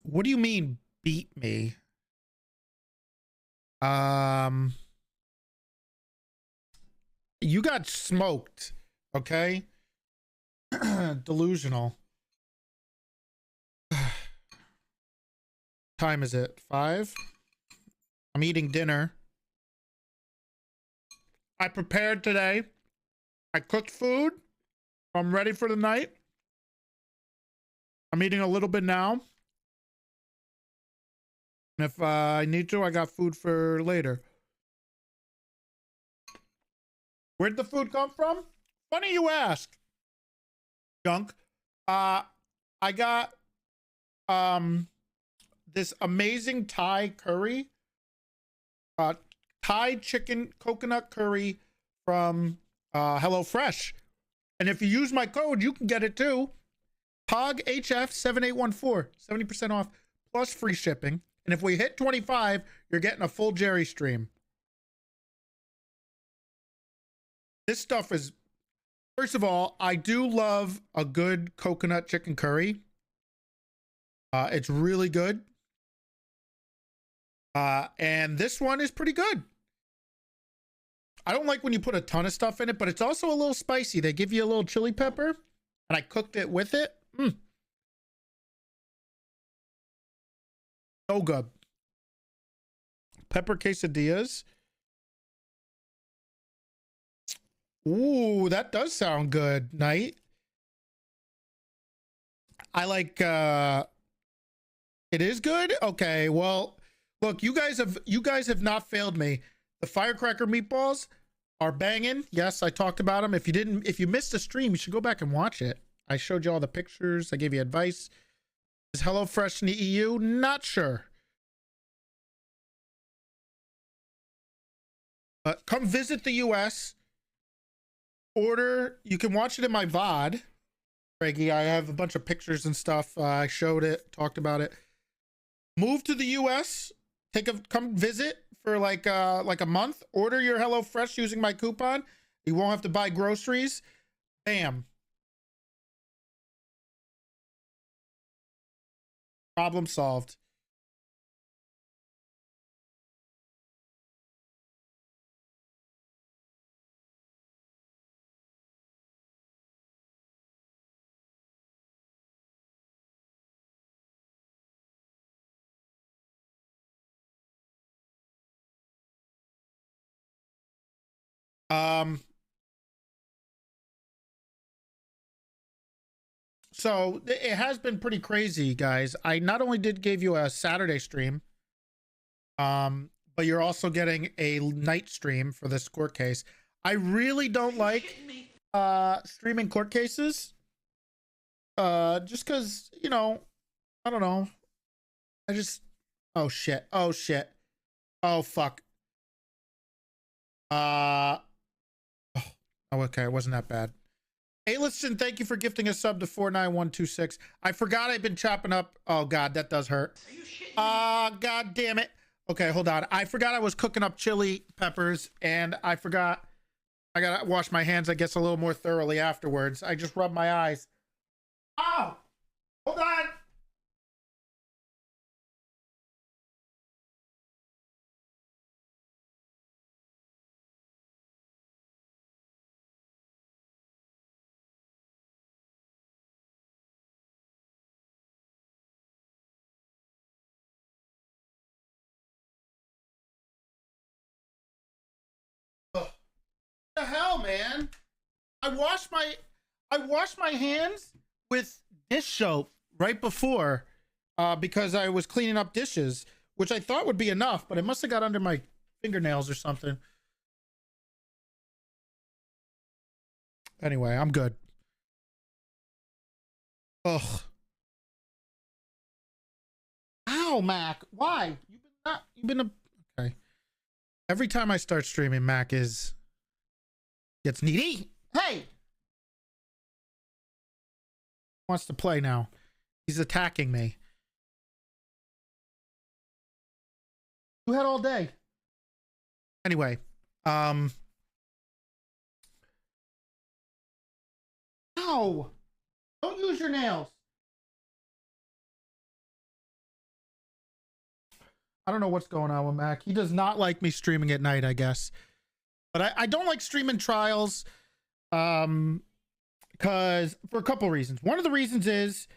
What do you mean beat me? Um, you got smoked, okay? Delusional. Time is it? 5? I'm eating dinner. I prepared today. I cooked food. I'm ready for the night. I'm eating a little bit now. And if I need to, I got food for later. Where'd the food come from? Funny you ask. Junk. I got this amazing Thai curry. Thai chicken coconut curry from HelloFresh. And if you use my code, you can get it too. POGHF7814, 70% off plus free shipping. And if we hit 25, you're getting a full Jerry stream. This stuff is, first of all, I do love a good coconut chicken curry. It's really good. And this one is pretty good. I don't like when you put a ton of stuff in it, but it's also a little spicy. They give you a little chili pepper, and I cooked it with it. So good. Pepper quesadillas. Ooh, that does sound good, Knight. I like it is good. Okay, well, look, you guys have not failed me. The firecracker meatballs are banging. Yes, I talked about them. If you missed the stream, you should go back and watch it. I showed you all the pictures. I gave you advice. Is HelloFresh in the EU? Not sure. But come visit the US. Order. You can watch it in my VOD. Reggie, I have a bunch of pictures and stuff. I showed it, talked about it. Move to the US. Come visit for like a month. Order your HelloFresh using my coupon. You won't have to buy groceries. Bam. Problem solved. So it has been pretty crazy, guys. I not only gave you a Saturday stream, but you're also getting a night stream for this court case. I really don't like streaming court cases. Just because, you know, I don't know. I just oh shit. Oh shit. Oh fuck. Oh, okay, it wasn't that bad. Hey, listen, thank you for gifting a sub to 49126. I forgot I've been chopping up. Oh god, that does hurt. God damn it. Okay, hold on. I forgot I was cooking up chili peppers, and I forgot I gotta wash my hands, I guess, a little more thoroughly afterwards. I just rubbed my eyes. Oh! Hold on! Ugh. What the hell, man? I washed my hands with dish soap right before because I was cleaning up dishes, which I thought would be enough, but it must have got under my fingernails or something. Anyway, I'm good. Ugh. Ow, Mac. Why? You've been a okay. Every time I start streaming, Mac gets needy. Hey! Wants to play now. He's attacking me. You had all day. Anyway, ow! Don't use your nails. I don't know what's going on with Mac. He does not like me streaming at night, I guess. But I don't like streaming trials because for a couple reasons. One of the reasons is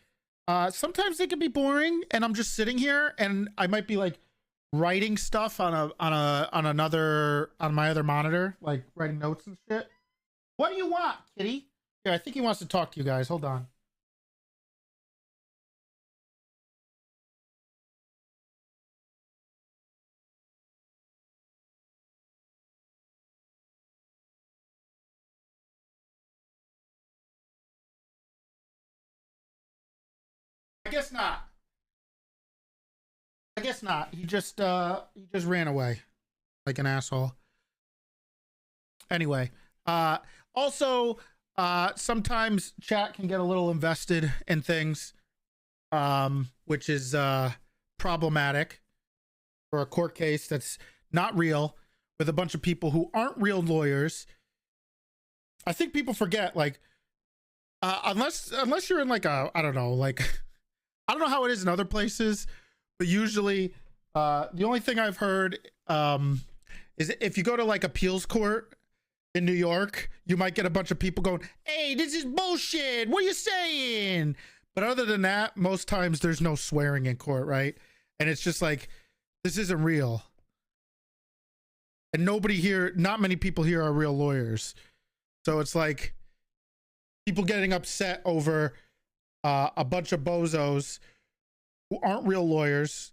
sometimes they can be boring and I'm just sitting here and I might be like writing stuff on my other monitor, like writing notes and shit. What do you want, kitty? Here, I think he wants to talk to you guys. Hold on. I guess not. I guess not. He just ran away like an asshole. Anyway, also sometimes chat can get a little invested in things, which is problematic for a court case that's not real with a bunch of people who aren't real lawyers. I think people forget, like, unless you're in like a, I don't know, like, I don't know how it is in other places, but usually the only thing I've heard is if you go to like appeals court in New York, you might get a bunch of people going, hey, this is bullshit, what are you saying? But other than that, most times there's no swearing in court, right? And it's just like, this isn't real. And nobody here, not many people here are real lawyers. So it's like people getting upset over a bunch of bozos who aren't real lawyers.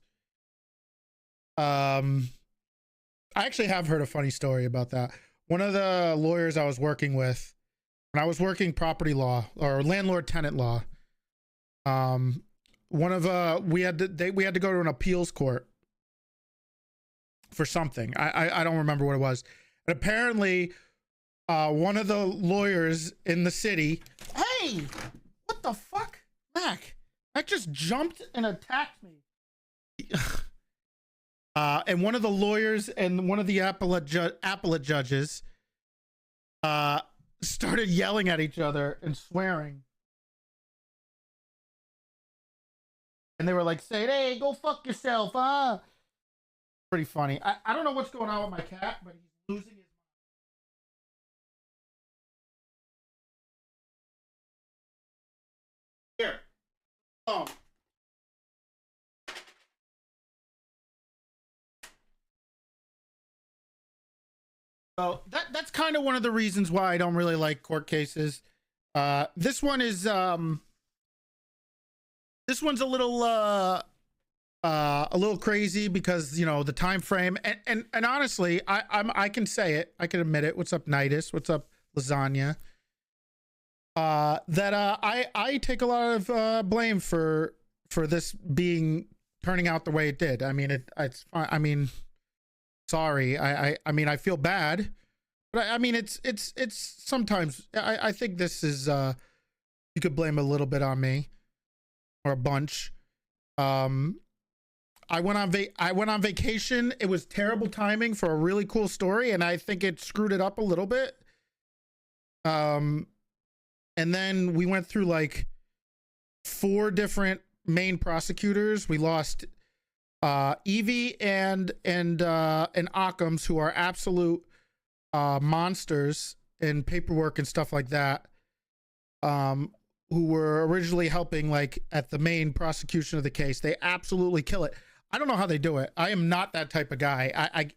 I actually have heard a funny story about that. One of the lawyers I was working with, when I was working property law or landlord tenant law, we had to go to an appeals court for something. I don't remember what it was. And apparently one of the lawyers in the city, hey, what the fuck? Mac just jumped and attacked me. And one of the lawyers and one of the appellate judges started yelling at each other and swearing. And they were like saying, hey, go fuck yourself, huh? Pretty funny. I don't know what's going on with my cat, but he's losing his mind. Here. So that's kind of one of the reasons why I don't really like court cases. This one is this one's a little crazy because, you know, the time frame and honestly, I can say it, I can admit it. What's up, Nidus? What's up, Lasagna? I take a lot of blame for this turning out the way it did. I mean, it's fine. I mean, sorry. I mean, I feel bad, but I mean, it's sometimes I think this is you could blame a little bit on me or a bunch. I went on vacation. It was terrible timing for a really cool story, and I think it screwed it up a little bit. And then we went through like 4 different main prosecutors. We lost Evie and Occams, who are absolute monsters in paperwork and stuff like that, who were originally helping like at the main prosecution of the case. They absolutely kill it. I don't know how they do it. I am not that type of guy.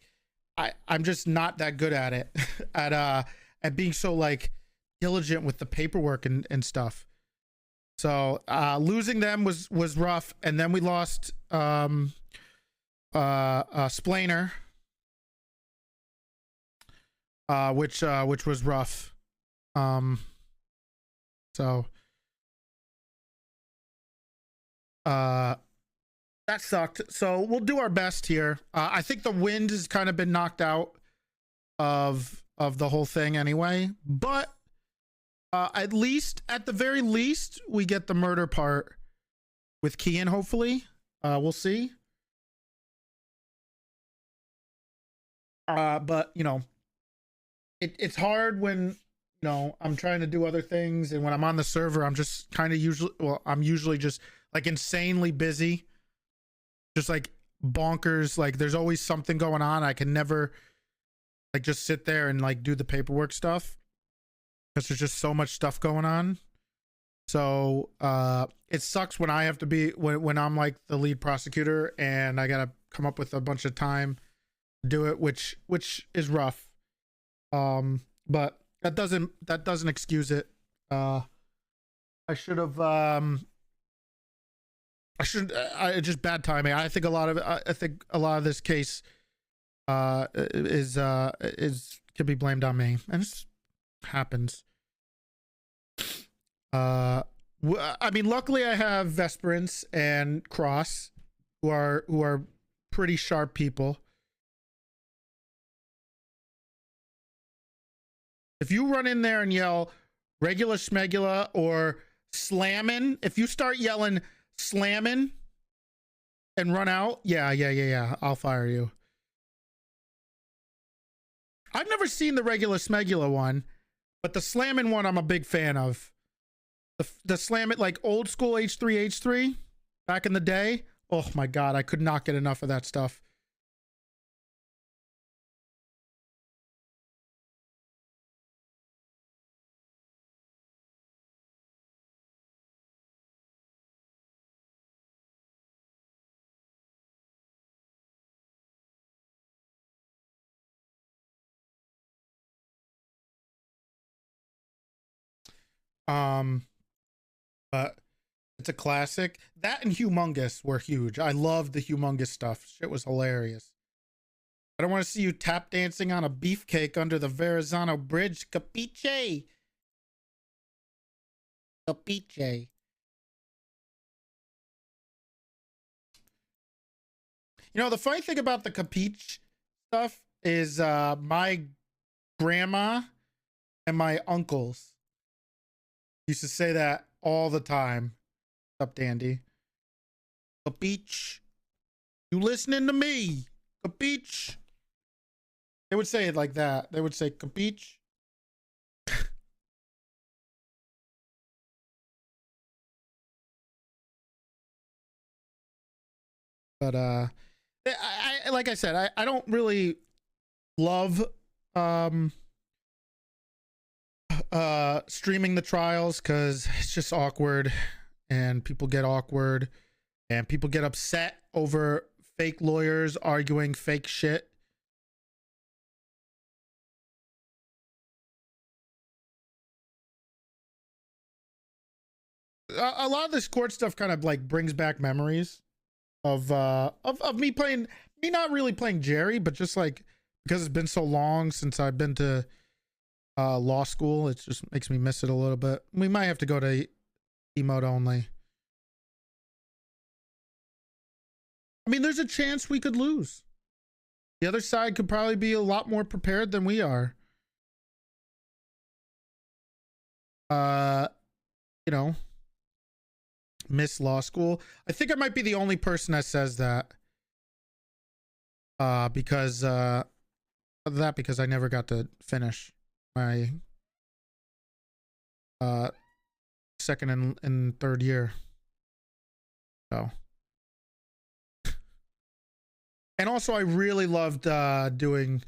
I'm just not that good at it at being so like diligent with the paperwork and stuff. So losing them was rough, and then we lost Splainer, which was rough. So that sucked. So we'll do our best here. I think the wind has kind of been knocked out of the whole thing anyway, but at the very least, we get the murder part with Kian, hopefully. We'll see. But, you know, it's hard when, you know, I'm trying to do other things, and when I'm on the server, I'm just kind of I'm usually just like insanely busy. Just like bonkers. Like there's always something going on. I can never like just sit there and like do the paperwork stuff because there's just so much stuff going on. So it sucks when I have to be when I'm like the lead prosecutor and I gotta come up with a bunch of time to do it, which is rough. But that doesn't excuse it. I should have I just bad timing. I think a lot of this case is can be blamed on me, and it happens. I mean, luckily I have Vesperance and Cross, who are pretty sharp people. If you run in there and yell regular schmegula or slamming, if you start yelling slamming and run out, yeah, I'll fire you. I've never seen the regular schmegula one, but the slamming one I'm a big fan of. The slam it like old school H3 back in the day. Oh my god, I could not get enough of that stuff. But it's a classic. That and Humongous were huge. I loved the Humongous stuff. Shit was hilarious. I don't want to see you tap dancing on a beefcake under the Verrazano Bridge. Capiche? Capiche. You know, the funny thing about the Capiche stuff is my grandma and my uncles used to say that all the time. What's up, Dandy? Capiche? You listening to me? Capiche? They would say it like that. They would say capiche. But I like I said, I don't really love streaming the trials because it's just awkward and people get awkward and people get upset over fake lawyers arguing fake shit. A lot of this court stuff kind of like brings back memories of me playing, me not really playing Jerry, but just like because it's been so long since I've been to law school, it just makes me miss it a little bit. We might have to go to emote only. I mean, there's a chance we could lose. The other side could probably be a lot more prepared than we are. You know, miss law school. I think I might be the only person that says that. Because I never got to finish my second and third year. So. And also I really loved doing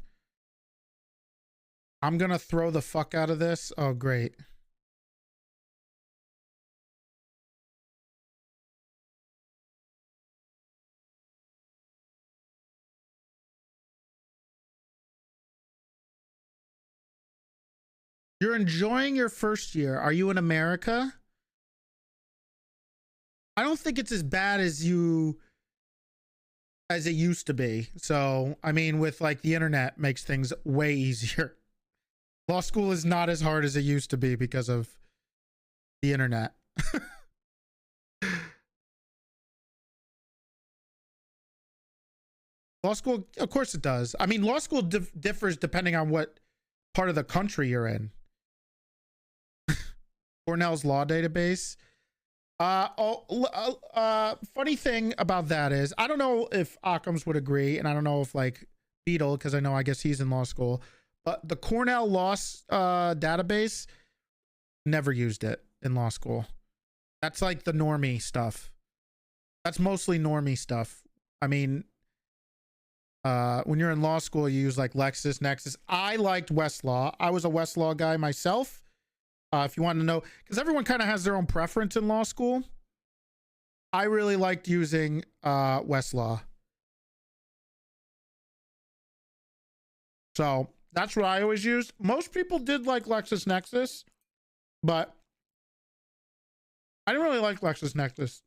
I'm gonna throw the fuck out of this. Oh great. You're enjoying your first year. Are you in America? I don't think it's as bad as it used to be. So, I mean, with like the internet makes things way easier. Law school is not as hard as it used to be because of the internet. Law school, of course it does. I mean, law school differs depending on what part of the country you're in. Cornell's law database. Funny thing about that is, I don't know if Occam's would agree, and I don't know if like Beetle, because I guess he's in law school, but the Cornell law database, never used it in law school. That's like the normie stuff. That's mostly normie stuff. I mean, When you're in law school, you use like LexisNexis. I liked Westlaw. I was a Westlaw guy myself. If you want to know, because everyone kind of has their own preference in law school. I really liked using Westlaw. So that's what I always used. Most people did like LexisNexis, but I didn't really like LexisNexis.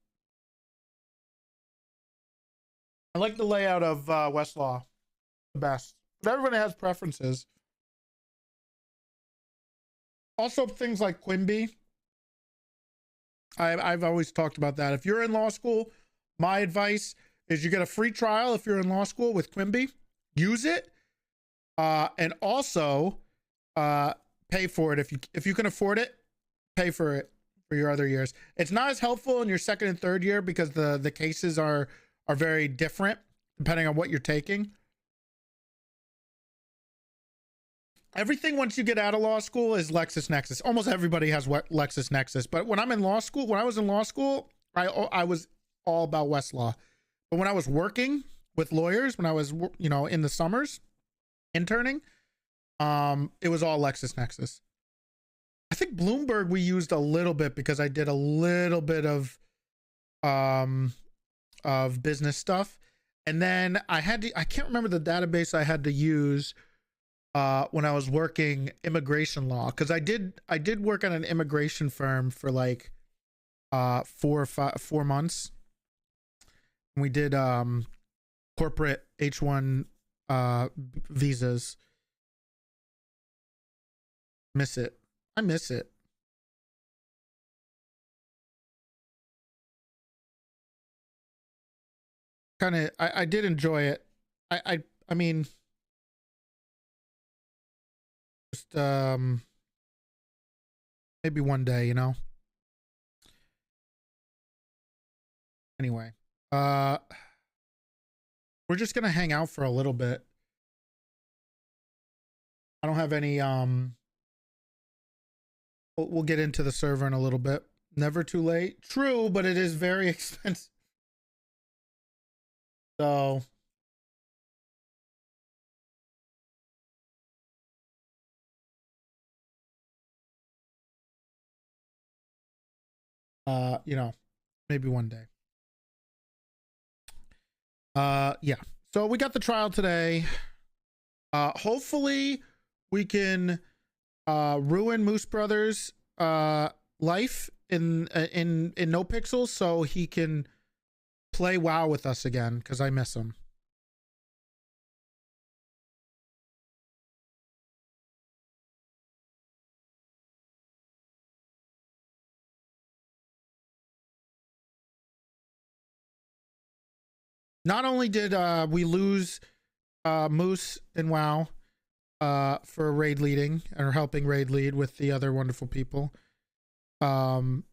I like the layout of Westlaw the best. But everybody has preferences. Also, things like Quimby. I've always talked about that. If you're in law school, my advice is you get a free trial if you're in law school with Quimby. Use it. And also pay for it. If you can afford it, pay for it for your other years. It's not as helpful in your second and third year because the cases are very different depending on what you're taking. Everything once you get out of law school is LexisNexis. Almost everybody has LexisNexis. But when I'm in law school, when I was in law school, I was all about Westlaw. But when I was working with lawyers, when I was, you know, in the summers interning, it was all LexisNexis. I think Bloomberg we used a little bit because I did a little bit of business stuff. And then I can't remember the database I had to use when I was working immigration law, because I did work at an immigration firm for like 4 months. We did corporate H1 visas. Miss it. I miss it. Kind of I did enjoy it. I mean, just maybe one day, you know. Anyway, we're just gonna hang out for a little bit. I don't have any we'll get into the server in a little bit. Never too late. True, but it is very expensive. So you know, maybe one day. Yeah. So we got the trial today. Hopefully we can ruin Moose Brothers life in NoPixel so he can play WoW with us again, because I miss him. Not only did we lose Moose in WoW for raid leading or helping raid lead with the other wonderful people, but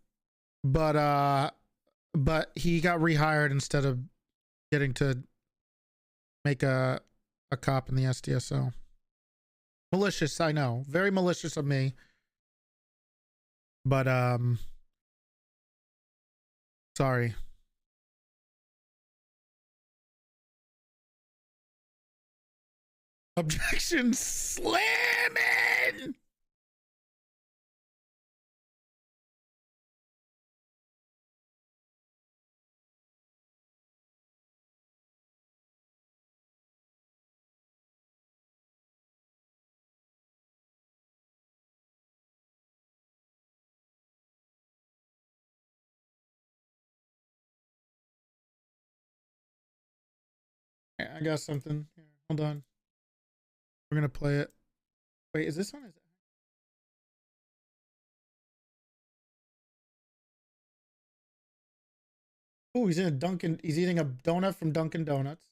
he got rehired instead of getting to make a cop in the SDSO. Malicious, I know, very malicious of me, but sorry. Objection slamming. I got something here. Hold on. We're gonna play it. Wait, is this one? Oh, he's in a Dunkin'. He's eating a donut from Dunkin' Donuts.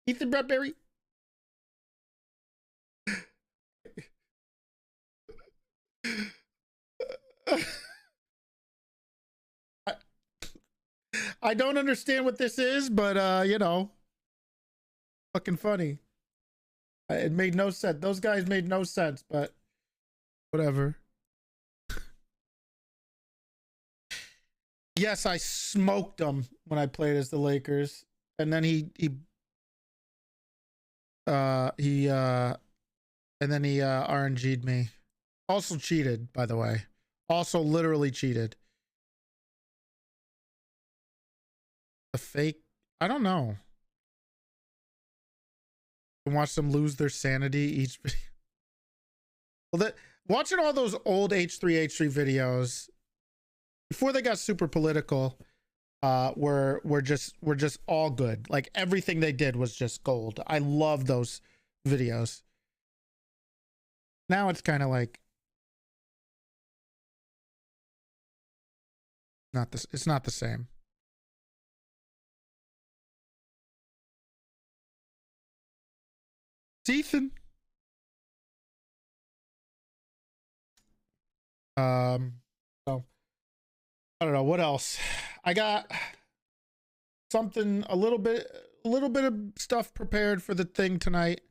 Ethan Bradbury. I don't understand what this is, but you know, fucking funny. It made no sense. Those guys made no sense, but whatever. Yes, I smoked him when I played as the Lakers, and then he RNG'd me. Also cheated, by the way. Also literally cheated. A fake? I don't know. Watch them lose their sanity each video. Well, watching all those old H3H3 videos before they got super political, were just all good. Like everything they did was just gold. I love those videos. Now it's kind of like it's not the same. Ethan. So I don't know what else. I got something a little bit of stuff prepared for the thing tonight.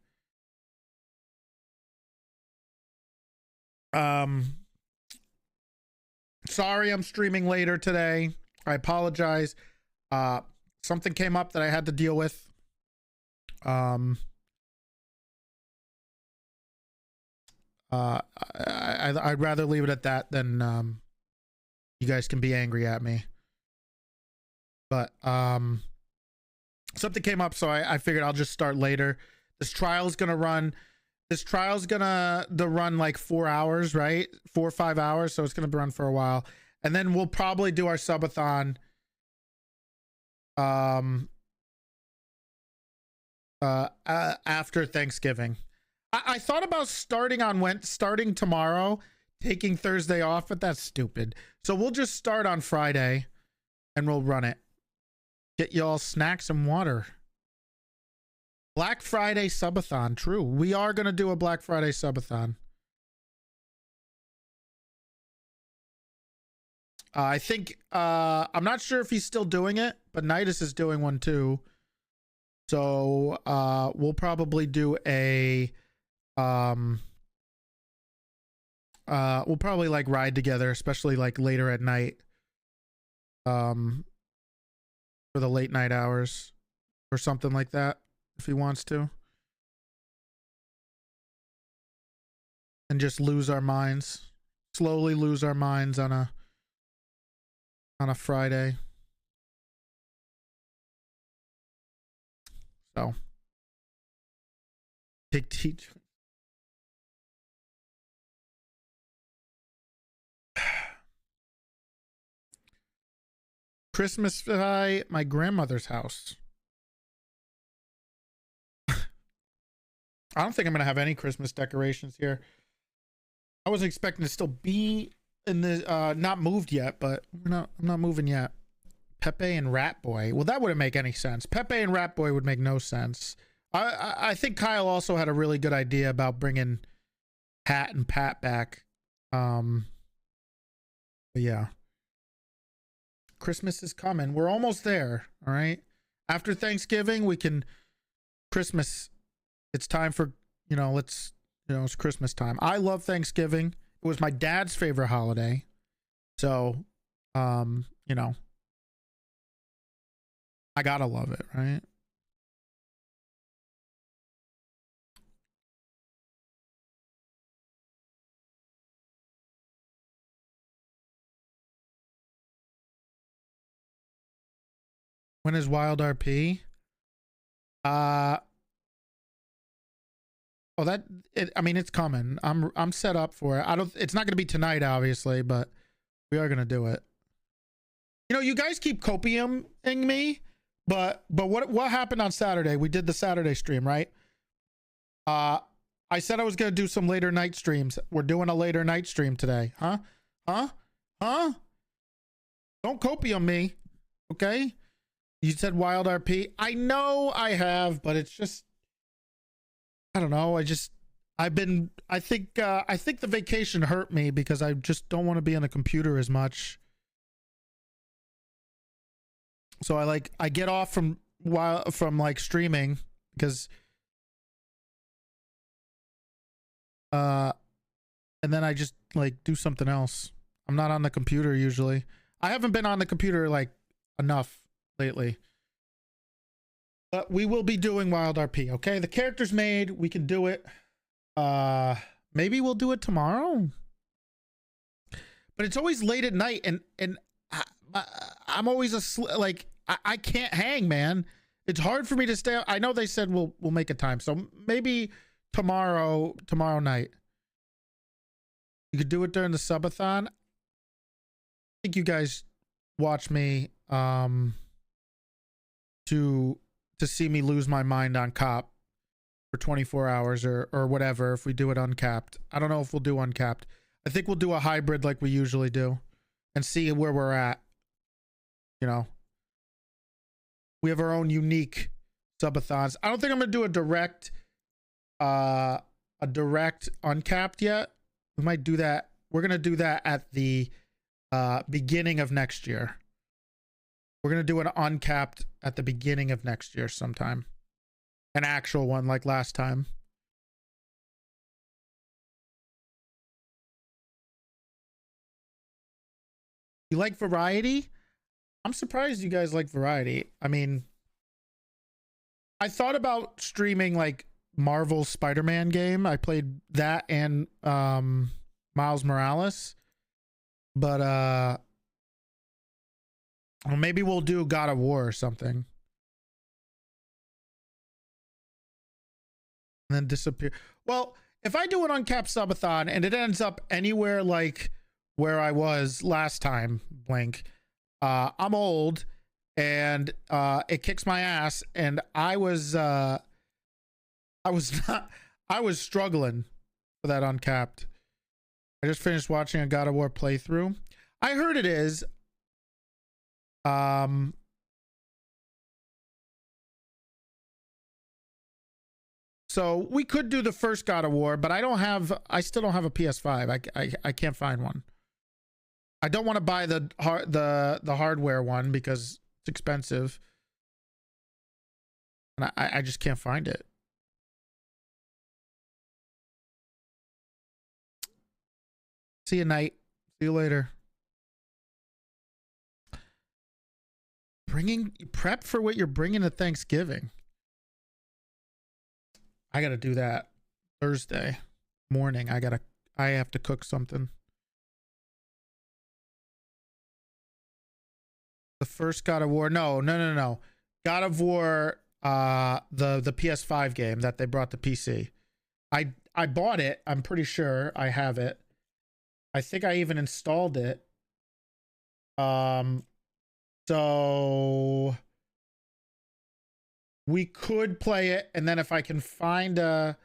Sorry I'm streaming later today. I apologize. Something came up that I had to deal with. I'd rather leave it at that than you guys can be angry at me. But something came up, so I figured I'll just start later. This trial's gonna run like 4 hours, right? 4 or 5 hours, so it's gonna run for a while. And then we'll probably do our subathon after Thanksgiving. I thought about starting tomorrow, taking Thursday off, but that's stupid. So we'll just start on Friday and we'll run it. Get y'all snacks and water. Black Friday subathon. True. We are going to do a Black Friday subathon. I think, I'm not sure if he's still doing it, but Nidus is doing one too. So, we'll probably do a, we'll probably like ride together, especially like later at night, for the late night hours or something like that, if he wants to, and just lose our minds, slowly lose our minds on a Friday. So big teach. Christmas at my grandmother's house. I don't think I'm gonna have any Christmas decorations here. I wasn't expecting to still be in the not moved yet, but I'm not moving yet. Pepe and Rat Boy. Well, that wouldn't make any sense. Pepe and Rat Boy would make no sense. I think Kyle also had a really good idea about bringing Pat and Pat back. But yeah. Christmas is coming. We're almost there. All right. After Thanksgiving, we can Christmas. It's time for, it's Christmas time. I love Thanksgiving. It was my dad's favorite holiday. So, I gotta love it, right? When is Wild RP? I mean, it's coming. I'm set up for it. It's not gonna be tonight, obviously, but we are gonna do it. You guys keep copiuming me, but what happened on Saturday? We did the Saturday stream, right? I said I was gonna do some later night streams. We're doing a later night stream today. Huh? Don't copium me, okay? You said Wild RP. I know I have, but it's just, I don't know. I think the vacation hurt me because I just don't want to be on a computer as much. So I get off from like streaming because Uh, and then I just like do something else. I'm not on the computer usually. I haven't been on the computer like enough lately. But we will be doing Wild RP, okay? The character's made. We can do it. Maybe we'll do it tomorrow. But it's always late at night, and I'm always like I can't hang, man. It's hard for me to stay. I know they said we'll make a time, so maybe tomorrow night. You could do it during the subathon. I think you guys watch me to see me lose my mind on cop for 24 hours or whatever if we do it uncapped. I don't know if we'll do uncapped. I think we'll do a hybrid like we usually do and see where we're at. You know, we have our own unique subathons. I don't think I'm gonna do a direct uncapped yet. We might do that. We're gonna do that at the beginning of next year. We're gonna do an uncapped at the beginning of next year sometime. An actual one like last time. You like variety? I'm surprised you guys like variety. I mean, I thought about streaming like Marvel's Spider-Man game. I played that and Miles Morales. But well, maybe we'll do God of War or something. And then disappear. Well, if I do an uncapped subathon and it ends up anywhere like where I was last time, Blink, I'm old and it kicks my ass, and I was struggling for that uncapped. I just finished watching a God of War playthrough. I heard it is so we could do the first God of War, but I still don't have a PS5. I can't find one. I don't want to buy the hardware one because it's expensive. And I just can't find it. See you, night. See you later. Prep for what you're bringing to Thanksgiving. I gotta do that Thursday morning. I have to cook something. The first God of War. No. God of War, the PS5 game that they brought to PC. I bought it. I'm pretty sure I have it. I think I even installed it. So we could play it, and then if I can find we'll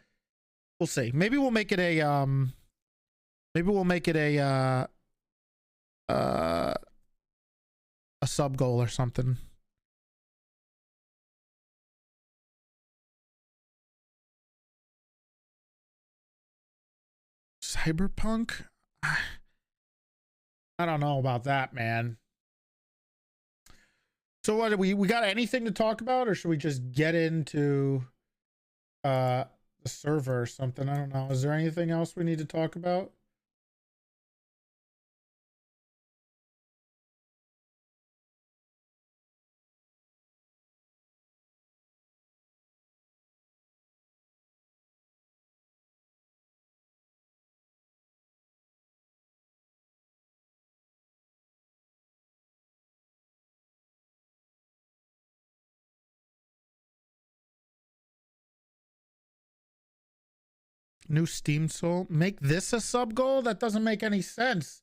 see. Maybe we'll make it a a sub goal or something. Cyberpunk? I don't know about that, man. So what, we got anything to talk about, or should we just get into the server or something? I don't know. Is there anything else we need to talk about? New Steam Soul. Make this a sub goal? That doesn't make any sense.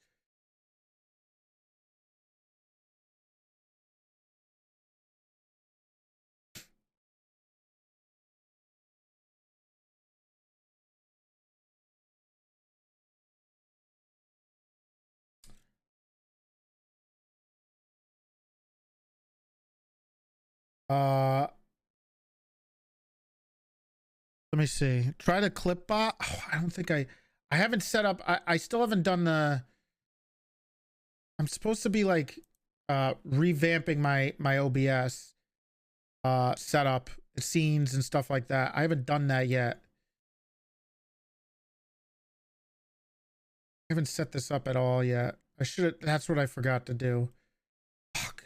Let me see. Try the clip bot. Oh, I don't think I haven't set up. I still haven't done the. I'm supposed to be like revamping my OBS setup, scenes and stuff like that. I haven't done that yet. haven't set this up at all yet. I should have. That's what I forgot to do. Fuck.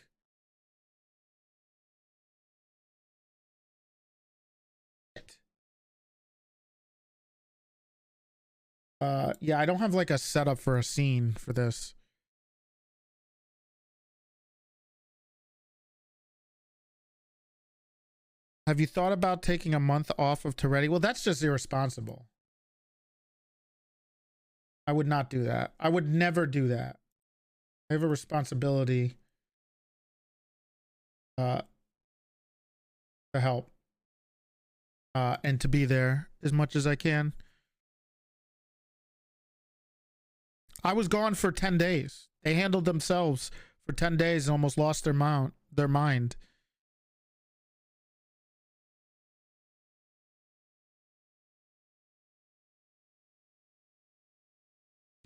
Yeah, I don't have like a setup for a scene for this. Have you thought about taking a month off of Toretti? Well, that's just irresponsible. I would not do that. I would never do that. I have a responsibility to help and to be there as much as I can. I was gone for 10 days. They handled themselves for 10 days and almost lost their mind.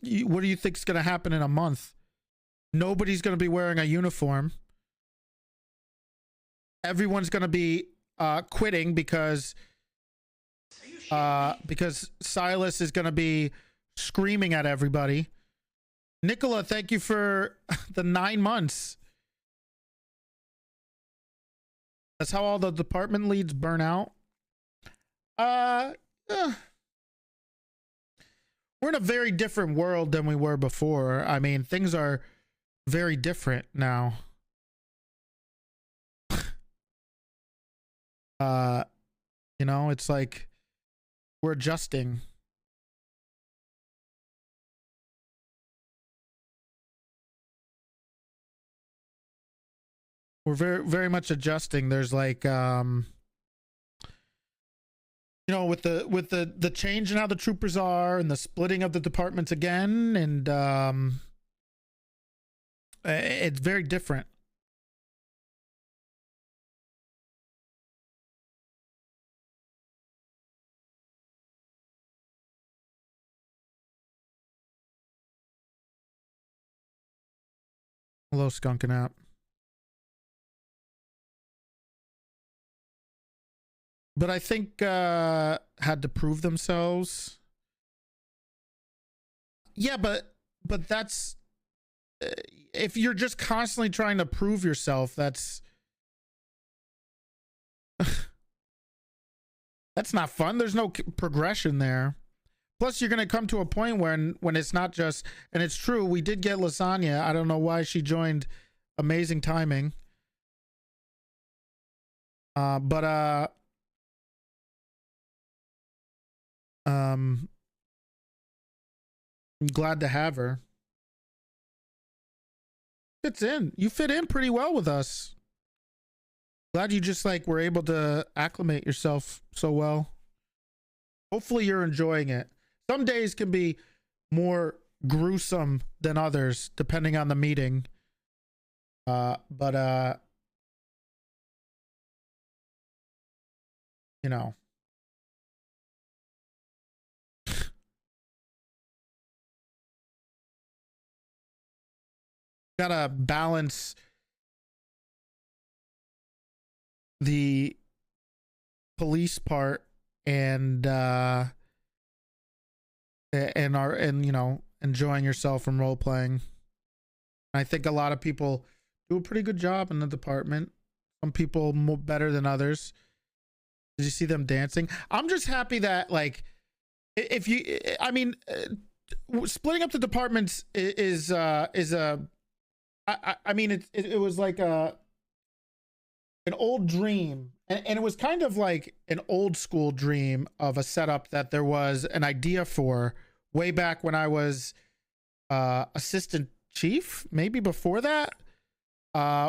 What do you think is going to happen in a month? Nobody's going to be wearing a uniform. Everyone's going to be quitting because Silas is going to be screaming at everybody. Nicola, thank you for the 9 months. That's how all the department leads burn out. We're in a very different world than we were before. I mean, things are very different now. You know, it's like we're adjusting. We're very much adjusting. There's like you know, with the change in how the troopers are and the splitting of the departments again, and it's very different. Hello, Skunkin' App. But I think had to prove themselves. Yeah, but that's if you're just constantly trying to prove yourself, that's that's not fun. There's no progression there. Plus, you're going to come to a point when it's not just, and it's true, we did get Lasagna. I don't know why she joined. Amazing timing. But I'm glad to have her. Fits in. You fit in pretty well with us. Glad you just like were able to acclimate yourself so well. Hopefully you're enjoying it. Some days can be more gruesome than others, depending on the meeting. But you know. Gotta balance the police part and you know, enjoying yourself from role playing. I think a lot of people do a pretty good job in the department. Some people more better than others. Did you see them dancing? I'm just happy that, like, if you, I mean, splitting up the departments is a, I mean, it was like an old dream, and it was kind of like an old school dream of a setup that there was an idea for way back when I was assistant chief, maybe before that,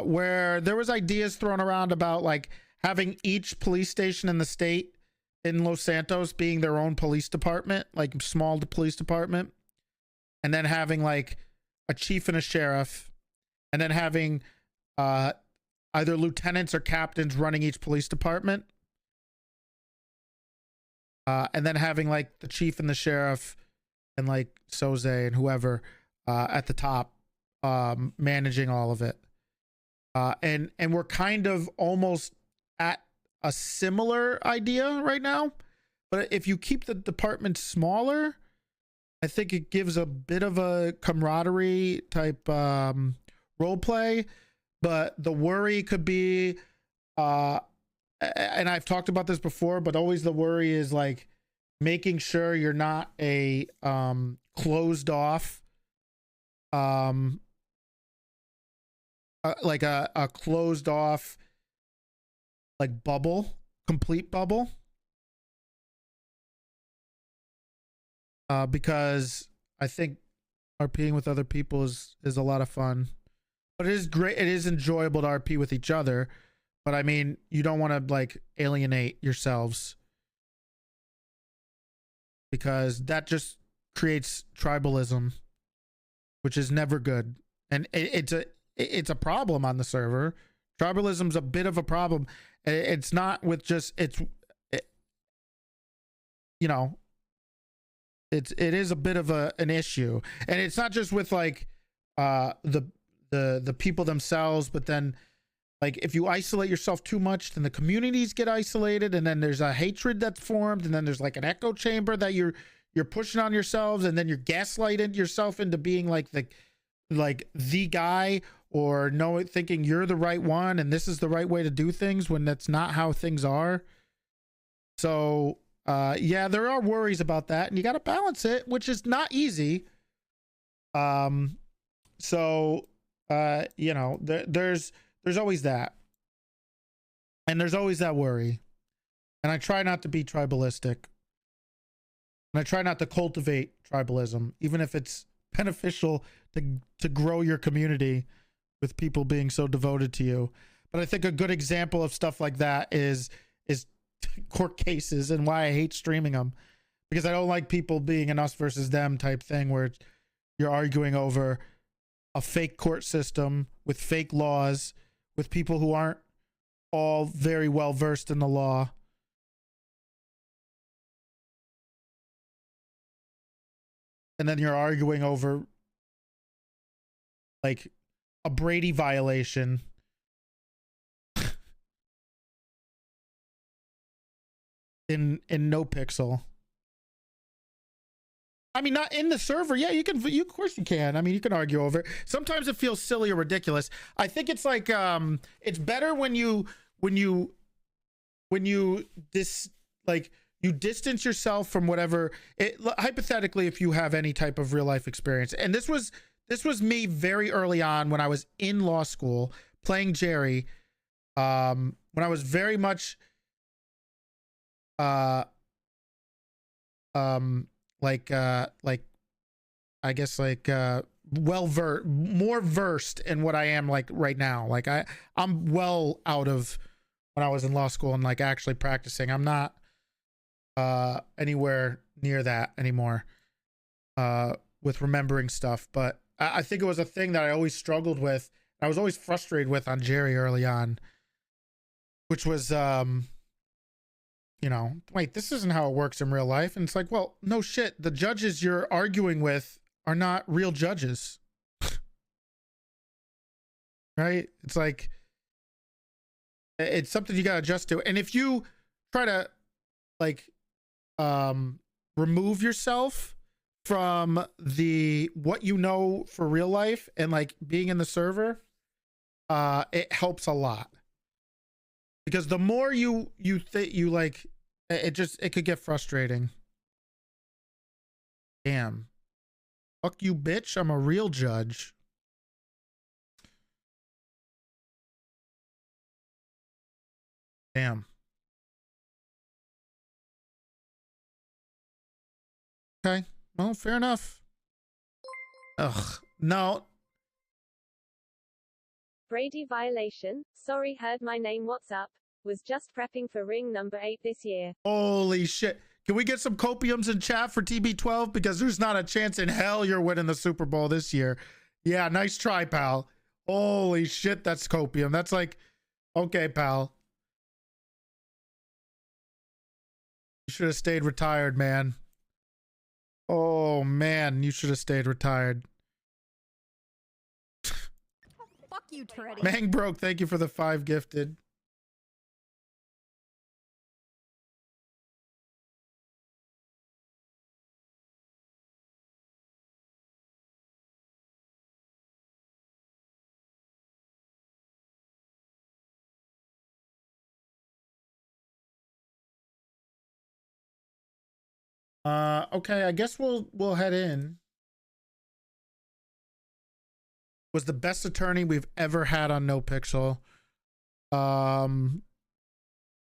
where there was ideas thrown around about like having each police station in the state in Los Santos being their own police department, like small police department, and then having like a chief and a sheriff, and then having either lieutenants or captains running each police department, and then having like the chief and the sheriff and like Soze and whoever at the top managing all of it. And we're kind of almost at a similar idea right now, but if you keep the department smaller, I think it gives a bit of a camaraderie type role play, but the worry could be and I've talked about this before, but always the worry is like making sure you're not a closed off like a closed off like bubble, complete bubble. Because I think RPing with other people is a lot of fun. But it is great, it is enjoyable to RP with each other. But I mean, you don't want to like alienate yourselves, because that just creates tribalism, which is never good. And it's a problem on the server. Tribalism's a bit of a problem. It's not with just you know, it is a bit of an issue, and it's not just with like the people themselves, but then like if you isolate yourself too much, then the communities get isolated, and then there's a hatred that's formed, and then there's like an echo chamber that you're pushing on yourselves, and then you're gaslighting yourself into being like the guy, or thinking you're the right one and this is the right way to do things, when that's not how things are. So yeah, there are worries about that, and you got to balance it, which is not easy. So you know, there's always that, and there's always that worry, and I try not to be tribalistic, and I try not to cultivate tribalism, even if it's beneficial to grow your community with people being so devoted to you. But I think a good example of stuff like that is court cases, and why I hate streaming them, because I don't like people being an us versus them type thing, where you're arguing over a fake court system with fake laws, with people who aren't all very well versed in the law. And then you're arguing over like a Brady violation. in NoPixel. I mean, not in the server. Yeah, of course you can. I mean, you can argue over it. Sometimes it feels silly or ridiculous. I think it's like it's better when you you distance yourself from whatever hypothetically, if you have any type of real life experience. And this was me very early on when I was in law school playing Jerry, when I was very much like I guess like more versed in what I am like right now. Like I'm well out of when I was in law school and like actually practicing. I'm not anywhere near that anymore with remembering stuff. But I think it was a thing that I always struggled with. I was always frustrated with on Jerry early on, which was you know, wait, this isn't how it works in real life. And it's like, well, no shit. The judges you're arguing with are not real judges. Right? It's like, it's something you got to adjust to. And if you try to like remove yourself from what you know for real life and like being in the server, it helps a lot. Because the more you like, it could get frustrating. Damn. Fuck you, bitch. I'm a real judge. Damn. Okay. Well, fair enough. Ugh. No. Brady violation. Sorry, heard my name. What's up? Was just prepping for ring number 8 this year. Holy shit. Can we get some copiums in chat for TB12? Because there's not a chance in hell you're winning the Super Bowl this year. Yeah, nice try, pal. Holy shit, that's copium. That's like, okay, pal. You should have stayed retired, man. Oh, man, you should have stayed retired. Fuck you, Toretti. Mang Broke, thank you for the 5 gifted. Okay, I guess we'll head in. Was the best attorney we've ever had on NoPixel.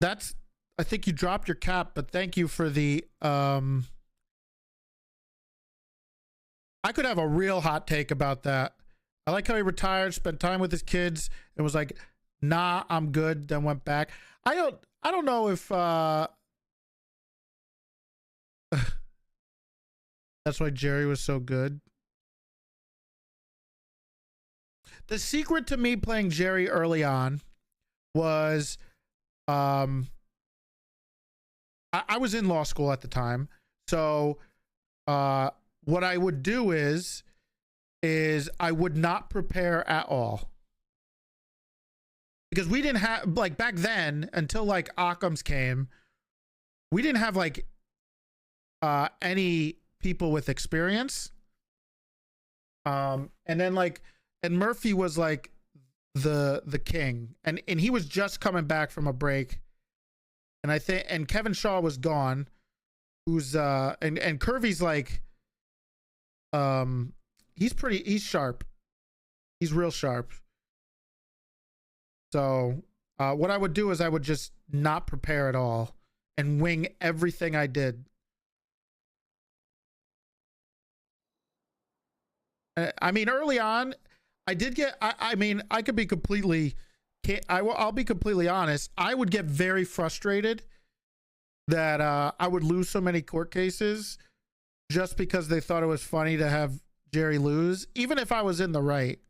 That's, I think you dropped your cap, but thank you for the I could have a real hot take about that. I like how he retired, spent time with his kids, and was like, nah, I'm good, then went back. I don't know if that's why Jerry was so good. The secret to me playing Jerry early on was I was in law school at the time. So what I would do is I would not prepare at all. Because we didn't have, like, back then, until like Occam's came, we didn't have like any people with experience. And then like, and Murphy was like the king, and he was just coming back from a break, and I think, and Kevin Shaw was gone, who's and Curvy's like he's sharp, he's real sharp. So what I would do is I would just not prepare at all and wing everything I did. I mean, early on, I did get. I mean, I could be completely. I'll be completely honest. I would get very frustrated that I would lose so many court cases just because they thought it was funny to have Jerry lose, even if I was in the right,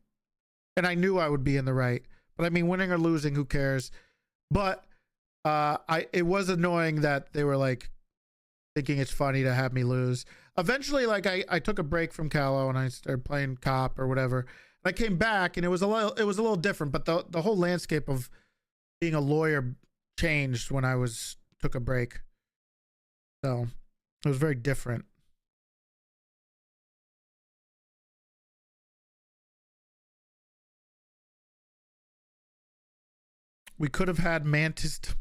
and I knew I would be in the right. But I mean, winning or losing, who cares? But it was annoying that they were like thinking it's funny to have me lose. Eventually, like I took a break from Callow and I started playing cop or whatever. And I came back and it was a little different, but the whole landscape of being a lawyer changed when I took a break. So it was very different. We could have had Mantis. So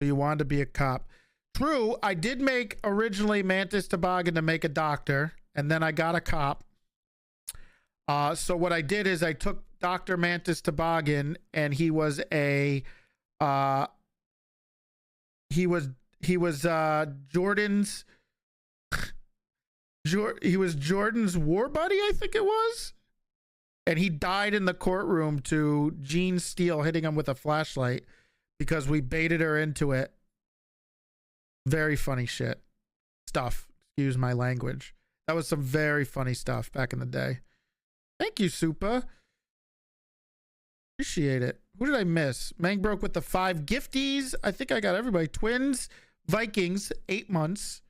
you wanted to be a cop. True, I did make originally Mantis Toboggan to make a doctor, and then I got a cop. So what I did is I took Dr. Mantis Toboggan, and he was a Jordan's he was Jordan's war buddy, I think it was. And he died in the courtroom to Jean Steele hitting him with a flashlight because we baited her into it. Very funny shit. Stuff. Excuse my language. That was some very funny stuff back in the day. Thank you, Supa. Appreciate it. Who did I miss? Mang broke with the 5 gifties. I think I got everybody. Twins, Vikings, 8 months.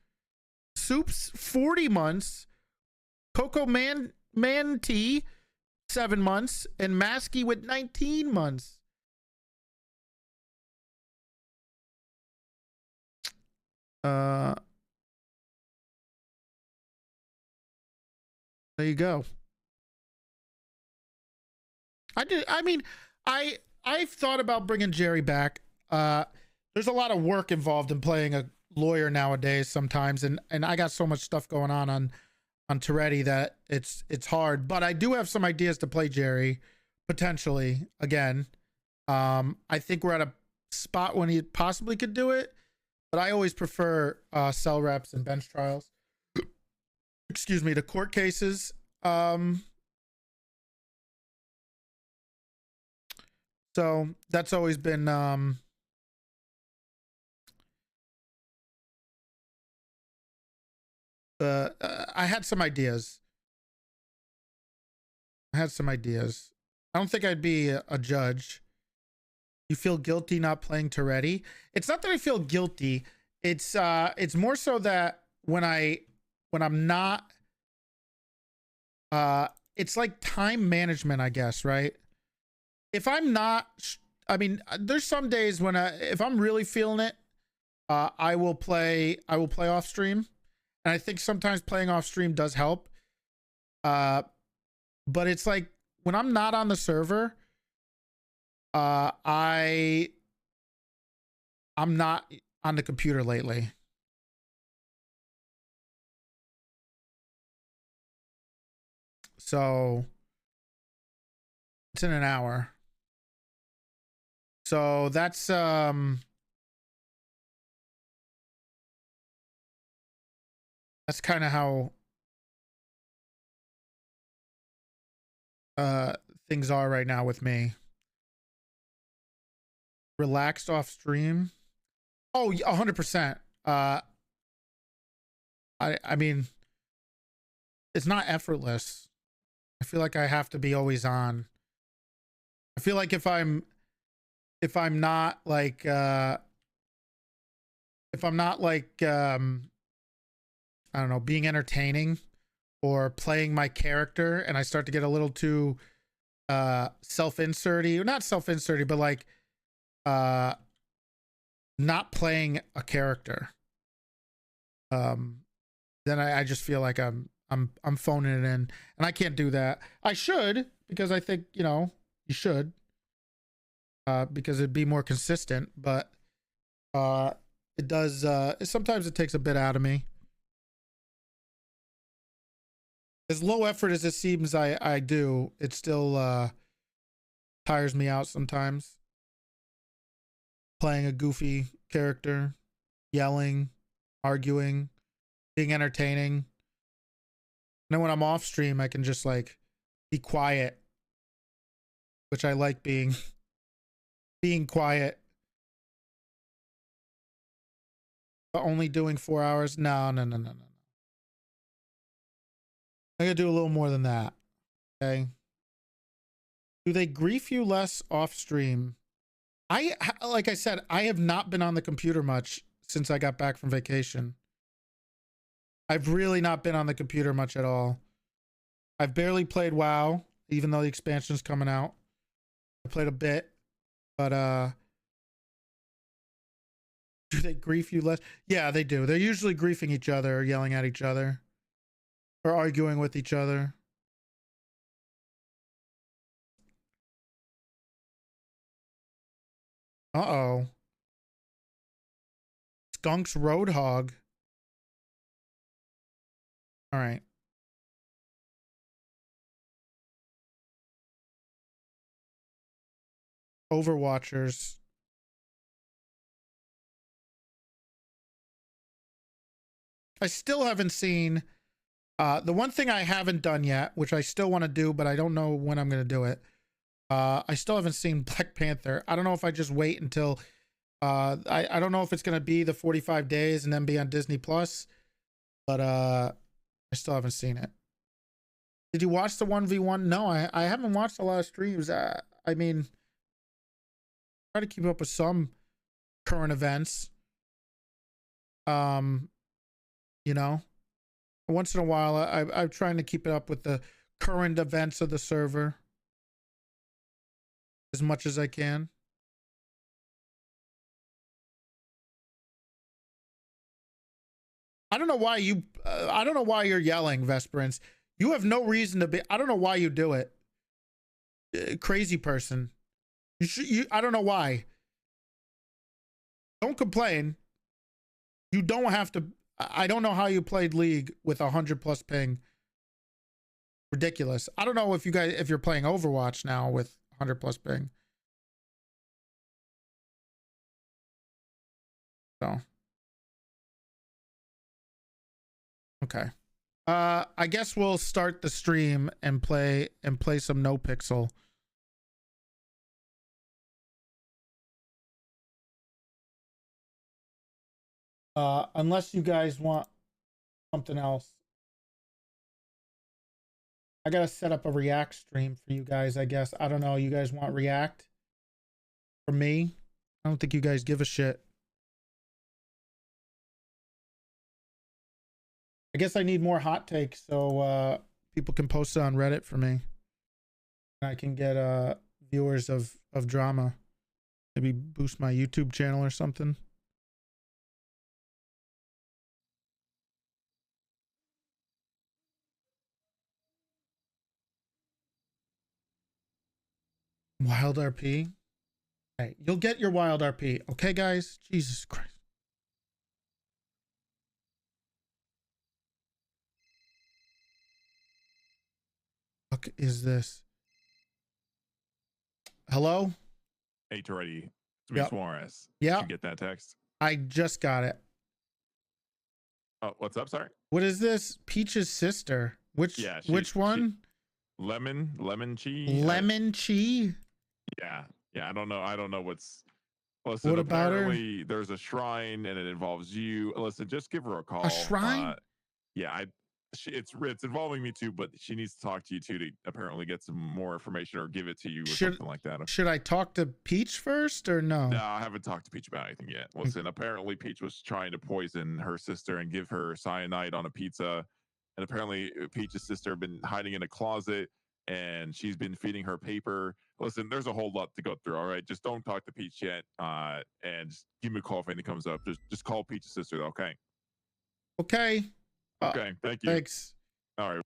Soups, 40 months. Coco Manti, 7 months. And Maskey with 19 months. There you go. I've thought about bringing Jerry back. There's a lot of work involved in playing a lawyer nowadays sometimes, and I got so much stuff going on Toretti that it's hard. But I do have some ideas to play Jerry potentially again. I think we're at a spot when he possibly could do it, but I always prefer cell reps and bench trials. Excuse me, to court cases. So that's always been I had some ideas. I don't think I'd be a judge. You feel guilty not playing Toretti? It's not that I feel guilty. It's more so that when I'm not it's like time management, I guess, right? If I'm not, I mean, there's some days when if I'm really feeling it, I will play off stream. And I think sometimes playing off stream does help. But it's like when I'm not on the server, I'm not on the computer lately. So it's in an hour. So that's kind of how things are right now with me. Relaxed off stream. Oh, 100%. I mean, it's not effortless. I feel like I have to be always on. I feel like if I'm not like I don't know, being entertaining or playing my character and I start to get a little too self-inserty, not self-inserty, but like not playing a character, then I just feel like I'm phoning it in, and I can't do that. I should, because I think, you know, you should, because it'd be more consistent, but it does sometimes it takes a bit out of me. As low effort as it seems I do, it still tires me out sometimes. Playing a goofy character, yelling, arguing, being entertaining. And then when I'm off stream, I can just like be quiet, which I like being quiet. But only doing 4 hours? No. I gotta do a little more than that. Okay. Do they grief you less off stream? Like I said, I have not been on the computer much since I got back from vacation. I've really not been on the computer much at all. I've barely played WoW, even though the expansion's coming out. I played a bit, but do they grief you less? Yeah, they do. They're usually griefing each other or yelling at each other or arguing with each other. Uh-oh. Skunk's Roadhog. All right. Overwatchers. I still haven't seen the one thing I haven't done yet, which I still want to do, but I don't know when I'm going to do it. I still haven't seen Black Panther. I don't know if I just wait until I don't know if it's going to be the 45 days and then be on Disney Plus, but I still haven't seen it. Did you watch the 1v1? No, I haven't watched a lot of streams. I mean, try to keep up with some current events. You know, once in a while, I'm trying to keep it up with the current events of the server as much as I can. I don't know why you. I don't know why you're yelling, Vesperance. You have no reason to be. I don't know why you do it. Crazy person. I don't know why. Don't complain. You don't have to. I don't know how you played League with 100+ ping. Ridiculous. I don't know if you're playing Overwatch now with 100+ ping. So. Okay. I guess we'll start the stream and play some NoPixel. Unless you guys want something else. I gotta set up a React stream for you guys, I guess. I don't know. You guys want React? For me? I don't think you guys give a shit. I guess I need more hot takes so people can post it on Reddit for me. And I can get viewers of drama. Maybe boost my YouTube channel or something. Wild RP. Hey, you'll get your wild RP. Okay, guys? Jesus Christ. fuck is this? Hello? Hey, Toretti. It's me, Yep. Suarez. Yep. Did you get that text? I just got it. Oh, what's up? Sorry. What is this? Peach's sister. Which one? Lemon Chi. Lemon Chi? Yeah. I don't know what's. Listen, What about her? apparently there's a shrine and it involves you. Listen, just give her a call. A shrine? Yeah, it's involving me too, but she needs to talk to you too to apparently get some more information or give it to you or something like that. Should I talk to Peach first or no? No, I haven't talked to Peach about anything yet. Listen, apparently Peach was trying to poison her sister and give her cyanide on a pizza. And apparently Peach's sister had been hiding in a closet and she's been feeding her paper. Listen, there's a whole lot to go through. All right. Just don't talk to Peach yet. And just give me a call if anything comes up. Just call Peach's sister. Okay. Okay. Okay. Thank you. Thanks. All right.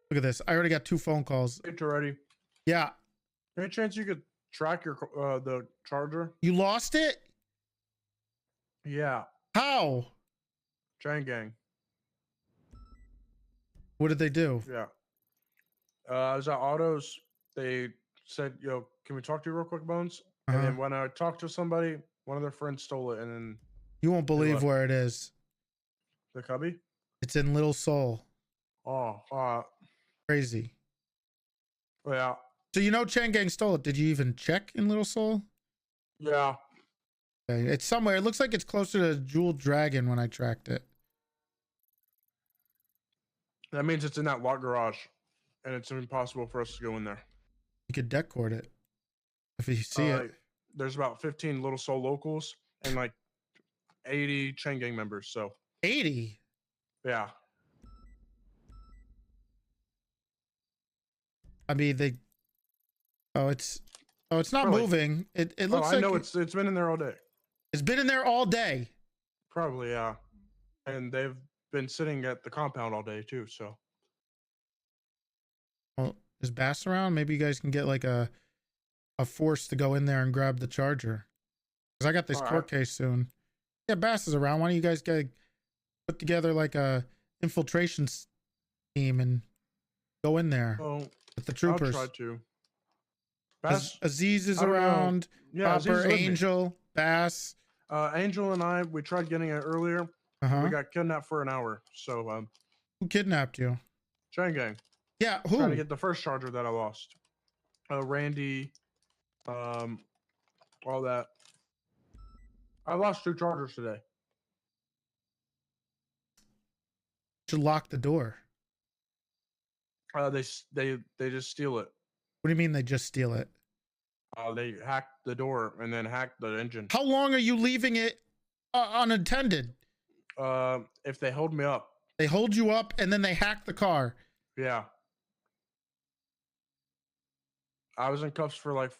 Look at this. I already got 2 phone calls. Hey, Toretti. Yeah. Any chance you could track your the charger? You lost it? Yeah, How? Chain Gang. What did they do? Yeah. I was at Autos. They said, "Yo, can we talk to you real quick, Bones?" And then when I talked to somebody, one of their friends stole it, and then You won't believe where it is. the cubby. It's in Little Seoul. Oh, Crazy. yeah, So you know Chang Gang stole it. Did you even check in Little Seoul? yeah. Okay. It's somewhere. It looks like it's closer to Jewel Dragon when I tracked it. That means it's in that lot garage, and it's impossible for us to go in there. You could deck cord it if you see it. There's about 15 Little Soul locals and like 80 Chain Gang members. So 80. yeah. I mean, it's not Really? moving. It looks I like know it's been in there all day. it's been in there all day. Probably, yeah. And they've been sitting at the compound all day too. So Well, is Bass around? Maybe you guys can get like a force to go in there and grab the charger. Because I got this All court case soon. Yeah, Bass is around. Why don't you guys put together like a infiltration team and go in there with the troopers? I'll try to. Bass, Aziz is I don't know. around. Yeah, Aziz is Popper, with me. Angel, Bass. Angel and I, we tried getting it earlier. Uh-huh. We got kidnapped for an hour. So Who kidnapped you? Chain Gang. Yeah, Trying to who? get the first charger that I lost. Randy, all that. I lost 2 chargers today. Should lock the door. They just steal it. What do you mean they just steal it? They hacked the door and then hacked the engine. How long are you leaving it unattended? If they hold me up. They hold you up and then they hack the car. Yeah. I was in cuffs for like,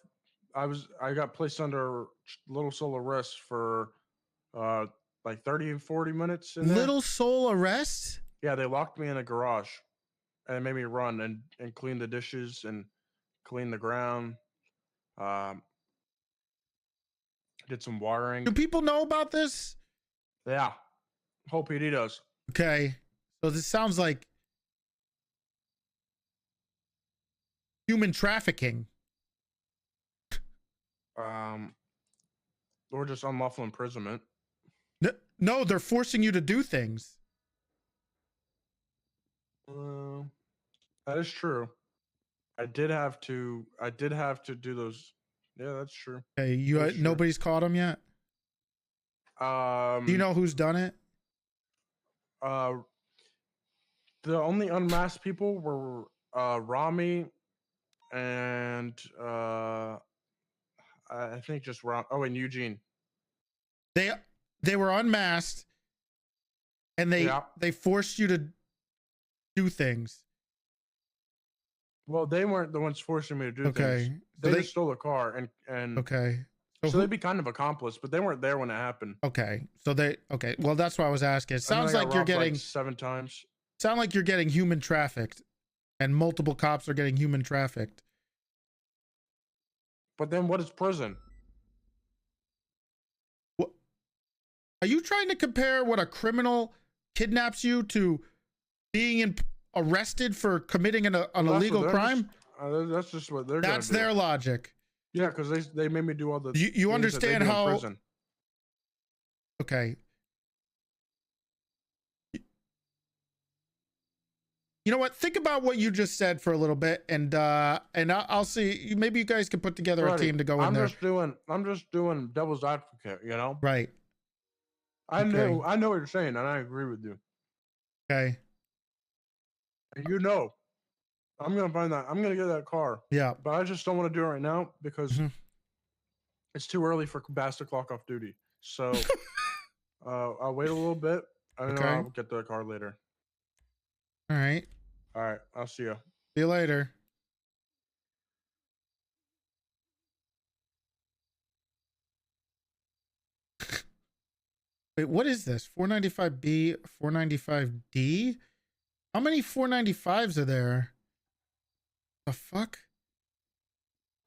I got placed under Little Soul arrest for like 30 and 40 minutes in there. Little Soul arrest? Yeah, they locked me in a garage and made me run and clean the dishes and clean the ground. Did some wiring. Do people know about this? Yeah. Whole PD does. Okay. So this sounds like human trafficking. Or just unlawful imprisonment. No, they're forcing you to do things. That is true. I did have to do those. Yeah, that's true. Okay, That's true. nobody's caught them yet? Do you know who's done it? The only unmasked people were Rami and I think just Ram. Oh, and Eugene. They were unmasked and they forced you to do things. Well, they weren't the ones forcing me to do things. They just stole a car and okay. So they'd be kind of accomplice, but they weren't there when it happened. Okay. So okay. Well, that's why I was asking. It sounds like you're getting like 7 times. Sound like you're getting human trafficked, and multiple cops are getting human trafficked. But then what is prison? What? Are you trying to compare what a criminal kidnaps you to arrested for committing an That's what illegal they're crime? that's just what they're That's gonna do. their logic. Yeah, because they made me do all the You things understand that they do in how? prison. Okay. You know what? Think about what you just said for a little bit, and I'll see. Maybe you guys can put together a Freddie, team to go in there. I'm just doing devil's advocate, you know? Right. I Okay. know what you're saying, and I agree with you. Okay. And you know, I'm gonna get that car. Yeah. But I just don't want to do it right now because Mhm. it's too early for Bass to clock off duty. So I'll wait a little bit, and then Okay. I'll get the car later. All right. All right, I'll see you. See you later. Wait, what is this? 495B, 495D? How many 495s are there? The fuck?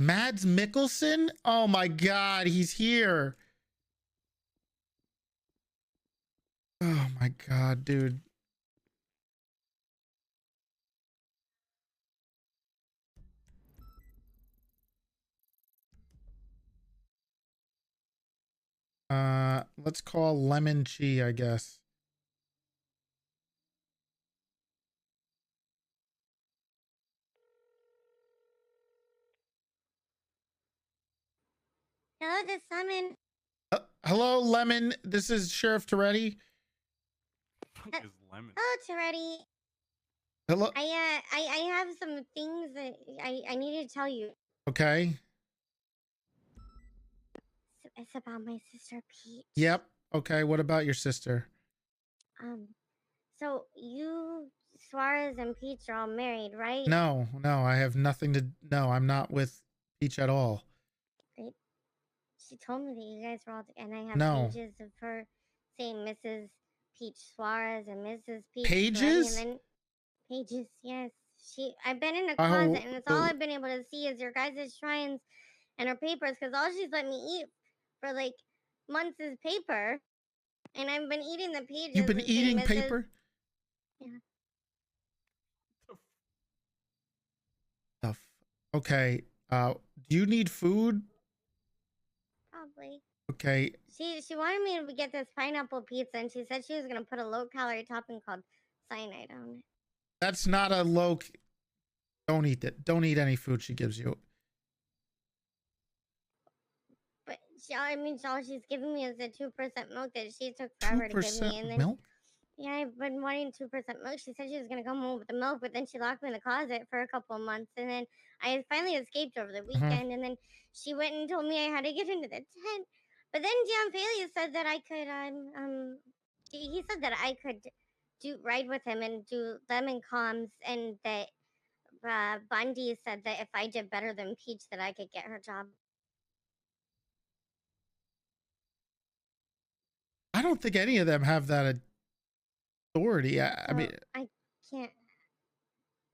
Mads Mikkelsen? Oh my god, he's here. Oh my god, dude. Let's call Lemon Chi, I guess. Hello, this Lemon. Hello, Lemon. This is Sheriff Toretti. Fuck is lemon? Hello, Toretti. Hello. I have some things that I need to tell you. Okay. It's about my sister Peach. Yep. Okay. What about your sister? So you, Suarez, and Peach are all married, right? No, I have nothing to. No, I'm not with Peach at all. Great. She told me that you guys were all, and I have No. pages of her saying Mrs. Peach Suarez and Mrs. Peach Pages? Toretti, and then pages, yes. I've been in a Oh, closet, and it's all I've been able to see is your guys' shrines and her papers, because all she's let me eat for like months is paper, and I've been eating the pages. You've been and saying eating Mrs. paper? Yeah. Okay. Do you need food? Probably. Okay. She wanted me to get this pineapple pizza, and she said she was gonna put a low-calorie topping called cyanide on it. That's not a low. Don't eat it. Don't eat any food she gives you. But all she's giving me is a 2% milk that she took forever to give me, and then milk? yeah, I've been wanting 2% milk. She said she was gonna come home with the milk, but then she locked me in the closet for a couple of months, and then I finally escaped over the weekend, and then she went and told me I had to get into the tent. But then Gianfeli said that I could he said that I could ride with him and do lemon comms, and that Bundy said that if I did better than Peach, that I could get her job. I don't think any of them have that authority. I mean, I can't.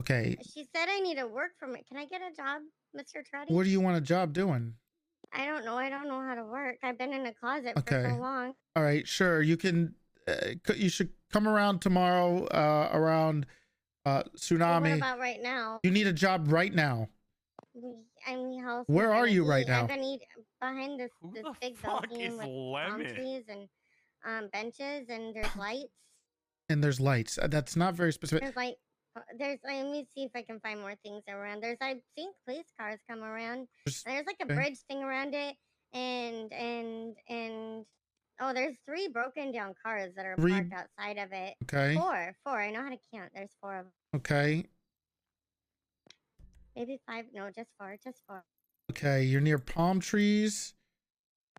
okay. She said I need to work from it. Can I get a job, Mr. Toretti? What do you want a job doing? I don't know. I don't know how to work. I've been in a closet Okay. for so long. All right, sure. You can. You should come around tomorrow. Around Tsunami. Well, what about right now? You need a job right now. I mean, how else Where am I are gonna you right eat? now? I've been eating behind this Who the big fuck building is with palm Lemon? trees and benches, and there's lights. And there's lights. That's not very specific. Let me see if I can find more things around. I think police cars come around. There's like a okay. bridge thing around it, and oh, there's 3 broken down cars that are parked outside of it. Okay. 4. I know how to count. There's 4 of them. Okay. Maybe 5. No, just 4. Just 4. Okay. You're near palm trees.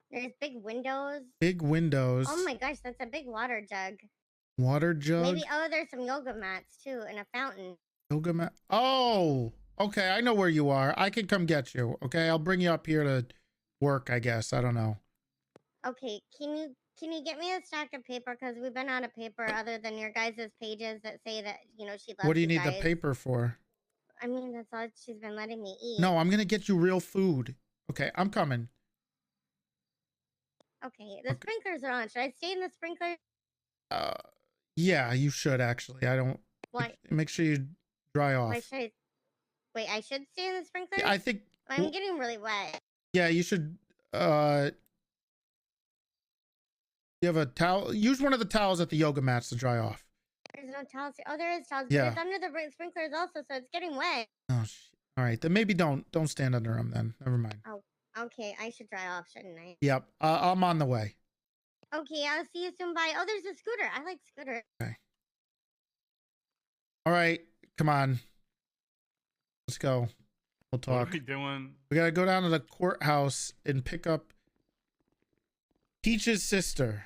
There's big windows. Big windows. Oh my gosh, that's a big water jug. Water jug. Maybe there's some yoga mats too, and a fountain. Yoga mat. Oh, okay. I know where you are. I can come get you. Okay, I'll bring you up here to work. I guess. I don't know. Okay, can you get me a stack of paper, because we've been out of paper other than your guys' pages that say that she loves you guys. What do you need the paper for? I mean, that's all she's been letting me eat. No, I'm gonna get you real food. Okay, I'm coming. Okay, the sprinklers are on. Should I stay in the sprinklers? Yeah, you should actually. I don't. Why? Make sure you dry off. Why should I? Wait, I should stay in the sprinkler? Yeah, I think. I'm getting really wet. Yeah, you should. You have a towel. Use one of the towels at the yoga mats to dry off. There's no towels. Oh, there is towels, Yeah. but it's under the sprinklers also, so it's getting wet. Oh shit. All right, then maybe don't stand under them. Then never mind. Oh, okay. I should dry off, shouldn't I? Yep. I'm on the way. Okay, I'll see you soon. Bye. Oh, there's a scooter. I like scooter. Okay. All right, come on. Let's go. We'll What talk. are we doing? We gotta go down to the courthouse and pick up Peach's sister.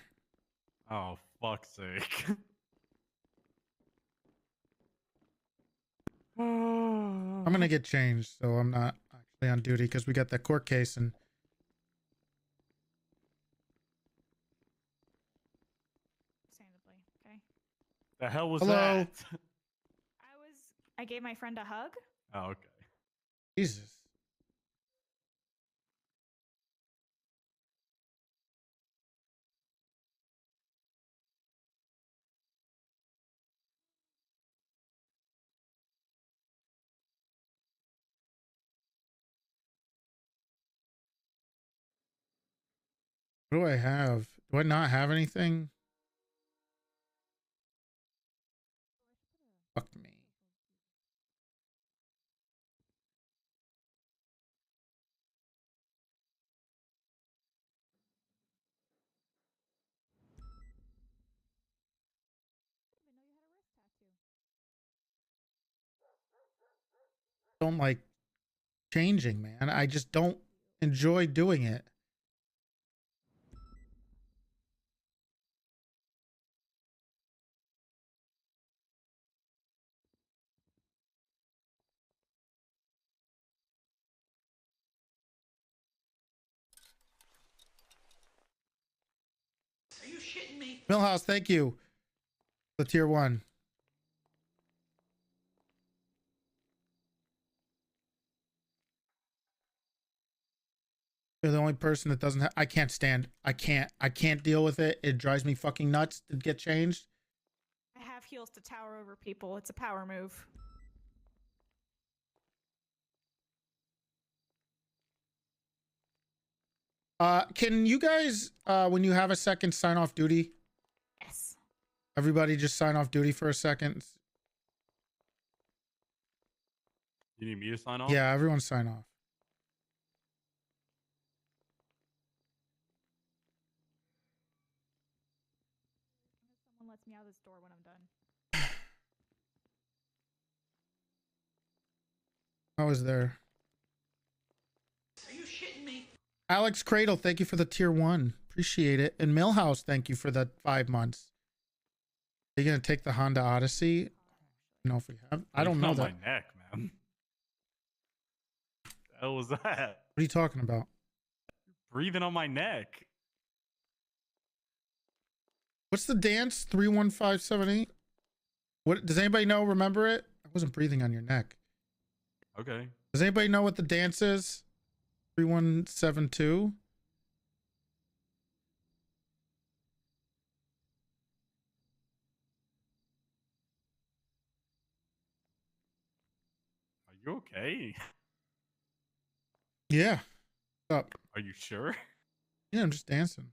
Oh, fuck's sake. I'm gonna get changed, so I'm not actually on duty because we got that court case and. Understandably, okay. The hell was Hello? that? I gave my friend a hug. Oh, okay. Jesus. What do I have? Do I not have anything? Fuck me. Don't like changing, man. I just don't enjoy doing it. Are you shitting me? Millhouse, thank you. The tier 1. You're the only person that doesn't I can't stand. I can't deal with it. It drives me fucking nuts to get changed. I have heals to tower over people. It's a power move. Can you guys, when you have a second, sign off duty? Yes. Everybody just sign off duty for a second. You need me to sign off? Yeah, everyone sign off. Someone lets me out of this door when I'm done. I was there. Are you shitting me? Alex Cradle, thank you for the tier 1. Appreciate it. And Millhouse, thank you for the 5 months. Are you gonna take the Honda Odyssey? No, if we have. I don't know on that. my neck, man. The hell was that? What are you talking about? Breathing on my neck. What's the dance? 31578. What does anybody know? Remember it? I wasn't breathing on your neck. Okay. Does anybody know what the dance is? 3172. Are you okay? Yeah. What's up? Are you sure? Yeah, I'm just dancing.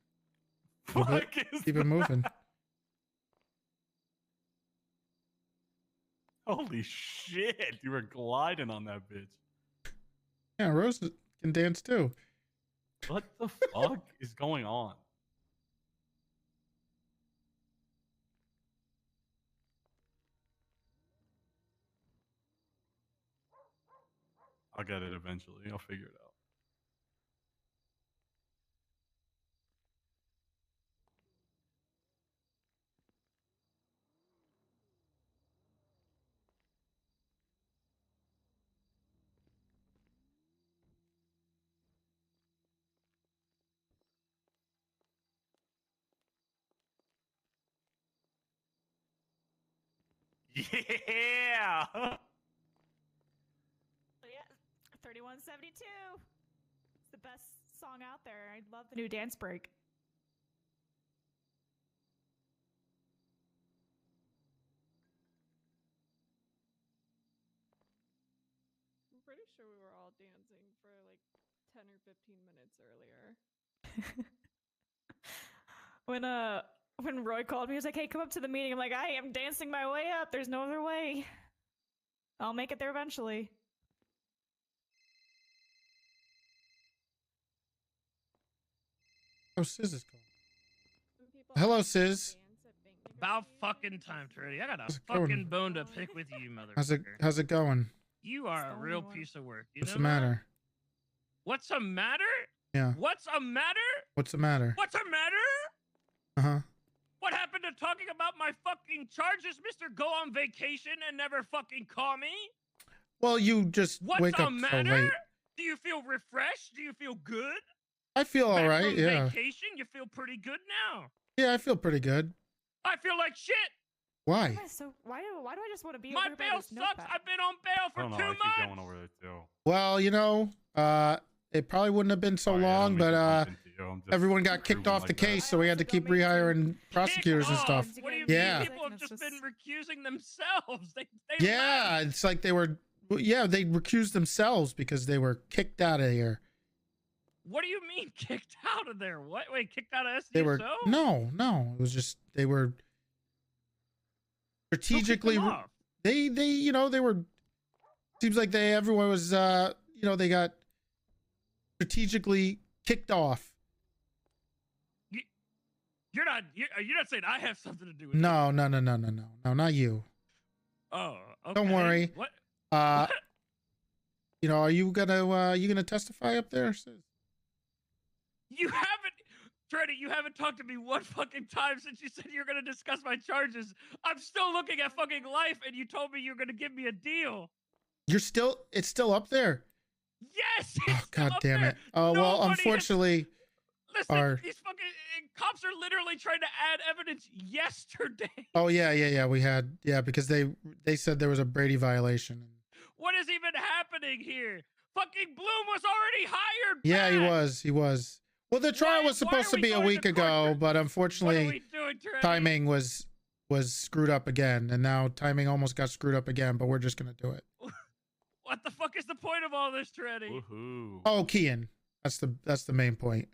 Keep it- Fuck is Keep it moving. Holy shit. You were gliding on that bitch. Yeah, Rose can dance too. What the fuck is going on? I'll get it eventually. I'll figure it out. Yeah. Yeah, 3172. It's the best song out there. I love the new dance break. sure we were all dancing for like 10 or 15 minutes earlier. When Roy called me, he was like, "Hey, come up to the meeting." I'm like, "I am dancing my way up. There's no other way. I'll make it there eventually." Oh, Sis is calling. Some people Hello, actually Sis. dance at bingo About games. fucking time, Toretti. I got a How's it going? fucking bone to pick with you, motherfucker. How's it going? You are It's a the real only one. piece of work. You What's know the that? matter? What's the matter? Yeah. What's a matter? What's the matter? What's a matter? Uh-huh. What happened to talking about my fucking charges, Mr. Go on vacation and never fucking call me? Well, you just What's wake a up so matter? late. Do you feel refreshed? Do you feel good? I feel all Back right. from Yeah. vacation, you feel pretty good now. Yeah, I feel pretty good. I feel like shit. Why? So why do I just want to be My over by bail this sucks. notepad? I've been on bail I for don't know. 2 I months. keep going over there too. Well, you know, it probably wouldn't have been so Sorry, I don't long, mean but to bump into you. I'm just everyone got kicked proven off the like that. case, so we had to keep rehiring prosecutors and Kicked stuff. off? What do you Yeah. mean? People have just been recusing themselves. They Yeah, left. it's like they were. Yeah, they recused themselves because they were kicked out of here. What do you mean kicked out of there? What? Wait, kicked out of SDSO? They were no. It was just they were strategically. Who kicked them off? They you know they were. Seems like everyone was you know they got strategically kicked off. You're not saying I have something to do with No, not you. it. Oh, okay. Don't worry. What? What? You know, are you gonna testify up there? Sis? You haven't, Toretti, you haven't talked to me one fucking time since you said you're gonna discuss my charges. I'm still looking at fucking life, and you told me you're gonna give me a deal. It's still up there. Yes. Oh, It's still God up damn there. it. Oh, well, Nobody has- unfortunately, Listen, these fucking cops are literally trying to add evidence yesterday. oh yeah, we had, because they said there was a Brady violation. What is even happening here? Fucking Bloom was already hired. Yeah, back. he was. Well, the trial was why supposed are to we be a going week to court ago, for- but What are unfortunately, we doing, Toretti? timing was screwed up again, and now timing almost got screwed up again. But we're just gonna do it. What the fuck is the point of all this, Toretti? Woohoo. Oh, Kian, that's the main point.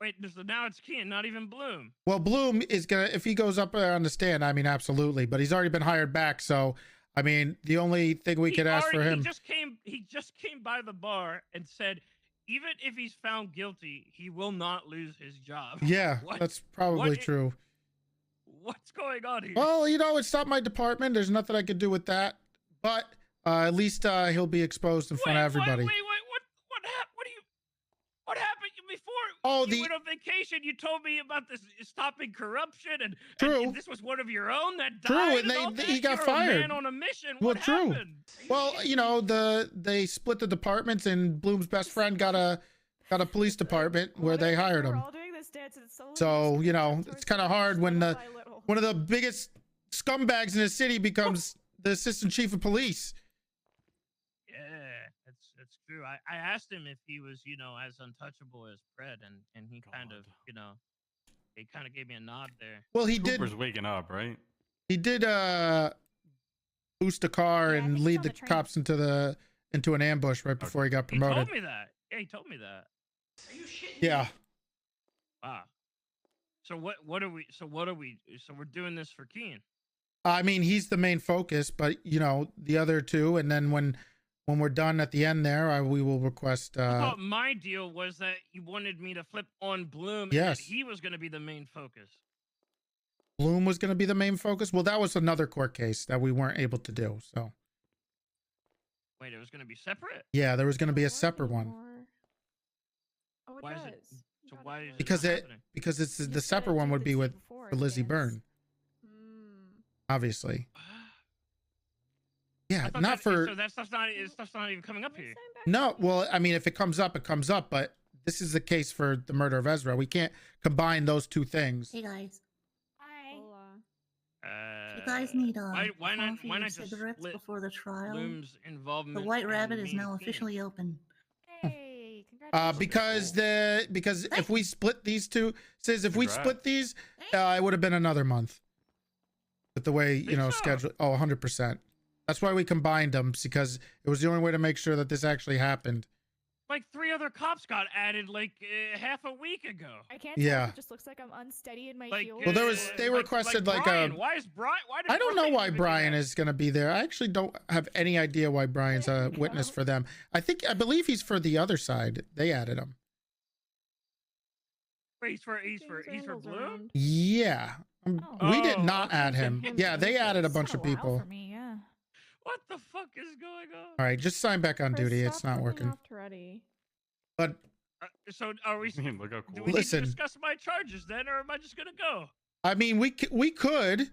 Wait, so now it's Kean, not even Bloom. Well, Bloom is gonna, if he goes up there on the stand, I mean, absolutely. But he's already been hired back, so I mean, the only thing we could ask for him. He just came by the bar and said, even if he's found guilty, he will not lose his job. Yeah, What? that's probably What? true. What's going on here? Well, you know, it's not my department. There's nothing I could do with that. But at least he'll be exposed in front of everybody. What happened before Oh, you went on vacation? You told me about this stopping corruption, and True. and this was one of your own that died. True, and and all he that? got You're fired. A man on a mission. Well, What true. happened? Well, you know, they split the departments, and Bloom's best friend got a police department where they hired him. We're all doing this dance, and it's So, you know, towards it's kind of the hard when little by little. one of the biggest scumbags in the city becomes the assistant chief of police. Yeah, that's true. I asked him if he was, you know, as untouchable as Fred, and he kind of, God. you know, he kind of gave me a nod there. Well, he Cooper's waking up, right? did boost a car Yeah, I and think he's lead on the the train. cops into an ambush right before he got He promoted. told me that. Yeah, he told me that. Are you shitting Yeah. Wow. So what are we? So we're doing this for Keen. I mean, he's the main focus, but you know, the other two, and then when we're done at the end there, we will request I thought my deal was that you wanted me to flip on Bloom, and Yes. that he was going to be the main focus. Bloom was going to be the main focus. Well, that was another court case that we weren't able to do. So Wait, it was going to be separate? yeah, there was going to be a Don't worry separate one anymore. Oh, it Why is does. it- You so gotta why do is it. it because not it happening? because it's You the gotta separate one do would the be day with before for the Lizzie dance. Byrne, Mm. obviously. Yeah, I thought not for So that stuff's not even coming up Can we here. sign back no. up? Well, I mean, if it comes up, it comes up. But this is the case for the murder of Ezra. We can't combine those two things. Hey guys, Hi. you guys need why not coffee or just cigarettes split before the trial? Bloom's involvement. The White in Rabbit is me now and Keen? officially open. Hey, congratulations. Because if we split these two, says if we Congrats. split these, it would have been another month. With the way Think so? schedule. Oh, 100%. That's why we combined them, because it was the only way to make sure that this actually happened. Like 3 other cops got added like half a week ago. I can't tell Yeah. if it just looks like I'm unsteady in my Like, heels. Well, they requested like Brian. a. Why is Brian? Why did I don't know Brian why even do Brian that? is going to be there. I actually don't have any idea why Brian's a witness for them. I believe he's for the other side. They added him. Wait, he's for Bloom. Yeah. Oh. We did Oh, not okay. add him. Yeah, they added a It's bunch been of a while people. For me, yeah. What the fuck is going on? All right, just sign back on Chris, duty. It's stop not ripping working. off Toretti. But So are we? I mean, look how Do cool. we Listen. need to discuss my charges then, or am I just gonna go? I mean, we could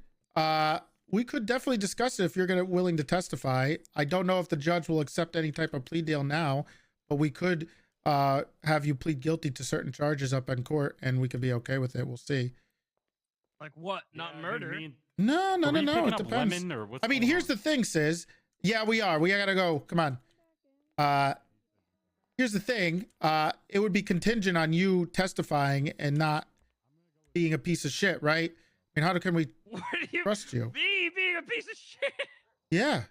definitely discuss it if you're willing to testify. I don't know if the judge will accept any type of plea deal now, but we could have you plead guilty to certain charges up in court, and we could be okay with it. We'll see. Like what? Not murder. No. Are we It picking up depends. Lemon, or what's I mean, going here's on? the thing, Sis. Yeah, we are. We gotta go. Come on. Here's the thing. It would be contingent on you testifying and not being a piece of shit, right? I mean, how can we What do you trust you? Me being a piece of shit? Yeah.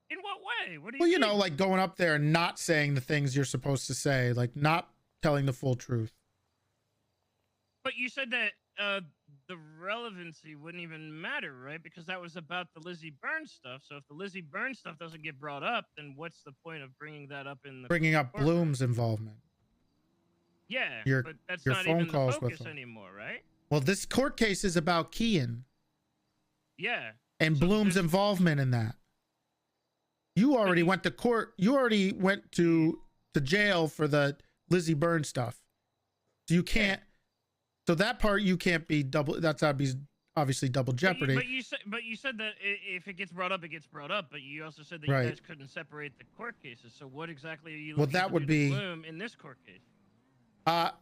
In what way? What do you? Well, you know, mean? like going up there and not saying the things you're supposed to say, like not telling the full truth. But you said that the relevancy wouldn't even matter, right? Because that was about the Lizzie Burns stuff. So if the Lizzie Burns stuff doesn't get brought up, then what's the point of bringing that up in the Bringing up courtroom? Bloom's involvement. Yeah, your- but that's your not phone even calls the with focus him. anymore, right? Well, this court case is about Kian Yeah. and So Bloom's there's- involvement in that. You already you- went to court. You already went to jail for the Lizzie Burns stuff. So you can't. So that part you can't be double. That's obviously double jeopardy. But you said that if it gets brought up, it gets brought up. But you also said that Right. you guys couldn't separate the court cases. So what exactly are you? Well, looking that to would do to be- Bloom in this court case.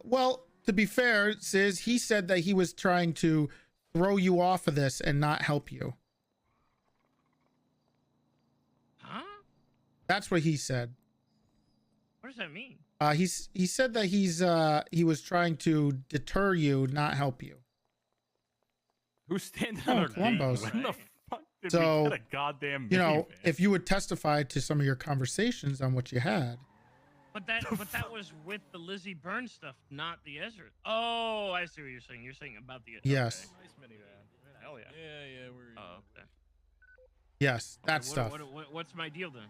Well, to be fair, Sis, he said that he was trying to throw you off of this and not help you. Huh? That's what he said. What does that mean? He said that he was trying to deter you, not help you. Who's standing Oh, on our Columbus. gate? When the fuck did So, we get a goddamn You know, minivan? if you would testify to some of your conversations on what you had. But that was with the Lizzie Burns stuff, not the Ezra. Oh, I see what you're saying. You're saying about the Yes. Okay. Nice minivan. Hell yeah. Yeah, we're. Oh, okay. Yes, that Okay, stuff. What's my deal then?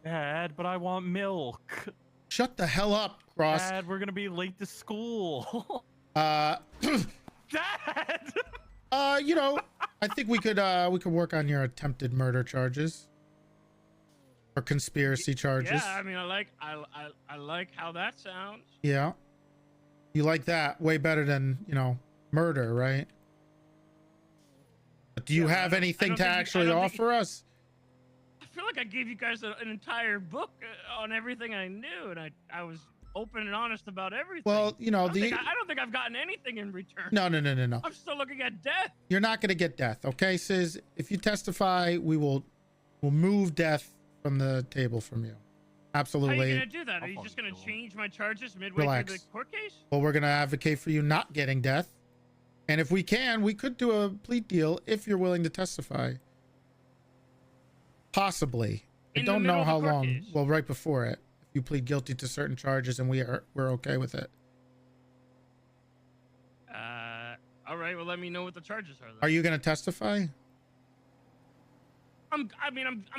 Dad, but I want milk. Shut the hell up, Cross. Dad, we're gonna be late to school. Dad. You know, I think we could work on your attempted murder charges or conspiracy charges. Yeah, I mean, I like how that sounds. Yeah. You like that way better than, you know, murder, right? But do you Yeah, have anything to actually offer us? I feel like I gave you guys an entire book on everything I knew, and I was open and honest about everything. Well, you know, I don't think I've gotten anything in return. No. I'm still looking at death. You're not going to get death, okay, Sis? If you testify, we'll move death from the table from you. Absolutely. How are you gonna do that? Are you just gonna change my charges midway through Relax. the court case? Well, we're going to advocate for you not getting death. And if we can, we could do a plea deal if you're willing to testify. Possibly. I In the don't middle know of the how court long. case? Well, right before it. If you plead guilty to certain charges and we're okay with it. All right. Well, let me know what the charges are. Then. Are you going to testify? I'm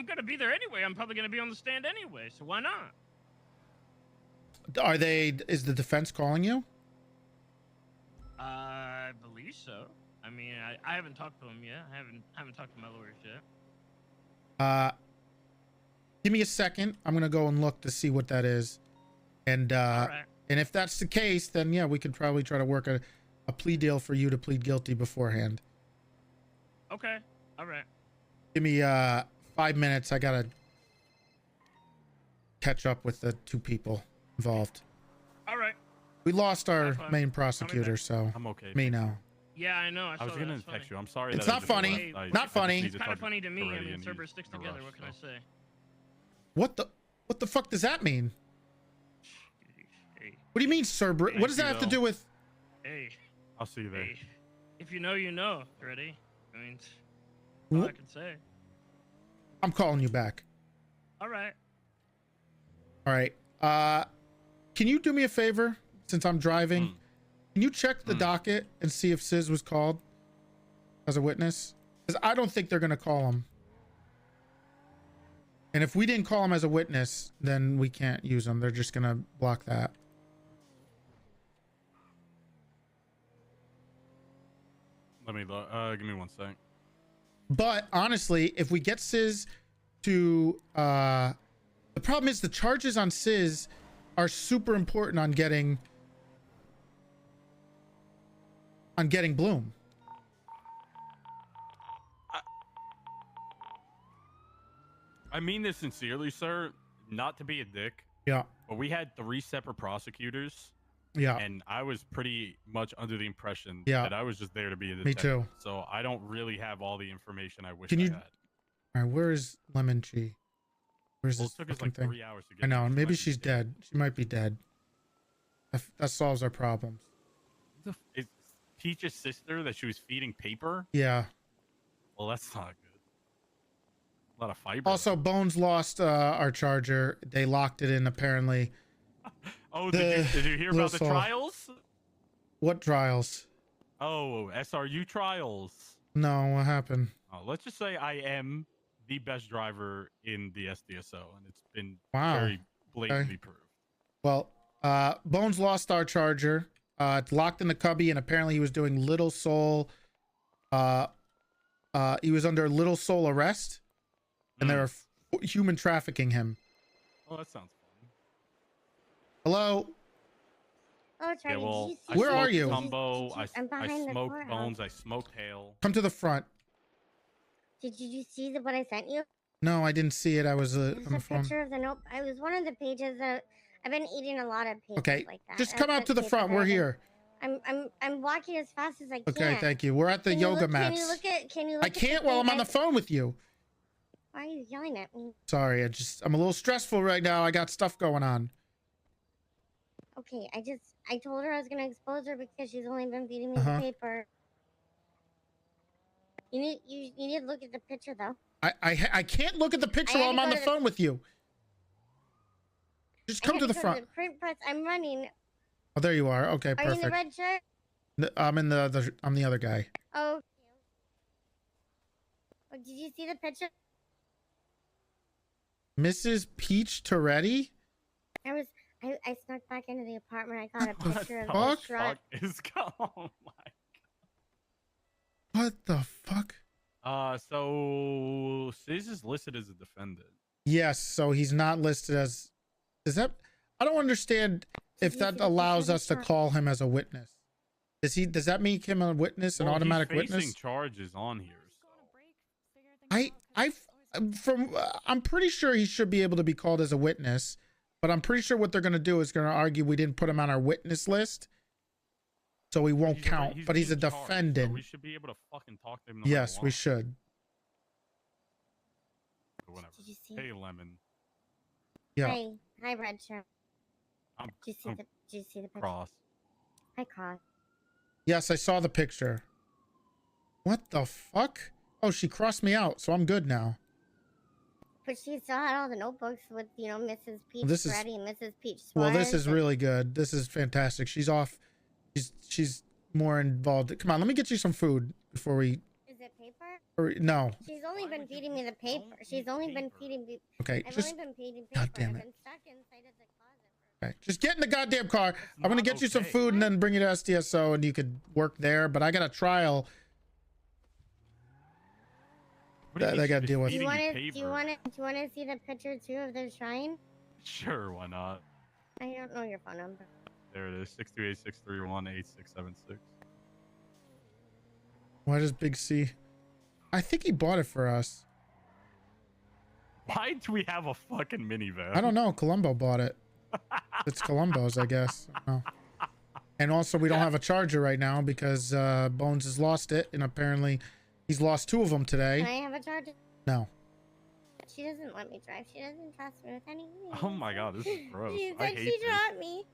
gonna be there anyway. I'm probably gonna be on the stand anyway. So why not? Is the defense calling you? I believe so. I mean, I haven't talked to him yet. I haven't talked to my lawyers yet. Give me a second. I'm going to go and look to see what that is. And right. and if that's the case, then yeah, we could probably try to work a plea deal for you to plead guilty beforehand. Okay. All right. Give me 5 minutes. I got to catch up with the two people involved. All right. We lost our That's fine. main prosecutor, so I'm okay. me now. Yeah, I know. I was gonna text you. I'm sorry. It's that I not just funny. realized I Not just funny. need It's to kind talk of funny to me. I Toretti mean, and Cerber he's sticks in a together. rush, What can I so. say? What the fuck does that mean? Hey, What do you mean, Cerber? What does that have to do with? hey, I'll see you there. hey. If you know, you know. Ready? I mean, that's all I can say. I'm calling you back. All right. All right. Can you do me a favor since I'm driving? Can you check the docket and see if Sis was called as a witness? Because I don't think they're going to call him. And if we didn't call him as a witness, then we can't use him. They're just going to block that. Let me look. Give me 1 sec. But honestly, if we get Sis to the problem is the charges on Sis are super important on getting Bloom. I mean this sincerely, sir. Not to be a dick. Yeah. But we had 3 separate prosecutors. Yeah. And I was pretty much under the impression Yeah. that I was just there to be a detective. Me too. So I don't really have all the information I wish Can I you? had. All right. Where is Lemon G? Where's Well, this it took us fucking like thing? 3 hours to get I know, here. and She maybe might be she's dead. She might be dead. That solves our problems. Is Peach's sister that she was feeding paper? Yeah. Well, that's not good. A lot of fiber. Also, Bones lost our charger. They locked it in apparently. Oh, did you hear about the trials? What trials? Oh, SRU trials. No, what happened? Oh, let's just say I am the best driver in the SDSO, and it's been Wow. very blatantly proved. Well, Bones lost our charger. It's locked in the cubby, and apparently he was doing Little Soul. He was under Little Soul arrest, and they were human trafficking him. Oh, that sounds fun. Hello? Oh, Charlie, Yeah, well, did you I see Where are smoked you? Tumbo, I'm behind I the smoked courthouse. Bones, I smoked Hale. Come to the front. Did you see what I sent you? No, I didn't see it. I was It on was the a phone. picture of the note. I was one of the pages that I've been eating a lot of pages Okay, like that. just That's come out to the paper front. that We're I've been- here. I'm walking as fast as I can. Okay, thank you. We're at the Can you yoga look- mats. Can you look I at the can't while I'm thing on the phone with you. Why are you yelling at me? Sorry, I'm a little stressful right now. I got stuff going on. Okay, I told her I was gonna expose her because she's only been feeding me Uh-huh. the paper. You need to look at the picture though. I can't look at the picture I had while I'm to on go the to the- phone with you. Just I come had to the go front. print press. I'm running. Oh, there you are. Okay, Are you in the perfect. red shirt? I'm in I'm the other guy. Oh. Oh, did you see the picture? Mrs. Peach Toretti? I snuck back into the apartment. I got a What the picture of the fuck? truck. Is oh my. What the fuck? So Sis is listed as a defendant. Yes, so he's not listed as... Is that... I don't understand if Did you see that the allows picture of us the to truck? call him as a witness. Does that make him a witness, an Well, automatic he's facing witness? charges on here. I'm pretty sure he should be able to be called as a witness, but I'm pretty sure what they're going to do is going to argue we didn't put him on our witness list, so he won't count. But he's a being charged, so defendant. we should be able to fucking talk to him. No matter Yes, we what. should. Whatever. Did you see? Hey, Lemon. Yeah. Hi, red shirt. I'm Did you see the picture? cross. Hi, Cross. Yes, I saw the picture. What the fuck? Oh, she crossed me out, so I'm good now. But she still had all the notebooks with, Mrs. Peach This is- Toretti and Mrs. Peach Well, this Suarez is and- really good. This is fantastic. She's off. She's more involved. Come on, let me get you some food before we... Is it paper? Or, no. She's only been feeding me the paper. She's only been feeding me... Okay, I've just... only been feeding paper. God damn I've it. been stuck inside of the closet. Okay, just get in the goddamn car. I'm gonna not get you some okay. food and then bring you to SDSO and you could work there. But I got a trial What do you that mean I gotta she's deal with. Do you feeding want to? paper? Do you want to see the picture too of the shrine? Sure, why not? I don't know your phone number. There it is. 628-631-8676. Why does Big C? I think he bought it for us. Why do we have a fucking minivan? I don't know. Columbo bought it. It's Columbo's, I guess. I don't know. And also, we don't have a charger right now because Bones has lost it, and apparently, he's lost 2 of them Can I today. have a charger? No. She doesn't let me drive. She doesn't trust me with anything. Oh my god, this is gross. She I said hate she this. shot me.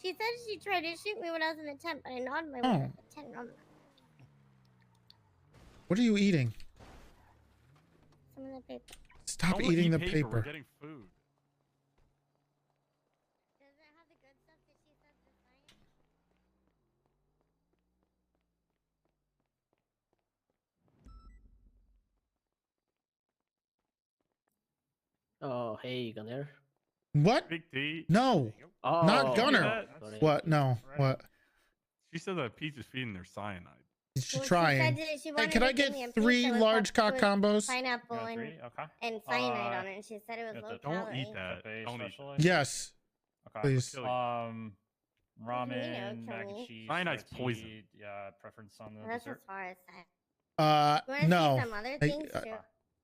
She said she tried to shoot me when I was in the tent, but I nodded my Oh. way at the tent. What are you eating? Some of the paper. Stop Don't eating eat the We're paper. getting food. Does it have the good stuff that she said the science? Oh, hey, Gunner. What? Big D. No, Oh, not Gunner. that? sorry. What? No. What? She said that Peach is feeding her cyanide. She's Well, trying. She said that she Hey, wanted can to I give me a get 3 pizza with large cock with combos? pineapple Yeah, and, 3? Okay. and cyanide on it, and she said it was got low the- Don't calorie. eat that. Buffet Don't eat special, that. Yes, Okay. please. Kill you. Ramen, kill mac me. and cheese. Cyanide's red poison. tea, Yeah, preference on the Well, that's as dessert. far as that. You want to No. see some other Hey, things too?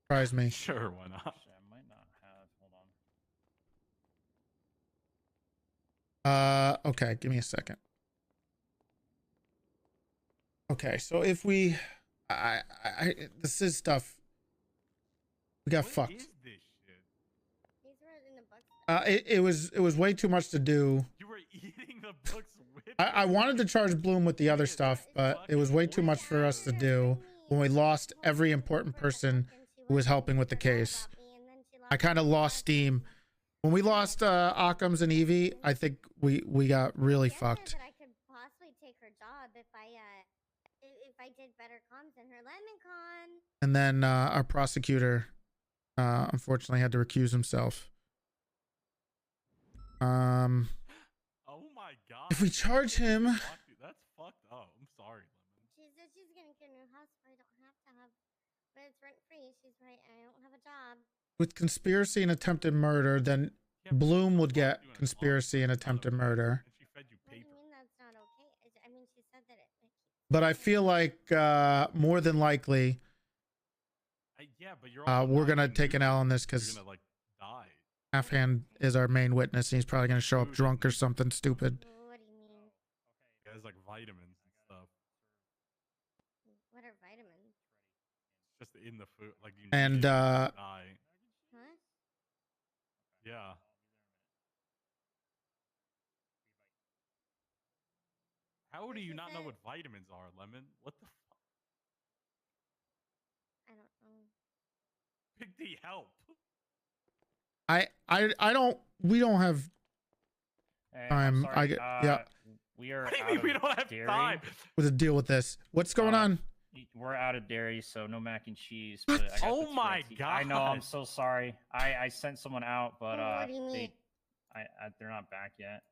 Surprise me. Sure, why not? Actually, I might not have. Hold on. Okay, give me a second. Okay, so if we, this is stuff. We got What fucked. is this shit? These were in the books. It was way too much to do. You were eating the books with I wanted to charge Bloom with the other stuff, but it was way too much for us to do when we lost every important person who was helping with the case. I kind of lost steam. When we lost Occam's and Evie, I think we got really fucked. That I could possibly take her job if I did better comms than her. Lemon con. And then our prosecutor unfortunately had to recuse himself. Oh my god. If we charge him, That's fucked up. I'm sorry, Lemon. She said she's gonna get a new house, but I don't have to have. But it's rent free. She's right. I don't have a job. with conspiracy and attempted murder, then Bloom would get conspiracy and attempted murder. And she fed you What do you paper. mean that's not okay? I mean, she said that it. But I feel like more than likely Yeah, but you're also we're not gonna doing take an duty. L on this You're because gonna like die. Halfhand is our main witness and he's probably gonna show up drunk or something stupid. What do you mean? He has like vitamins and stuff. What are vitamins? Just in the food, like you And, need it to die. Huh? Yeah. How do you not know what vitamins are, Lemon? What the fuck? I don't know. Big D, help. I don't, we don't have Hey, time. I'm sorry. Yeah, We are What do you out mean of we don't have dairy. time? with to deal with this. What's going on? We're out of dairy, so no mac and cheese. But I got Oh the my Toretti. I know. I'm God. so sorry. I sent someone out, but What do you mean? they're not back yet.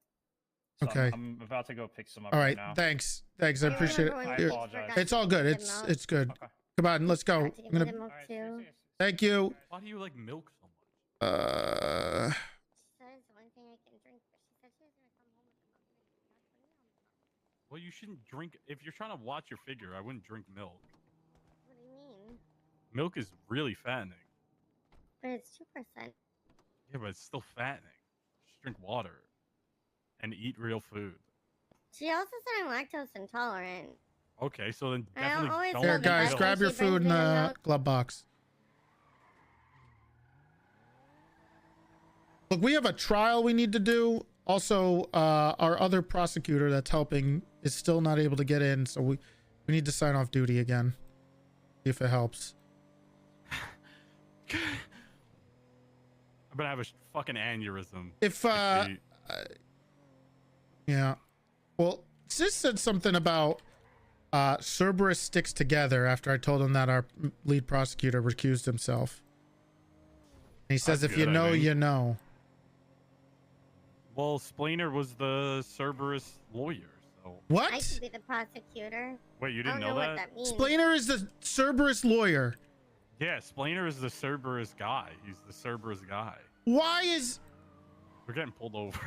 So Okay. I'm about to go pick some up All right right, now. thanks. I I appreciate it. remember when I we Here- apologize. forgot It's all good. to It's milk. it's good. Okay. Come on, let's go. Forgot to I'm give me gonna. the milk All right, too. Thank you. Why do you like milk so much? She said it's the only thing I can drink, but she said she was gonna come home with the milk next week. That's when you Well, you shouldn't drink if you're trying to watch your figure. I wouldn't drink milk. What do you mean? Milk is really fattening. But it's 2%. Yeah, but it's still fattening. Just drink water and eat real food. She also said I'm lactose intolerant. Okay, so then I don't definitely always don't Here, feel the guys, best grab when your she brings food in me the the milk. glove box. Look, we have a trial we need to do. Also, our other prosecutor that's helping is still not able to get in, so we need to sign off duty again. See if it helps. I'm gonna have a fucking aneurysm. If Big D. yeah. Well, Sis said something about Cerberus sticks together after I told him that our lead prosecutor recused himself. And he says, That's if you good, I know, think. you know. Well, Splainer was the Cerberus lawyer, so. I What? could be the prosecutor. Wait, you I don't didn't know know what that? that means. Splainer is the Cerberus lawyer. Yeah, Splainer is the Cerberus guy. He's the Cerberus guy. Why is... We're getting pulled over.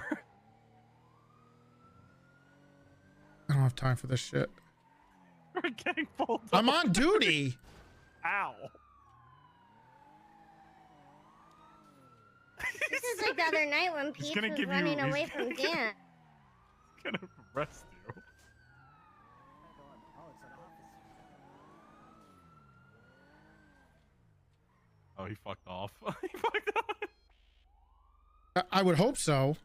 I don't have time for this shit. We're getting pulled over. I'm on duty. Ow. This is like the other night when He's Peach gonna was give you- running he's away gonna from give- Dan. He's gonna arrest you. Oh, he fucked off. He fucked off. I would hope so.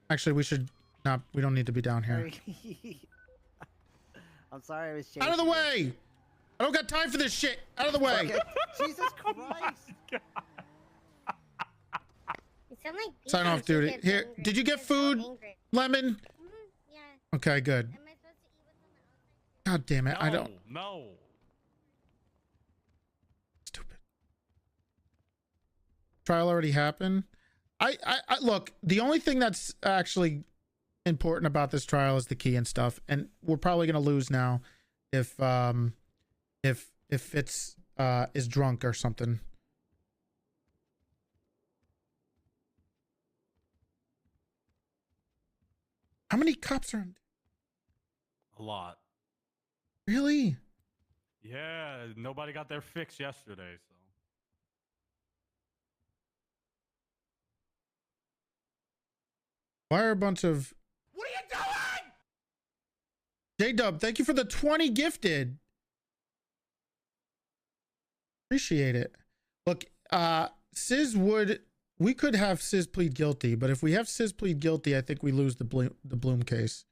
Actually, we should not. We don't need to be down here. I'm sorry I was chasing Out of the you. way! I don't got time for this shit. Out of the way. Okay. Jesus Christ. You sound like Pete Sign when off she duty. gets Here, angry. did you get She's so food, angry. Lemon? Yeah. Okay, good. Am I supposed to eat what's on the outside? God damn it. I don't. No. Stupid. Trial already happened. I look, the only thing that's actually important about this trial is the key and stuff, and we're probably gonna lose now if Fitz is drunk or something. How many cops are in? A lot. Really? Yeah, nobody got their fix yesterday, so. Why are a bunch of... What are you doing? J-Dub, thank you for the 20 gifted. Appreciate it. Look, Sis would... We could have Sis plead guilty, but if we have Sis plead guilty, I think we lose the Bloom case.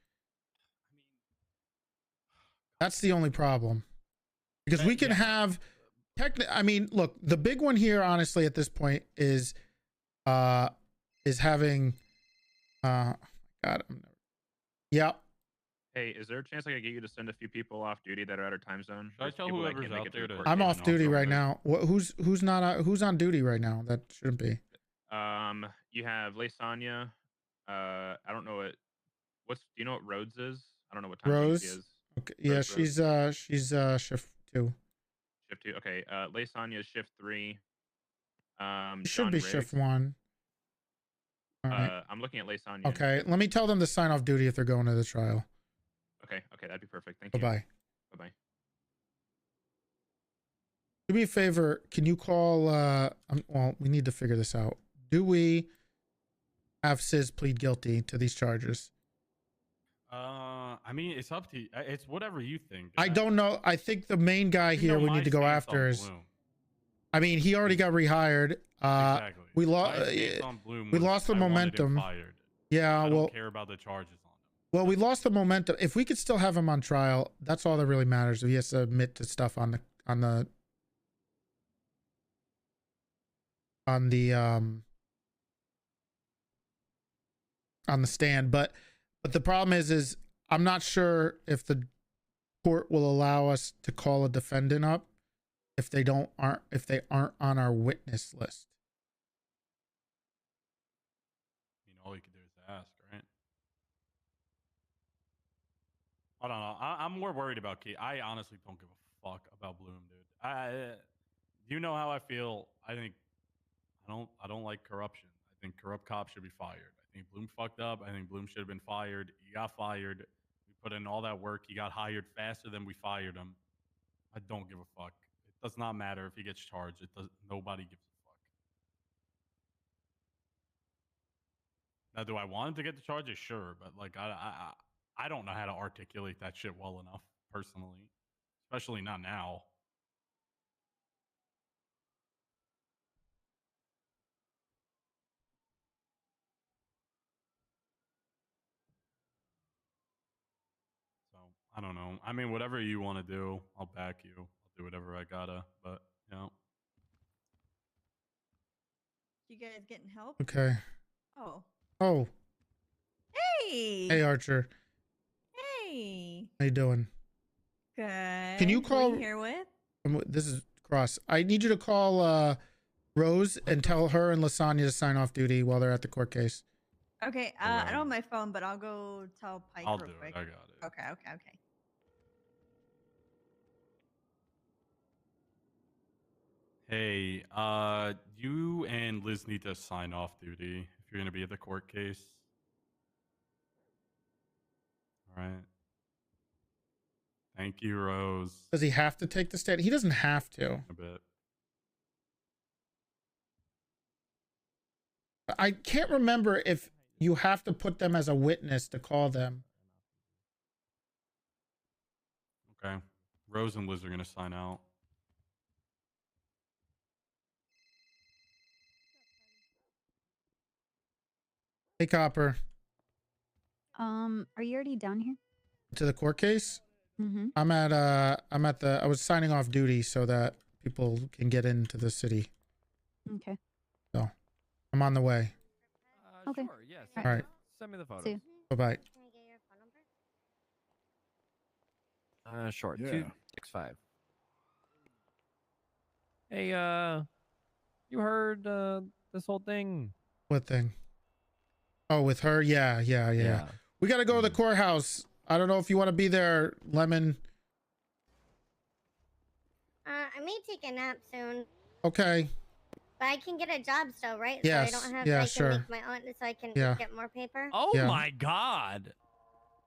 That's the only problem. Because we can have... I mean, look, the big one here, honestly, at this point is having... God, yeah. Hey, is there a chance I could get you to send a few people off duty that are out of time zone? Should I tell whoever's out there to... I'm off duty right now. Who's on duty right now? That shouldn't be. You have Lasagna. I don't know do you know what Rhodes is? I don't know what time Rose she is. Okay, yeah, Rose. she's shift 2. Shift 2. Okay. Lasagna is shift 3. It should be Riggs. shift 1. All right. I'm looking at Lasagna. Okay, let me tell them to sign off duty if they're going to the trial. Okay, that'd be perfect. Thank you. Bye-bye. Bye-bye. Do me a favor, can you call well, we need to figure this out. Do we have Sis plead guilty to these charges? I mean, it's up to you. It's whatever you think. I don't know. I think the main guy here we need to go after is... I mean, he already got rehired. Exactly. We lost the momentum. Yeah, I well, don't care about the charges on him. well, we lost the momentum. If we could still have him on trial, that's all that really matters. If he has to admit to stuff on the stand. But the problem is I'm not sure if the court will allow us to call a defendant up if they aren't on our witness list. I mean, all you can do is ask, right? I don't know. I'm more worried about Key. I honestly don't give a fuck about Bloom, dude. You know how I feel. I don't like corruption. I think corrupt cops should be fired. I think Bloom fucked up. I think Bloom should have been fired. He got fired. We put in all that work. He got hired faster than we fired him. I don't give a fuck. It does not matter if he gets charged. Nobody gives a fuck. Now, do I want him to get the charges? Sure, but like I don't know how to articulate that shit well enough personally, especially not now. So I don't know. I mean, whatever you want to do, I'll back you. I'll do whatever I gotta. But you know. You guys getting help? Okay. Oh. Hey. Hey, Archer. Hey. How you doing? Good. Can you Who are call... you here with? This is Cross. I need you to call Rose and tell her and Lasagna to sign off duty while they're at the court case. Okay. I don't have my phone, but I'll go tell Pike I'll real do quick. it. I got it. Okay. Hey, you and Liz need to sign off duty if you're gonna be at the court case. All right. Thank you, Rose. Does he have to take the stand? He doesn't have to. A bit. I can't remember if you have to put them as a witness to call them. Okay. Rose and Liz are gonna sign out. Hey, Copper. Are you already down here? To the court case? I'm at I was signing off duty so that people can get into the city. Okay. So I'm on the way. Okay. Sure, yes. All right. Send me the photos. See you. Bye-bye. Sure. Yeah. 265. Hey, you heard this whole thing? What thing? Oh, with her? Yeah. We got to go to the courthouse. I don't know if you want to be there, Lemon. I may take a nap soon, Okay. but I can get a job still, right? Yes, So I don't have yeah, I sure. can make my own, so I can Yeah. get more paper. Oh Yeah. my God.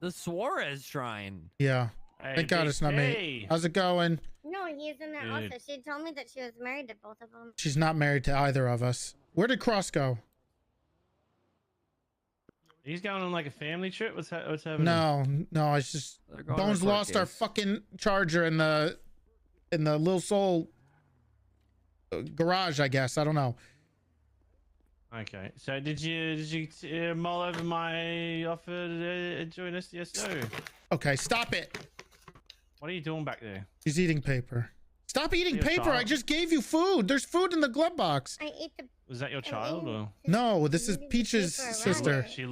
The Suarez Shrine. Yeah. Hey, Thank God Big it's not me. K. How's it going? No, he's in there Dude. also. She told me that she was married to both of them. She's not married to either of us. Where did Cross go? He's going on like a family trip. What's happening? No, it's just They're going to Bones court lost our case. fucking charger in the Lil Soul garage, I guess. I don't know. Okay. So did you mull over my offer to join us? Yes. No. Okay, stop it. What are you doing back there? She's eating paper. Stop eating Your paper. I child. just gave you food. There's food in the glove box. I ate the. Was that your child or? No, this is Eating the Peach's paper around sister. it. She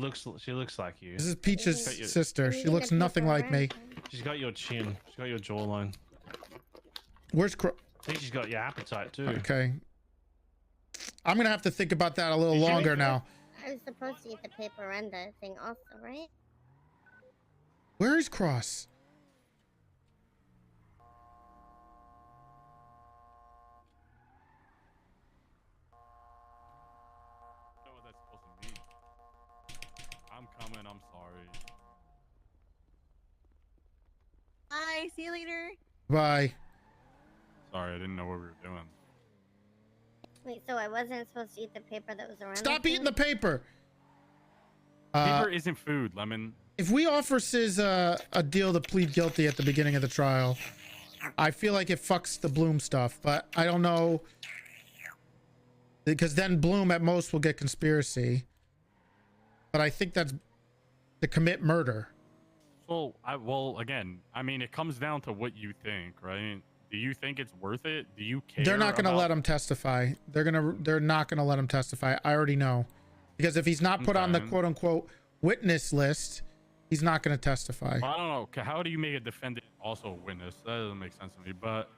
looks like you. This is Peach's Got your- sister. I'm She eating looks the nothing paper like me. around it. She's got your chin. She's got your jawline. Where's Cross? I think she's got your appetite too. Okay. I'm gonna have to think about that a little Did you- longer now. I was supposed to eat the paperenda thing also, right? Where is Cross? I don't know what that's supposed to mean. I'm coming. I'm sorry. Bye. See you later. Bye. Sorry, I didn't know what we were doing. Wait, so I wasn't supposed to eat the paper that was around. Stop eating the paper. Paper isn't food, Lemon. If we offer Sis a deal to plead guilty at the beginning of the trial, I feel like it fucks the Bloom stuff, but I don't know. Because then Bloom at most will get conspiracy. But I think that's to commit murder. So, well, again, I mean, it comes down to what you think, right? Do you think it's worth it? Do you care? They're not going to about- let him testify. They're not going to let him testify. I already know. Because if he's not put on the Okay. quote unquote witness list, he's not going to testify. Well, I don't know. How do you make a defendant also a witness? That doesn't make sense to me, but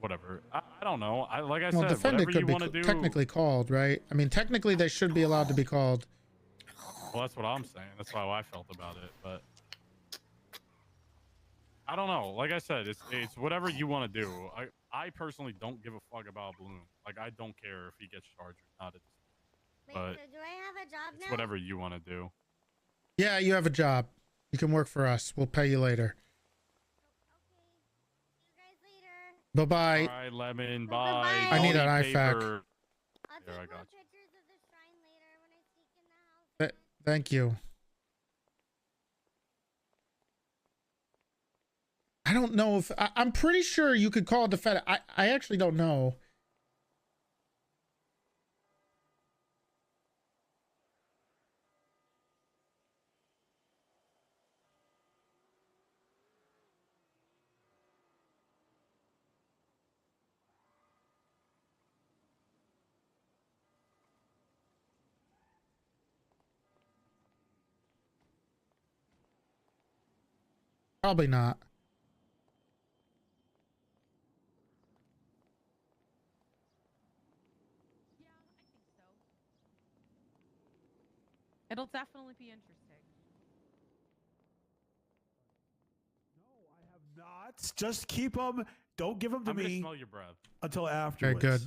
whatever. I don't know. Like I Well, said, defendant whatever could you be want to do. technically called, right? I mean, technically they should be allowed to be called. Well, that's what I'm saying. That's how I felt about it, but I don't know. Like I said, it's whatever you want to do. I personally don't give a fuck about Bloom. Like, I don't care if he gets charged or not. Wait, But so do I have a job it's now? whatever you want to do. Yeah, you have a job. You can work for us. We'll pay you later. Bye-bye. All right, Lemon. Bye. Bye-bye. I need an All IFAC. paper. I'll Here, I take more got you. pictures of the shrine later when I sneak in the house. Thank you. I don't know if I'm pretty sure you could call a defendant. I actually don't know. Probably not. It'll definitely be interesting. Not. Just keep them. Don't give them to I'm gonna me smell your breath. until afterwards. good.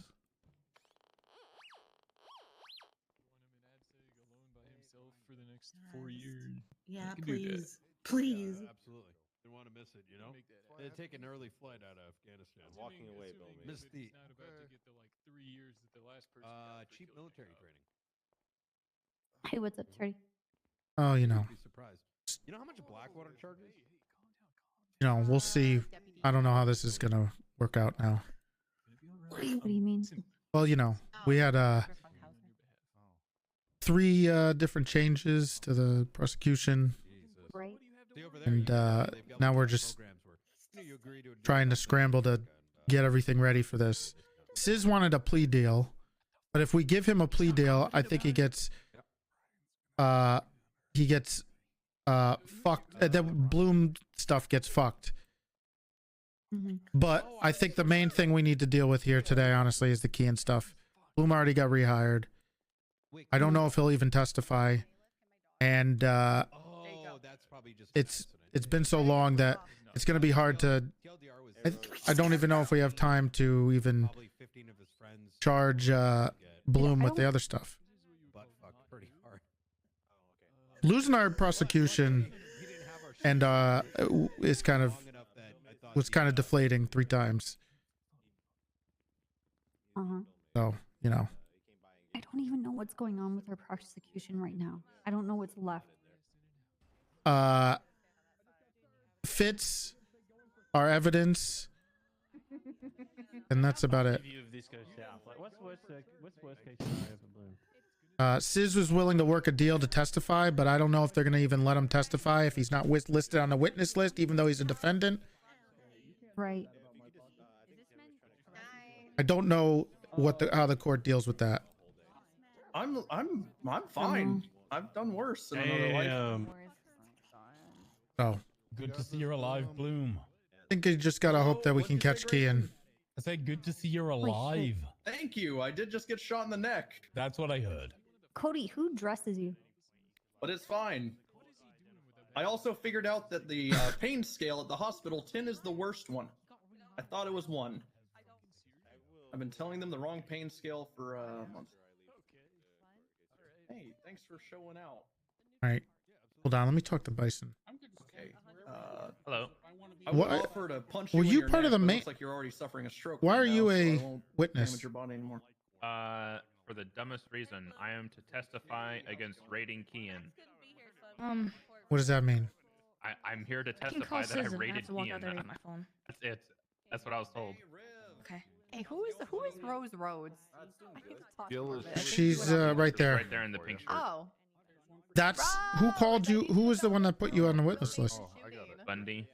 For the next 4 years. Yeah, You can do that. please. Please. Absolutely. Didn't want to miss it, you know? They had taken an early flight out of Afghanistan. Walking away, Bill. Missed the It's not about to get the 3 years that the last person got for cheap killing military a cop. training. Hey, what's up, Terry? Oh, you know. You'd be surprised. You know how much Blackwater charges? You know, we'll see. I don't know how this is gonna work out now. What do you mean? Well, you know, we had 3 different changes to the prosecution, Right. See over there, and they've got now lots we're of just programs working. trying to scramble to get everything ready for this. Sis wanted a plea deal, but if we give him a plea deal, I think he gets fucked. The Bloom stuff gets fucked. But I think the main thing we need to deal with here today, honestly, is the key and stuff. Bloom already got rehired. I don't know if he'll even testify, and it's been so long that it's going to be hard to. I don't even know if we have time to even charge Bloom with the other stuff. Losing our prosecution and is was kind of deflating 3 times. So, you know. I don't even know what's going on with our prosecution right now. I don't know what's left. Fits our evidence, and that's about it. Sis was willing to work a deal to testify, but I don't know if they're going to even let him testify if he's not listed on the witness list, even though he's a defendant. Right. I don't know how the court deals with that. I'm fine. I've done worse in another life. Oh. Good to see you're alive, Bloom. I think you just gotta hope that we can catch Kian. I said good to see you're alive. Thank you. I did just get shot in the neck. That's what I heard. Cody, who dresses you? But it's fine. I also figured out that the pain scale at the hospital, 10 is the worst one. I thought it was 1. I've been telling them the wrong pain scale for months. Hey, thanks for showing out. All right. Hold on. Let me talk to Bison. Okay. Hello. I would offer to punch you Were in you your part of neck, the but it main? looks like you're already suffering a stroke. Why right are you now, so a I won't witness? damage your body anymore. For the dumbest reason, I am to testify against raiding Kian. What does that mean? I'm here to I can testify call that I Susan. I raided have to walk Kian. out there with my phone. That's it. That's what I was told. Okay. Hey, who is Rose Rhodes? I need to talk to her a bit. She's right there. Right there in the pink shirt. Oh. That's who called you. Who was the one that put you on the witness list? Bundy.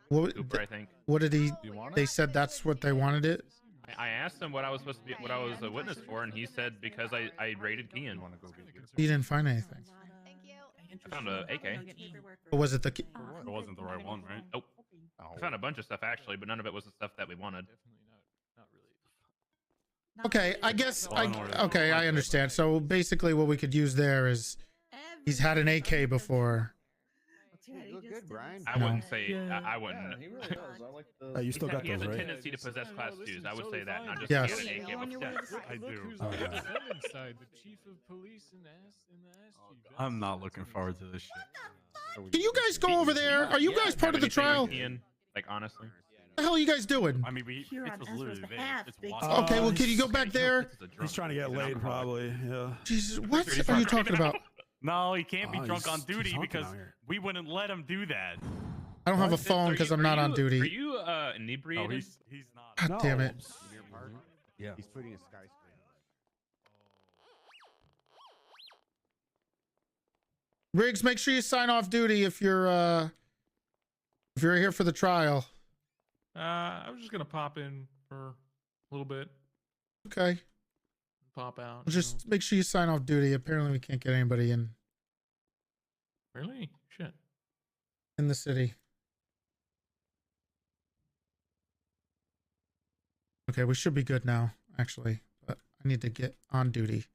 What, Cooper, I think. what did he? They said that's what they wanted it. I asked him what I was supposed to be, what I was a witness for, and he said because I raided Kian. He didn't find anything. I found a AK. Or was it the? It wasn't the right one, right? Nope. I found a bunch of stuff actually, but none of it was the stuff that we wanted. Okay, I guess okay, I understand. So basically, what we could use there is he's had an AK before. Good, Brian. I wouldn't say. I wouldn't. Yeah, he really does. I like the. You still got He has those, a right? tendency to possess class 2s. I would say that, not just Yes. he had an AK before. I do. Who's on the defendant's side? The chief of police and the ass chief. I'm not looking forward to this shit. Can you guys go over there? Are you guys part of the trial? Kian, like honestly. What the hell are you guys doing? I mean, it was literally there. It's Okay, well, can you go back there? He's trying to get laid, probably. Yeah. Jesus, what are you talking about? No, he can't be drunk on he's duty honking because out here. we wouldn't let him do that. I don't have a phone because I'm not on Are duty. you inebriated? No, he's not. God damn it. Yeah. He's putting a skyscraper. Riggs, make sure you sign off duty if you're here for the trial. I was just gonna pop in for a little bit, Okay. pop out. Just make sure you sign off duty. Apparently we can't get anybody in Really? Shit. the city. Okay, we should be good now, actually. But I need to get on duty.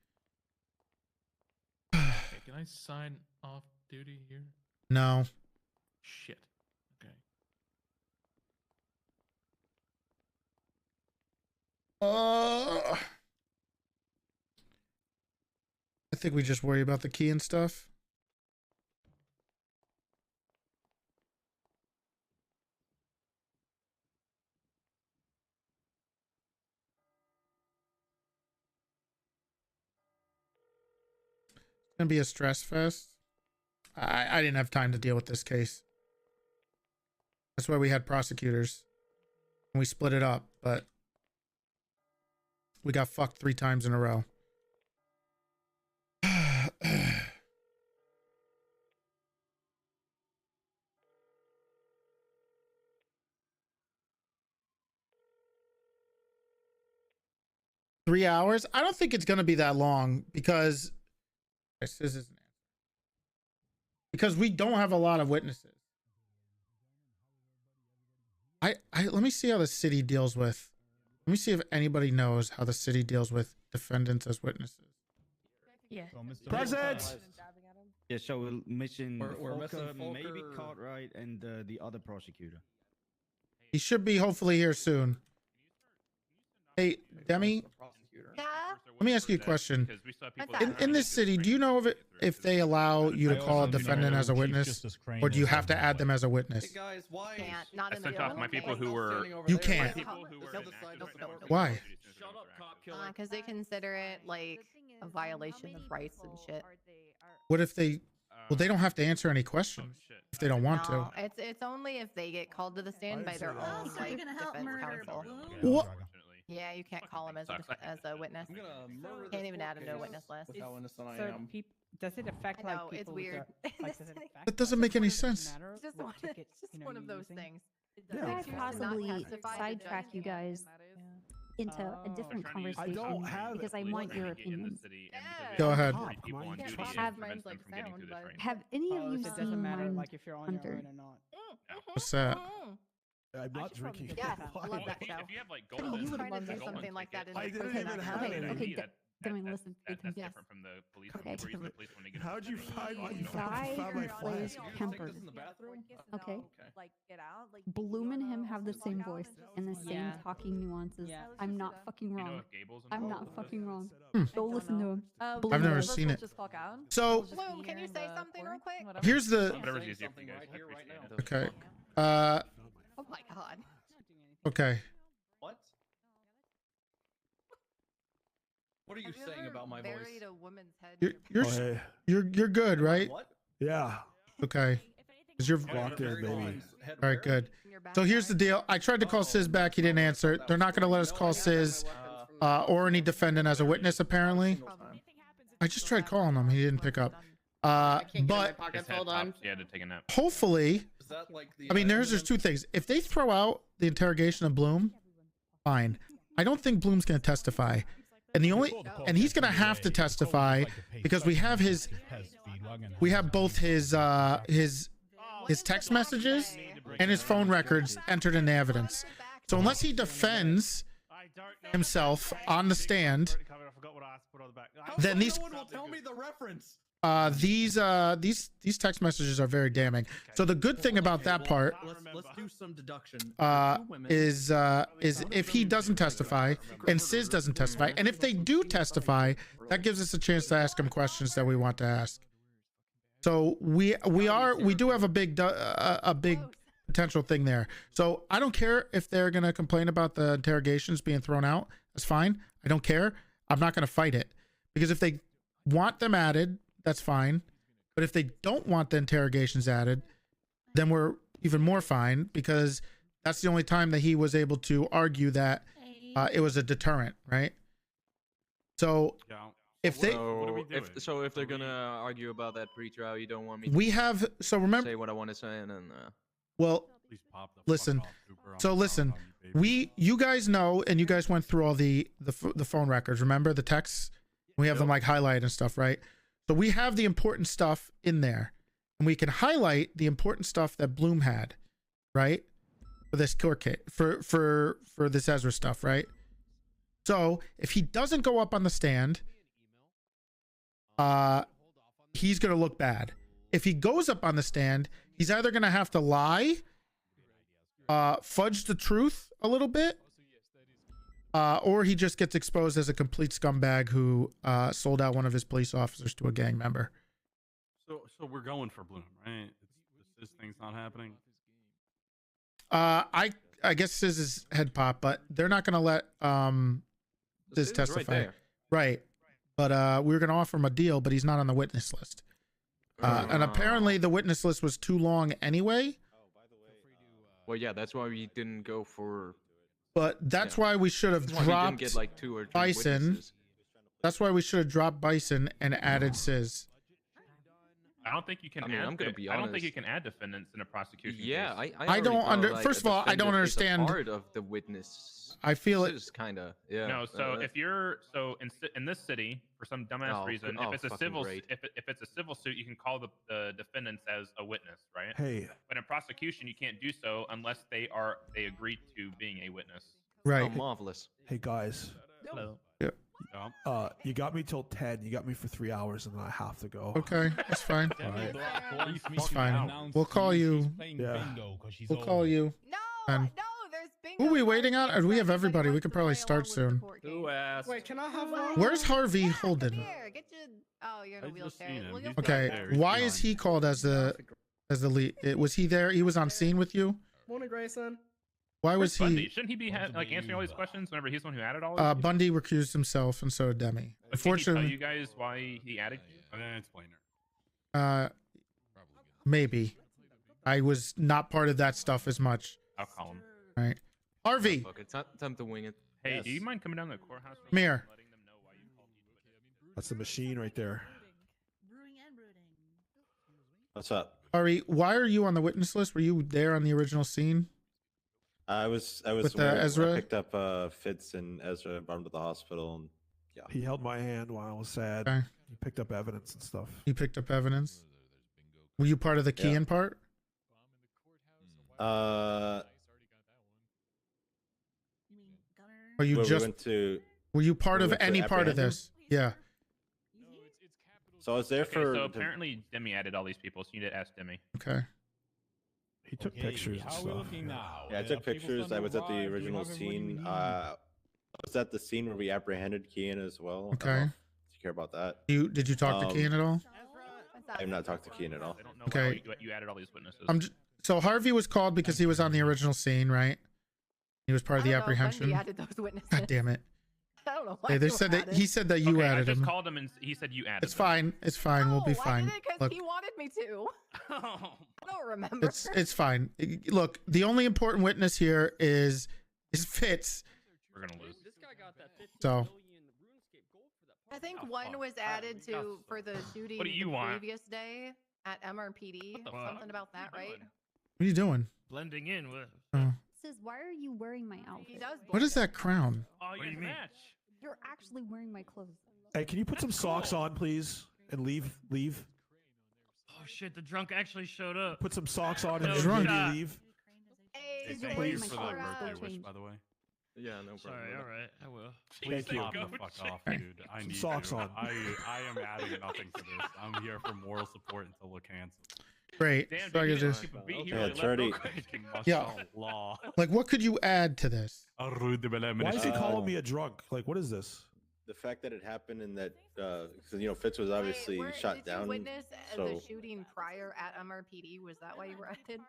Hey, can I sign off duty here? No. Shit. Okay. I think we just worry about the key and stuff. It's gonna be a stress fest. I didn't have time to deal with this case. That's why we had prosecutors. And we split it up, but we got fucked 3 times in a row. 3 hours? I don't think it's going to be that long because we don't have a lot of witnesses. Let me see how the city deals with. Let me see if anybody knows how the city deals with defendants as witnesses. Yeah. Present. Yeah, so mission We're missing Volker, maybe Volker. Cartwright, and the other prosecutor. He should be hopefully here soon. Hey, Demi, let me ask you a question. In this city, do you know if they allow you to call a defendant as a witness, or do you have to add them as a witness? Hey guys, why? Can't. Not I in the sent off my people who were. You can't. Why? Because they consider it like a violation of rights and shit. What if they? Well, they don't have to answer any questions if they don't want to. No, it's only if they get called to the stand by their own so like you're gonna help defense murder counsel. What? Yeah, you can't call him as a witness. Can't even add him to a witness list. With how innocent I So am. does it affect I know, like it's people? weird. Like, does it affect, That doesn't make any sense. It's just one, it's just one of those things. Could I possibly sidetrack you guys into a different conversation? don't have because I want your opinions. Go ahead. Have any of Oh, you so it doesn't seen matter Mind like if you're on your Hunter? own or not. What's that? I'm not drinking. Yeah, I love that show. If you have like Hey, golden, you would if love you have do golden something like that ticket, in I the didn't prison. even have Okay, any. okay, Demi, listen. That's Yes. different from the police. Okay. The police when they get How'd you find my? You Guy found my who plays flask. Kemper. Okay. Bloom and him have the same voice and the same talking nuances. I'm not fucking wrong. I'm not fucking wrong. Go listen to him. I've never seen it. So Bloom, can you say something real quick? here's the. Whatever's easier for you guys. I appreciate it. Okay. Oh my god. Okay. What? What are you saying about my voice? Buried a woman's head. You're good, right? What? Yeah. Okay. Is your Locked in, baby. all right? Good. So here's the deal. I tried to call Sis back. He didn't answer. They're not going to let us call Sis or any defendant as a witness. Apparently. I just tried calling him. He didn't pick up. But His head popped, he had to take a nap. hopefully, Is that like the? I mean, there's two things. If they throw out the interrogation of Bloom, fine. I don't think Bloom's going to testify, and he's going to have to testify because we have both his text messages and his phone records entered in evidence. So unless he defends himself on the stand, then no one will tell me the reference. these text messages are very damning. So the good thing about that part Let's do some deduction. is if he doesn't testify and Sis doesn't testify, and if they do testify, that gives us a chance to ask him questions that we want to ask. So we do have a big potential thing there. So I don't care if they're gonna complain about the interrogations being thrown out. That's fine. I don't care. I'm not gonna fight it because if they want them added, that's fine. But if they don't want the interrogations added, then we're even more fine because that's the only time that he was able to argue that it was a deterrent, right? So if they if they're gonna argue about that pre-trial, you don't want me. We have so remember say what I want to say and then. Well, listen. So listen, you guys know, and you guys went through all the phone records. Remember the texts? We have them like highlighted and stuff, right? So we have the important stuff in there, and we can highlight the important stuff that Bloom had, right? For this court case, for this Ezra stuff, right? So if he doesn't go up on the stand, he's gonna look bad. If he goes up on the stand, he's either gonna have to lie, fudge the truth a little bit, or he just gets exposed as a complete scumbag who sold out one of his police officers to a gang member. So we're going for Bloom, right? This thing's not happening. I guess Siz's head pop, but they're not gonna let Sis testify. Right. But we were gonna offer him a deal, but he's not on the witness list. And apparently the witness list was too long anyway. Well, yeah, that's why we didn't go for. But that's why we should have dropped get like 2 or 3 Bison. witnesses. That's why we should have dropped Bison and added Sis. I don't think you can. I mean, add I'm gonna be I don't think honest. you can add defendants in a prosecution. Yeah, case. I don't already under. feel like First a of all, I don't defendant is a understand. part of the witness. I feel it. Is kind of yeah. No, so if you're in this city for some dumbass reason, if it's a fucking civil great. if it's a civil suit, you can call the defendants as a witness, right? Hey. But in prosecution, you can't do so unless they agree to being a witness. Right. Oh, marvelous. Hey guys. Hello. Yeah. You got me till 10. You got me for 3 hours, and then I have to go. Okay, that's fine. All right. It's fine. We'll call you. Yeah. We'll call you. And there's who are we waiting on? Or we have everybody. We could probably start soon. Who asked? Wait, can I have one? Where's Harvey Holden? Here, get your. Oh, you're in a wheelchair. Well, you'll Okay, why is he called as the lead? Was he there? He was on scene with you. Morning, Grayson. Why was Bundy? he? Shouldn't he be like answering all these questions whenever he's the one who added all? These Bundy recused himself, and so did Demi. Did he tell Unfortunately, you guys why he added you? And then explain her. Maybe I was not part of that stuff as much. I'll call him. Right, Harvey. Fuck, it's not time to wing it. Hey, do you mind coming down to the courthouse? Come here. That's the machine right there. What's up? Harvey, why are you on the witness list? Were you there on the original scene? I was With, where Ezra? I picked up Fitz and Ezra, brought him to the hospital, and yeah. He held my hand while I was sad. Okay. He picked up evidence and stuff. You picked up evidence. Were you part of the key-in part? Or you where we just went to, were you part we of went to any part of apprehend him? this? Yeah. So I was there Okay, for. so apparently Demi added all these people, so you need to ask Demi. Okay. He took pictures and stuff. Yeah, I took pictures. I was at the original scene. I was at the scene where we apprehended Kian as well. Okay. I don't know if you care about that? Did you talk to Kian at all? I have not talked to Kian at all. I don't know Okay. why you added all these witnesses. So Harvey was called because he was on the original scene, right? He was part of the apprehension. Added those witnesses. God damn it. I don't know why. Hey, they you said that added. he said that you Okay, added I just him. called him and he said you added. It's fine. It's fine. We'll be fine. Because Look, he wanted me to. I don't remember. it's fine. Look, the only important witness here is Fitz. We're gonna lose. So I think one was added to for the shooting What do you the want? previous day at MRPD. Something about that, right? what are you doing? Blending in with. Oh. Says, why are you wearing my He outfit? does. What is that crown? Oh, What do you mean? You're actually wearing my clothes. Hey, can you put some socks on, please, and leave? Oh shit! The drunk actually showed up. Put some socks on and No drunk. immediately leave. Hey, You're Thank wearing you my for clothes. that birthday wish, Change. by the way. Yeah, no problem. Sorry. All right, I will. Please Thank you. pop the fuck off, dude. I need Socks you. on. I am adding nothing to this. I'm here for moral support until we're canceled. Great. Damn, So I dude, could you just didn't skip a beat. He Yeah, really it's left real already- quick. Yeah. Law. like what could you add to this? Why is he calling me a drunk? Like, what is this? The fact that it happened and that, because Fitz was obviously shot did down. You witness so the shooting prior at MRPD? Was that why you were added?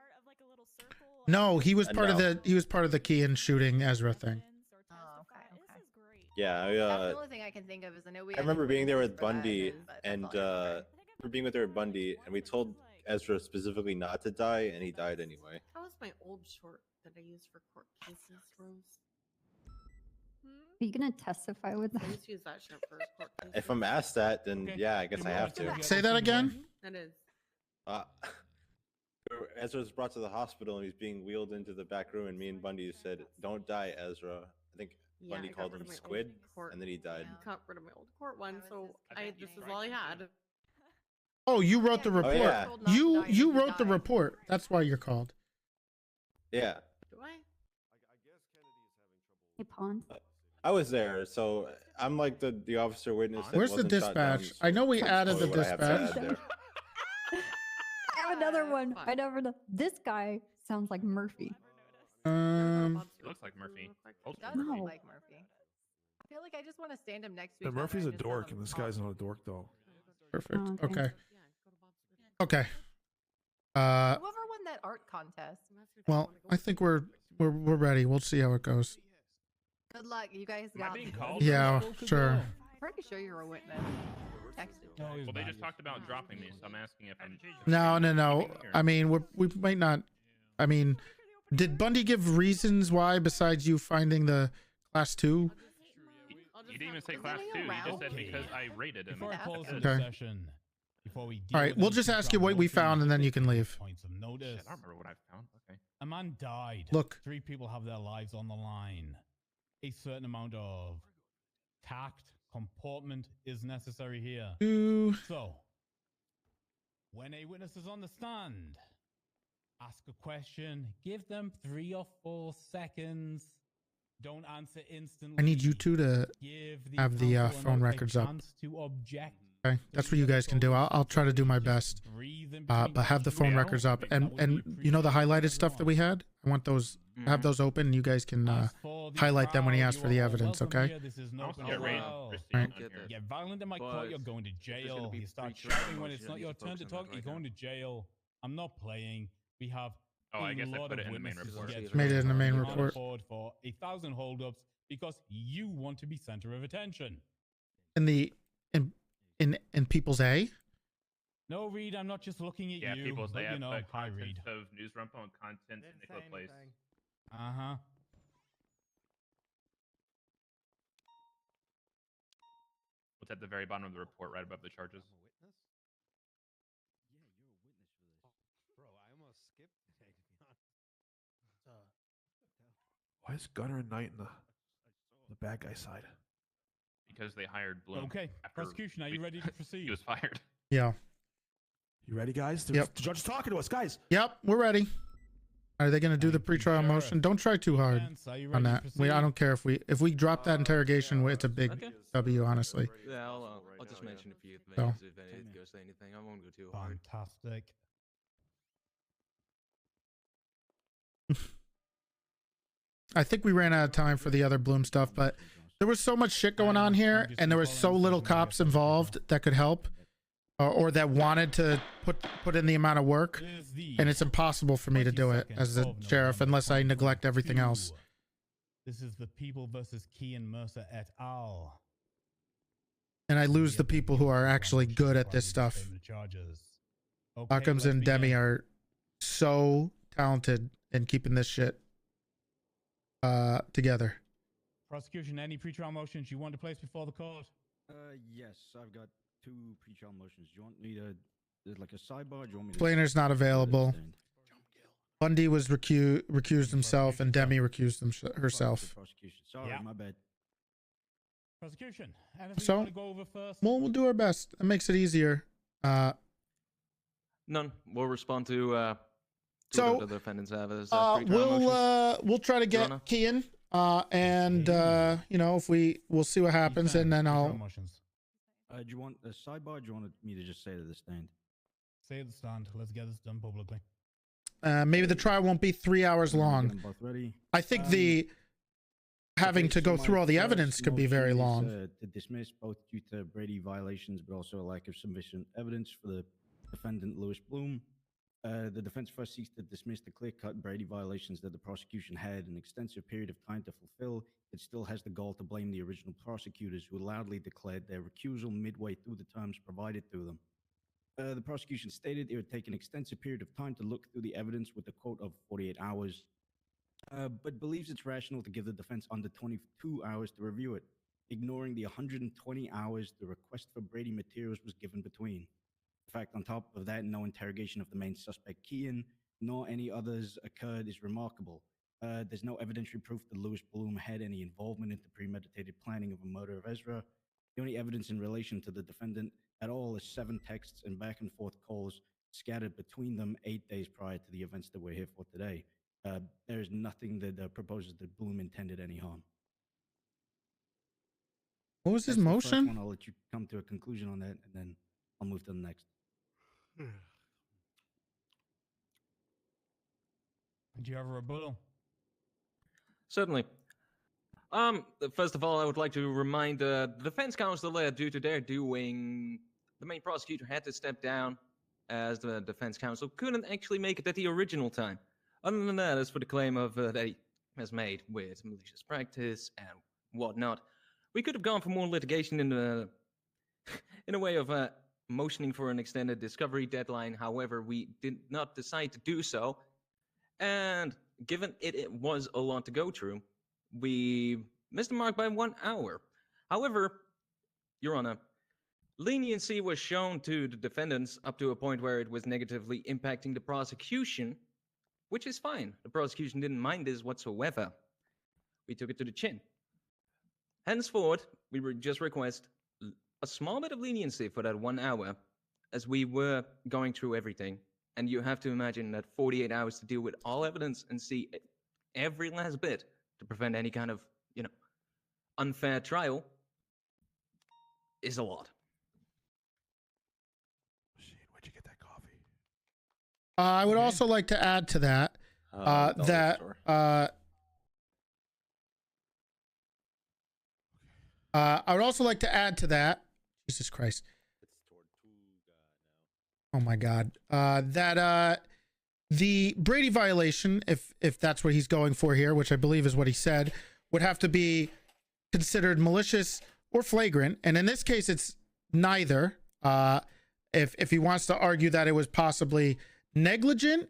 No, he was part of No. the Key shooting Ezra thing. Oh, okay. yeah, That's the only thing I can think of is I know we. I remember added being there witnesses with for that, Bundy, but that's and all I remember. we're being with there with Bundy, and we told Ezra specifically not to die, and he died anyway. That was my old short that I used for court cases, Rose. Are you gonna testify with I that? used to use that shit for court cases. If I'm asked that, then yeah, I guess I have to. Say that again. That is. Ezra was brought to the hospital and he's being wheeled into the back room, and me and Bundy said, "Don't die, Ezra." I think Yeah, Bundy I got called rid him of my old Squid, court. and then he died. Got rid of my old court one, so this is all I had. Oh, you wrote the report. yeah. You wrote the report. That's why you're called. Yeah, Do I? Hey, Pond. I was there, so I'm like the officer witness. That Where's the wasn't shot down, dispatch? so I know we that's added the probably what I have to dispatch. add there. I have another one. I never know. This guy sounds like Murphy. He looks like Murphy. It does No. look like Murphy. I feel like I just want to stand him next to Yeah, each other Murphy's a and just have dork, them and this talk. guy's not a dork though. Perfect. Oh, okay. Okay. Okay. Whoever won that art contest. Well, I think we're ready. We'll see how it goes. Good luck. You guys Am I got being this. called? Yeah, sure. I'm pretty sure you're a witness. Texted. Well, they just talked about dropping me, so I'm asking if I'm. No. I mean, we might not. I mean, did Bundy give reasons why besides you finding the class 2? He didn't even say class 2. He just said because I rated him. Before I close the Okay. session, Before we All right, we'll just ask you what we found and then you can leave. Points of notice. Shit, I don't remember what I found. Okay. A man died. Look. 3 people have their lives on the line. A certain amount of tact, comportment is necessary here. So, when a witness is on the stand, ask a question, give them 3 or 4 seconds. Don't answer instantly. I need you two to have the phone records up. To object. Okay, that's what you guys can do. I'll try to do my best. But have the phone records up, and you know the highlighted stuff that we had. I want those. Have those open. You guys can highlight them when he asks for the evidence. Okay. Get violent in my court, you're going to jail. You start shouting when it's not your turn to talk, you're going to jail. I'm not playing. We have I guess I put it in the main report. Made it in the main report. For 1,000 holdups because you want to be center of attention. In people's A. No, Reed, I'm not just looking at you. Yeah, people's but, they have hi, Reed. of newsroom and content in Nicola Place. Uh-huh. What's at the very bottom of the report, right above the charges? Why is Gunner and Knight in the bad guy side? Because they hired Bloom. Okay, prosecution, are you ready to proceed? He was fired. Yeah. You ready, guys? Yep. The judge is talking to us, guys. Yep, we're ready. Are they going to do the pretrial motion? Don't try too hard on that. I don't care if we drop that interrogation. It's a big W, honestly. Yeah, I'll just mention a few things if it goes to anything. I won't go too hard. Fantastic. I think we ran out of time for the other Bloom stuff, but there was so much shit going on here, and there was so little cops involved that could help, or that wanted to put in the amount of work, and it's impossible for me to do it as the sheriff unless I neglect everything else. This is the People versus Key and Mercer et al. And I lose the people who are actually good at this stuff. Occam's and Demi are so talented in keeping this shit together. Prosecution, any pretrial motions you want to place before the court? Yes, I've got 2 pretrial motions. Do you want me to, like a sidebar? Do you want me to... Explainer's not available. Bundy was recused himself, and Demi recused herself. Sorry, my bad. Prosecution. So, you want to go over first? We'll do our best. It makes it easier. None. We'll respond to so the defendants have as we'll try to get Kian, and you know, if we'll see what happens, and then I'll. Do you want a sidebar? Or do you want me to just say to the stand? Say at the stand. Let's get this done publicly. Maybe the trial won't be 3 hours long. I think the having to go through all the evidence could be very long. To dismiss both due to Brady violations, but also a lack of sufficient evidence for the defendant Lewis Bloom. The defense first seeks to dismiss the clear-cut Brady violations that the prosecution had an extensive period of time to fulfill. It still has the goal to blame the original prosecutors who loudly declared their recusal midway through the terms provided to them. The prosecution stated it would take an extensive period of time to look through the evidence with a quote of 48 hours, but believes it's rational to give the defense under 22 hours to review it, ignoring the 120 hours the request for Brady materials was given between. In fact, on top of that, no interrogation of the main suspect, Kian, nor any others occurred is remarkable. There's no evidentiary proof that Lewis Bloom had any involvement in the premeditated planning of a murder of Ezra. The only evidence in relation to the defendant at all is 7 texts and back and forth calls scattered between them 8 days prior to the events that we're here for today. There is nothing that proposes that Bloom intended any harm. What was his That's the motion? first one. I'll let you come to a conclusion on that, and then I'll move to the next. Do you have a rebuttal? Certainly. First of all, I would like to remind the defense counsel that due to their doing, the main prosecutor had to step down as the defense counsel couldn't actually make it at the original time. Other than that, as for the claim of that he has made with malicious practice and whatnot, we could have gone for more litigation in a way of motioning for an extended discovery deadline. However, we did not decide to do so. And given it was a lot to go through, we missed the mark by 1 hour. However, Your Honor, Leniency was shown to the defendants up to a point where it was negatively impacting the prosecution, which is fine. The prosecution didn't mind this whatsoever. We took it to the chin. Henceforth, we would just request a small bit of leniency for that 1 hour, as we were going through everything. And you have to imagine that 48 hours to deal with all evidence and see every last bit to prevent any kind of, unfair trial is a lot. Where'd you get that coffee? I would also like to add to that I would also like to add to that. Jesus Christ. Oh my God. That the Brady violation, if that's what he's going for here, which I believe is what he said, would have to be considered malicious or flagrant. And in this case, it's neither. If he wants to argue that it was possibly negligent,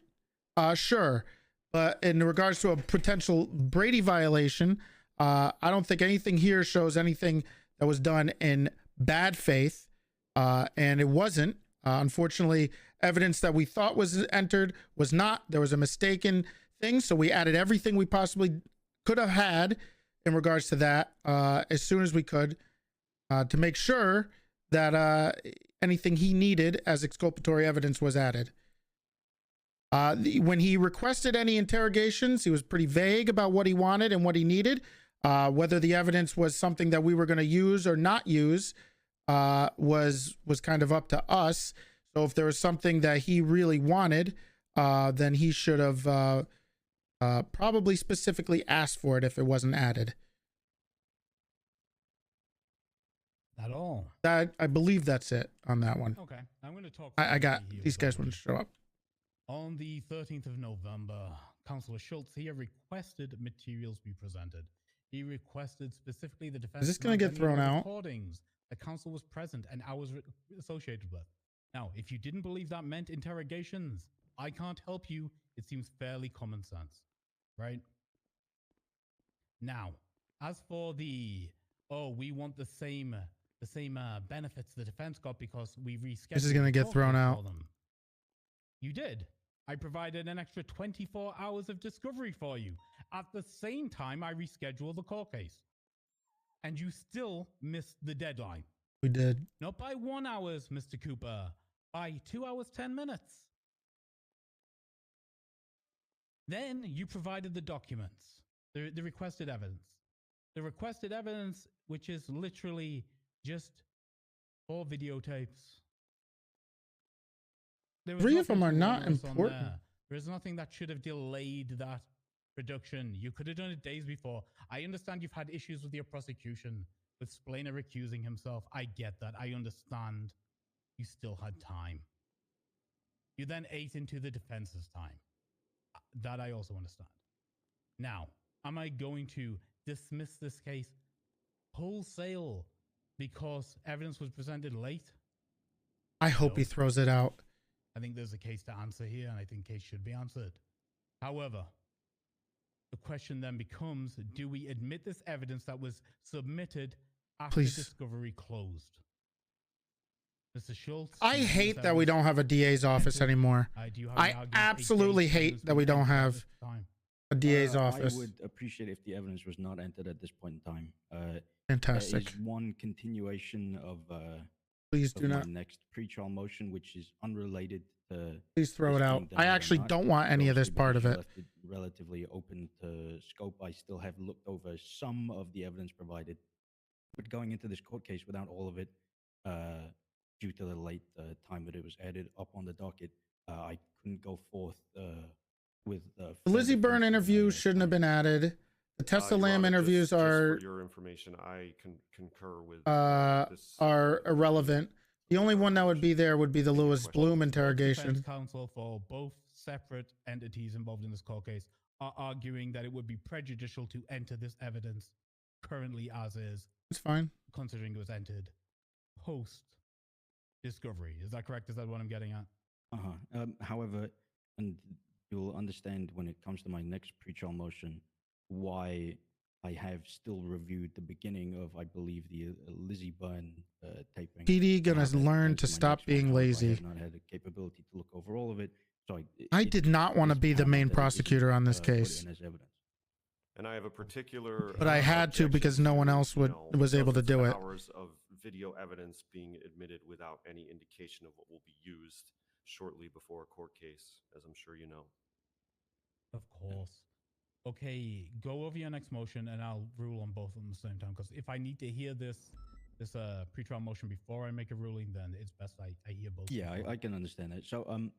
sure. But in regards to a potential Brady violation, I don't think anything here shows anything that was done in bad faith. And it wasn't. Unfortunately, evidence that we thought was entered was not. There was a mistaken thing. So we added everything we possibly could have had in regards to that as soon as we could to make sure that anything he needed as exculpatory evidence was added. When he requested any interrogations, he was pretty vague about what he wanted and what he needed. Whether the evidence was something that we were going to use or not use was kind of up to us. So if there was something that he really wanted, then he should have probably specifically asked for it if it wasn't added. At all. That I believe that's it on that one. Okay, I'm going to talk. I got these guys wouldn't show up. On the 13th of November, Councillor Schultz here requested materials be presented. He requested specifically the defense. Is this going to get thrown out? Recordings the council was present and I was associated with. Now, if you didn't believe that meant interrogations, I can't help you. It seems fairly common sense, right? Now, as for the we want the same benefits the defense got because we rescheduled. This is going to get thrown out. You did. I provided an extra 24 hours of discovery for you. At the same time, I rescheduled the court case. And you still missed the deadline. We did. Not by 1 hour, Mr. Cooper. By 2 hours, 10 minutes. Then you provided the documents, the requested evidence. The requested evidence, which is literally just 4 videotapes. 3 of them are not important. There is nothing that should have delayed that production. You could have done it days before. I understand you've had issues with your prosecution, with Splainer recusing himself. I get that. I understand. You still had time. You then ate into the defense's time. That I also understand. Now, am I going to dismiss this case wholesale because evidence was presented late? I hope he throws it out. I think there's a case to answer here, and I think case should be answered. However, the question then becomes, do we admit this evidence that was submitted after discovery closed? Mr. Schultz? I hate that we don't have a DA's office anymore. I absolutely hate that we don't have a DA's office. I would appreciate if the evidence was not entered at this point in time. Fantastic. There is one continuation of please do my not. next pre-trial motion, which is unrelated to. Please throw it out. I actually don't want any of this part of it. Left it relatively open to scope. I still have looked over some of the evidence provided, but going into this court case without all of it, due to the late time that it was added up on the docket, I couldn't go forth with the Lizzie Byrne interview shouldn't have been added. The Tessa Lamb interviews are, for your information, I concur with this, are irrelevant. The only one that would be there would be the Lewis Bloom interrogation. Defense counsel for both separate entities involved in this court case are arguing that it would be prejudicial to enter this evidence currently as is. It's fine. Considering it was entered post discovery. Is that correct? Is that what I'm getting at? However, and you'll understand when it comes to my next pre-trial motion why I have still reviewed the beginning of, I believe, the Lizzie Byrne taping. PD and gonna have that learn as to my stop next being one. However, I lazy. have not had the capability to look over all of it. So I did not want to is be the main paramount that it isn't, prosecutor on this put case, in as evidence. And I have a particular. but I had to because no one else was able to do it. Hours of video evidence being admitted without any indication of what will be used shortly before a court case, as I'm sure you know. Of course. Okay, go over your next motion and I'll rule on both of them at the same time. Because if I need to hear this pretrial motion before I make a ruling, then it's best I hear both. Yeah, I can understand that. So,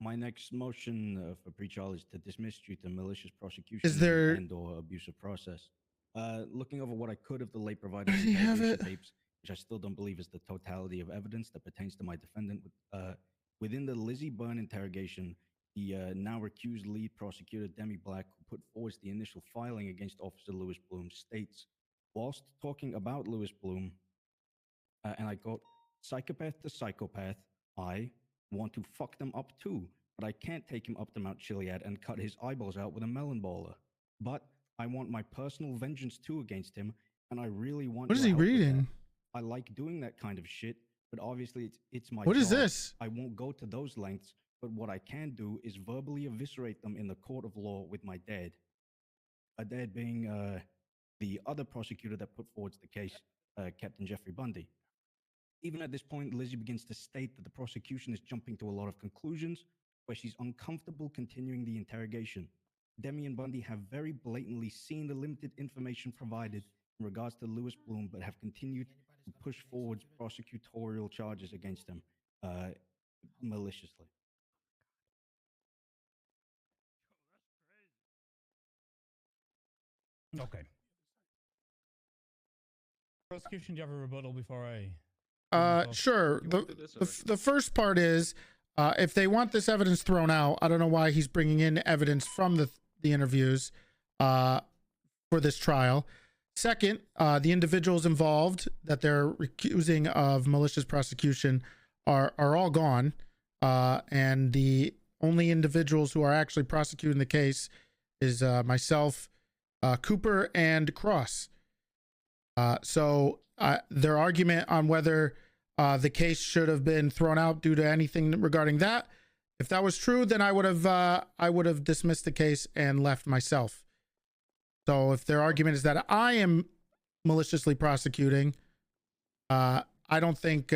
my next motion for pretrial is to dismiss due to malicious prosecution and/or abusive process. Looking over what I could of the late provided Does he have interrogation it? tapes, which I still don't believe is the totality of evidence that pertains to my defendant. Within the Lizzie Byrne interrogation, the now recused lead prosecutor, Demi Black, who put forward the initial filing against Officer Lewis Bloom, states, whilst talking about Lewis Bloom, and I quote, "Psychopath to psychopath, I want to fuck them up too, but I can't take him up to Mount Chiliad and cut his eyeballs out with a melon baller. But I want my personal vengeance too against him, and I really want What is your he help with reading? that. I like doing that kind of shit, but obviously it's my What job. is this? I won't go to those lengths, but what I can do is verbally eviscerate them in the court of law with my dad." A dad being the other prosecutor that put forward the case, Captain Jeffrey Bundy. Even at this point, Lizzie begins to state that the prosecution is jumping to a lot of conclusions where she's uncomfortable continuing the interrogation. Demi and Bundy have very blatantly seen the limited information provided in regards to Lewis Bloom, but have continued to push forward prosecutorial charges against him maliciously. Okay. Prosecution, do you have a rebuttal before I? Sure. The first part is, if they want this evidence thrown out, I don't know why he's bringing in evidence from the interviews for this trial. Second, the individuals involved that they're accusing of malicious prosecution are all gone, and the only individuals who are actually prosecuting the case is myself, Cooper, and Cross. So their argument on whether the case should have been thrown out due to anything regarding that, if that was true, then I would have dismissed the case and left myself. So if their argument is that I am maliciously prosecuting, I don't think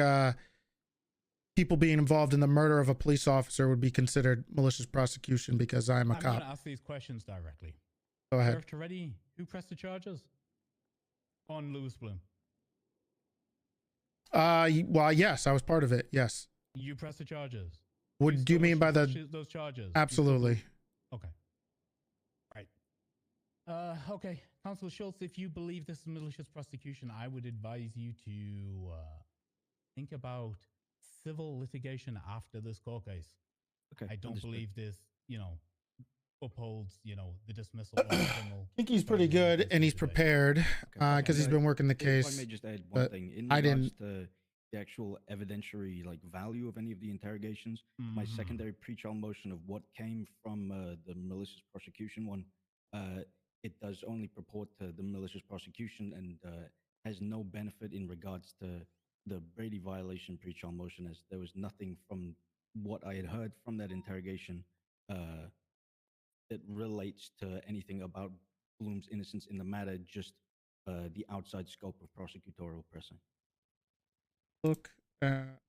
people being involved in the murder of a police officer would be considered malicious prosecution because I'm a cop. I'm going to ask these questions directly. Go ahead. Sheriff Toretti, who pressed the charges on Lewis Bloom? Well, yes, I was part of it. Yes. You pressed the charges. What do you mean by those charges? Absolutely. Okay. Right. Okay. Councilor Schultz, if you believe this is malicious prosecution, I would advise you to think about civil litigation after this court case. Okay. I don't understood. believe this, upholds, the dismissal. I think he's pretty good and he's prepared because he's been working the case. If I may just add one thing. In regards to the actual evidentiary value of any of the interrogations, my secondary pretrial motion of what came from the malicious prosecution one, it does only purport to the malicious prosecution and has no benefit in regards to the Brady violation pretrial motion, as there was nothing from what I had heard from that interrogation that relates to anything about Bloom's innocence in the matter, just the outside scope of prosecutorial pressing. Look at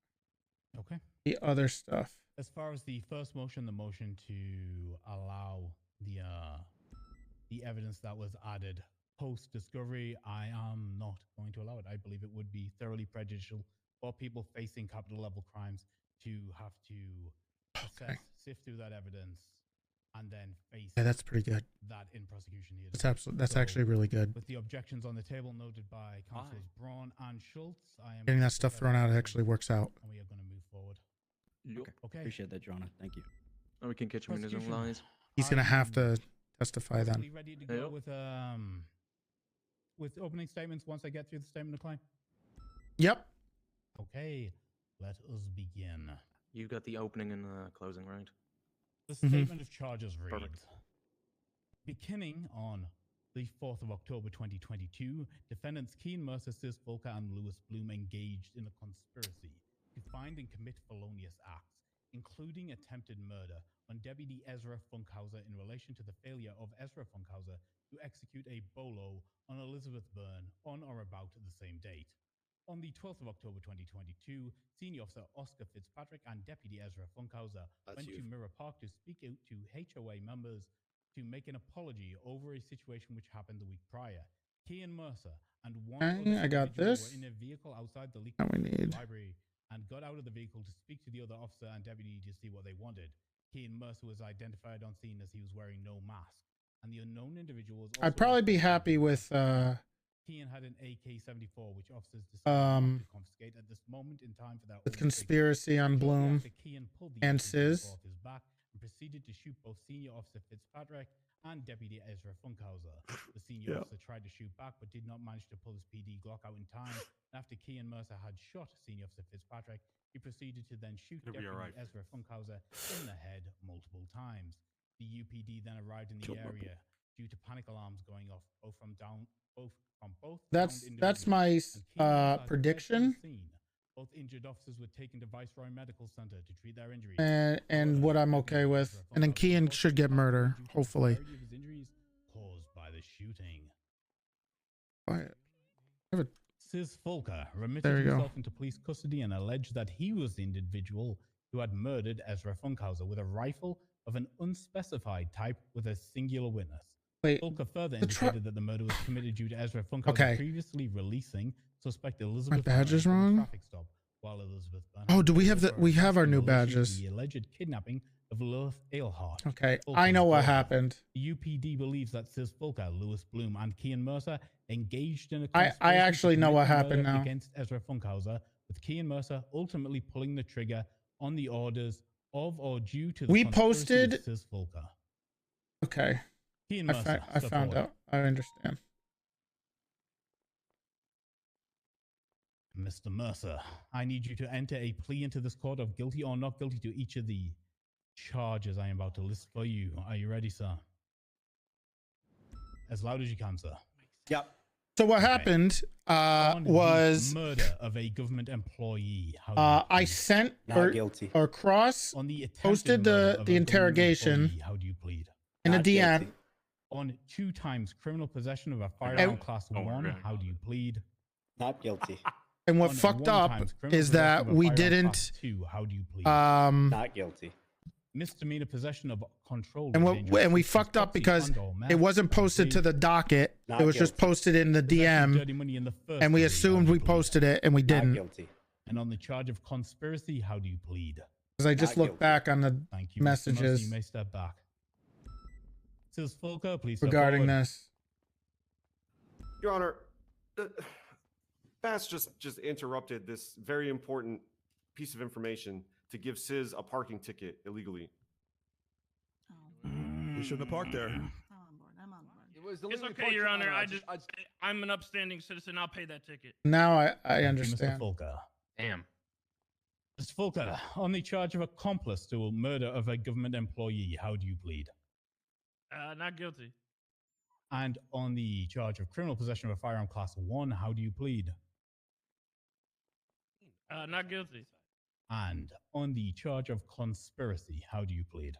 the other stuff. As far as the first motion, the motion to allow the evidence that was added post discovery, I am not going to allow it. I believe it would be thoroughly prejudicial for people facing capital level crimes to have to assess, sift through that evidence, and then face. Yeah, that's pretty good. That in prosecution here. That's actually really good. With the objections on the table noted by Councilors Braun and Schultz, I am Getting that stuff thrown out actually works out. and we are going to move forward. Okay. Appreciate that, Your Honor. Thank you. And we can catch him in his own lies. He's gonna have to testify then. Ready to go with opening statements once I get through the statement of claim? Yep. Okay, let us begin. You got the opening and closing, right? The statement of charges reads, beginning on The 4th of October 2022, defendants Kean Mercer, Sis Volker, and Lewis Bloom engaged in a conspiracy to find and commit felonious acts, including attempted murder, on Deputy Ezra Funkhouser in relation to the failure of Ezra Funkhouser to execute a bolo on Elizabeth Byrne on or about the same date. On the 12th of October 2022, Senior Officer Oscar Fitzpatrick and Deputy Ezra Funkhouser went to Mirror Park to speak out to HOA members to make an apology over a situation which happened the week prior. Kean Mercer and one Okay, other I got individual this. were in a vehicle outside the Now we need. library and got out of the vehicle to speak to the other officer and deputy to see what they wanted. Kean Mercer was identified on scene as he was wearing no mask, and the unknown individual was also I'd probably be happy with Kean had an AK-74, which officers decided not to confiscate at this moment in time for their with own conspiracy on Bloom and Sis. off his back and proceeded to shoot both Senior Officer Fitzpatrick and Deputy Ezra Funkhouser. The senior officer tried to shoot back but did not manage to pull his PD Glock out in time. After Kean Mercer had shot Senior Officer Fitzpatrick, he proceeded to then shoot Deputy Ezra Funkhouser in the head multiple times. The UPD then arrived in the area due to panic alarms going off both from both That's my prediction. Both injured officers were taken to Viceroy Medical Center to treat their injuries. And what I'm okay with. And then Kean should get murder, hopefully. His injuries caused by the shooting. Quiet. Sis Volker remitted himself into police custody and alleged that he was the individual who had murdered Ezra Funkhouser with a rifle of an unspecified type with a singular witness. Wait, Volker further indicated that the murder was committed due to Ezra Funkhouser previously releasing suspect Elizabeth My badge is Byrne wrong. Traffic stop while Elizabeth Byrne Oh, do we have the? We have our new badges. The alleged kidnapping of Lilith Eilhart. Okay, I know what happened. The UPD believes that Sis Volker, Lewis Bloom, and Kean Mercer engaged in a I conspiracy actually to know commit what the happened murder now. against Ezra Funkhouser, with Kean Mercer ultimately pulling the trigger on the orders of or due to the We conspiracy posted. of Sis Volker. Okay, Kean I Mercer, step found forward. out. I understand. Mr. Mercer, I need you to enter a plea into this court of guilty or not guilty to each of the charges I am about to list for you. Are you ready, sir? As loud as you can, sir. Yep. So what happened On the was murder of a government employee. How do you I plead? sent Not guilty. or Cross On the attempted posted murder the of a government interrogation employee, how do you plead? in a Not DM. guilty. On 2 times criminal possession of a firearm class 1, how do you plead? Not guilty. And what On fucked 1 up times criminal is possession that of a we firearm didn't class 2, how do you plead? Not guilty. Misdemeanor possession of controlled and dangerous we substance, fucked up proxy, because and/or meth, it wasn't how do you posted to plead? the docket. Not It was just guilty. posted in the Possession of DM, dirty money in the first and we degree, assumed how do we you plead? posted it, and we Not didn't. guilty. And on the charge of conspiracy, how do you plead? Because I just Not looked guilty. back on the Thank you, Mr. Mercer. messages You may step back. Sis Volker, please step regarding forward. this. Your Honor, Bass just interrupted this very important piece of information to give Sis a parking ticket illegally. You shouldn't have parked there. I'm on board. I'm on board. It was the It's legally okay, parked Your Honor. car. I'm an upstanding citizen. I'll pay that ticket. Now I Thank you, Mr. understand. Volker. Damn. Mr. Volker, on the charge of accomplice to a murder of a government employee, how do you plead? Not guilty. And on the charge of criminal possession of a firearm class 1, how do you plead? Not guilty. And on the charge of conspiracy, how do you plead?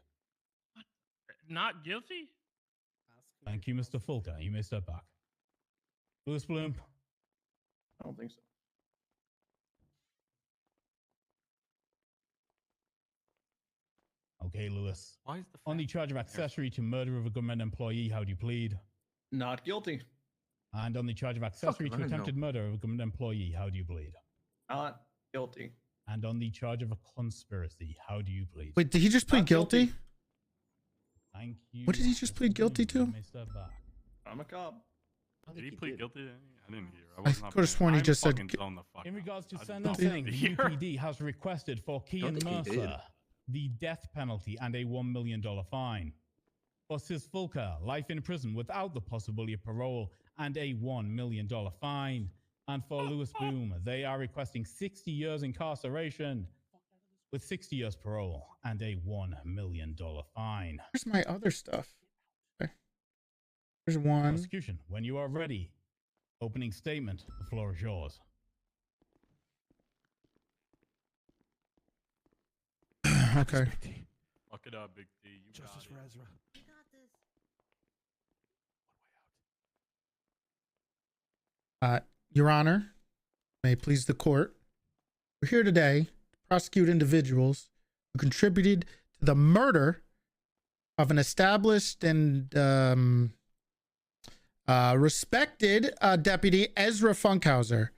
Not guilty? Thank you, Mr. Volker. You may step back. Lewis Bloom. I don't think so. Okay, Lewis. Why is the On the charge of accessory to murder of a government employee, how do you plead? Not guilty. And on the charge of accessory to attempted murder of a government employee, how do you plead? Not guilty. And on the charge of a conspiracy, how do you plead? Wait, did he just plead Not guilty. guilty? Thank you. What did he just plead guilty to? You may step back. I'm a cop. Did he plead guilty? I didn't hear. I was not could have paying- sworn he I'm just said fucking zoned the fuck In out. regards to I did not sentencing, the hear. UPD has requested for Kean think he did. Mercer the death penalty and a $1 million fine. For Sis Volker, life in prison without the possibility of parole and a $1 million fine. And for Lewis Bloom, they are requesting 60 years incarceration with 60 years parole and a $1 million fine. Where's my other stuff? There's one. Prosecution, when you are ready. Opening statement. The floor is yours. Okay. Fuck it up, Big D. You Justice for Ezra. Your Honor, may it please the court. We're here today to prosecute individuals who contributed to the murder of an established and respected deputy, Ezra Funkhouser.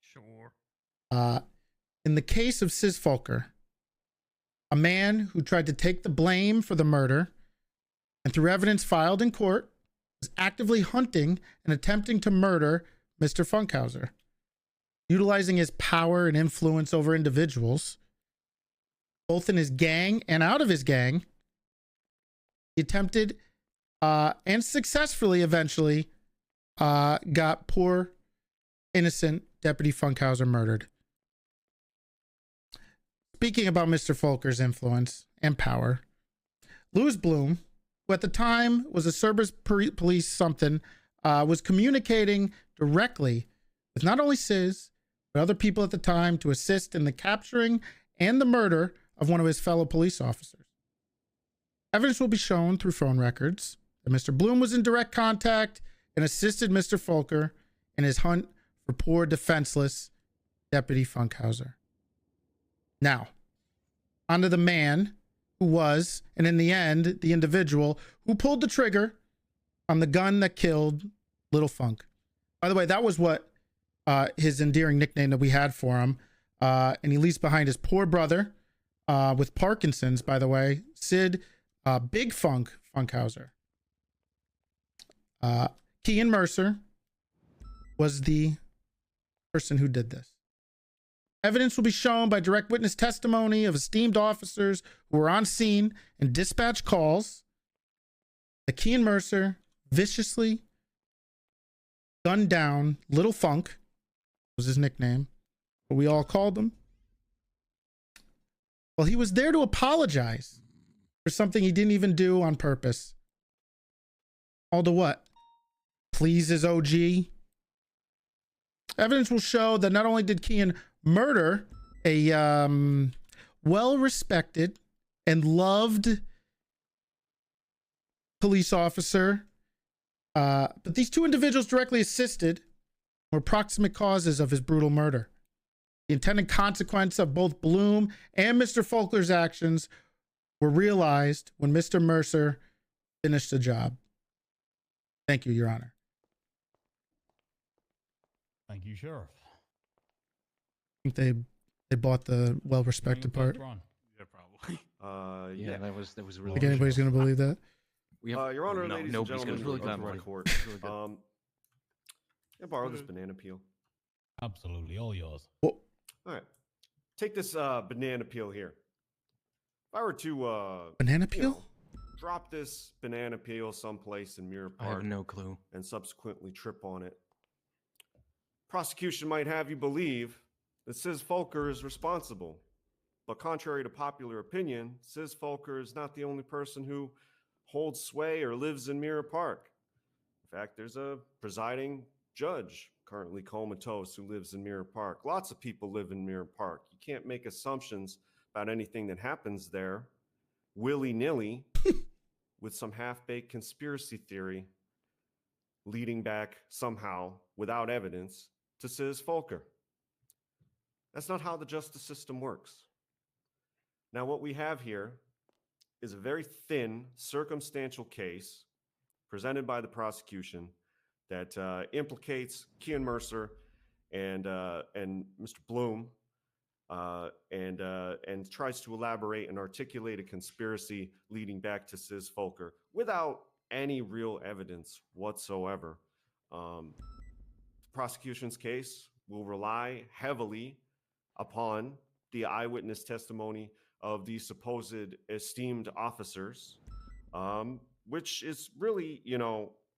Sure. In the case of Sis Folker, a man who tried to take the blame for the murder and through evidence filed in court was actively hunting and attempting to murder Mr. Funkhouser, utilizing his power and influence over individuals, both in his gang and out of his gang. He attempted and successfully eventually got poor, innocent Deputy Funkhouser murdered. Speaking about Mr. Folker's influence and power, Louis Bloom, who at the time was a Cerberus police something, was communicating directly with not only Sis, but other people at the time to assist in the capturing and the murder of one of his fellow police officers. Evidence will be shown through phone records that Mr. Bloom was in direct contact and assisted Mr. Folker in his hunt for poor, defenseless Deputy Funkhouser. Now, onto the man who was, and in the end, the individual who pulled the trigger on the gun that killed Little Funk. By the way, that was what his endearing nickname that we had for him. And he leaves behind his poor brother with Parkinson's, by the way, Sid Big Funkhouser. Kean Mercer was the person who did this. Evidence will be shown by direct witness testimony of esteemed officers who were on scene and dispatch calls that Kean Mercer viciously gunned down Little Funk, was his nickname, what we all called him. Well, he was there to apologize for something he didn't even do on purpose. All to what? Please his OG. Evidence will show that not only did Kean murder a well-respected and loved police officer, but these two individuals directly assisted or proximate causes of his brutal murder. The intended consequence of both Bloom and Mr. Folker's actions were realized when Mr. Mercer finished the job. Thank you, Your Honor. Thank you, Sheriff. I think they bought the well-respected part. Yeah, probably. Yeah, that was really. Think anybody's going to believe that? We have, Your Honor, ladies and nobody's gentlemen, really glad of the about it. court. Really good. Can I borrow this banana peel? Absolutely, all yours. All right. Take this banana peel here. If I were to Banana peel? Drop this banana peel someplace in Mirror I Park have no clue. and subsequently trip on it, prosecution might have you believe that Sis Folker is responsible. But contrary to popular opinion, Sis Folker is not the only person who holds sway or lives in Mirror Park. In fact, there's a presiding judge currently comatose who lives in Mirror Park. Lots of people live in Mirror Park. You can't make assumptions about anything that happens there willy-nilly with some half-baked conspiracy theory leading back somehow without evidence to Sis Folker. That's not how the justice system works. Now, what we have here is a very thin circumstantial case presented by the prosecution that implicates Kean Mercer and Mr. Bloom and tries to elaborate and articulate a conspiracy leading back to Sis Folker without any real evidence whatsoever. The prosecution's case will rely heavily upon the eyewitness testimony of the supposed esteemed officers, which is really,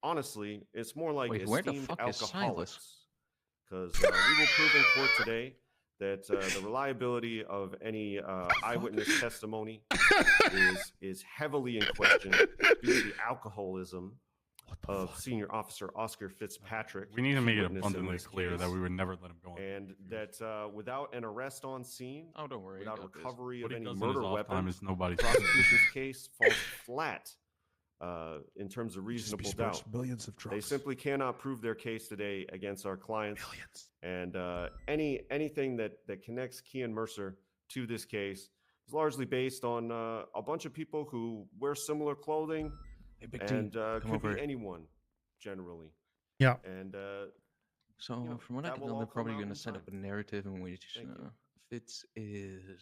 honestly, it's more like Wait, where the esteemed fuck is Silas? alcoholics. Because we will prove in court today that the reliability of any eyewitness testimony is heavily in question due to the alcoholism of Senior Officer Oscar Fitzpatrick. We need to key make it witness in abundantly this clear that case, we would never let him go on. and that without an arrest on scene, Oh, don't worry without about this. recovery What of he any does in his murder off weapon, time is nobody's the prosecution's case falls flat in terms of Just reasonable besmirched doubt. millions of drugs. They simply cannot prove their case today against our clients. And anything that connects Kean Mercer to this case is largely based on a bunch of people who wear similar clothing, Big T, and come could over. be anyone, generally. Yeah. And So you know, from what I that can will tell, all they're come probably out going to in set up a narrative in which Thank you. Fitz is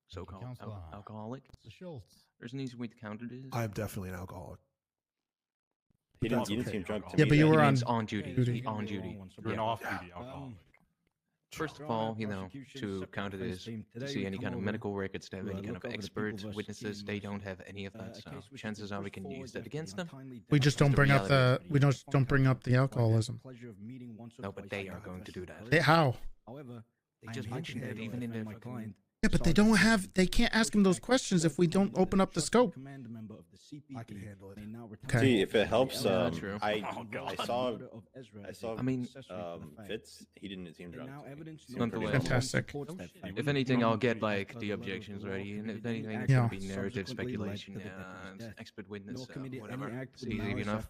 so-called Counselor. alcoholic. Mr. Schultz. There's an easy way to counter this. I'm definitely an alcoholic. You That's didn't okay. seem drunk to Yeah, me. but you then. were He on means on duty. duty. On duty. You're an Yeah. off-duty alcoholic. First of all, to counter this, to see any kind of medical records, to have any kind of experts, witnesses, they don't have any of that. So chances are we can use that against them. We just don't bring up the bring up the alcoholism. No, but they are going to do that. How? They just mentioned that even in their fucking... Yeah, but they can't ask him those questions if we don't open up the scope. I can handle it. Okay. See, if it helps, Yeah, true. I saw mean, Fitz. He didn't seem drunk. Nonetheless, Fantastic. if anything, I'll get like the objections ready, and if anything, it's Yeah. gonna be narrative speculation, expert witness, whatever. It's easy enough.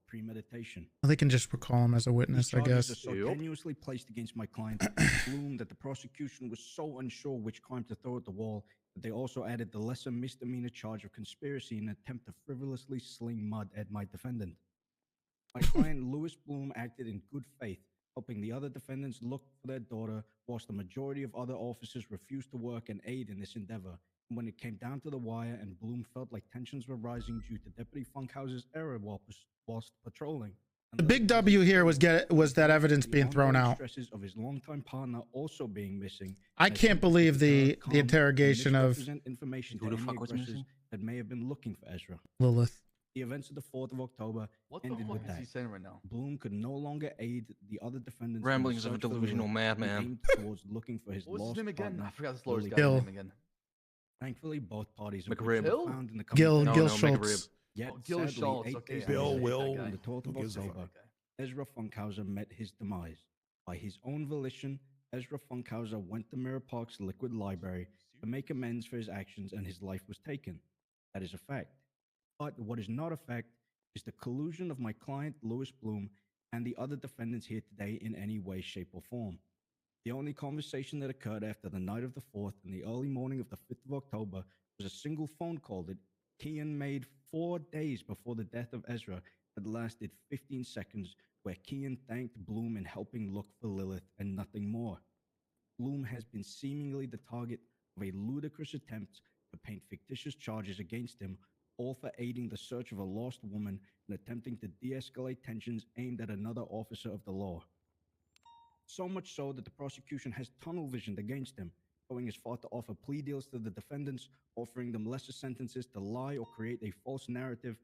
Premeditation. They can just recall him as a witness, I Charges guess. are so tenuously placed against my client Bloom that the prosecution was so unsure which crime to throw at the wall that they also added the lesser misdemeanor charge of conspiracy in an attempt to frivolously sling mud at my defendant. My client Louis Bloom acted in good faith, helping the other defendants look for their daughter, whilst the majority of other officers refused to work and aid in this endeavor. And when it came down to the wire and Bloom felt like tensions were rising due to Deputy Funkhouser's error whilst patrolling. The big W here was that evidence being thrown out. Stresses of his longtime partner also being missing. I can't believe the interrogation of information Who to the any fuck was aggressors missing? that may have been looking for Ezra. Lilith. The events of the 4th of October ended with that. saying right now? Bloom could no longer aid the other defendants. in the Ramblings of a search for delusional Lilith and madman. aimed towards looking for his What was his lost name again? partner, I forgot this lawyer's Lily guy's Gil. name again. Thankfully, both parties McRib. agreed to be found in the Gil No, Gil no, Schultz. McRib. Yet, Oh, Gil sadly, Schultz, 8 okay, days I Bill, later, get Will, that guy. on the 12th who of gives a fuck? October, Ezra Funkhouser met his demise. By his own volition, Ezra Funkhouser went to Mirror Park's liquid library to make amends for his actions, and his life was taken. That is a fact. But what is not a fact is the collusion of my client, Louis Bloom, and the other defendants here today in any way, shape, or form. The only conversation that occurred after the night of the 4th and the early morning of the 5th of October was a single phone call that Kean made 4 days before the death of Ezra that lasted 15 seconds, where Kean thanked Bloom in helping look for Lilith and nothing more. Bloom has been seemingly the target of a ludicrous attempt to paint fictitious charges against him, all for aiding the search of a lost woman and attempting to de-escalate tensions aimed at another officer of the law. So much so that the prosecution has tunnel visioned against him, going as far to offer plea deals to the defendants, offering them lesser sentences to lie or create a false narrative,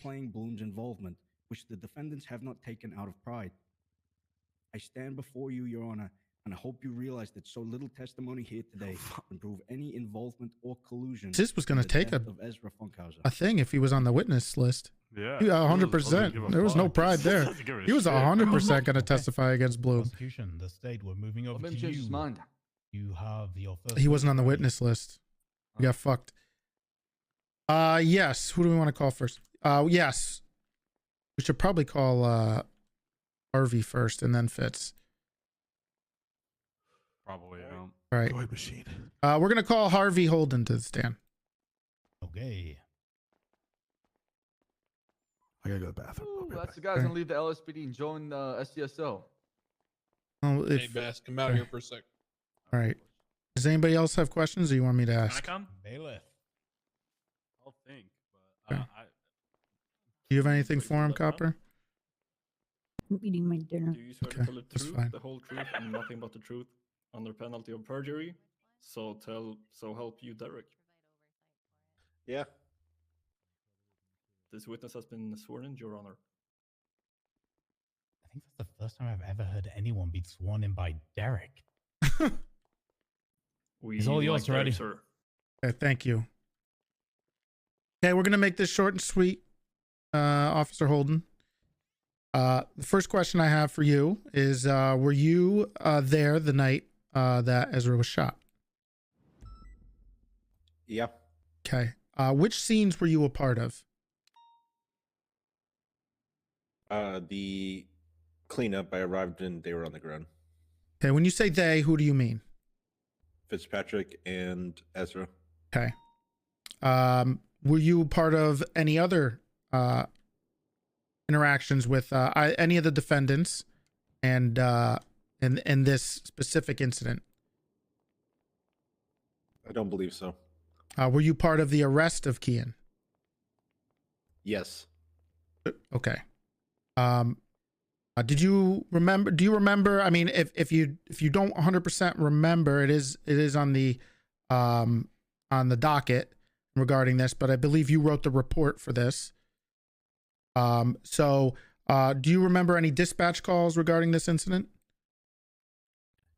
playing Bloom's involvement, which the defendants have not taken out of pride. I stand before you, Your Honor, and I hope you realize that so little testimony here today can prove any involvement or collusion. This was going to in the take death of Ezra Funkhouser. a thing if he was on the witness list. Yeah. 100%. There was no pride there. He was 100% going to testify against Bloom. Prosecution, the state, we're moving over Let to him change his you. mind. You have your first. He wasn't on the witness list. We got fucked. Yes. Who do we want to call first? Yes. We should probably call Harvey first and then Fitz. Probably, yeah. All right. Droid machine. We're going to call Harvey Holden to the stand. Okay. I gotta go to the bathroom. Ooh, that's the guy who's gonna leave the LSPD and join the SDSO. Oh, Hey, Bass, come out here for a sec. All right. Does anybody else have questions or you want me to Can I ask? come? Bailiff. I'll think, but Okay. Do you have anything for him, Copper? I'm eating my dinner. Do you swear Okay, to tell the that's truth, fine. the whole truth, and nothing but the truth, under penalty of perjury? So help you, Derek. Yeah. This witness has been sworn in, Your Honor. I think that's the first time I've ever heard anyone be sworn in by Derek. It's all yours, Toretti. Sir. Okay, thank you. Okay, we're going to make this short and sweet. Officer Holden. The first question I have for you is, were you there the night that Ezra was shot? Yeah. Okay. Which scenes were you a part of? The cleanup. I arrived and they were on the ground. Okay. When you say they, who do you mean? Fitzpatrick and Ezra. Okay. Were you part of any other interactions with any of the defendants and in this specific incident? I don't believe so. Were you part of the arrest of Kian? Yes. Okay. Did you remember? Do you remember? I mean, if you don't 100% remember, it is on the docket regarding this, but I believe you wrote the report for this. So do you remember any dispatch calls regarding this incident?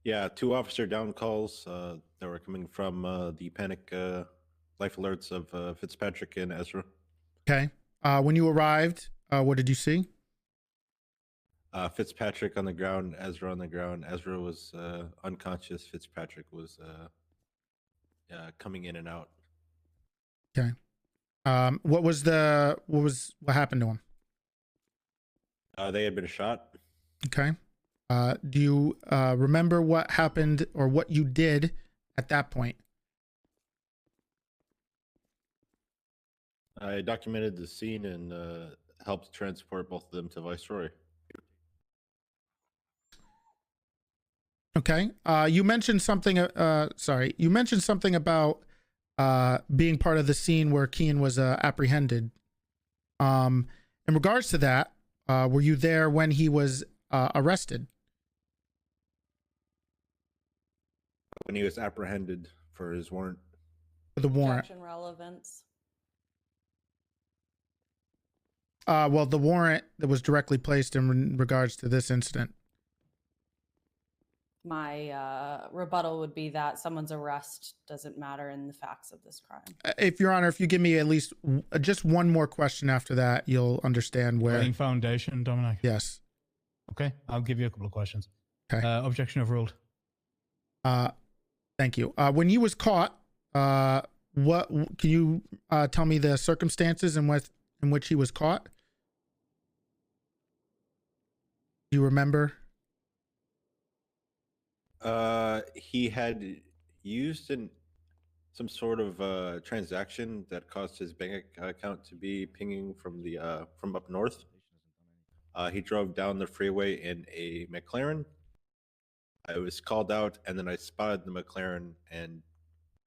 Yeah, 2 officer down calls that were coming from the panic life alerts of Fitzpatrick and Ezra. Okay. When you arrived, what did you see? Fitzpatrick on the ground, Ezra on the ground. Ezra was unconscious. Fitzpatrick was coming in and out. Okay. What happened to him? They had been shot. Okay. Do you remember what happened or what you did at that point? I documented the scene and helped transport both of them to Viceroy. Okay. You mentioned something. You mentioned something about being part of the scene where Kian was apprehended. In regards to that, were you there when he was arrested? When he was apprehended for his warrant. For the warrant. Objection relevance. Well, the warrant that was directly placed in regards to this incident. My rebuttal would be that someone's arrest doesn't matter in the facts of this crime. If Your Honor, if you give me at least just one more question after that, you'll understand where. Laying foundation, Dominic. Yes. Okay, I'll give you a couple of questions. Okay. Objection overruled. Thank you. When he was caught, what can you tell me the circumstances in which he was caught? Do you remember? He had used some sort of transaction that caused his bank account to be pinging from up north. He drove down the freeway in a McLaren. I was called out, and then I spotted the McLaren and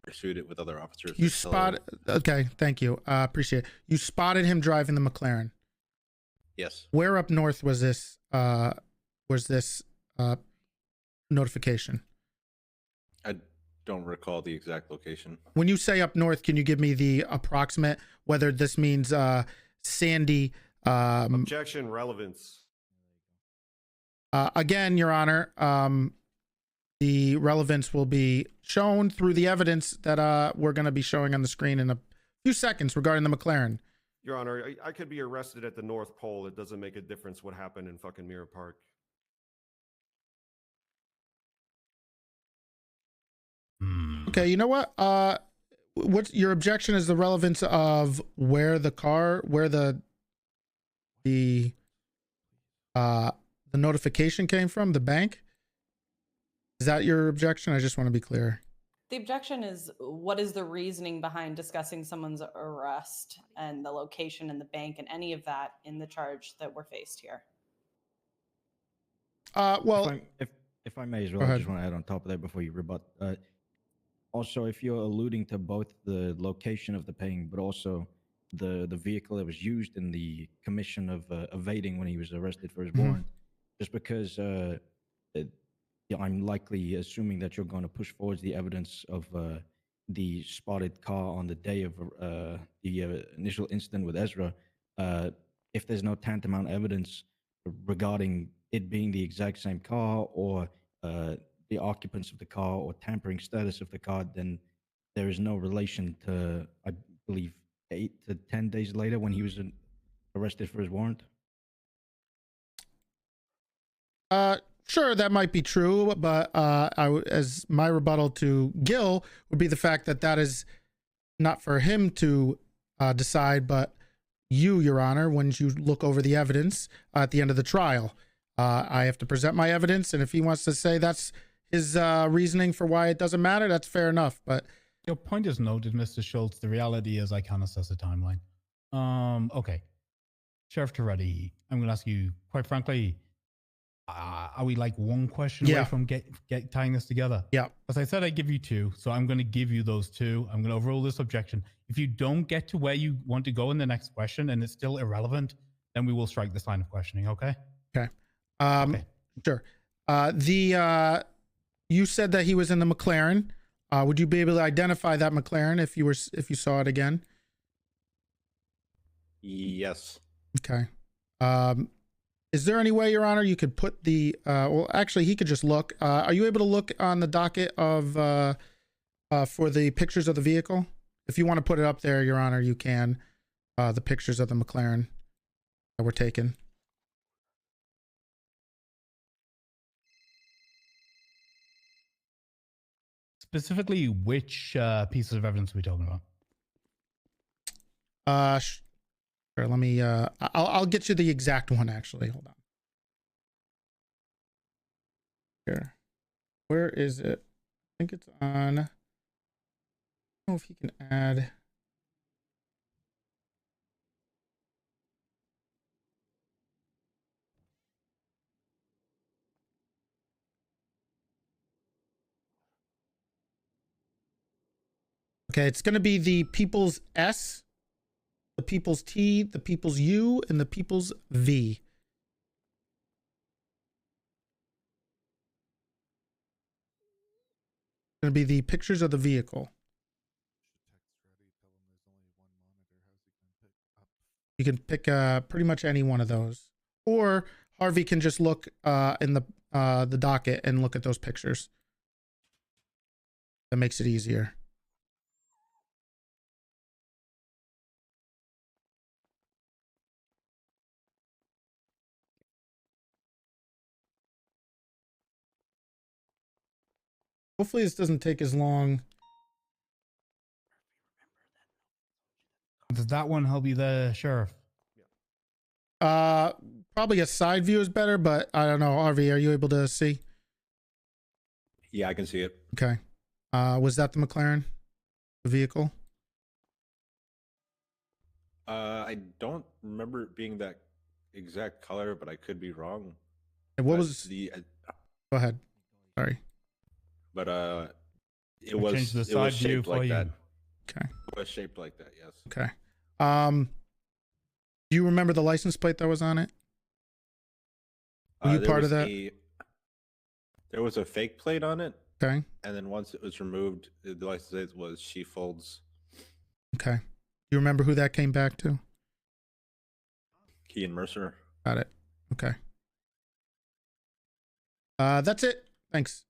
pursued it with other officers. You spotted. Okay, thank you. Appreciate it. You spotted him driving the McLaren. Yes. Where up north was this? Notification? I don't recall the exact location. When you say up north, can you give me the approximate, whether this means Sandy? Objection relevance. Again, Your Honor, the relevance will be shown through the evidence that we're going to be showing on the screen in a few seconds regarding the McLaren. Your Honor, I could be arrested at the North Pole. It doesn't make a difference what happened in fucking Mirror Park. Okay, you know what? What's your objection is the relevance of where the notification came from, the bank? Is that your objection? I just want to be clear. The objection is, what is the reasoning behind discussing someone's arrest and the location and the bank and any of that in the charge that we're faced here? Well, if I may as well, I just want to add on top of that before you rebut. Also, if you're alluding to both the location of the ping, but also the vehicle that was used in the commission of evading when he was arrested for his warrant, just because I'm likely assuming that you're going to push forward the evidence of the spotted car on the day of the initial incident with Ezra. If there's no tantamount evidence regarding it being the exact same car or the occupants of the car or tampering status of the car, then there is no relation to, I believe, 8 to 10 days later when he was arrested for his warrant? Sure, that might be true, but as my rebuttal to Gil would be the fact that that is not for him to decide, but you, Your Honor, when you look over the evidence at the end of the trial. I have to present my evidence, and if he wants to say that's his reasoning for why it doesn't matter, that's fair enough. But your point is noted, Mr. Schultz. The reality is I can't assess a timeline. Okay. Sheriff Toretti, I'm going to ask you, quite frankly, are we like one question away from tying this together? Yeah. As I said, I give you two, so I'm going to give you those two. I'm going to overrule this objection. If you don't get to where you want to go in the next question and it's still irrelevant, then we will strike this line of questioning, okay? Okay. Sure. You said that he was in the McLaren. Would you be able to identify that McLaren if you saw it again? Yes. Okay. Is there any way, Your Honor, you could put the well, actually he could just look. Are you able to look on the docket of for the pictures of the vehicle? If you want to put it up there, Your Honor, you can. The pictures of the McLaren that were taken. Specifically, which pieces of evidence are we talking about? Sure, let me I'll get you the exact one actually. Hold on. Here. Where is it? I think it's on. I don't know if he can add. Okay, it's going to be the people's S, the people's T, the people's U, and the people's V. It's going to be the pictures of the vehicle. You can pick pretty much any one of those, or Harvey can just look in the docket and look at those pictures. That makes it easier. Hopefully this doesn't take as long. Does that one help you there, Sheriff? Probably a side view is better, but I don't know. Harvey, are you able to see? Yeah, I can see it. Okay. Was that the McLaren, the vehicle? I don't remember it being that exact color, but I could be wrong. And what was the? Go ahead. Sorry. But it was shaped like that. Okay. It was shaped like that. Yes. Okay. Do you remember the license plate that was on it? Were you part of that? There was a fake plate on it. Okay. And then once it was removed, the license plate was Shefolds. Okay. You remember who that came back to? Key and Mercer. Got it. Okay. That's it. Thanks.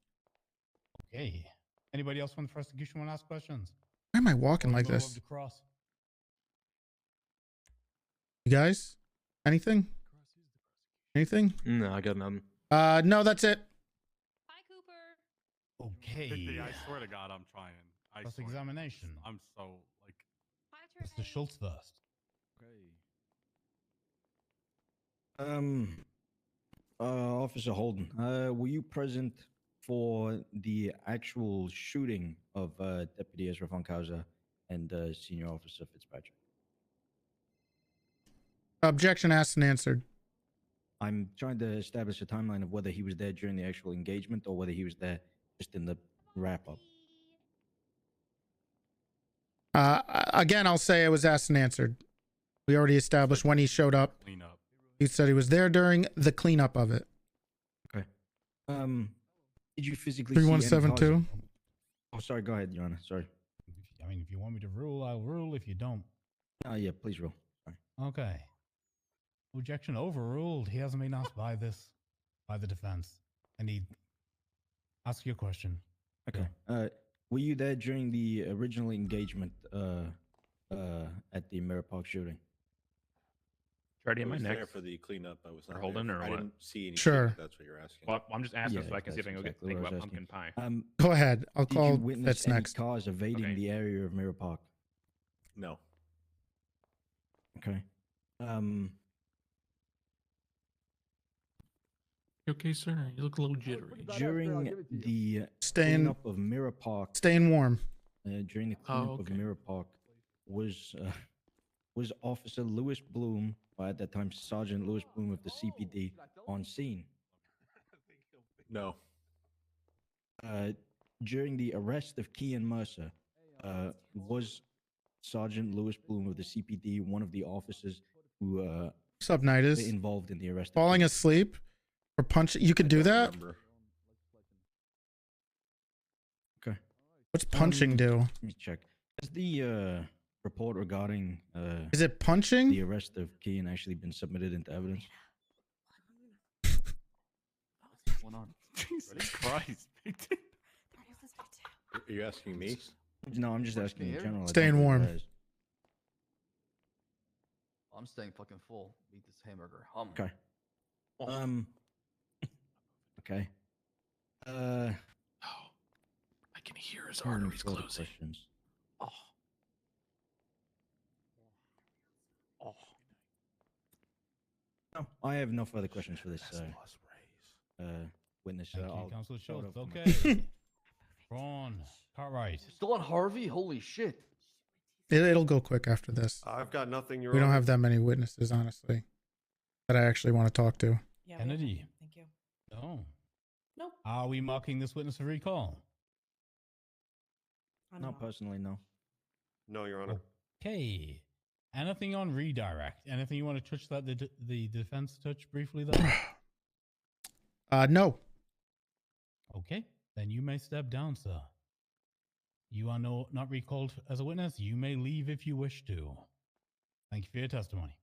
Okay. Anybody else from the prosecution want to ask questions? Why am I walking like this? You guys? Anything? Anything? No, I got nothing. No, that's it. Okay. I swear to God, I'm trying. Cross-examination. I'm so like. Mr. Schultz first. Officer Holden, were you present for the actual shooting of Deputy Ezra Funkhouser and Senior Officer Fitzpatrick? Objection asked and answered. I'm trying to establish a timeline of whether he was there during the actual engagement or whether he was there just in the wrap-up. Again, I'll say it was asked and answered. We already established when he showed up. He said he was there during the cleanup of it. Okay. Did you physically 3172? Oh, sorry. Go ahead, Your Honor. Sorry. I mean, if you want me to rule, I'll rule. If you don't. Yeah, please rule. Sorry. Okay. Objection overruled. He hasn't been asked by the defense. I need ask you a question. Okay. Were you there during the original engagement at the Mirror Park shooting? Toretti, am I was there next? for the cleanup. I was not Holden, there. or I what? didn't see any. Sure. If that's what you're asking. Well, I'm just asking Yeah, so I can see if I that's can get exactly think what I about was asking. pumpkin pie. Go ahead. I'll Did you call witness Fitz any next. cars evading Okay. the area of Mirror Park? No. Okay. You okay, sir? You look a little jittery. During the Staying- cleanup of Mirror Park, Staying warm. during the cleanup okay. of Mirror Park, was Officer Lewis Bloom, or at that time Sergeant Lewis Bloom of the CPD, on scene? No. During the arrest of Kean Mercer, was Sergeant Lewis Bloom of the CPD one of the officers who What's up, Nightus? were involved in the arrest? Falling asleep or punching? You could do that? Remember. Okay. What's punching do? Let me check. Has the report regarding Is it punching? the arrest of Kean actually been submitted into evidence? What's going on? Jesus Christ. Are you asking me? No, I'm just asking in general. I Staying don't believe warm. it has. I'm staying fucking full. Eat this hamburger. Hum. Okay. Okay. I can hear his arteries further closing. questions. No, I have no further questions for this witness. Thank you, I'll Councilor throw it Schultz. over to my- Okay. Ron, Cartwright. Still on Harvey? Holy shit. It'll go quick after this. I've got nothing. We don't have that many witnesses, honestly, that I actually want to talk to. Yeah, Kennedy. Thank you. Oh. Nope. Are we marking this witness for recall? Not personally, no. No, Your Honor. Okay. Anything on redirect? Anything you want to touch that the defense touch briefly there? No. Okay. Then you may step down, sir. You are not recalled as a witness. You may leave if you wish to. Thank you for your testimony.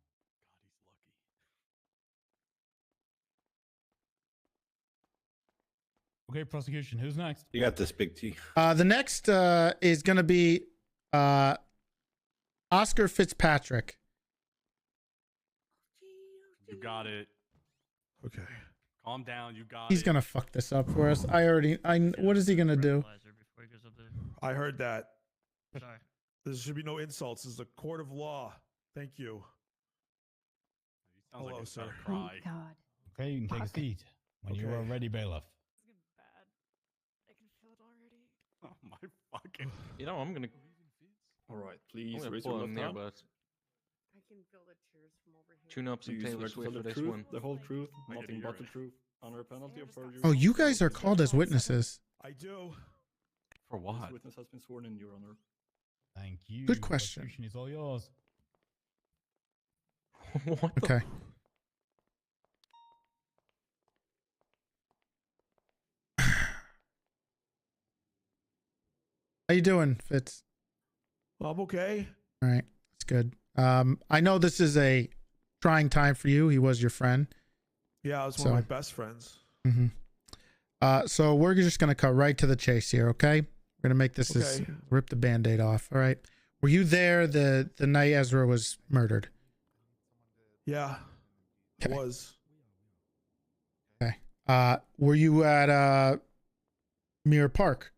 Okay, prosecution. Who's next? You got this, Big T. The next is going to be Oscar Fitzpatrick. You got it. Okay. Calm down. You got He's it. going to fuck this up for us. What is he going to do? I heard that. Sorry. There should be no insults. This is a court of law. Thank you. Sounds like Hello, he's sir. about to cry. Thank God. Okay, you can take a seat when you are Okay. ready, bailiff. Oh my fucking. You know, I'm gonna. All right, I'm please gonna raise pull your him left near, hand. but I can feel the tears from over here. tune up some Please Taylor swear to Swift tell for the this truth, one. the whole truth, I nothing gotta but the hear it. truth, under penalty of perjury. Oh, you guys are called as witnesses. I do. For This what? witness has been sworn in, Your Honor. Thank you. Good question. Prosecution is all yours. What the? Okay. How you doing, Fitz? Well, I'm okay. All right, that's good. I know this is a trying time for you. He was your friend. Yeah, I was one of my best friends. Mm-hmm. So we're just gonna cut right to the chase here, okay? We're gonna make this as Okay. rip the Band-Aid off. All right. Were you there the night Ezra was murdered? Yeah, Okay. I was. Okay. Were you at Mirror Park?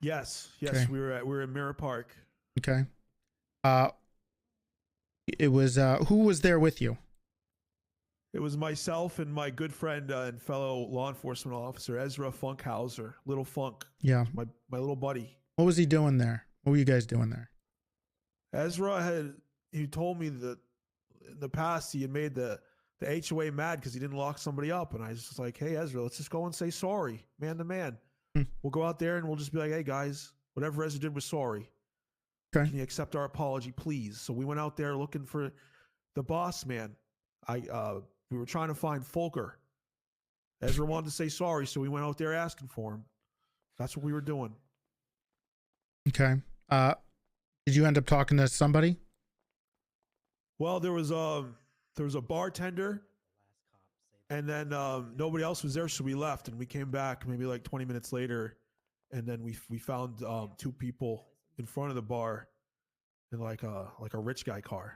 Yes, Okay. we were in Mirror Park. Okay. It was who was there with you? It was myself and my good friend and fellow law enforcement officer Ezra Funkhouser, Little Funk. Yeah. My little buddy. What was he doing there? What were you guys doing there? Ezra he told me that in the past he had made the HOA mad because he didn't lock somebody up, and I was just like, hey Ezra, let's just go and say sorry, man to man. We'll go out there and we'll just be like, hey guys, whatever Ezra did was sorry. Okay. Can you accept our apology, please? So we went out there looking for the boss man. We were trying to find Folker. Ezra wanted to say sorry, so we went out there asking for him. That's what we were doing. Okay. Did you end up talking to somebody? Well, there was a bartender, and then nobody else was there, so we left, and we came back maybe like 20 minutes later, and then we found two people in front of the bar in like a rich guy car.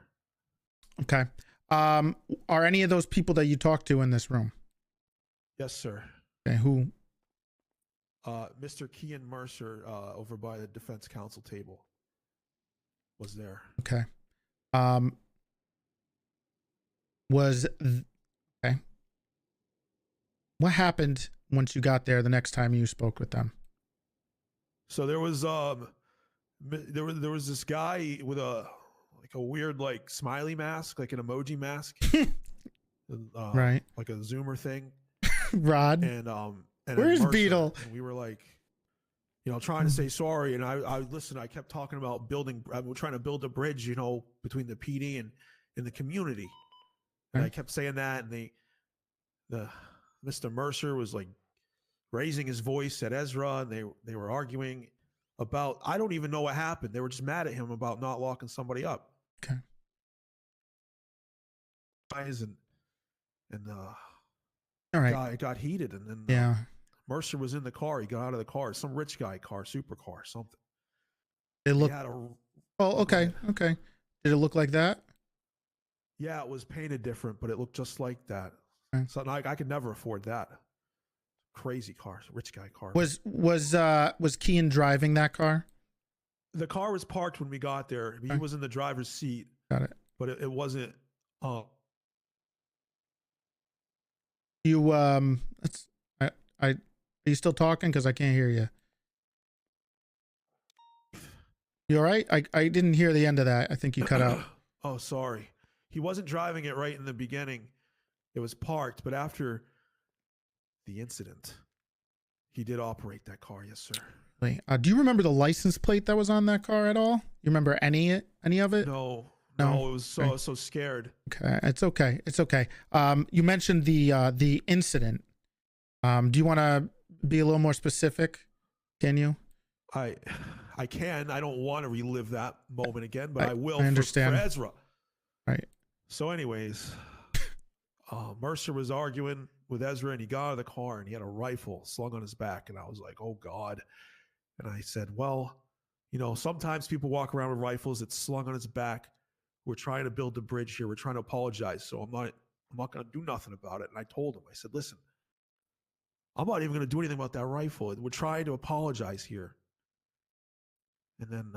Okay. Are any of those people that you talked to in this room? Yes, sir. Okay, who? Mr. Kean Mercer, over by the defense counsel table, was there. Okay. Okay. What happened once you got there the next time you spoke with them? So there was this guy with a weird like smiley mask, like an emoji mask, right? Like a Zoomer thing. Rod. And where's Mercer, Beetle? and we were like, trying to say sorry. And I listened. I kept talking about we're trying to build a bridge, between the PD and the community. And I kept saying that, and Mr. Mercer was like raising his voice at Ezra, and they were arguing about, I don't even know what happened. They were just mad at him about not locking somebody up. Okay. And all right. It got heated, and then yeah, Mercer was in the car. He got out of the car, some rich guy car, supercar, something. It looked. Had okay. Okay. Did it look like that? Yeah, it was painted different, but it looked just like that. Okay. So I could never afford that. Crazy car, rich guy car. Was Kean driving that car? The car was parked when we got there. He was in the driver's seat. Got it. But it wasn't. You are you still talking? Because I can't hear you. You all right? I didn't hear the end of that. I think you cut out. Oh, sorry. He wasn't driving it right in the beginning. It was parked, but after the incident, he did operate that car. Yes, sir. Wait, do you remember the license plate that was on that car at all? You remember any of it? No, it was so scared. Okay, it's okay. It's okay. You mentioned the incident. Do you want to be a little more specific? Can you? I can. I don't want to relive that moment again, but I will. I understand. For Ezra. Right. So, anyways, Mercer was arguing with Ezra, and he got out of the car, and he had a rifle slung on his back, and I was like, "Oh God!" And I said, "Well, sometimes people walk around with rifles that's slung on his back. We're trying to build a bridge here. We're trying to apologize. So I'm not going to do nothing about it." And I told him, I said, "Listen, I'm not even going to do anything about that rifle. We're trying to apologize here." And then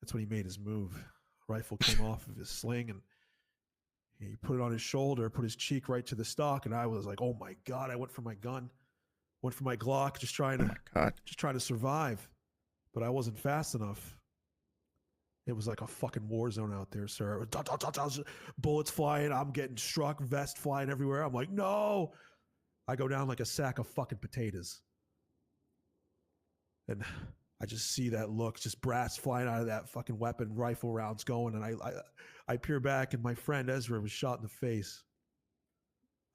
that's when he made his move. Rifle came off of his sling, and he put it on his shoulder, put his cheek right to the stock, and I was like, "Oh my God!" I went for my gun, went for my Glock, just trying to survive, but I wasn't fast enough. It was like a fucking war zone out there, sir. Bullets flying, I'm getting struck, vest flying everywhere. I'm like, no! I go down like a sack of fucking potatoes. And I just see that look, just brass flying out of that fucking weapon, rifle rounds going, and I peer back, and my friend Ezra was shot in the face.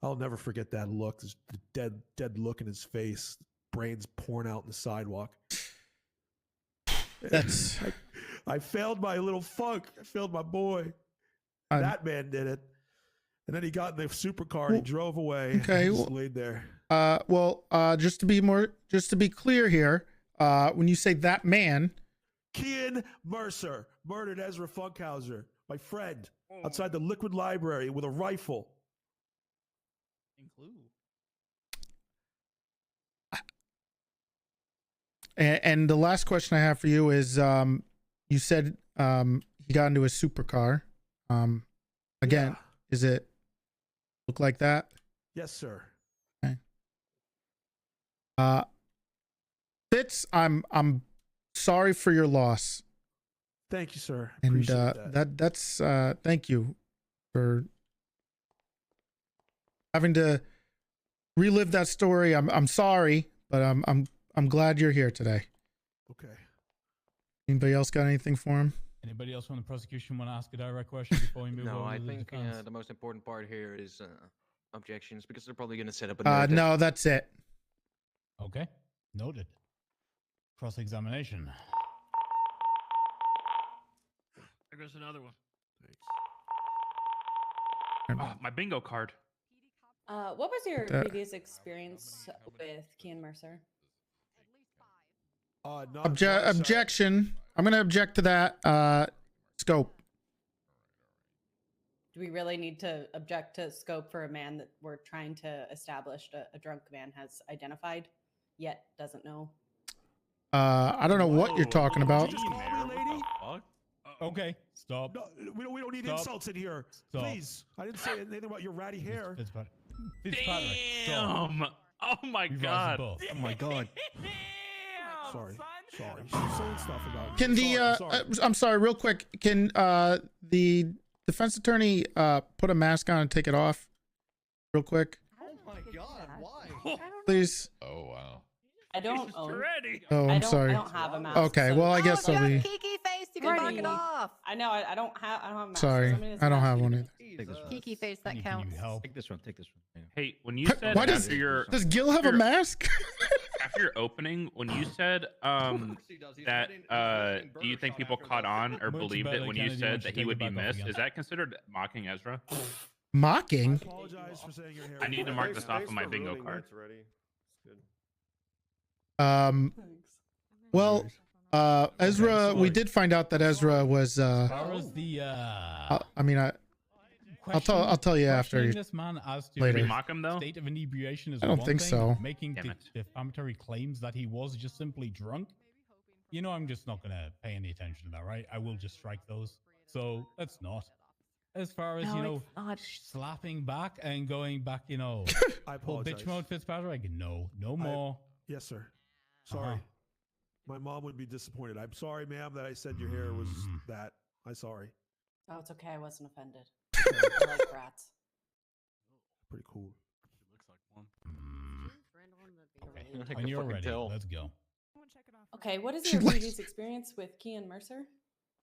I'll never forget that look, this dead look in his face, brains pouring out in the sidewalk. That's... I failed my little Funk. I failed my boy. That man did it. And then he got in the supercar and he drove away. Okay. Just laid there. Just to be clear here, when you say that man, Kean Mercer murdered Ezra Funkhouser, my friend, outside the Liquid Library with a rifle. And the last question I have for you is, you said he got into a supercar. Again, Is it look like that? Yes, sir. Okay. Fitz, I'm sorry for your loss. Thank you, sir. And Appreciate that's thank you for having to relive that story. I'm sorry, but I'm glad you're here today. Okay. Anybody else got anything for him? Anybody else from the prosecution want to ask a direct question before we move No, over I to the think defense? the most important part here is objections, because they're probably going to set up a No, that's it. Okay, noted. Cross-examination. There goes another one. Oh, my bingo card. What was your previous experience with Kean Mercer? Objection. I'm going to object to that. Scope. Do we really need to object to scope for a man that we're trying to establish a drunk man has identified, yet doesn't know? I don't know what you're talking about. Just call me, lady. Okay, stop. No, we don't need Stop. insults in here. Stop. Please. I didn't say anything about your ratty hair. Fitzpatrick, Damn! Oh my god! Oh my god. Sorry. Sorry. She's saying stuff about me. Can the Sorry. I'm sorry, real quick. Can the defense attorney put a mask on and take it off, real quick, Oh my god, why? please? Oh wow. I don't own. Oh, I'm sorry. I don't have a mask. Okay, well I guess I'll be. Kiki face, you can knock it off. I know. I don't have. I don't have a mask. Sorry, Somebody has a I don't mask. have one either. Take this one. Kiki face, that Can counts. you help? Take this one. Take this one. Yeah. Hey, when you said Why does after Gil have a mask? after your opening, when you said that do you think people caught on or Much believed better, it when you Kennedy, said once that you he take would it be back off missed? again. Is that considered mocking Ezra? Mocking? Apologize for saying your hair. I need to mark this off Thanks on my for bingo ruining card. that already. It's good. Well, Ezra, we did find out that Ezra was. As far as the I mean, I'll tell you after. questioning this man as to later. his Mock him, though? state of inebriation is I don't one think thing, so. Making Damn it. defamatory claims that he was just simply drunk, you know, I'm just not gonna pay any attention to that, right? I will just strike those. So let's not. As far as No, you know, it's not. slapping back and going back, you know, I full apologize. bitch mode Fitzpatrick. No more. Yes, sir. Sorry. Uh-huh. My mom would be disappointed. I'm sorry, ma'am, that I said your hair was that. I'm sorry. Oh, it's okay. I wasn't offended. I like rats. Pretty cool. Okay. I When can you're fucking ready, tell. let's go. Okay, what is She your likes- previous experience with Kian Mercer?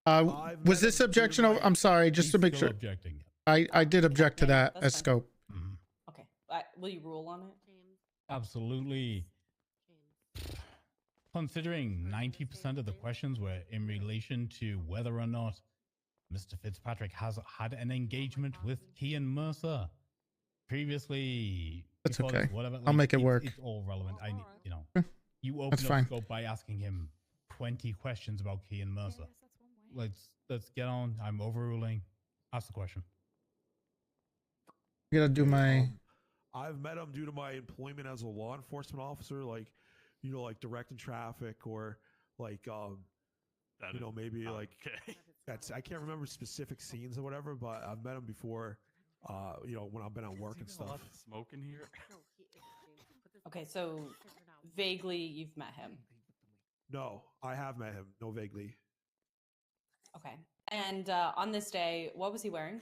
I've Was met this him objection? through my- I'm sorry, just to He's make still sure. objecting. I did object to Yeah, that that's as fine. scope. Okay, will you rule on it? Absolutely. Considering 90% of the questions were in relation to whether or not Mr. Fitzpatrick has had an engagement with Kian Mercer previously. That's before this, okay. whatever, I'll make it work. It's all relevant. I need, you know, Okay. you That's open fine. up scope by asking him 20 questions about Kian Mercer. Let's get on. I'm overruling. Ask the question. I gotta do my. I've met him due to my employment as a law enforcement officer, like, you know, like directing traffic or like, you know, maybe like that's, I can't remember specific scenes or whatever, but I've met him before, you know, when I've been at work and stuff. Smoke in here. Okay, so vaguely you've met him. No, I have met him. No, vaguely. Okay. And on this day, what was he wearing?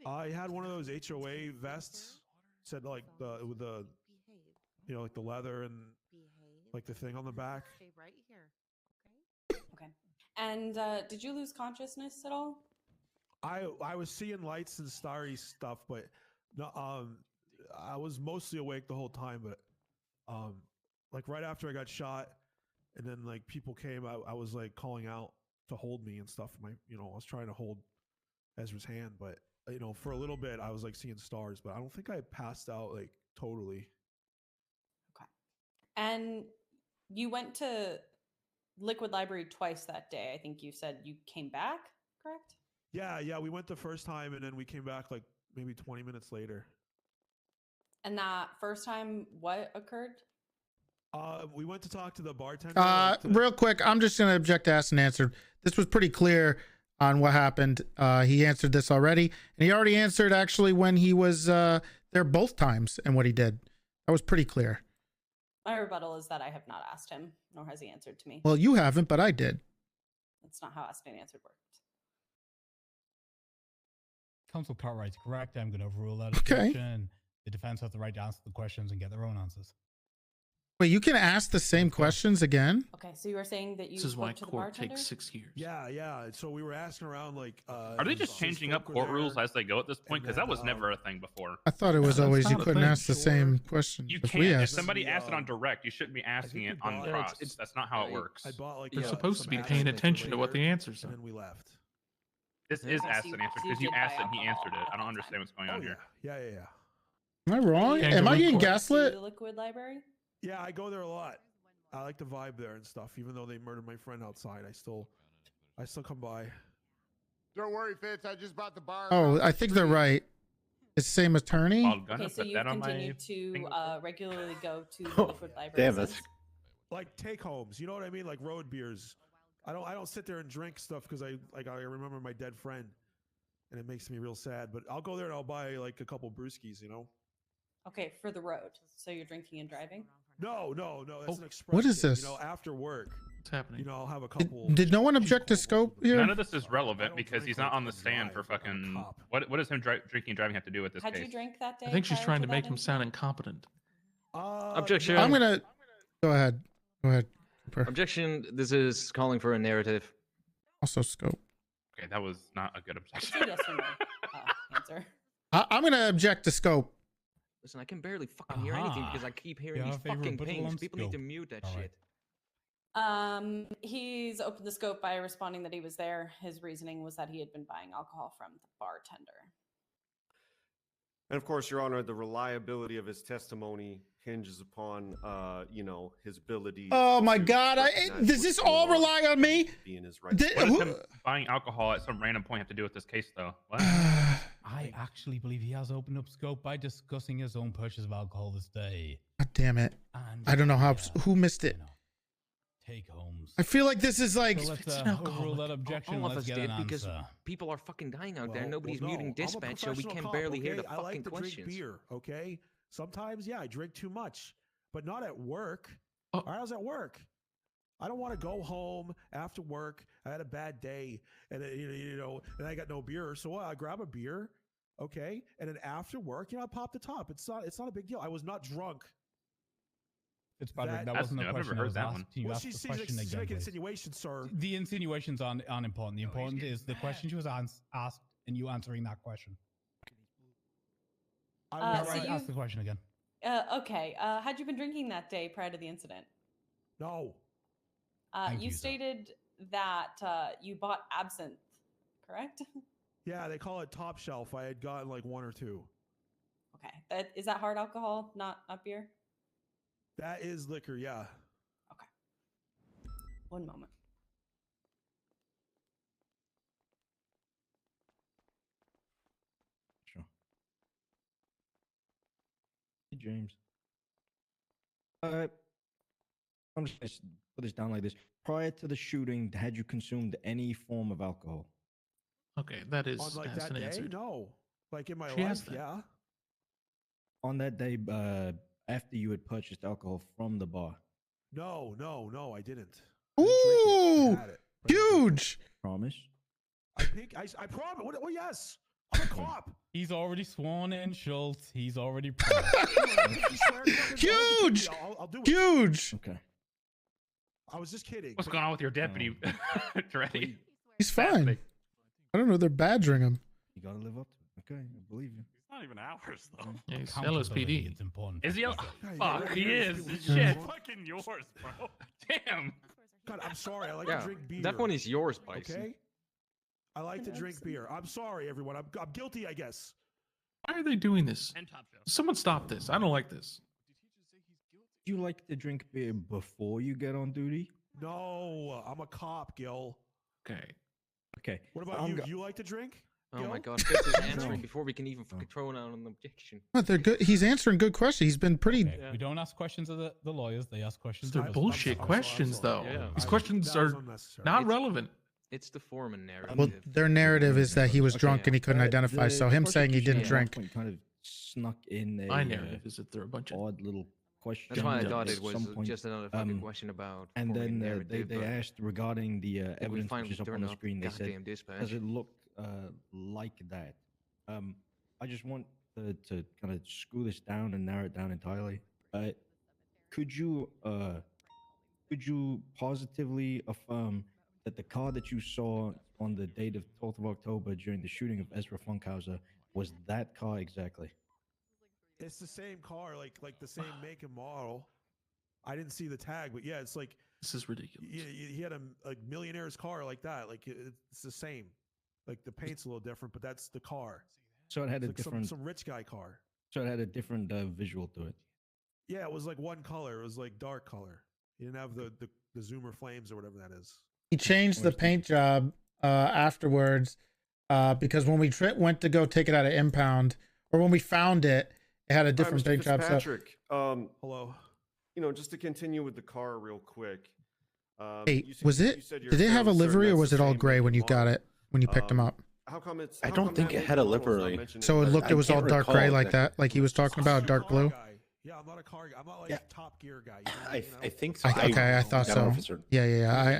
I had one of those HOA vests, said like with the, you know, like the leather and like the thing on the back. Okay. And did you lose consciousness at all? I was seeing lights and starry stuff, but no, I was mostly awake the whole time. But like right after I got shot, and then like people came, I was like calling out to hold me and stuff. You know, I was trying to hold Ezra's hand, but you know, for a little bit I was like seeing stars, but I don't think I passed out like totally. Okay. And you went to Liquid Library twice that day. I think you said you came back, correct? Yeah, we went the first time and then we came back like maybe 20 minutes later. And that first time, what occurred? We went to talk to the bartender. like, to- Real quick, I'm just gonna object to asked and answered. This was pretty clear on what happened. He answered this already, and he already answered actually when he was there both times and what he did. That was pretty clear. My rebuttal is that I have not asked him, nor has he answered to me. Well, you haven't, but I did. That's not how asked and answered works. Counsel Cartwright's correct. I'm going to overrule that Okay. objection. The defense has the right to answer the questions and get their own answers. Wait, you can ask the same questions again? Okay, so you were saying that you This is why spoke to the court bartender? takes 6 years. Yeah. So we were asking around like. Are they just changing up court rules as they go at this point? Because that was never a thing before. I thought it was always you not a couldn't thing. ask the same questions. You if can't. we If asked. somebody asked it on direct, you shouldn't be asking it on bought- cross. it's- That's not how it works. I bought like. You're some supposed to be ads paying like, attention to what the later, answers and are. then we left. This is asked and answered because you asked it and he answered it. I don't understand what's going on here. Yeah. Am I wrong? Kangaroo Am I getting court. To gaslit? the Liquid Library? Yeah, I go there a lot. I like the vibe there and stuff. Even though they murdered my friend outside, I still come by. Don't worry, Fitz. I just bought the bar. Oh, I think they're right. It's the same attorney. Okay, so you've continued to regularly go to the liquid library. Damn, that's Like take homes, you know what I mean? Like road beers. I don't sit there and drink stuff because I remember my dead friend, and it makes me real sad. But I'll go there and I'll buy like a couple brewskis, you know. Okay, for the road. So you're drinking and driving? No. That's an express. What is thing, this? You know, after work. What's happening? You know, I'll have a couple. Did no one object to scope here? None of this is relevant because he's not on the stand for fucking. What does him drinking and driving have to do with this Had case? you drink that day? I think she's prior trying to that make him sound incident? incompetent. Objection. I'm gonna go ahead. Go ahead. Cooper. Objection. This is calling for a narrative. Also scope. Okay, that was not a good objection. Say yes or no answer. I'm gonna object to scope. Listen, I can barely fucking hear anything because I keep hearing these fucking pings. People need to mute that shit. He's opened the scope by responding that he was there. His reasoning was that he had been buying alcohol from the bartender. And of course, Your Honor, the reliability of his testimony hinges upon, you know, his ability. Oh my God! Does this all rely on me? What does him buying alcohol at some random point have to do with this case, though? What? I actually believe he has opened up scope by discussing his own purchase of alcohol this day. God damn it! I don't know how. Who missed it? Take homes. I feel like this is like. So let's overrule that objection. All of Let's us get did an because answer. people are fucking dying out there. Well, Nobody's well, no. muting I'm a dispatch, so we professional can cop, barely hear the okay? I fucking like to questions. drink beer, okay? Sometimes, yeah, I drink too much, but not at work. All right, I was at work. I don't want to go home after work. I had a bad day, and you know, and I got no beer. So I grab a beer, okay, and then after work, you know, I pop the top. It's not a big deal. I was not drunk. It's Patrick. That That's wasn't new. a I've question never I heard was that asked. one. Can you Well, ask she's the question again, making please? insinuations, sir. The insinuations aren't important. The important is the question she was asked and you answering that question. Ask the question again. Okay. Had you been drinking that day prior to the incident? No. You stated that you bought absinthe, correct? Yeah, they call it top shelf. I had gotten like one or two. Okay. Is that hard alcohol, not beer? That is liquor, yeah. One moment. Sure. Hey, James. I'm just going to put this down like this. Prior to the shooting, had you consumed any form of alcohol? Okay, that is On like has that been day? answered. No. Like in my She has life, that. yeah. On that day, after you had purchased alcohol from the bar? No, I didn't. Ooh, huge. Promise? I promise. Well, yes. I'm a cop. He's already sworn in, Schultz. He's already Huge. I'll do it. Huge. Okay. I was just kidding. What's going on with your deputy, Toretti? He's fine. I don't know. They're badgering him. You gotta live up to it. Okay, I believe you. It's not even ours, though. Yeah, he's LSPD. It's important. Is he? Yeah, Fuck, he is. yeah. Shit. Fucking yours, bro. Damn. God, I'm sorry. I like Yeah, to drink beer. that one is yours, Bison. Okay. I like to drink beer. I'm sorry, everyone. I'm guilty, I guess. Why are they doing this? And top shelf. Someone stop this. I don't like this. Do you like to drink beer before you get on duty? No, I'm a cop, Gil. Okay. Okay. What about you? Do you like to drink? Oh my Gil? God, Fitz is answering before we can even fucking throw out an objection. What, they're good. He's answering good questions. He's been pretty. Okay, we don't ask questions of the lawyers. They ask questions. They're of us. bullshit questions, though. Yeah. These questions are not relevant. It's the Foreman narrative. Well, their narrative is that he was drunk and he couldn't identify. So him saying he didn't drink. Kind of snuck in My narrative is that they're a bunch of odd little question. That's why I thought at it was some point. just another fucking question about. And Foreman then narrative, they but asked regarding the we evidence which finally is up on turned the off screen. They said, goddamn dispatch. does it look like that? I just want to kind of screw this down and narrow it down entirely. Could you positively affirm that the car that you saw on the date of 12th of October during the shooting of Ezra Funkhouser was that car exactly? It's the same car, like the same make and model. I didn't see the tag, but yeah, it's like this is ridiculous. He had a millionaire's car like that. Like it's the same. Like the paint's a little different, but that's the car. So it had It's a like different. some rich guy car. So it had a different visual to it. Yeah, it was like one color. It was like dark color. He didn't have the zoomer flames or whatever that is. He changed the paint job afterwards because when we went to go take it out of impound, or when we found it, it had a different Mr. paint job. So Fitzpatrick, hello. You know, just to continue with the car real quick. hey, you was you it? said you're Did it have a fairly certain livery, or that's was the it all same gray make when and you got model. it? When you picked him up? How come it's? I how don't come think that it make had a and model's not livery. mentioned So in it the looked. It was can't all dark gray recall like exactly. that, like he was talking about, dark blue. Yeah, I'm not a car guy. I'm not like Yeah. Top Gear guy. You know, I think so. Okay, I thought don't know so. if it's certain. Yeah,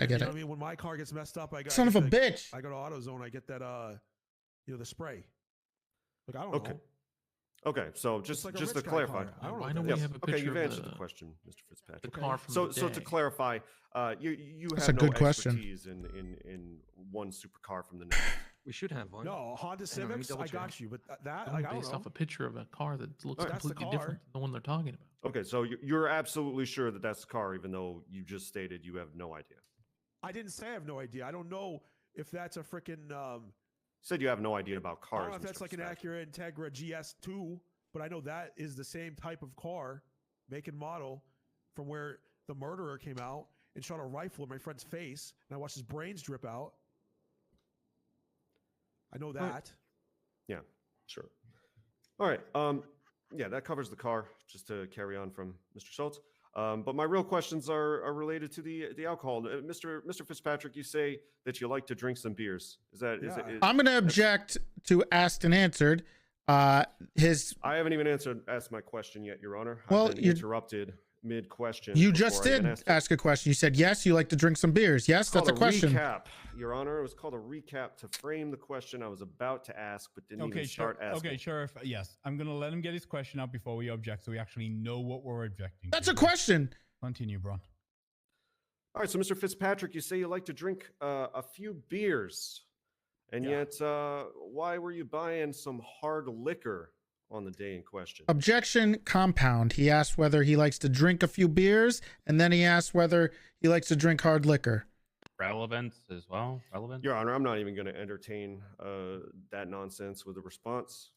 I get you know it. what I mean, when my car gets messed up, I got Son of a bitch. I go to AutoZone. I get that you know, the spray. Like I don't Okay. know. Okay, so just like a just rich to guy clarify. car. I don't know Why what don't that we is. have a Okay, picture you've of answered the the question, Mr. Fitzpatrick. car from So the so to day? clarify, you That's have a no good question. expertise in one supercar from the next. We should have one. No, Honda Hang on, let me Civics. double I check. got you, but that Going like I don't based know. off a picture of a car that looks That's the completely different car. than the one they're talking about. Okay, so you're absolutely sure that that's the car, even though you just stated you have no idea. I didn't say I have no idea. I don't know if that's a freaking. Said you have no idea about I cars. don't know if that's Mr. like an Fitzpatrick. Acura Integra GS2, but I know that is the same type of car, make and model, from where the murderer came out and shot a rifle in my friend's face, and I watched his brains drip out. I know that. Right. Yeah, sure. All right. Yeah, that covers the car. Just to carry on from Mr. Schultz. But my real questions are related to the alcohol. Mr. Fitzpatrick, you say that you like to drink some beers. Is that? Yeah. I'm going to object to asked and answered. I haven't even asked my question yet, Your Honor. Well, I've been you- interrupted mid-question. You before just I even did asked it. ask a question. You said yes. You like to drink some beers. Yes, It's that's a called question. Recap, Your Honor. It was called a recap to frame the question I was about to ask, but didn't even start asking. Okay, Sheriff. Yes, I'm going to let him get his question out before we object, so we actually know what we're objecting. That's to. a question. Continue, Bron. All right, so Mr. Fitzpatrick, you say you like to drink a few beers, and yet why were you buying some hard liquor on the day in question? Objection compound. He asked whether he likes to drink a few beers, and then he asked whether he likes to drink hard liquor. Relevance as well. Relevant. Your Honor, I'm not even going to entertain that nonsense with a response.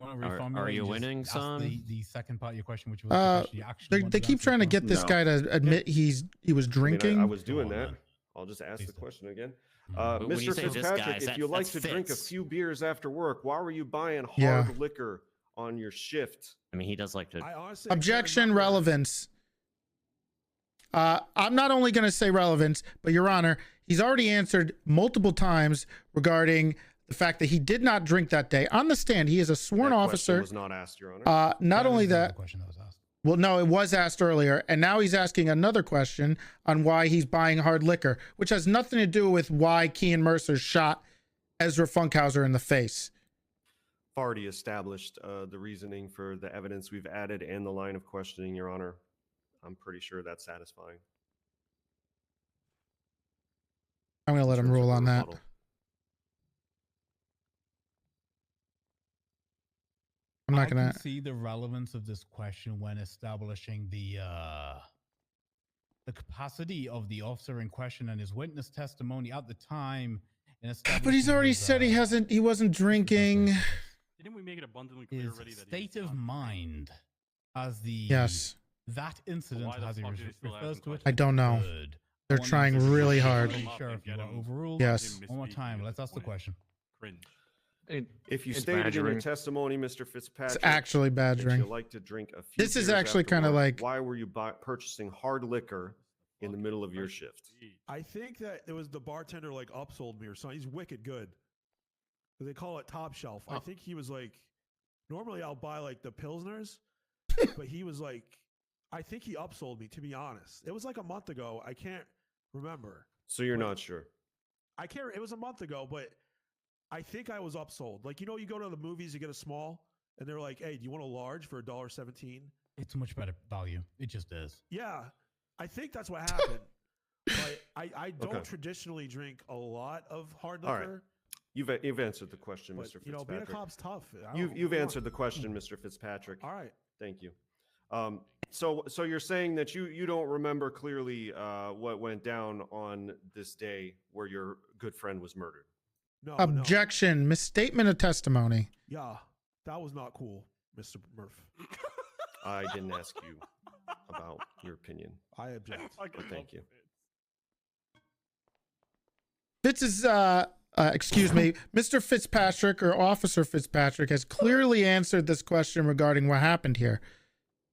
Are you winning, son? The second part of your question, which was the question you actually They wanted keep to trying to answer. get this guy to admit he was drinking. I was doing that. I'll just ask the question again. But when you Mr. say this Fitzpatrick, guy, if you like to drink a few beers after work, why were you buying hard Yeah. liquor on your shift? I mean, he does like to. Objection relevance. I'm not only going to say relevance, but Your Honor, he's already answered multiple times regarding the fact that he did not drink that day. On the stand, he is a sworn That officer. question was not asked, Your Honor. Not only that. Question that was asked. Well, no, it was asked earlier, and now he's asking another question on why he's buying hard liquor, which has nothing to do with why Kean Mercer shot Ezra Funkhouser in the face. Already established the reasoning for the evidence we've added and the line of questioning, Your Honor. I'm pretty sure that's satisfying. I'm going to let him rule on that. Rebuttal. I'm not I going can see the relevance of this question when establishing the capacity of the officer in question and his witness testimony at the time. But he's already said he wasn't drinking. Didn't we make it abundantly clear His already that state of mind as the Yes. that incident Why the as he fuck did he still ask refers the to it. I don't know. Good. They're I want trying him to really be hard. Sheriff, you are overruled. Yes. One more time. Let's ask the question. Cringe. If you It's stated in your badgering. testimony, Mr. Fitzpatrick, It's actually that badgering. you like to drink a few This is beers actually after kinda work, like- why were you purchasing hard liquor in the middle of your shift? I think that it was the bartender like upsold me or something. He's wicked good. They call it top shelf. I think he was like, normally I'll buy like the Pilsners, but he was like, I think he upsold me, to be honest. It was like a month ago. I can't remember. So you're not sure? I can't, it was a month ago, but I think I was upsold. Like, you know, you go to the movies, you get a small, and they're like, hey, do you want a large for $1.17? It's a much better value. It just is. Yeah, I think that's what happened. But I don't Okay. traditionally drink a lot of hard All right. liquor. You've answered the question, But, Mr. Fitzpatrick. you know, being a cop's tough. I don't- You've come on. answered the question, Mr. Fitzpatrick. All right. Thank you. So you're saying that you don't remember clearly what went down on this day where your good friend was murdered? No, Objection. Misstatement of testimony. Yeah, that was not cool, Mr. Murph. I didn't ask you about your opinion. I object. But thank you. Fitz is excuse me, Mr. Fitzpatrick or Officer Fitzpatrick has clearly answered this question regarding what happened here.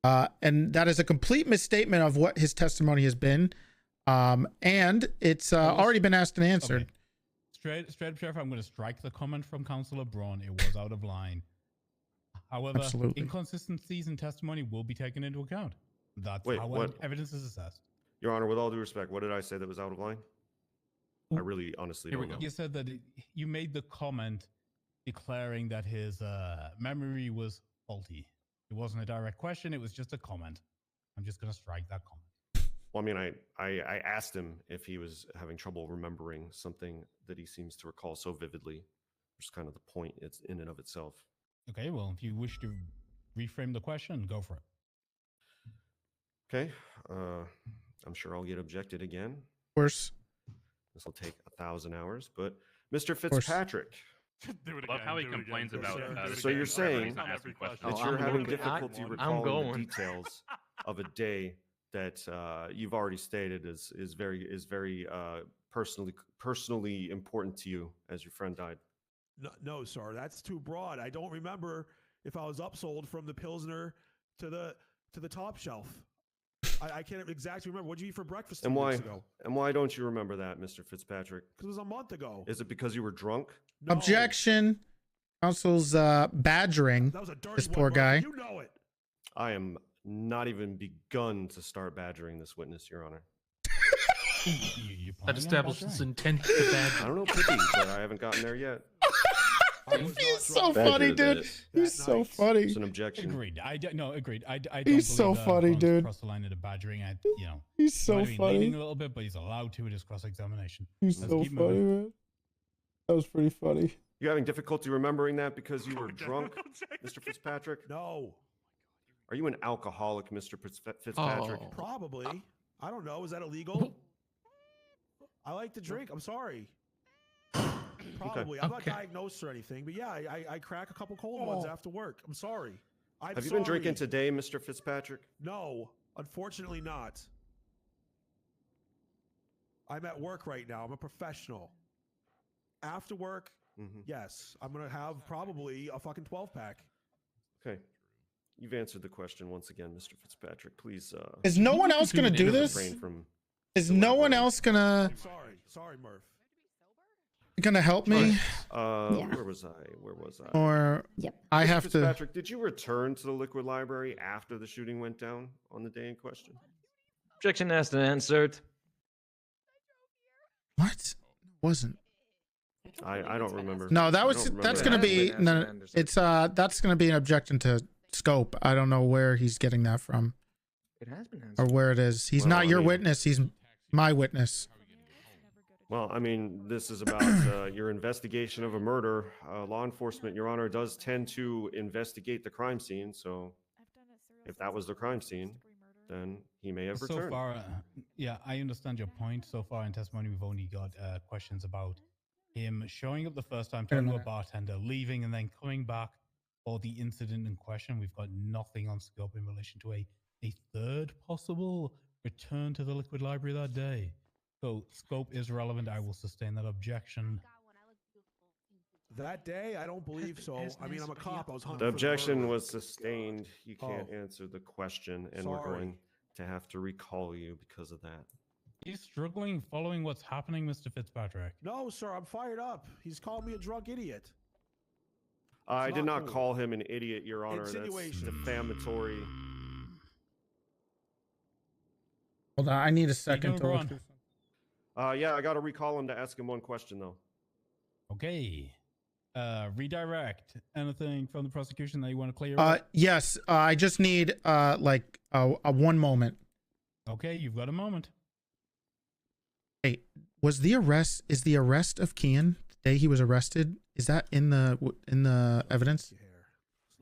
And that is a complete misstatement of what his testimony has been. And it's already been asked and answered. Okay. Straight up, Sheriff, I'm going to strike the comment from Councillor Braun. It was out of line. However, Absolutely. inconsistencies in testimony will be taken into account. That's Wait, how what? evidence is assessed. Your Honor, with all due respect, what did I say that was out of line? I really, honestly don't know. You said that you made the comment declaring that his memory was faulty. It wasn't a direct question. It was just a comment. I'm just going to strike that comment. Well, I mean, I asked him if he was having trouble remembering something that he seems to recall so vividly, which is kind of the point. It's in and of itself. Okay, well, if you wish to reframe the question, go for it. Okay, I'm sure I'll get objected again. Of course. This will take 1,000 hours, but Mr. Fitzpatrick. Love how he complains about. So you're saying that you're having difficulty recalling the going. details of a day that you've already stated is very personally important to you as your friend died. No, sir, that's too broad. I don't remember if I was upsold from the Pilsner to the top shelf. I can't exactly remember. What did you eat for breakfast 2 weeks ago? And why don't you remember that, Mr. Fitzpatrick? Because it was a month ago. Is it because you were drunk? No. Objection. Council's badgering That was a dirty this one, poor Murphy. guy. You know it. I am not even begun to start badgering this witness, Your Honor. That establishes intent to badger. I don't know, could be, but I haven't gotten there yet. He's so funny, dude. He's so funny. It's an objection. Agreed. Agreed. I don't He's believe, so funny, Braun's dude. Crossed the line into badgering. He's so might have been funny. leaning a little bit, but he's allowed to with his cross-examination. He's Let's so keep funny, moving. man. That was pretty funny. You're having difficulty remembering that because you were drunk, Mr. Fitzpatrick? No. Are you an alcoholic, Mr. Fitzpatrick? Probably. I don't know. Is that illegal? I like to drink. I'm sorry. Probably. I'm not diagnosed or anything, but yeah, I crack a couple cold ones after work. I'm sorry. Have you been drinking today, Mr. Fitzpatrick? No, unfortunately not. I'm at work right now. I'm a professional. After work, yes, I'm going to have probably a fucking 12-pack. Okay. You've answered the question once again, Mr. Fitzpatrick. Please. Is no one else going to do this? Is no one else going to... Sorry, Murph. Gonna help me? Where was I? Or I Mr. have to... Fitzpatrick, did you return to the liquid library after the shooting went down on the day in question? Objection asked and answered. What? Wasn't. I don't remember. No, that's gonna be that's gonna be an objection to scope. I don't know where he's getting that from. It has been answered. Or where it is. He's not your witness, he's my witness. Well, I mean, this is about your investigation of a murder. Law enforcement, Your Honor, does tend to investigate the crime scene. So if that was the crime scene, then he may have returned. So far, yeah, I understand your point. So far in testimony, we've only got questions about him showing up the first time, talking to a bartender, leaving, and then coming back for the incident in question. We've got nothing on scope in relation to a third possible return to the liquid library that day. So scope is relevant. I will sustain that objection. That day, I don't believe so. I mean, I'm a cop. I was hunting. The objection was sustained. You can't answer the question, and we're going to have to recall you because of that. He's struggling following what's happening, Mr. Fitzpatrick. No, sir, I'm fired up. He's called me a drunk idiot. I did not call him an idiot, Your Honor. That's defamatory. Hold on, I need a second to look. Yeah, I got to recall him to ask him one question, though. Okay. Redirect. Anything from the prosecution that you want to clear up? Yes, I just need like a 1 moment. Okay, you've got a moment. Hey, is the arrest of Kian the day he was arrested? Is that in the evidence?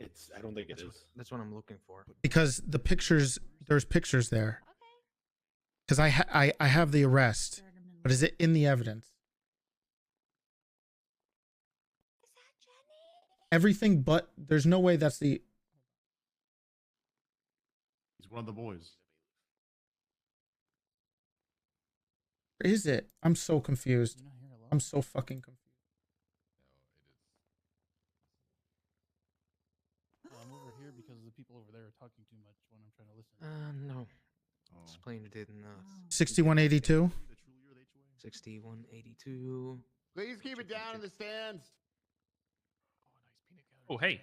I don't think it is. That's what I'm looking for. Because there's pictures there. Because I have the arrest, but is it in the evidence? Everything but there's no way that's the... He's one of the boys. Where is it? I'm so confused. I'm so fucking confused. talking too much when I'm trying to listen. No. Explainer did not. 6182. 6182. Please keep it down in the stands. Oh, hey.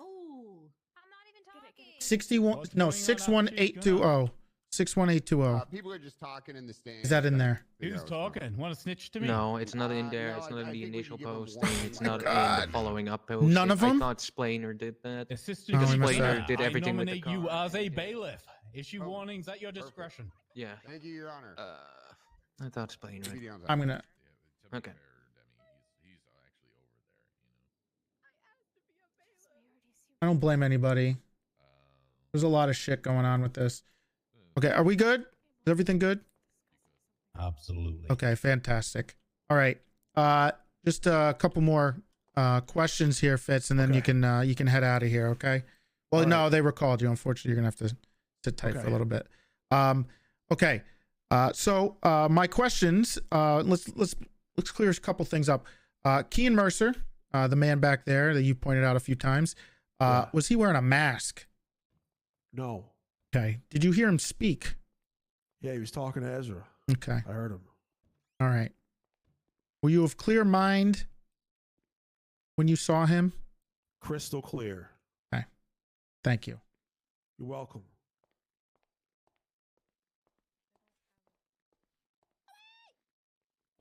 Oh, I'm not even talking. 61. No, 61820. 61820. People are just talking in the stands. Is that in there? Who's talking? Want to snitch to me? No, it's not in there. no, It's not in I the think we initial could give 'em posting. warning. It's Oh my not in God. the following up posting. None of them? I thought Splainer did that. Assistant Oh, we missed Explainer, that. did everything I with the nominate you car. as a bailiff. Issue Oh, warnings at your discretion. Yeah. Thank you, Your Honor. I thought Splainer. I'm going to. Okay. I don't blame anybody. There's a lot of shit going on with this. Okay, are we good? Is everything good? Absolutely. Okay, fantastic. All right. Just a couple more questions here, Fitz, and then you can head out of here, okay? Well, no, they recalled you. Unfortunately, you're gonna have to sit tight for a little bit. Okay. So my questions. Let's clear a couple things up. Kean Mercer, the man back there that you pointed out a few times, was he wearing a mask? No. Okay. Did you hear him speak? Yeah, he was talking to Ezra. Okay. I heard him. All right. Were you of clear mind when you saw him? Crystal clear. Okay. Thank you. You're welcome.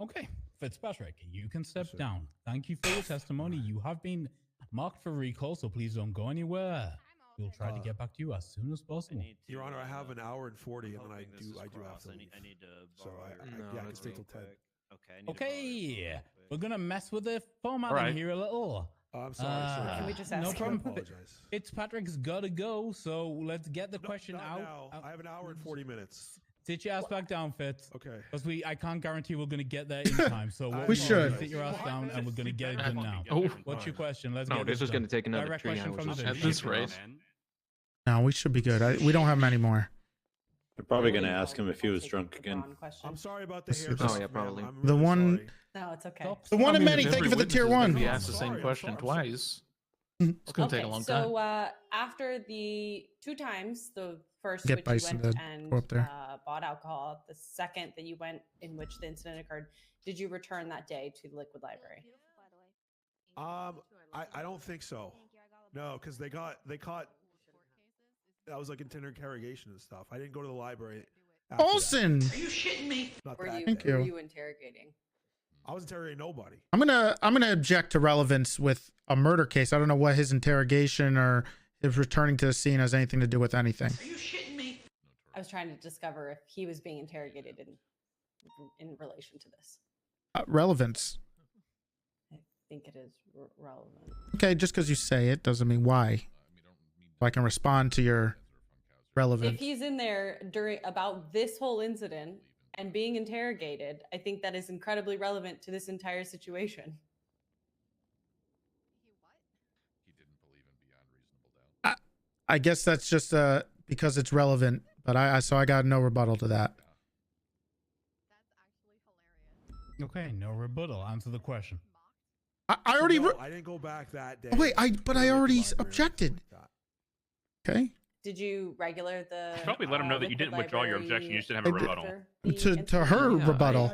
Okay, Fitzpatrick, you can step down. Thank you for your testimony. You have been marked for recall, so please don't go anywhere. We'll try to get back to you as soon as possible. Your Honor, I have an hour and 40, and then I do have to leave. I need to So borrow I can stay till 10. Okay, we're gonna mess with the formatting All right. here a little. I'm sorry, sir. Can we just No ask him? problem. Fitzpatrick's gotta go, so let's get the question Not out. now. I have an hour and 40 minutes. Sit your ass back down, Fitz. Okay. Because I can't guarantee we're gonna get there in time. So what We do is should. sit your ass down, and we're gonna get it done now. Oh. What's your question? Let's No, get this is done. gonna take another Direct 3 question hours. from the At bench. this rate. No, we should be good. We don't have many more. They're probably going to ask him if he was drunk again. I'm sorry about the hair. Oh, yeah, probably. The one, No, it's okay. the one in many. Thank you for the tier 1. We asked the same question twice. It's gonna take a long time. So after the 2 times, the first Get which Bison you went to and go up there. bought alcohol, the second that you went in which the incident occurred, did you return that day to the Liquid Library? I don't think so. No, because they caught. That was like interrogation and stuff. I didn't go to the library. after that. Olsen. Are you shitting me? Not Were that. you, Thank were you. you interrogating? I was interrogating nobody. I'm gonna object to relevance with a murder case. I don't know what his interrogation or his returning to the scene has anything to do with anything. Are you shitting me? I was trying to discover if he was being interrogated in relation to this. Relevance. I think it is relevant. Okay, just because you say it doesn't mean why. So I can respond to your relevance. If he's in there about this whole incident and being interrogated, I think that is incredibly relevant to this entire situation. I guess that's just because it's relevant, but I got no rebuttal to that. Okay, no rebuttal. Answer the question. I already. No, I didn't go back that day. Oh, wait, I already objected. Okay. Did you regular the? Probably let him know that you didn't withdraw your objection. You just didn't have a rebuttal. To her rebuttal.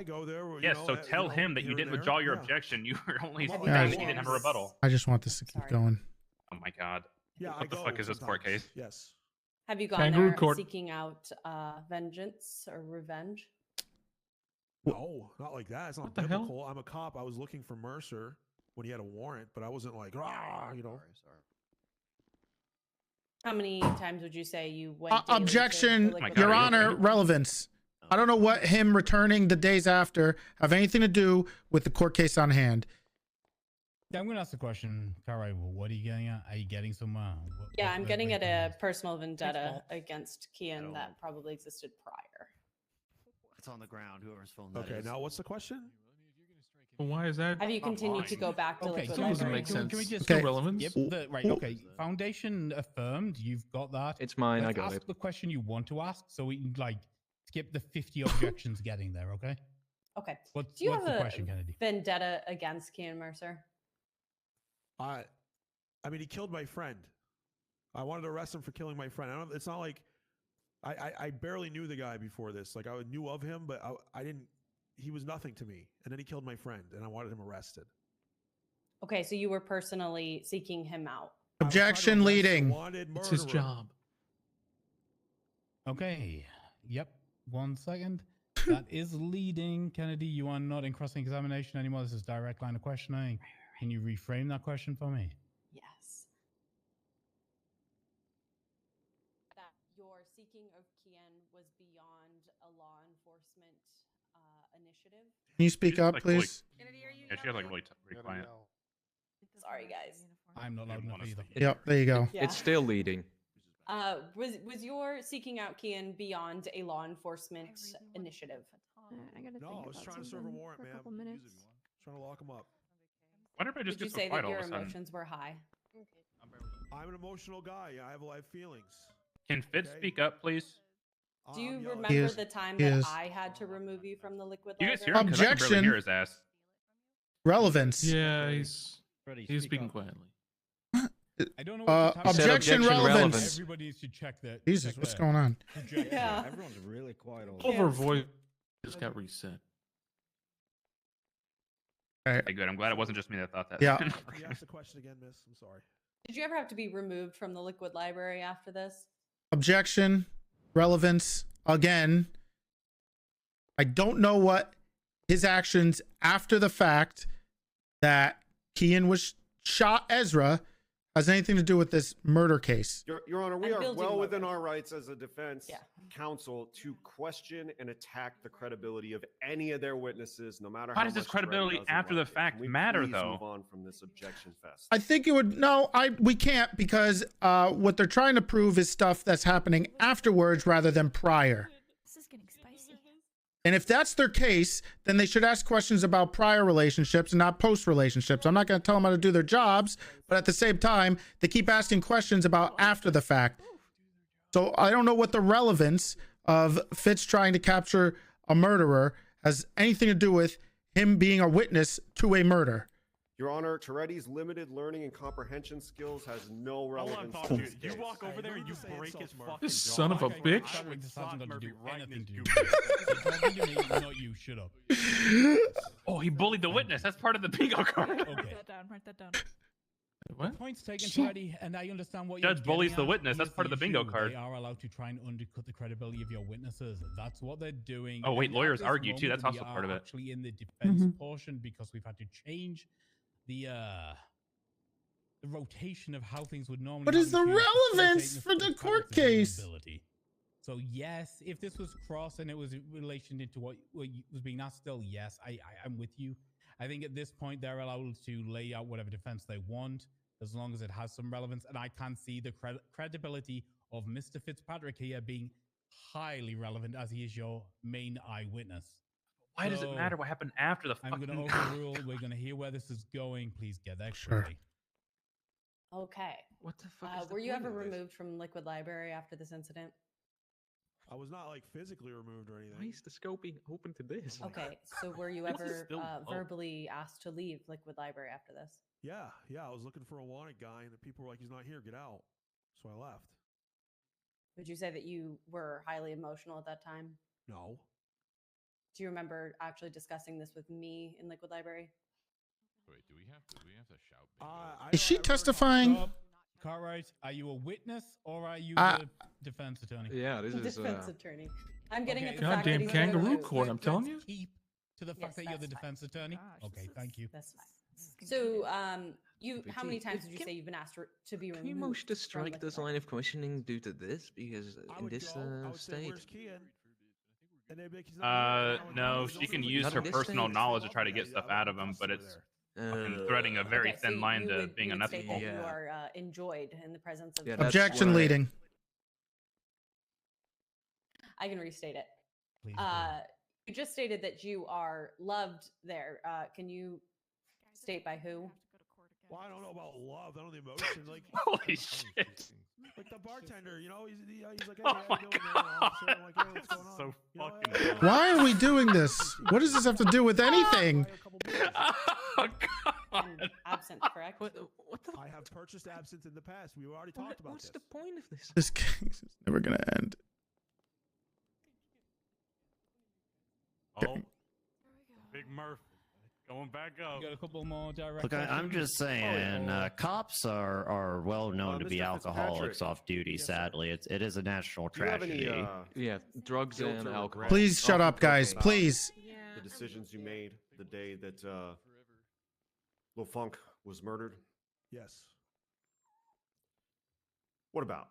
Yes, so tell him that you didn't withdraw your objection. You were only saying guys- that you didn't have a rebuttal. I just want this to keep going. Oh my god. Yeah, What the fuck is this court case? Yes. Have you gone Kangaroo there court. seeking out vengeance or revenge? No, not like that. It's not the hell? biblical. I'm a cop. I was looking for Mercer when he had a warrant, but I wasn't like, you know. How many times would you say you went? daily to the Objection, Liquid Your Library? Honor, relevance. I don't know what him returning the days after have anything to do with the court case on hand. Yeah, I'm going to ask the question, Karai. What are you getting at? Are you getting some? Yeah, I'm getting at a personal vendetta against Kian that probably existed prior. It's on the ground. Whoever's phone that Okay, is. now what's the question? Well, why is that? Have you continued to go back to Okay, Liquid so Library? doesn't make sense. Can we just Okay. relevance? skip the right? Okay, foundation affirmed. You've got that. It's mine. I Let's got ask it. the question you want to ask, so we can skip the 50 objections getting there. Okay. Okay. What's Do you what's have the a question, Kennedy? vendetta against Kian Mercer? I mean, he killed my friend. I wanted to arrest him for killing my friend. I don't. It's not like I barely knew the guy before this. Like I knew of him, but I didn't. He was nothing to me, and then he killed my friend, and I wanted him arrested. Okay, so you were personally seeking him out. Objection leading. It's his job. Okay. Yep. 1 second. That is leading. Kennedy, you are not in cross-examination anymore. This is direct line of questioning. Can you reframe that question for me? Yes. That your seeking of Kian was beyond a law enforcement initiative. Can you speak up, like, please? Yeah, she got like really quiet. Sorry, guys. I'm not loud enough either. Yep, there you go. Yeah. It's still leading. Was your seeking out Kian beyond a law enforcement initiative? I gotta No, I was trying to serve a warrant, man. couple minutes. Trying to lock him up. Why did everybody just Did you get so say quiet that all your of a sudden? emotions were high? I'm an emotional guy. I have feelings. Can Fitz speak up, please? Do you yelling. remember the time that is. I had to remove you from the liquid You guys hear library? him? 'Cause I can barely Objection. hear his ass. Relevance. Yeah, he's speaking quietly. I don't know what just happened. Objection relevance. Everybody needs to check that. Jesus, check what's that. going on? Yeah. Everyone's really quiet all All of her voice just got reset. All right. Okay, good. I'm glad it wasn't just me that thought that. Yeah. Can you ask the question again, miss? I'm sorry. Did you ever have to be removed from the liquid library after this? Objection. Relevance. Again. I don't know what his actions after the fact that Kian was shot Ezra has anything to do with this murder case. Your Honor, we I'm are building well more within rights. our rights as a defense counsel to question and attack the credibility of any of their witnesses, no matter Why how does this much Toretti credibility doesn't after the like it. fact Can we matter, please though? Move on from this objection fest. I think it would we can't because what they're trying to prove is stuff that's happening afterwards rather than prior. This is getting spicy. And if that's their case, then they should ask questions about prior relationships and not post relationships. I'm not going to tell them how to do their jobs, but at the same time, they keep asking questions about after the fact. So I don't know what the relevance of Fitz trying to capture a murderer has anything to do with him being a witness to a murder. Your Honor, Toretti's limited learning and comprehension skills has no relevance to Dude, this you case. walk over there and you break his fucking This jaw. son of a I bitch. would sock Murphy right in his Anything pubes. to do with it. It's talking to me, not you. Shut up. Oh, he bullied the witness. That's part of the bingo card. Okay. Write that down. What? Points taken, Freddy, and I understand what Judge you're bullies getting the at. witness. That's Here's part of the bingo issue. card. They are allowed to try and undercut the credibility of your witnesses. That's what they're doing. Oh, wait, And lawyers at this argue, too. That's moment, also we part of are it. Actually, in the defense portion, because we've had to change the rotation of how things would normally. What is the happen to relevance facilitate for the Mr. court Patrick's case? ability. So yes, if this was cross and it was in relation into what was being asked, still yes, I'm with you. I think at this point they're allowed to lay out whatever defense they want as long as it has some relevance, and I can see the credibility of Mr. Fitzpatrick here being highly relevant as he is your main eyewitness. Why does it matter what happened after the I'm fucking... going to overrule. We're going to hear where this is going. Please get there Sure. quickly. Okay. What the fuck is the Were you point ever of this? removed from liquid library after this incident? I was not like physically removed or anything. Why is the scope being open to this? Okay, so were you This is ever still low. verbally asked to leave liquid library after this? Yeah. I was looking for a wanted guy, and the people were like, "He's not here. Get out." So I left. Would you say that you were highly emotional at that time? No. Do you remember actually discussing this with me in liquid library? Wait, do we have to shout? Is she testifying? Stop. Cartwright, are you a witness or are you Uh, the defense attorney? Yeah, this is... Defense attorney. I'm getting at the fact that Goddamn he's kangaroo removed. court, I'm telling you. Keep to the fact Yes, that you're the that's fine. defense attorney? Okay, thank you. That's fine. So, how many times would you say you've been asked to be Can removed? you motion to from strike liquid this library? line of questioning due to this? Because I in would this go. I would say, state... "Where's Kian?" And they'd be like, "He's not here." I would No, go, she "He's can not use here." her Not in this personal state. knowledge to try to get stuff out of him, but it's fucking threading a very Okay, so thin line you to would- being you would state unethical. that you Yeah. are enjoyed in the presence of. Yeah, that's Objection why- leading. I can restate it. Please do. You just stated that you are loved there. Can you state by who? Well, I don't know about love. I don't know the emotion. Like, Holy shit. like the bartender, you know, he's like, "Hey, Oh how my you doing, man?" Officer, I'm like, "Hey, what's going on?" So You know, fucking "Hey, dumb. Why are we doing this? What does this have to do with anything? Oh, God. And absent, correct? What the I have purchased absinthe in the past. We already talked about What's the point of this? This case is never gonna end. Oh, Big Murph going back up. Got a couple more direct. Look, I'm just saying, cops are well known to be Mr. alcoholics Fitzpatrick. off duty. Sadly, it is a national Do you have any, tragedy. Yeah, drugs guilt and or alcohol. regret Please shut off up, the cuff guys. about Please. The decisions you made the day that Lil Funk was murdered. Yes. What about?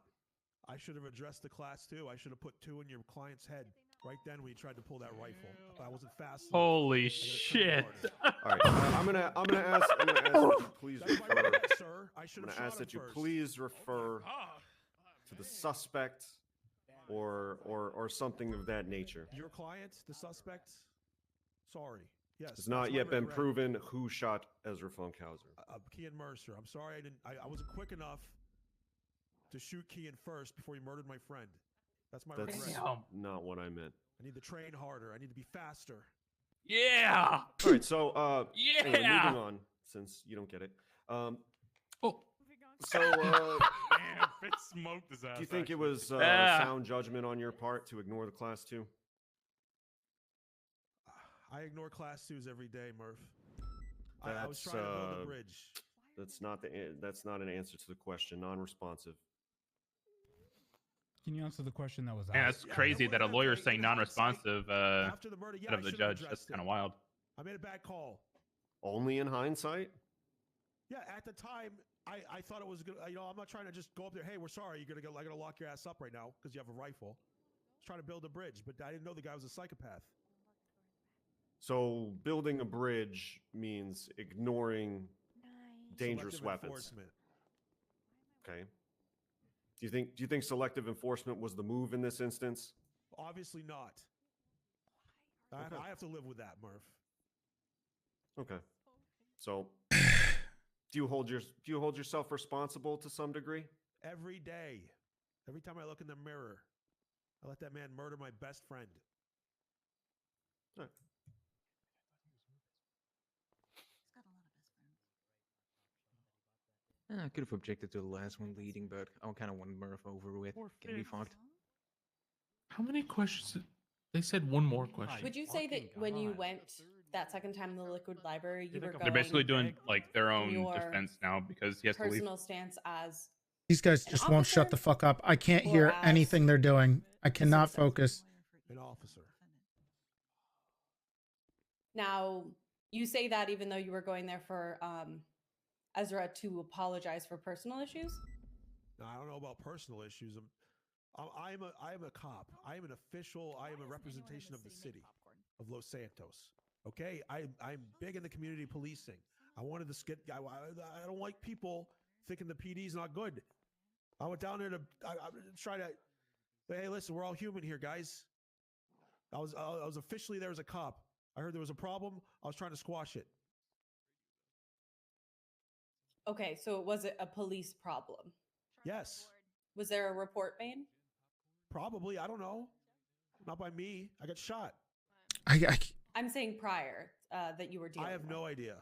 I should have addressed the class too. I should have put 2 in your client's head right then when you tried to pull that rifle. If I wasn't fast enough, Holy shit! All right, I'm gonna ask that you please refer. Sir, I should I'm have gonna shot ask him that you first. please refer to the suspect or something of that nature. Your client, the suspect. Sorry. Yes. It's not that's my yet been regret. proven who shot Ezra Funkhouser. Kean Mercer. I'm sorry I wasn't quick enough to shoot Kean first before he murdered my friend. That's my That's regret. not what I meant. I need to train harder. I need to be faster. Yeah. All right, so anyway, Yeah. moving on, since you don't get it. So Man, Fitz smoked his ass. do you think it actually. was Yeah. sound judgment on your part to ignore the class 2? I ignore class 2s every day, Murph. I was trying to build a bridge. That's not an answer to the question. Non-responsive. Can you answer the question that was asked? Yeah, that's crazy that a lawyer's saying non-responsive After the murder, yeah, instead of I the should have judge. That's addressed kind it. of wild. I made a bad call. Only in hindsight. Yeah, at the time, I thought it was good. You know, I'm not trying to just go up there. Hey, we're sorry. You're gonna lock your ass up right now because you have a rifle. I was trying to build a bridge, but I didn't know the guy was a psychopath. So building a bridge means ignoring dangerous Selective weapons. enforcement. Okay. Do you think selective enforcement was the move in this instance? Obviously not. Okay. I have to live with that, Murph. Okay. So do you hold yourself responsible to some degree? Every day, every time I look in the mirror, I let that man murder my best friend. All right. I could have objected to the last one leading, but I kind of want Murph over with. Can be fucked. How many questions? They said one more question. Would you say that when you went that second time in the liquid library, you were going They're basically doing like their own your defense now because he has to leave. personal stance as These guys just won't shut the fuck up. I can't hear as anything they're doing. I cannot focus. An officer. now you say that even though you were going there for Ezra to apologize for personal issues? Now, I don't know about personal issues. I am a cop. I am an official. I am a representation of the city of Los Santos. Okay, I'm big into community policing. I wanted to skit. I don't like people thinking the PD's not good. I went down there to try to say, hey, listen, we're all human here, guys. I was officially there as a cop. I heard there was a problem. I was trying to squash it. Okay, so was it a police problem? Yes. Was there a report made? Probably. I don't know. Not by me. I got shot. I'm saying prior that you were dealing I have with. no idea.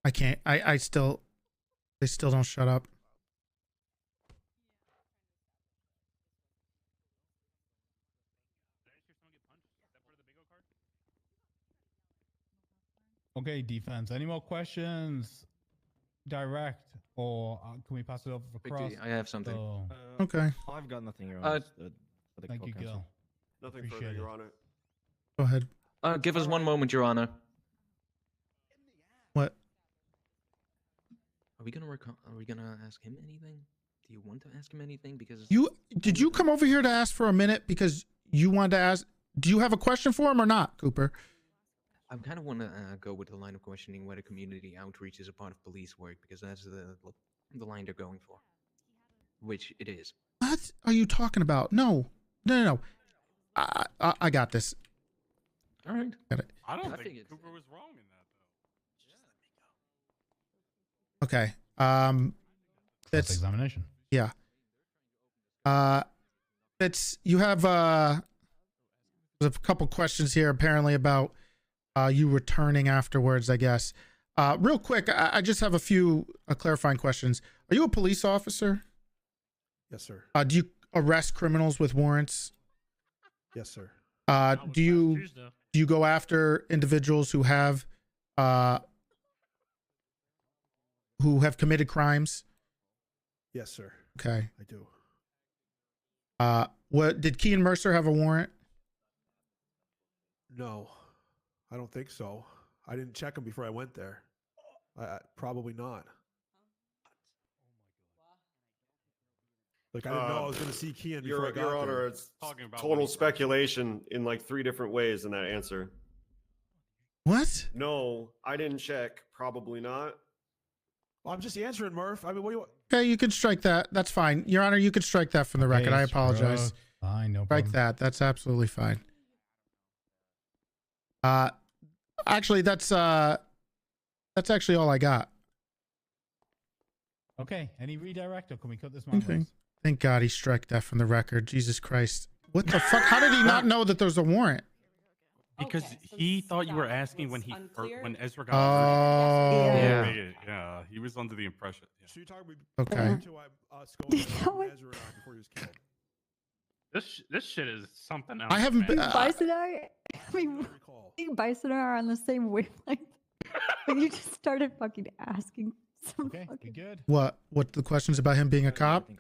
I can't. They still don't shut up. Okay, defense. Any more questions? Direct, or can we pass it over for cross? I have something. So- Okay. I've got nothing, Your Honor. For the thank court you, counsel. Gil. Nothing Appreciate further, it. Your Honor. Go ahead. Give us one moment, Your Honor. What? Are we gonna ask him anything? Do you want to ask him anything? Because Did you come over here to ask for a minute because you wanted to ask? Do you have a question for him or not, Cooper? I kind of want to go with the line of questioning whether community outreach is a part of police work, because that's the line they're going for, which it is. What are you talking about? No. I got this. All right. Got it. I don't I think figured. Cooper was wrong in that, though. Okay. It's Examination. yeah. It's you have there's a couple questions here apparently about you returning afterwards, I guess. Real quick, I just have a few clarifying questions. Are you a police officer? Yes, sir. Do you arrest criminals with warrants? Yes, sir. Do you go after individuals who have committed crimes? Yes, sir. Okay. I do. What did Kean Mercer have a warrant? No, I don't think so. I didn't check him before I went there. Probably not. Like I didn't know I was going to see Kean before I got Your Honor, there. it's total speculation in like 3 different ways in that answer. What? No, I didn't check. Probably not. Well, I'm just answering, Murph. I mean, what do you? Okay, you can strike that. That's fine, Your Honor. You can strike that from the record. I apologize. Fine, no Strike problem. that. That's absolutely fine. Actually, that's actually all I got. Okay, any redirect or can we cut this man Okay. loose? Thank God he struck that from the record. Jesus Christ. What the fuck? How did he not know that there's a warrant? Because he thought you were asking when when Ezra got. Oh. Yeah. He was under the impression. Yeah. So you're talking Okay. us going to Ezra before he was killed. This shit is something else. I haven't been. Bison I mean, Bison and I are on the same wavelength. But you just started fucking asking some fucking... good. What the questions about him being a cop?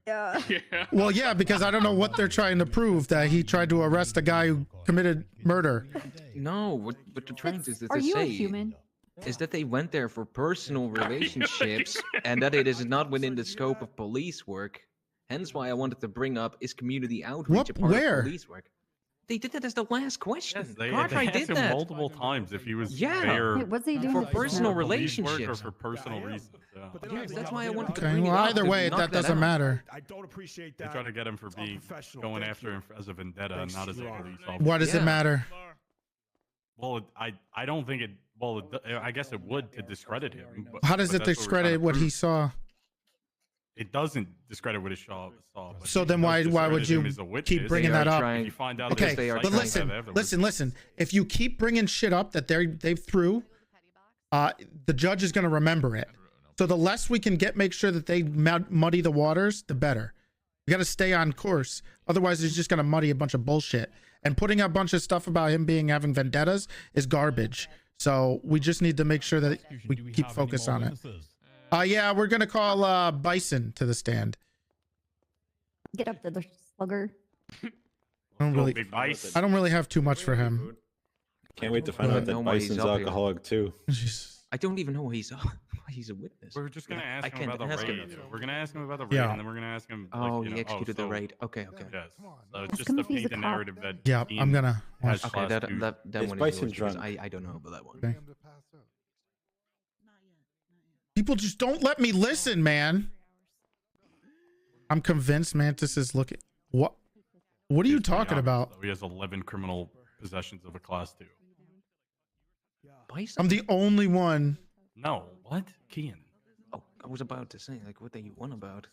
Yeah. Well, yeah, because I don't know what they're trying to prove, that he tried to arrest a guy who committed murder. No, what the truth is that Are they you a say human? is that they went there for personal relationships and that it is not within the scope of police work. Hence why I wanted to bring up, is community outreach a part Where? of police work? They did that as the last question. Yes, they Cartwright asked did him that multiple times if he was Yeah. there Wait, what's he doing for with his personal mouth? police work or relationships. for personal reasons. Yeah. Yes, that's why I wanted to Okay, bring well, it up either to way, knock that doesn't out. matter. I don't appreciate They that. try to get him for being going Thank after you. him as a vendetta, Thanks, not as a Your Honor. police officer. Why does it matter? Well, I don't think it. Well, I guess it would to discredit him. But, How does but it that's what we're trying to discredit what he prove. saw? It doesn't discredit what he saw. But So it then does why would discredit you him as a keep witness. bringing that up? If you find out Okay, that but listen. If you keep bringing shit up that they've threw, the judge is going to remember it. So the less we can make sure that they muddy the waters, the better. We got to stay on course. Otherwise, it's just going to muddy a bunch of bullshit. And putting a bunch of stuff about him having vendettas is garbage. So we just need to make sure that we keep focus on it. Yeah, we're going to call Bison to the stand. Get up to the slugger. I don't really have too much for him. Can't wait to find out that Bison's alcoholic too. I don't even know why he's a witness. We're just gonna ask I him can't about the ask raid. him. We're gonna ask him about the raid, Yeah. and then we're gonna ask him. Oh, like, he executed the raid. Okay. Yes. So Ask just him to if he's paint a the cop. narrative that. Yeah, I'm gonna has watch. Okay, that It's one is Bison yours, because drunk. I don't know about that one. Okay. People just don't let me listen, man. I'm convinced Mantis is looking. What are you talking about? He has 11 criminal possessions of a class 2. Bison? I'm the only one. No, what? Kian. Oh, I was about to say, like, what are you on about?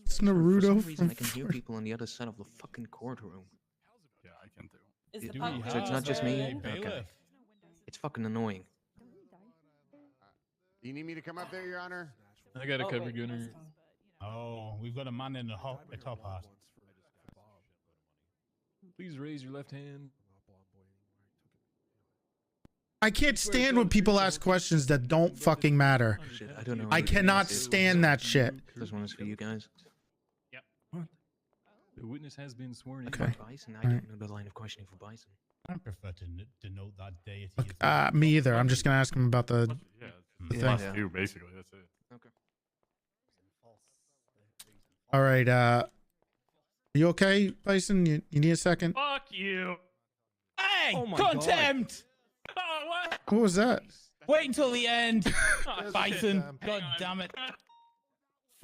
It's For Naruto some reason, from I can hear people on the other side of the fucking courtroom. Yeah, I can too. Is the Do pub so it's not just me? Hey, Okay. bailiff. It's fucking annoying. Do you need me to come up there, Your Honor? I got a cover wait, gunner. that's fine. Oh, we've got a man in the top hat. Please raise your left hand. I can't stand when people ask questions that don't fucking matter. Shit, I don't know. I who the cannot witness is. stand that shit. This one is for you guys. The witness has been sworn in. Okay. Bison, I don't know the line of questioning for Bison. I prefer to denote that deity. as Me either. I'm just gonna ask him about the Yeah, the class thing. 2 basically. That's it. Okay. All right. Are you okay, Bison? You need a second? Fuck you. Hey, Oh my contempt! Oh, what? What was that? Wait until the end, Oh, Bison. shit. God damn it!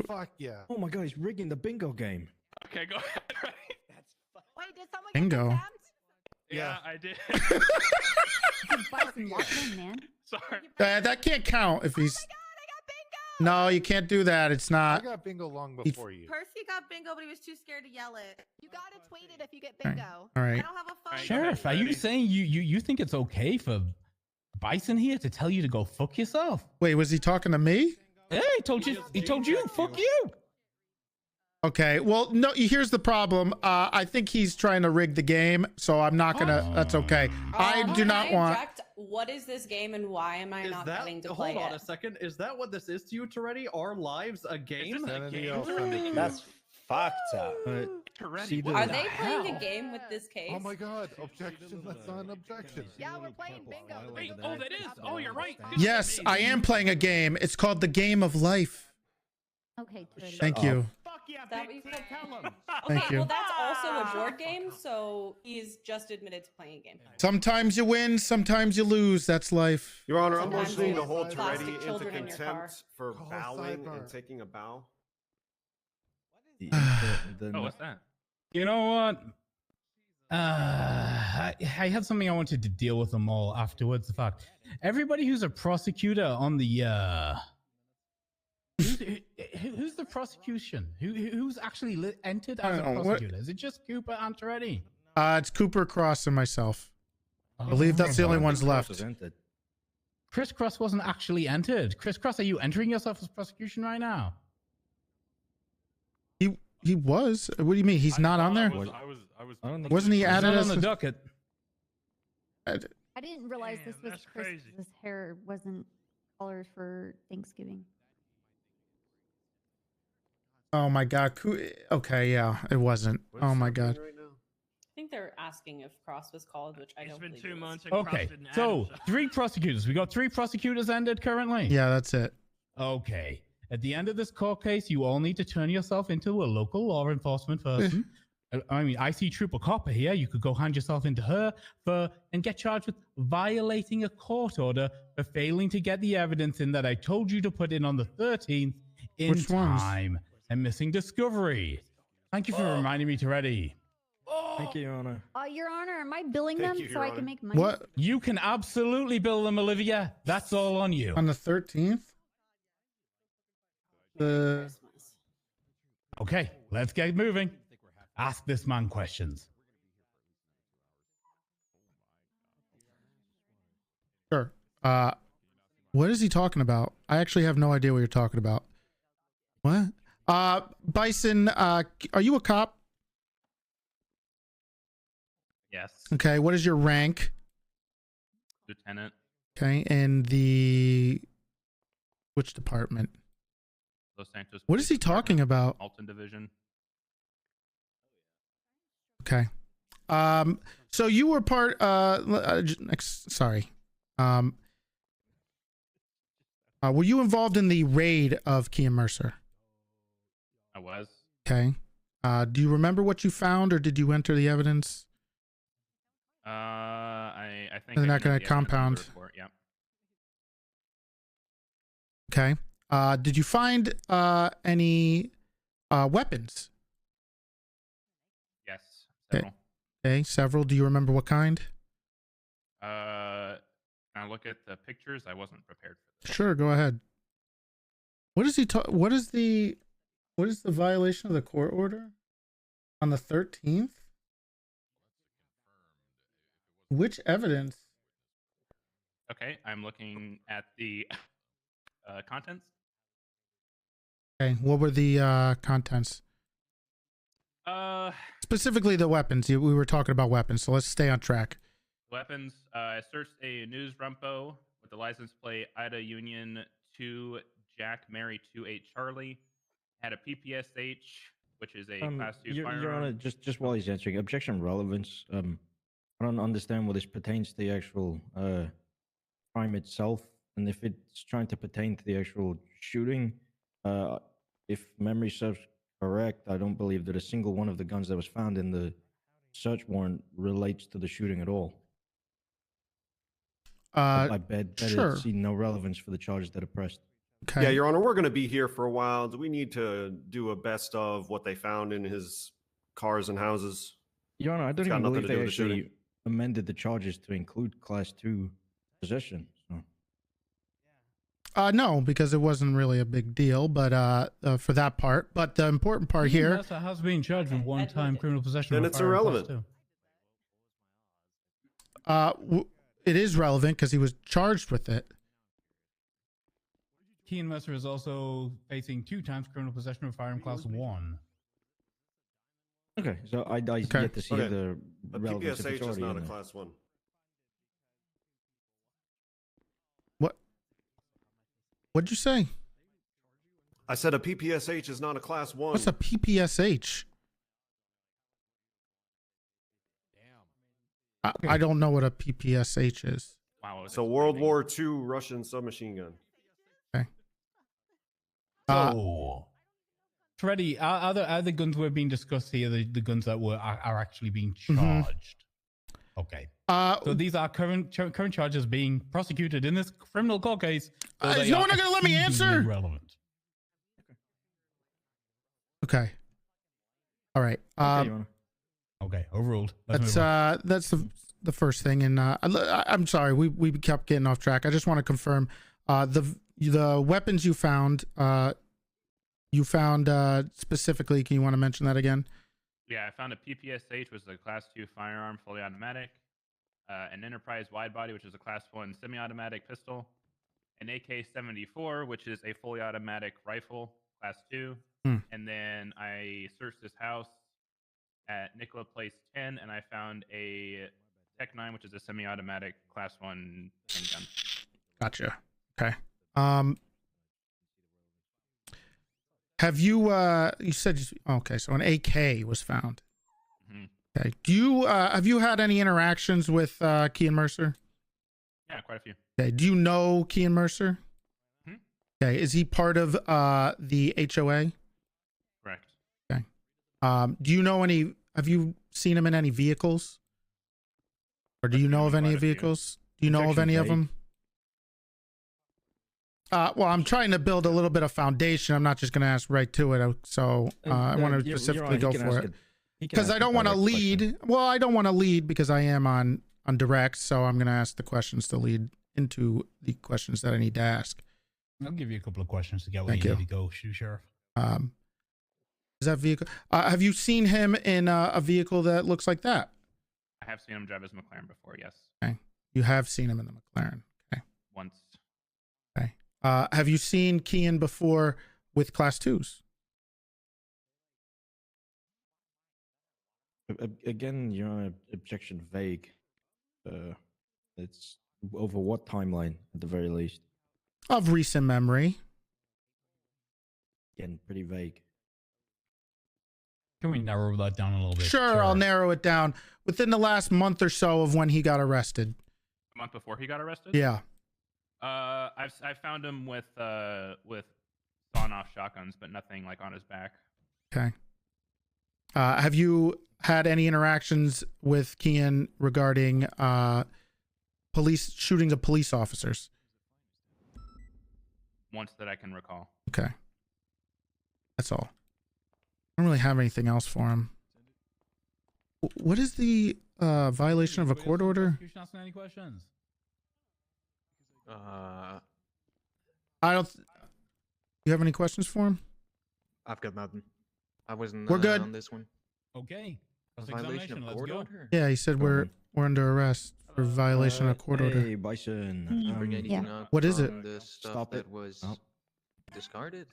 Fuck yeah. Oh my god, he's rigging the bingo game. Okay, go ahead. Wait, did someone Bingo. get Yeah, I did. Bison, walk in, man. Sorry. That can't count if he's. No, you can't do that. It's I not. got bingo long He- before you. Percy got bingo, but he was too scared to yell it. You gotta tweet it if you get Okay. bingo. All right. I don't have a phone. Sheriff, are you saying you think it's okay for Bison here to tell you to go fuck yourself. Wait, was he talking to me? Yeah, he told you. He told you. Fuck you. Okay. Well, no. Here's the problem. I think he's trying to rig the game, so I'm not gonna. That's okay. I do not want. Object. What is this game and why am I not getting to play Hold on it? a second. Is that what this is to you, Toretti? Are lives a game? That's fucked up. Are they playing a game with this case? Oh my god, objection, that's not an objection. Yeah, we're playing bingo. Wait, oh, that is. Oh, you're right. Yes, I am playing a game. It's called the Game of Life. Okay, Toretti. Thank you. Okay, Thank you. well that's also a board game, so he's just admitted to playing a game. Sometimes you win, sometimes you lose. That's life. Your Honor, I'm Sometimes motioning to there's hold plastic Toretti into children in your car. contempt for bowing and taking a bow. Oh, what's that? You know what? I had something I wanted to deal with them all afterwards. The fact everybody who's a prosecutor on the who's the prosecution? Who's actually entered as a prosecutor? Is it just Cooper and Toretti? It's Cooper, Cross, and myself. I believe that's the only ones left. Chris Cross wasn't actually entered. Chris Cross, are you entering yourself as prosecution right now? He was. What do you mean? He's not on there? Wasn't he added on as the docket? I didn't realize this was Chris. His hair wasn't colored for Thanksgiving. Oh my god. Okay, yeah, it wasn't. Oh my god. I think they're asking if Cross was called, which I don't believe. It's been 2 months. Okay, so 3 prosecutors. We got 3 prosecutors ended currently. Yeah, that's it. Okay. At the end of this court case, you all need to turn yourself into a local law enforcement person. I mean, I see Trooper Copper here. You could go hand yourself into her and get charged with violating a court order for failing to get the evidence in that I told you to put in on the 13th in Which ones? time and missing discovery. Thank you for reminding me, Toretti. Thank you, Your Honor. Your Honor, am I billing them so I can make money? What? You can absolutely bill them, Olivia. That's all on you. On the 13th? Okay, let's get moving. Ask this man questions. Sure. What is he talking about? I actually have no idea what you're talking about. What? Bison, are you a cop? Yes. Okay, what is your rank? Lieutenant. Okay, and which department? Los Santos. What is he talking about? Alton Division. Okay. So you were part sorry. Were you involved in the raid of Kia Mercer? I was. Okay. Do you remember what you found, or did you enter the evidence? I think. They're not going going to compound. Yep. Okay. Did you find any weapons? Yes. Several. Okay, several. Do you remember what kind? Can I look at the pictures? I wasn't prepared for this. Sure, go ahead. What is what is the violation of the court order on the 13th? Which evidence? Okay, I'm looking at the contents. Okay, what were the contents? Specifically the weapons. We were talking about weapons, so let's stay on track. Weapons. I searched a news rumpo with the license plate Ida Union 2 Jack Mary 28 Charlie. Had a PPSH, which is a class 2 firearm. Your Honor, just while he's answering, objection relevance. I don't understand what this pertains to the actual crime itself, and if it's trying to pertain to the actual shooting, if memory serves correct, I don't believe that a single one of the guns that was found in the search warrant relates to the shooting at all. I bet sure. see no relevance for the charges that are pressed. Okay. Yeah, Your Honor, we're going to be here for a while. Do we need to do a best of what they found in his cars and houses? Your Honor, I don't It's got even nothing believe to do they with the shooting. actually amended the charges to include Class 2 possession. So. No, because it wasn't really a big deal, but for that part. But the important part here. Vanessa has been charged with one-time criminal possession. Then of a it's firearm class irrelevant. 2. it is relevant because he was charged with it. Kean Mercer is also facing 2 times criminal possession of firearm class 1. Okay, so I yet to see the A relevance if it's PPSH is already not in a there. class 1. What'd you say? I said a PPSH is not a class 1. What's a PPSH? I don't know what a PPSH is. Wow. It's a World War II Russian submachine gun. Okay. So, Toretti, are the guns we're being discussed here the guns that are actually being charged? Okay. So these are current charges being prosecuted in this criminal court case. So is no one going to let me answer? Relevant. Okay. All right. Okay. Overruled. That's the first thing, and I'm sorry we kept getting off track. I just want to confirm the weapons you found. Specifically. Can you want to mention that again? Yeah, I found a PPSH, which is a class 2 firearm, fully automatic. An Enterprise wide body, which is a class 1 semi-automatic pistol. An AK-74, which is a fully automatic rifle, class 2. And then I searched this house at Nicola Place 10, and I found a Tech 9, which is a semi-automatic class 1 handgun. Gotcha. Okay. Have you you said okay, so an AK was found. Okay. Do you have you had any interactions with Kean Mercer? Yeah, quite a few. Okay. Do you know Kean Mercer? Okay. Is he part of the HOA? Correct. Okay. Do you know any? Have you seen him in any vehicles? Or do you know of any vehicles? Do you know of any of them? Well, I'm trying to build a little bit of foundation. I'm not just going to ask right to it. So I want to specifically go for it. Because I don't want to lead. Well, I don't want to lead because I am on direct. So I'm going to ask the questions to lead into the questions that I need to ask. I'll give you a couple of questions to get where you need to go, Sheriff. Is that vehicle? Have you seen him in a vehicle that looks like that? I have seen him drive his McLaren before, yes. Okay. You have seen him in the McLaren. Okay. Once. Okay. Have you seen Kean before with class 2s? Again, your objection vague. It's over what timeline at the very least? Of recent memory. Again, pretty vague. Can we narrow that down a little bit? Sure, I'll narrow it down. Within the last month or so of when he got arrested. A month before he got arrested? Yeah. I found him with sawn-off shotguns, but nothing like on his back. Okay. Have you had any interactions with Kean regarding police shootings of police officers? Once that I can recall. Okay. That's all. I don't really have anything else for him. What is the violation of a court order? Any questions? I don't. You have any questions for him? I've got nothing. I wasn't. We're good On this one. Okay. A violation of court order? Yeah, he said we're under arrest for violation of court order. Hey, Bison. Did you bring anything up What is it? from the stuff Stop that it. was discarded?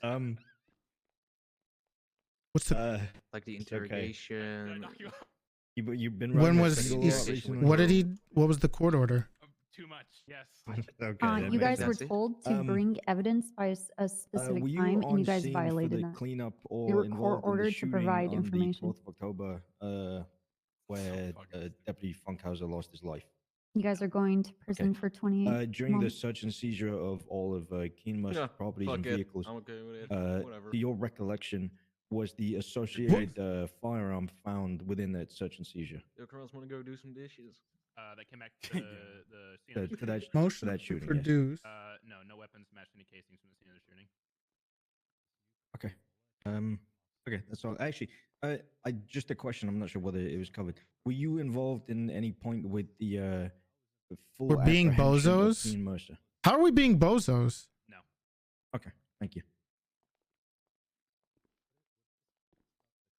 What's the like the interrogation? You've been. When was? What did he? What was the court order? Too much. Yes. Okay. You guys were told to bring evidence by a specific time, and you guys violated that. Cleanup You were court ordered to provide information. 4th of October, where Deputy Funkhouser lost his life. You guys are going to prison for 28 during months. the search and seizure of all of Kean Mercer's properties and vehicles, I'm okay with it. Whatever. to your recollection, was the associated firearm found within that search and seizure? Yo, girls want to go do some dishes? That came back to the scene of the For that, shooting. Motion for that shooting. to Yes. produce. No weapons matched any casings from the scene of the shooting. Okay. Okay, that's all. Actually, I just a question. I'm not sure whether it was covered. Were you involved in any point with the full? We're being apprehension of bozos? Kean Mercer? How are we being bozos? No. Okay, thank you.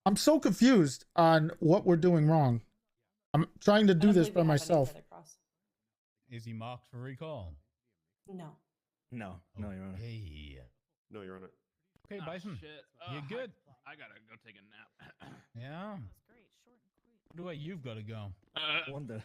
I'm so confused on what we're doing wrong. I'm trying to do this by myself. Is he marked for recall? No. No, Your Honor. Hey. No, Your Honor. Okay, Bison. Shit. You good? I gotta go take a nap. Yeah. What way you've got to go? Wonder.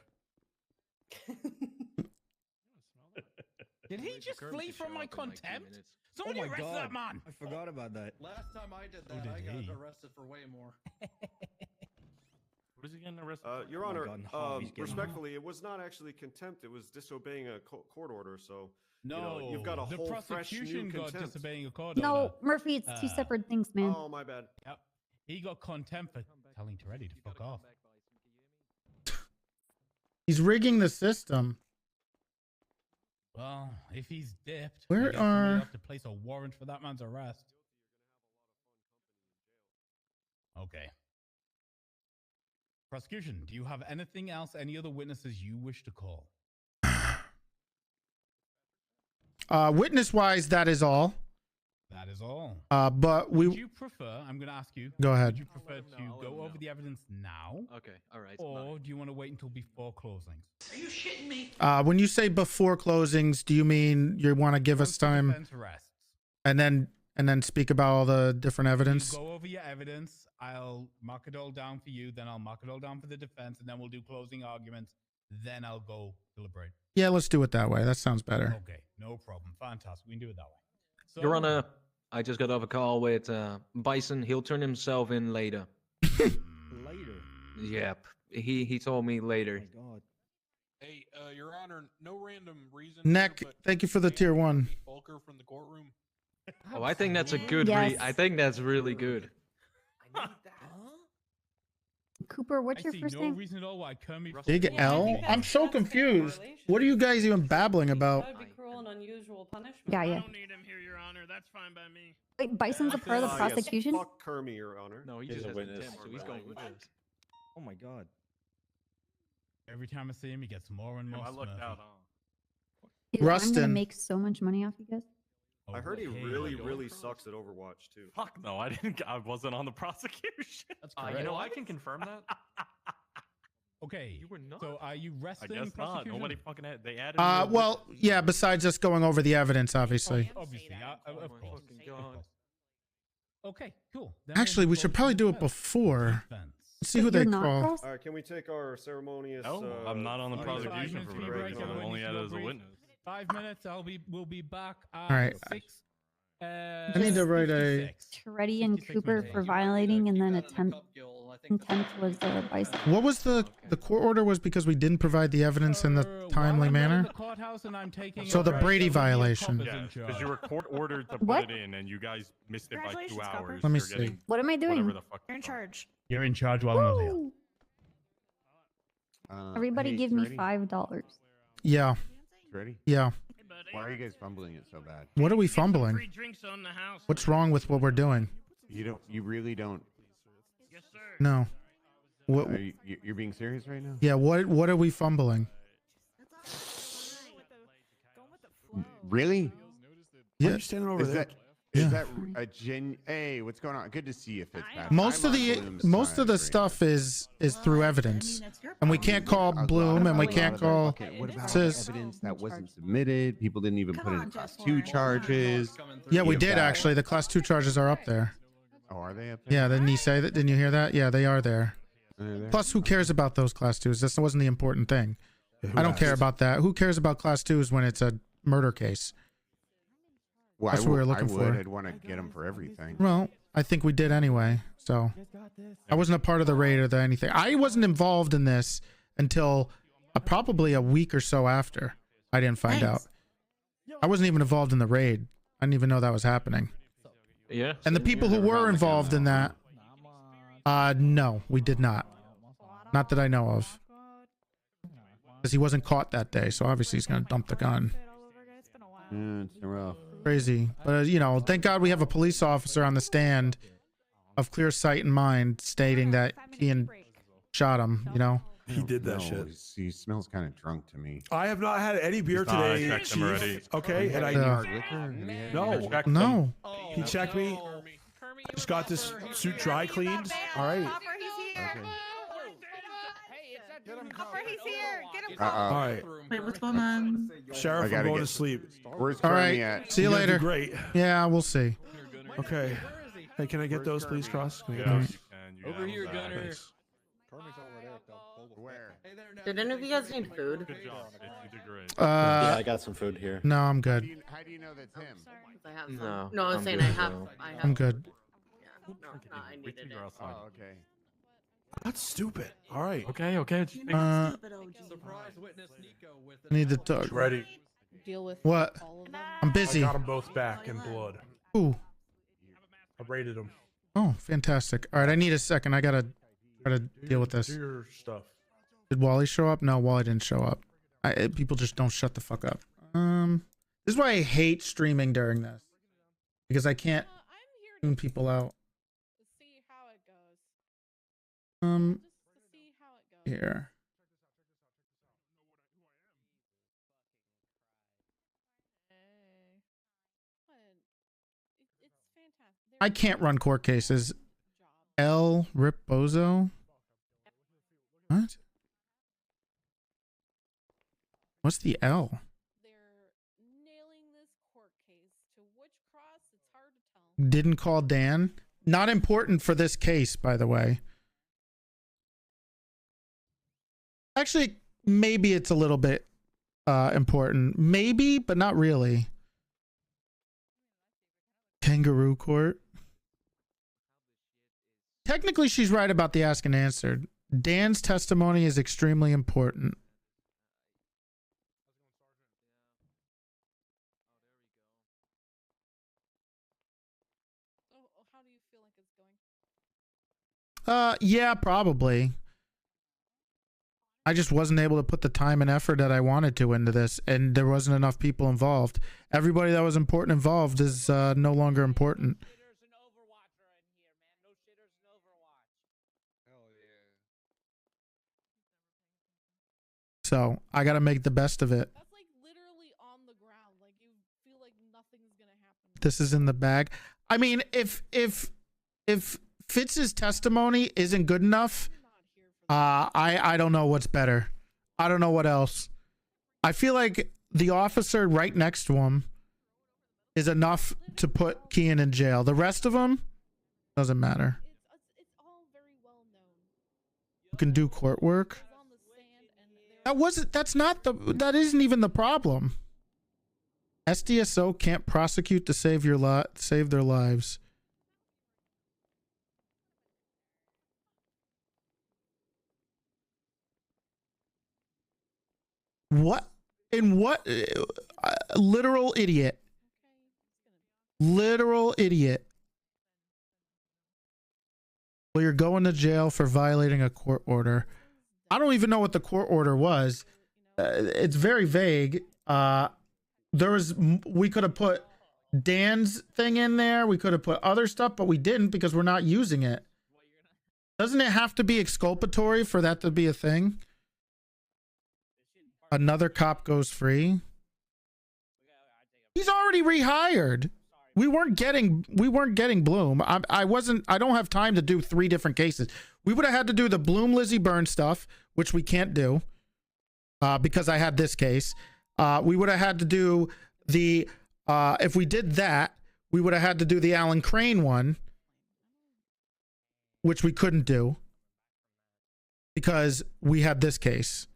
Did he just flee from my contempt? Somebody Oh my arrest God. that man! I forgot about that. Last time I did that, did I got he? arrested for way more. What is he getting arrested? Your Oh my Honor, God, and Harvey's getting- respectfully, it was not actually contempt. It was disobeying a court order. So No, you've got a the whole fresh new prosecution got contempt. disobeying a court No, order. Murphy, it's two separate things, man. Oh, my bad. Yep. He got contempt for telling Toretti to fuck off. He's rigging the system. Well, if he's dipped, Where we get somebody are- else to place a warrant for that man's arrest. Okay. Prosecution, do you have anything else, any other witnesses you wish to call? Witness-wise, that is all. That is all. But Would you prefer, I'm going to ask you. Go ahead. Would you prefer to go over the evidence now? Okay, all right. Or do you want to wait until before closings? Are you shitting me? When you say before closings, do you mean you want to give us time Defense arrests. and then speak about all the different evidence? You go over your evidence. I'll mark it all down for you. Then I'll mark it all down for the defense. And then we'll do closing arguments. Then I'll go deliberate. Yeah, let's do it that way. That sounds better. Okay, no problem. Fantastic. We can do it that way. So, Your Honor, I just got off a call with Bison. He'll turn himself in later. Later. Yep. He told me later. Oh my God. Hey, Your Honor, no random reason. Neck, thank you for the tier 1. Volker from the courtroom. Oh, I think that's a good Yes. I think that's really good. Cooper, what's I your see first no name? reason at all why Kermit. Big Yeah, I L? think I'm that's so kind of a confused. correlation. What are you guys even babbling about? That would be cruel and unusual punishment. Yeah, yeah. I don't need him here, Your Honor. That's fine by me. Wait, Bison's a part of the Yes, prosecution? fuck Kermit, Your Honor. No, he He's just a has witness. contempt, so he's going with this. Oh my God. Every time I see him, he gets more and more I looked smurfy. out. Dude, I'm gonna Rustin. make so much money off you guys. I heard he Okay. really sucks at Overwatch too. Fuck no, I didn't. I wasn't on the prosecution. That's You correct. know, I can confirm that. Okay. You were not. So are you I resting guess not. prosecution? Nobody fucking had. They added. me as a Well, witness. yeah, besides us going over the evidence, obviously. Obviously, of Oh my course. fucking Of God. course. Okay, cool. Then Actually, we we'll should go probably to do it defense. before. Defense. Let's see who Wait, they you're not call. Ross? All right, can we take our ceremonious? No, I'm not on the 5 prosecution minutes for for your whatever break, reason. I'm everyone only needs to added go as a brief. witness. 5 minutes. We'll be back at right. 6. I need to write a. 56. Toretti and 56 Cooper minutes. for violating, and then contempt was Bison. What was the court order? Was because we didn't provide the evidence in the While timely I'm not in manner. the courthouse and I'm taking So a the break, Brady there will be a violation. cop is Yeah, in because charge. you were court ordered to What? put it in, and you guys missed it by 2 Congratulations, Copper. hours. Let me You're see. getting What am I whatever doing? the fuck. You're in charge. You're in charge while I'm not here. Woo! Everybody give me $5. Yeah, Ready? yeah. Hey, buddy. Why are you guys fumbling it so bad? What are we Get some fumbling? free drinks on the house. What's wrong with what we're doing? You really don't. Yes, sir. No. What? Are you're being serious right now? Yeah. What are we fumbling? Really? Why Yeah. are you standing over Is there? that Yeah. is that a gen? Hey, what's going on? Good to see you, Fitzpatrick. Most I'm of on the Bloom's most side of the right stuff is through evidence, and we can't call now. Bloom, and we A lot can't of that call. fucking- What about Says, evidence that wasn't submitted? People didn't even Come put in on, class Jeff 2 Warren. charges. yeah, we You did back. actually. The class 2 charges are up there. Oh, are they up there? Yeah, didn't he say that? Didn't you hear that? Yeah, they are there. They're there? Plus, who cares about those class 2s? This wasn't the important thing. I don't care about that. Who cares about class 2s when it's a murder case? Well, That's what we were looking I for. would. I'd want to get them for everything. Well, I think we did anyway. So I wasn't a part of the raid or anything. I wasn't involved in this until probably a week or so after. I didn't find out. I wasn't even involved in the raid. I didn't even know that was happening. Yeah. And the people who were involved in that, no, we did not. Not that I know of. Because he wasn't caught that day, so obviously he's going to dump the gun. Yeah, it's rough. Crazy. But, thank God we have a police officer on the stand of clear sight and mind stating that Ian shot him, He did that No, shit. He smells kind of drunk to me. I have not had any beer Nah, I today, checked him Chief. already. Okay, and I Yeah. no, checked No. he checked me. Just got this suit dry cleaned. All right. He's here. Get him. All right. Wait, what's going on? Sheriff, I I'm gotta going get- to sleep. Where's All Kermie right. at? See you You're gonna do later. Great. Yeah, we'll see. Okay. Hey, can I get those, please, Cross? Can I get Yeah, those? you can. You Over got here, that. Gunner. Thanks. Where? Did any of you guys need food? Good job. You did great. Yeah, I got some food here. No, I'm How good. do you know that's him? I have No, No, I was I'm saying good, I have. though. I have. I'm good. Yeah, no, I Wait needed till it. you're outside. Oh, okay. That's stupid. All right. Okay. Uh, Surprise witness Nico with I need to talk. Ready. Deal with What? all of them. I'm I busy. got them both back in blood. Ooh. I rated them. Oh, fantastic. All right, I need a second. I gotta try to deal with this. Do your stuff. Did Wally show up? No, Wally didn't show up. People just don't shut the fuck up. This is why I hate streaming during this, because I can't tune people out. Here. I can't run court cases. L. Ripozo? What? What's the L? Didn't call Dan. Not important for this case, by the way. Actually, maybe it's a little bit important. Maybe, but not really. Kangaroo court. Technically, she's right about the ask and answered. Dan's testimony is extremely important. Yeah, probably. I just wasn't able to put the time and effort that I wanted to into this, and there wasn't enough people involved. Everybody that was important involved is no longer important. So I got to make the best of it. That's like literally on the ground. Like you feel like nothing's gonna happen. This is in the bag. I mean, if Fitz's testimony isn't good enough, I don't know what's better. I don't know what else. I feel like the officer right next to him is enough to put Kian in jail. The rest of them doesn't matter. It's all very well known. You can do court work. That isn't even the problem. SDSO can't prosecute to save their lives. What? In what? Literal idiot. Literal idiot. Well, you're going to jail for violating a court order. I don't even know what the court order was. It's very vague. We could have put Dan's thing in there. We could have put other stuff, but we didn't because we're not using it. Doesn't it have to be exculpatory for that to be a thing? Another cop goes free. He's already rehired. We weren't getting Bloom. I don't have time to do 3 different cases. We would have had to do the Bloom Lizzie Byrne stuff, which we can't do because I had this case. We would have had to do the if we did that, we would have had to do the Alan Crane one, which we couldn't do because we had this case.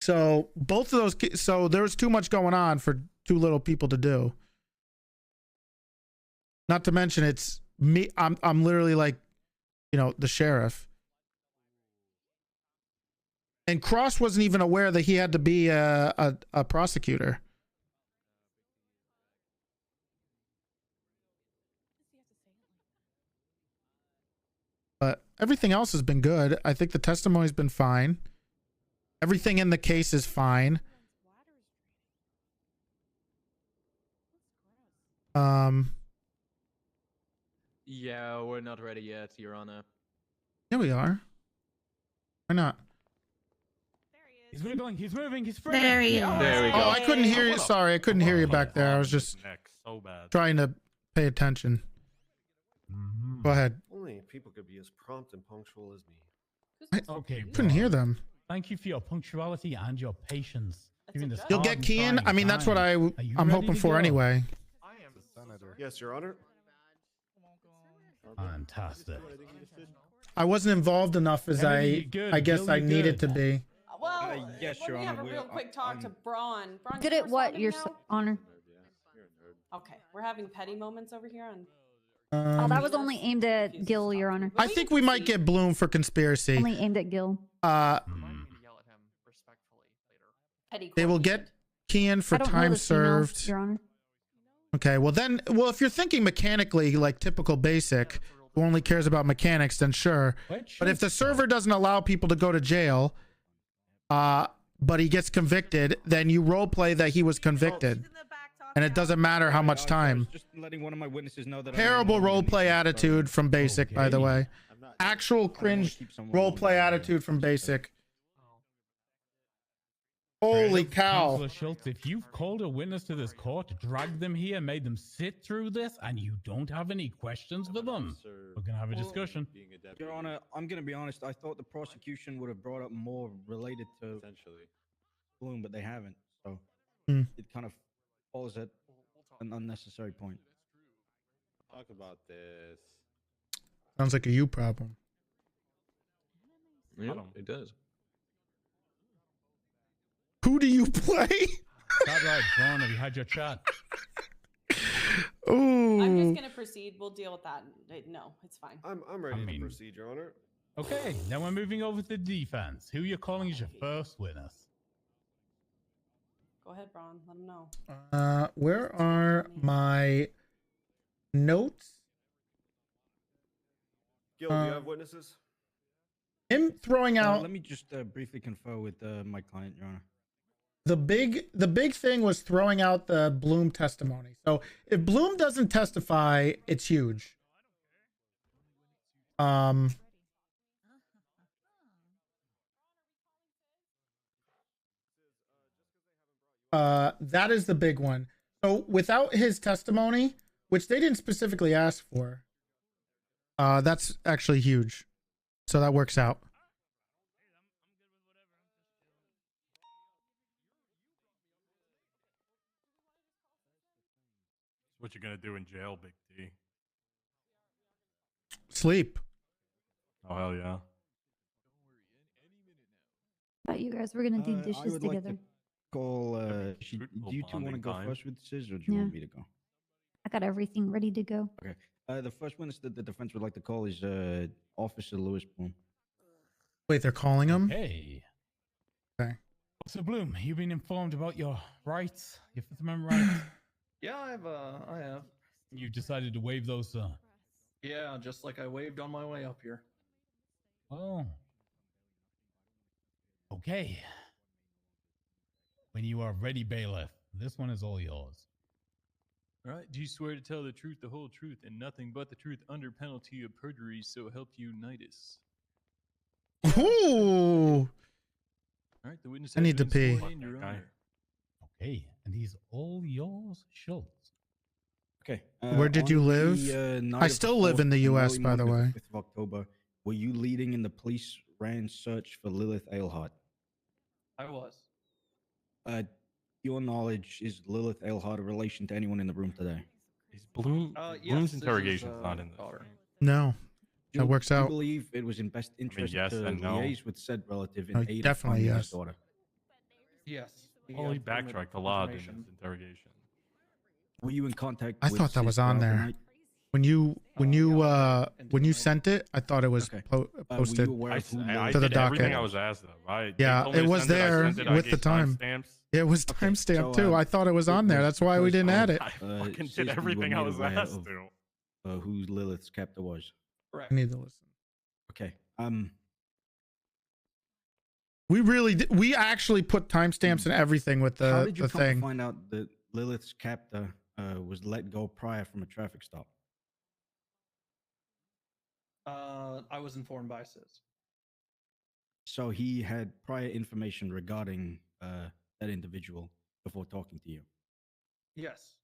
So both of those, so there's too much going on for too little people to do. Not to mention it's me. I'm literally like, the sheriff. And Cross wasn't even aware that he had to be a prosecutor. But everything else has been good. I think the testimony's been fine. Everything in the case is fine. Yeah, we're not ready yet, Your Honor. Yeah, we are. Why not? He's moving. He's moving. He's free. There he is. There we go. Oh, I couldn't hear you. Sorry, I couldn't hear you back there. I was just So bad. trying to pay attention. Go ahead. Only people could be as prompt and punctual as me. Okay, couldn't hear them. Thank you for your punctuality and your patience. during this You'll hard get and Kean. trying I mean, that's what time. Are you I'm ready hoping to for go? anyway. Yes, Your Honor. Fantastic. I wasn't involved enough as Kennedy, you good? I guess Gil, I you needed good? to be. Well, yes, let Your me have a Honor, real quick talk to Braun. Braun, Good you at what, Your responding Honor? now? Okay, we're having petty moments over here on. Oh, that was only aimed at Gil, Your Honor. I think we might get Bloom for conspiracy. Only aimed at Gil. Petty They will get Kean for I don't know time this email, served. Your Honor. Okay, well then, if you're thinking mechanically, like typical basic, who only cares about mechanics, then sure. But if the server doesn't allow people to go to jail, but he gets convicted, then you role play that he was convicted, and it doesn't matter how much time. Just letting one of my witnesses know that Terrible role play attitude from basic, by the way. Actual cringe role play attitude from basic. Holy cow. Counselor Schultz, if you've called a witness to this court, dragged them here, made them sit through this, and you don't have any questions for them, we're going to have a discussion. Your Honor, I'm going to be honest. I thought the prosecution would have brought up more related to Bloom, but they haven't. So it kind of falls at an unnecessary point. Talk about this. Sounds like a you problem. Yeah, it does. Who do you play? That's right, Braun, have you had your chat? Ooh. I'm just gonna proceed. We'll deal with that. No, it's fine. I'm ready to proceed, Your Honor. Okay, now we're moving over to defense. Who you're calling is your first witness? Go ahead, Braun. Let him know. Where are my notes? Gil, do you have witnesses? Him throwing out Let me just briefly confer with my client, Your Honor. the big thing was throwing out the Bloom testimony. So if Bloom doesn't testify, it's huge. That is the big one. So without his testimony, which they didn't specifically ask for, that's actually huge. So that works out. What you gonna do in jail, Big T? Sleep. Oh hell yeah! Thought you guys were gonna do I dishes would together. like to call. Do you two want to go first with this, or do you want me to go? I got everything ready to go. Okay. The first witness that the defense would like to call is Officer Lewis Bloom. Wait, they're calling him? Hey. Okay. So Bloom, you've been informed about your rights, your Fifth Amendment rights. Yeah, I have. You decided to waive those, Yeah, just like I waved on my way up here. Oh. Okay. When you are ready, bailiff, this one is all yours. All right. Do you swear to tell the truth, the whole truth, and nothing but the truth under penalty of perjury, so help you Unitas? Ooh. All right. The witness I has need to been pee. sworn in, Your Honor. Okay, and he's all yours, Schultz. Okay. Where did you live? I still live in the U.S., by the way. 5th of October. Were you leading in the police ran search for Lilith Eilhart? I was. Your knowledge, is Lilith Eilhart a relation to anyone in the room today? Is Bloom's Yes, interrogation's not in this. No. That works Do you out. believe it was in best interest yes to and no. liaise with said relative in Oh, aid of definitely finding yes. his daughter? Yes. Well, he backtracked a lot in his interrogation. Were you in contact I with thought that was Sis on throughout the there. night? When you sent it, I thought it was posted aware of who I to the did everything docket. I was asked of. They Yeah, told me it to was send there I sent it, I with the gave time. timestamps. It was timestamped too. I thought it was on there. That's why we didn't add it. I fucking Sis, did you were everything I made was aware asked of, to. who Lilith's captor was. I need to listen. Okay. We actually put timestamps and everything with How the did you come thing. to find out that Lilith's captor was let go prior from a traffic stop? I was informed by Sis. So he had prior information regarding that individual before talking to you. Yes.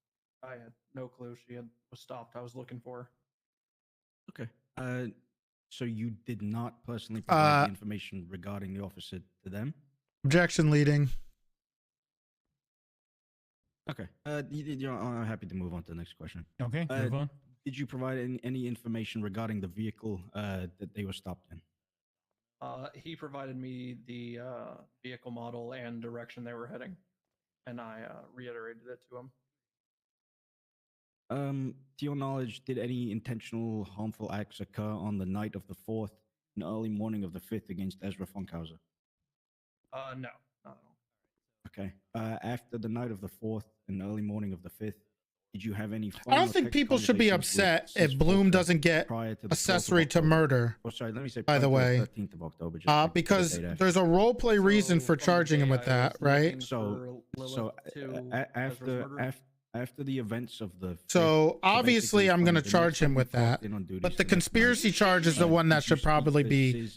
I had no clue she was stopped. I was looking for her. Okay. So you did not personally provide the information regarding the officer to them? Objection leading. Okay. I'm happy to move on to the next question. Okay, move on. Did you provide any information regarding the vehicle that they were stopped in? He provided me the vehicle model and direction they were heading, and I reiterated it to him. To your knowledge, did any intentional harmful acts occur on the night of the 4th and early morning of the 5th against Ezra Funkhouser? No, not at all. Okay. After the night of the 4th and early morning of the 5th, did you have any phone I don't or think text people should be conversations with upset if Sis Bloom Falker doesn't get prior to the 12th of accessory to October? murder. Oh, sorry, let me say By the prior to way, 13th of October, just to because date after. there's a role play reason for charging him with that, right? After the events of the So obviously, I'm going to charge him with that. But the conspiracy charge is the one that should probably be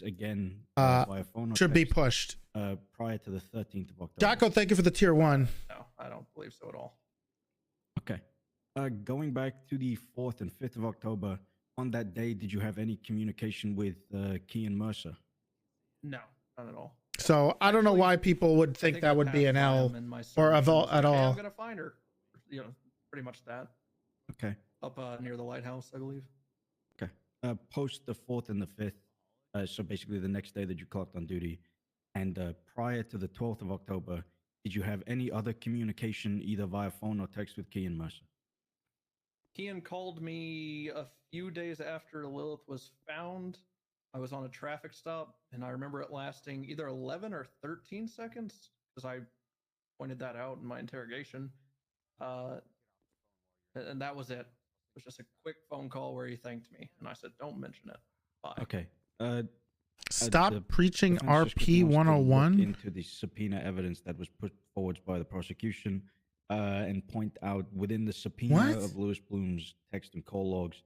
should be pushed. Prior to the 13th of October. Jocko, thank you for the tier 1. No, I don't believe so at all. Okay. Going back to the 4th and 5th of October, on that day, did you have any communication with Kean Mercer? No, not at all. So I don't know why people would think that would be an L or at all. Hey, I'm gonna find her. You know, pretty much that. Okay. Up near the lighthouse, I believe. Okay. Post the 4th and the 5th, so basically the next day that you clocked on duty, and prior to the 12th of October, did you have any other communication either via phone or text with Kean Mercer? Kean called me a few days after Lilith was found. I was on a traffic stop, and I remember it lasting either 11 or 13 seconds, because I pointed that out in my interrogation. And that was it. It was just a quick phone call where he thanked me, and I said, "Don't mention it." Bye. Okay. Stop preaching defense RP wants to look 101. into the subpoena evidence that was put forward by the prosecution, and point out within the subpoena of Lewis Bloom's text and call logs,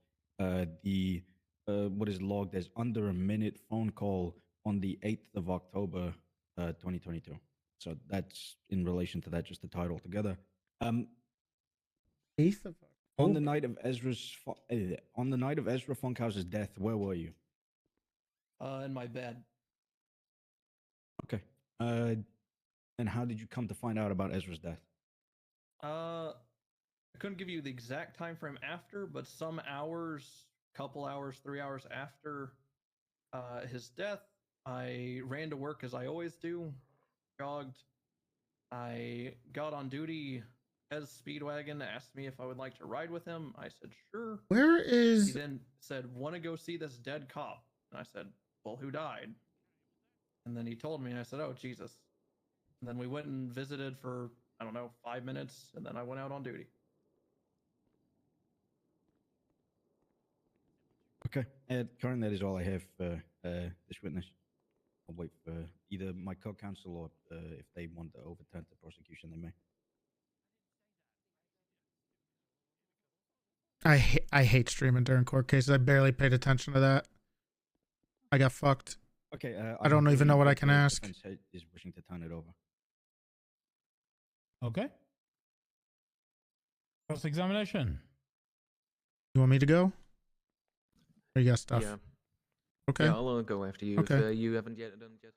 the what is logged as under a minute phone call on the 8th of October, 2022. So that's in relation to that, just the title together. 8th of on the night of Ezra Funkhouser's death, where were you? In my bed. Okay. And how did you come to find out about Ezra's death? I couldn't give you the exact time frame after, but some hours, couple hours, 3 hours after his death, I ran to work as I always do, jogged. I got on duty. His Speedwagon asked me if I would like to ride with him. I said, sure. Where is... He then said, want to go see this dead cop? And I said, well, who died? And then he told me, and I said, oh, Jesus. And then we went and visited for, I don't know, 5 minutes, and then I went out on duty. Okay. Currently, that is all I have for this witness. I'll wait for either my co-counsel or if they want to overturn the prosecution, they may. I hate streaming during court cases. I barely paid attention to that. I got fucked. Okay. I don't even know what I can ask. Is wishing to turn it over. Okay. Cross-examination. You want me to go? Or you got stuff? Yeah. Okay. Yeah, I'll go after you Okay. if you haven't yet done it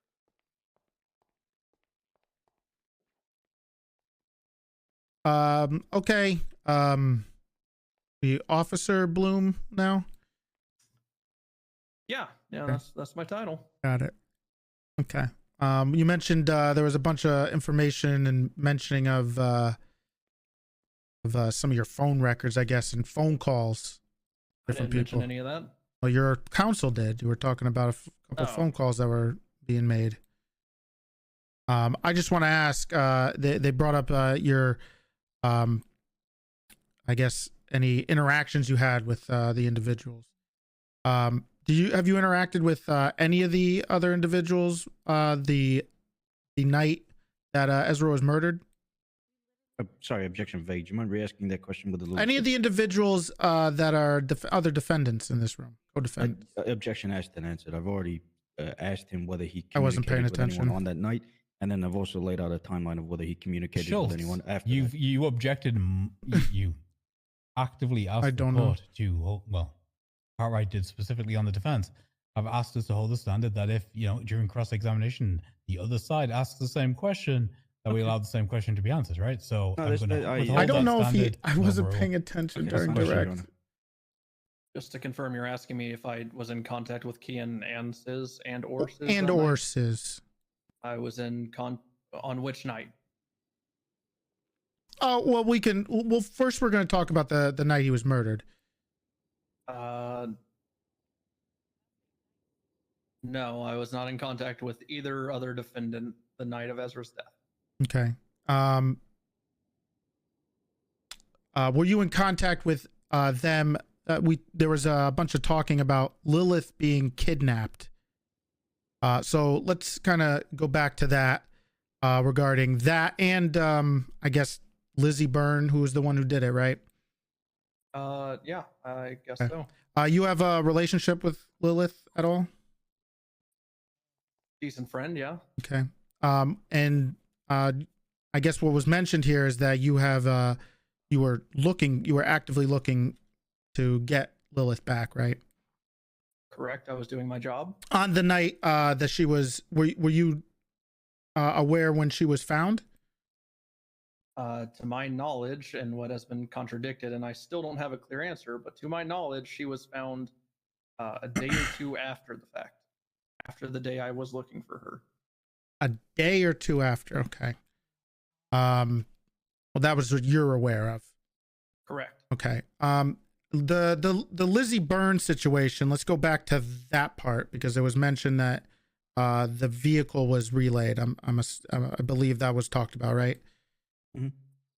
yet. Okay. The Officer Bloom now? Yeah, Okay. that's my title. Got it. Okay. You mentioned there was a bunch of information and mentioning of some of your phone records, I guess, and phone calls. I didn't mention any of that. Well, your counsel did. You were talking about a couple phone calls that were being made. I just want to ask. They brought up your, I guess, any interactions you had with the individuals. Have you interacted with any of the other individuals the night that Ezra was murdered? Sorry, objection vague. Do you mind re-asking that question with a little? Any of the individuals that are other defendants in this room, co-defendants? Objection asked and answered. I've already asked him whether he I wasn't paying communicated with attention anyone on that night, and then I've also laid out a timeline of whether he communicated Schultz, with anyone after. you objected. You actively asked I the don't know. court to, well, Cartwright did specifically on the defense, I've asked us to hold the standard that if, during cross-examination, the other side asks the same question, that we allow the same question to be answered, right? So No, I'm going to withhold I don't that know if standard. I wasn't paying attention during direct. Just to confirm, you're asking me if I was in contact with Kian and Sis or Sis And that or night? Sis. I was in on which night? Oh, well, we can. Well, first we're going to talk about the night he was murdered. No, I was not in contact with either other defendant the night of Ezra's death. Okay. Were you in contact with them? There was a bunch of talking about Lilith being kidnapped. So let's kind of go back to that regarding that, and I guess Lizzie Byrne, who was the one who did it, right? Yeah, I guess Okay. so. You have a relationship with Lilith at all? Decent friend, yeah. Okay. And I guess what was mentioned here is that you have you were actively looking to get Lilith back, right? Correct. I was doing my job. On the night that she was, were you aware when she was found? To my knowledge, and what has been contradicted, and I still don't have a clear answer, but to my knowledge, she was found a day or two after the fact, after the day I was looking for her. A day or two after. Okay. Well, that was what you're aware of. Correct. Okay. The Lizzie Byrne situation. Let's go back to that part because it was mentioned that the vehicle was relayed. I believe that was talked about, right? Mm-hmm.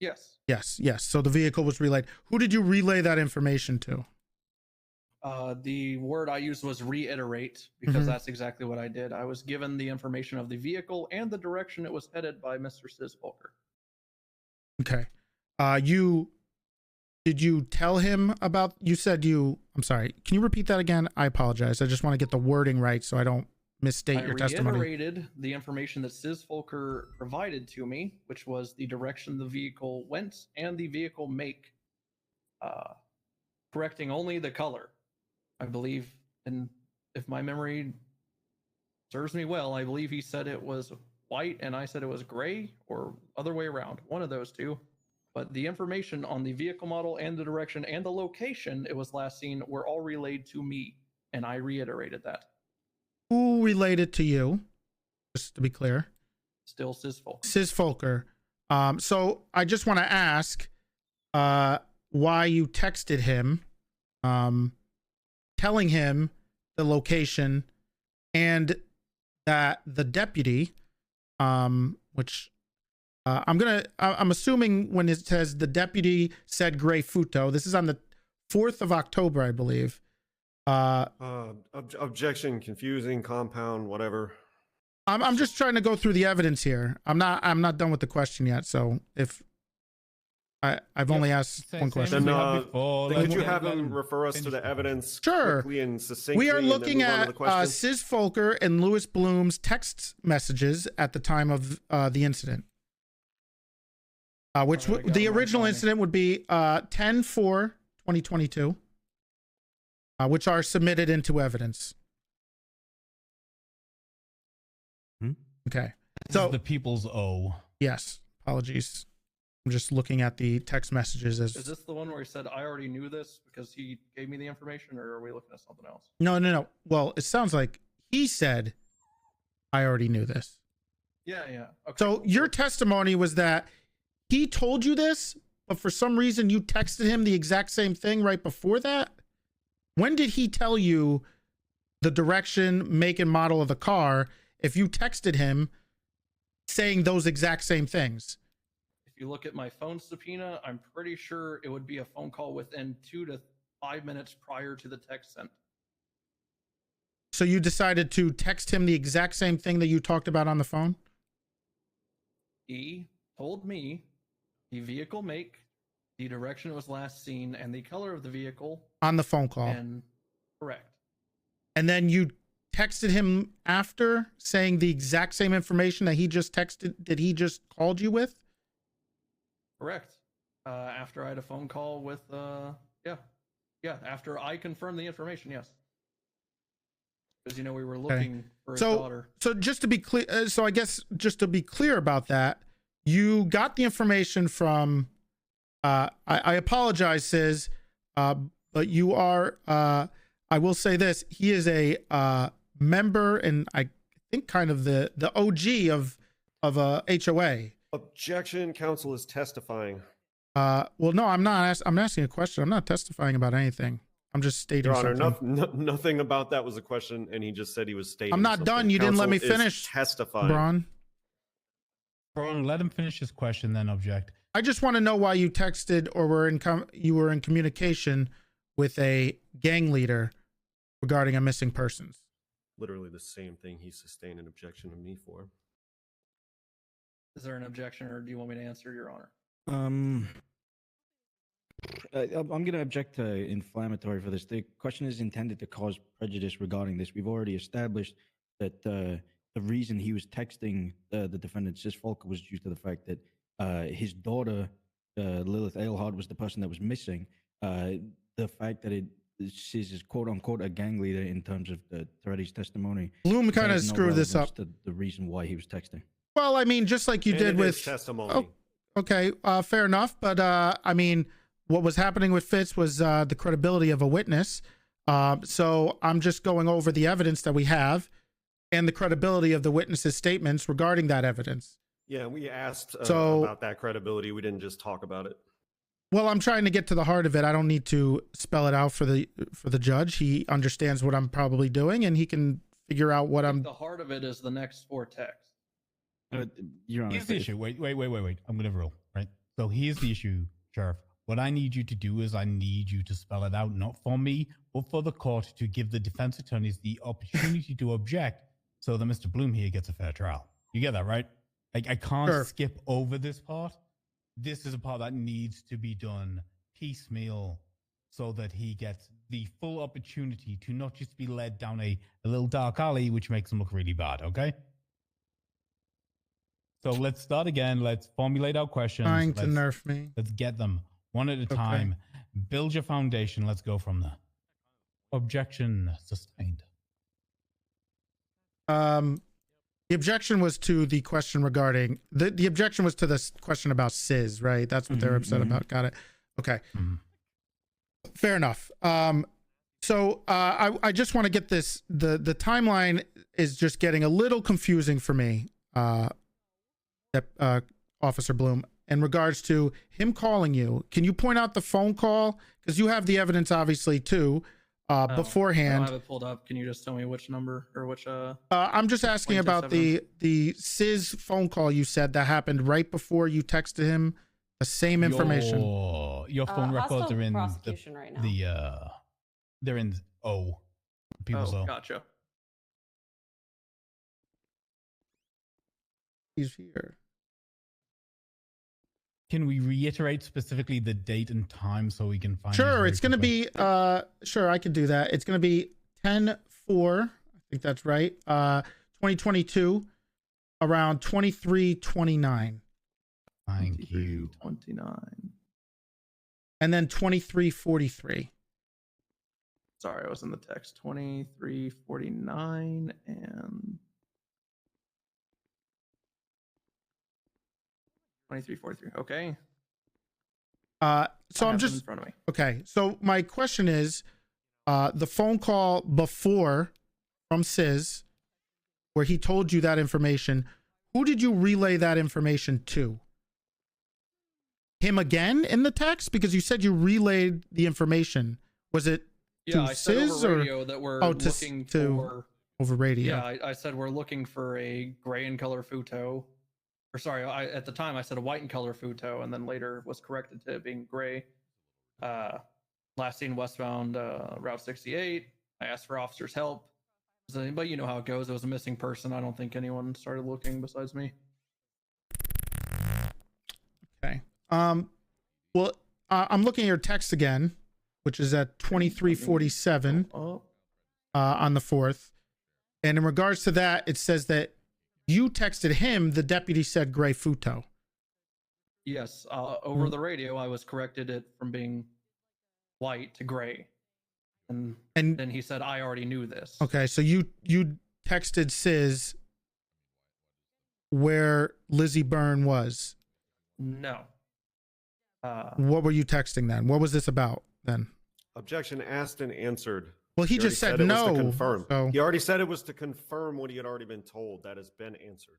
Yes. Yes. So the vehicle was relayed. Who did you relay that information to? The word I used was reiterate because that's exactly what I did. I was given the information of the vehicle and the direction it was headed by Mr. Sisvolker. Okay. Did you tell him about, I'm sorry, can you repeat that again? I apologize. I just want to get the wording right so I don't misstate your testimony. I reiterated the information that Sisvolker provided to me, which was the direction the vehicle went and the vehicle make, correcting only the color. I believe, and if my memory serves me well, I believe he said it was white and I said it was gray, or other way around, one of those two. But the information on the vehicle model and the direction and the location it was last seen were all relayed to me, and I reiterated that. Who relayed it to you? Just to be clear. Still Sisvolker. Sisvolker. So I just want to ask why you texted him, telling him the location and that the deputy, which I'm assuming when it says the deputy said gray Futo, this is on the 4th of October, I believe. Objection, confusing, compound, whatever. I'm just trying to go through the evidence here. I'm not done with the question yet. So if I've only asked one question. Then could you have him refer us to the evidence quickly and succinctly? We are looking at Sisvolker and Louis Bloom's text messages at the time of the incident. Which the original incident would be 10/4/2022, which are submitted into evidence. Okay. So the people's O. Yes. Apologies. I'm just looking at the text messages as. Is this the one where he said I already knew this because he gave me the information, or are we looking at something else? No. Well, it sounds like he said I already knew this. Yeah. Okay. So your testimony was that he told you this, but for some reason you texted him the exact same thing right before that? When did he tell you the direction, make, and model of the car if you texted him saying those exact same things? If you look at my phone subpoena, I'm pretty sure it would be a phone call within 2 to 5 minutes prior to the text sent. So you decided to text him the exact same thing that you talked about on the phone? He told me the vehicle make, the direction it was last seen, and the color of the vehicle. On the phone call. And correct. And then you texted him after saying the exact same information that he just called you with? Correct. After I had a phone call with, after I confirmed the information, yes. because we were looking for his So, daughter. so just to be clear, so I guess just to be clear about that, you got the information from. I apologize, Sis, but you are. I will say this: he is a member, and I think kind of the OG of a HOA. Objection. Counsel is testifying. Well, no, I'm not. I'm asking a question. I'm not testifying about anything. I'm just stating Your Honor, something. nothing about that was a question, and he just said he was stating. I'm not something. done. You didn't let me Counsel is finish. Testifying. Braun. Braun, let him finish his question, then object. I just want to know why you texted or you were in communication with a gang leader regarding a missing persons. Literally the same thing he sustained an objection to me for. Is there an objection, or do you want me to answer, Your Honor? I'm going to object to inflammatory for this. The question is intended to cause prejudice regarding this. We've already established that the reason he was texting the defendant, Sis Folker, was due to the fact that his daughter, Lilith Ailhard, was the person that was missing. The fact that Sis is quote unquote a gang leader in terms of the Toretti's testimony. Bloom kind of has no screwed this relevance up. to the reason why he was texting. Well, I mean, just like you And did it with is testimony. Oh, okay, fair enough. But I mean, what was happening with Fitz was the credibility of a witness. So I'm just going over the evidence that we have and the credibility of the witness's statements regarding that evidence. Yeah, we asked So- about that credibility. We didn't just talk about it. Well, I'm trying to get to the heart of it. I don't need to spell it out for the judge. He understands what I'm probably doing, and he can figure out what I'm. The heart of it is the next four texts. Your Honor, Here's the issue. Wait. I'm going to rule, right? So here's the issue, Sheriff. What I need you to do is I need you to spell it out, not for me, but for the court, to give the defense attorneys the opportunity to object so that Mr. Bloom here gets a fair trial. You get that, right? Like, I can't Sure. skip over this part. This is a part that needs to be done piecemeal so that he gets the full opportunity to not just be led down a little dark alley, which makes him look really bad, okay? So let's start again. Let's formulate our questions. Trying to Let's- nerf me. Let's get them one at a time. Build your foundation. Let's go from there. Objection sustained. The objection was to the question regarding the objection was to this question about Sis, right? That's what they're upset about. Got it. Okay. Fair enough. So I just want to get this. The timeline is just getting a little confusing for me, Officer Bloom, in regards to him calling you. Can you point out the phone call? Because you have the evidence, obviously, too. Beforehand. I don't have it pulled up. Can you just tell me which number or which? I'm just asking plaintiff's about the Sis phone call you said that happened right before you texted him the same information. Your phone records are in prosecution right now. they're in people's O. Gotcha. He's here. Can we reiterate specifically the date and time so we can find? Sure, it's going to be sure, I can do that. It's going to be 10/4, I think that's right. 2022 around 23:29. Thank you. 29. And then 23:43. Sorry, I was in the text. 23:49 and 23:43. Okay. So I I'm have them just in front of me. okay. So my question is, the phone call before from Sis, where he told you that information, who did you relay that information to? Him again in the text? Because you said you relayed the information. Was it to I said Sis over or radio that we're to looking to for. over radio? Yeah, I said we're looking for a gray in color futo. Or sorry, at the time I said a white in color futo, and then later was corrected to it being gray. Last seen westbound Route 68. I asked for officers' help. But you know how it goes. It was a missing person. I don't think anyone started looking besides me. Okay. Well, I'm looking at your text again, which is at 23:47 on the 4th. And in regards to that, it says that you texted him, the deputy said gray futo. Yes, over the radio, I was corrected it from being white to gray. And then he said, I already knew this. Okay, so you texted Sis where Lizzie Byrne was. No. What were you texting then? What was this about then? Objection asked and answered. Well, he just said it was no. to confirm. So He already said it was to confirm what he had already been told. That has been answered.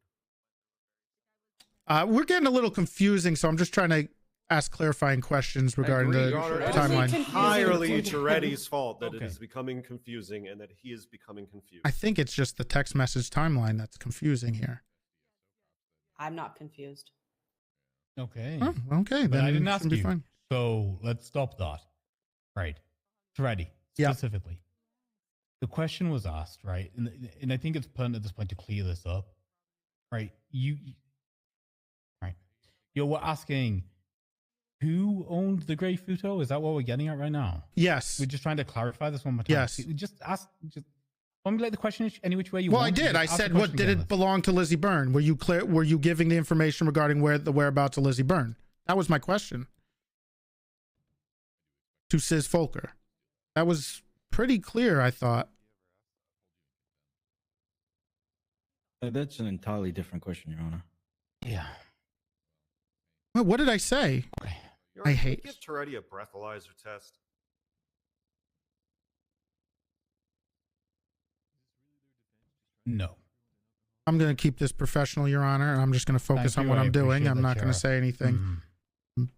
we're getting a little confusing, so I'm just trying to ask clarifying questions regarding the Your Honor, it is timeline. entirely Toretti's fault that it is becoming confusing and that he is becoming confused. I think it's just the text message timeline that's confusing here. I'm not confused. Okay. Oh, okay, But then I didn't it ask should be you. fine. So let's stop that. Right. Toretti, specifically. The question was asked, right? And I think it's pertinent at this point to clear this up. Right. We're asking who owned the gray Futo? Is that what we're getting at right now? Yes. We're just trying to clarify this one more time. Yes. Just ask, formulate the question any which way you Well, want. I did. Just I ask the said, what question did again. it belong to Lizzie Byrne? Were you clear? Were you giving the information regarding where the whereabouts of Lizzie Byrne? That was my question. To Sis Folker. That was pretty clear, I thought. That's an entirely different question, Your Honor. Yeah. Well, what did I say? Okay. Your Honor, I can we hate. give Toretti a breathalyzer test. No. I'm going to keep this professional, Your Honor, and I'm just going to focus Thank on you, what I I'm doing. appreciate I'm that, not going to Sheriff. say anything. Mhm.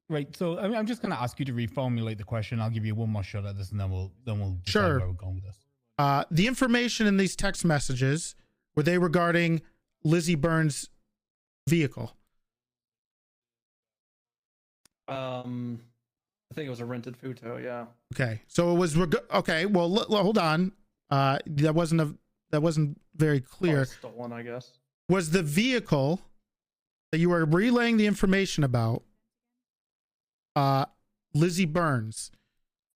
Right. So I'm just going to ask you to reformulate the question. I'll give you one more shot at this, and then we'll decide Sure. where we're going with this. The information in these text messages, were they regarding Lizzie Byrne's vehicle? I think it was a rented Futo, yeah. Okay, so it was okay. Well, hold on. That wasn't very clear. Stolen, I guess. Was the vehicle that you were relaying the information about Lizzie Byrne's?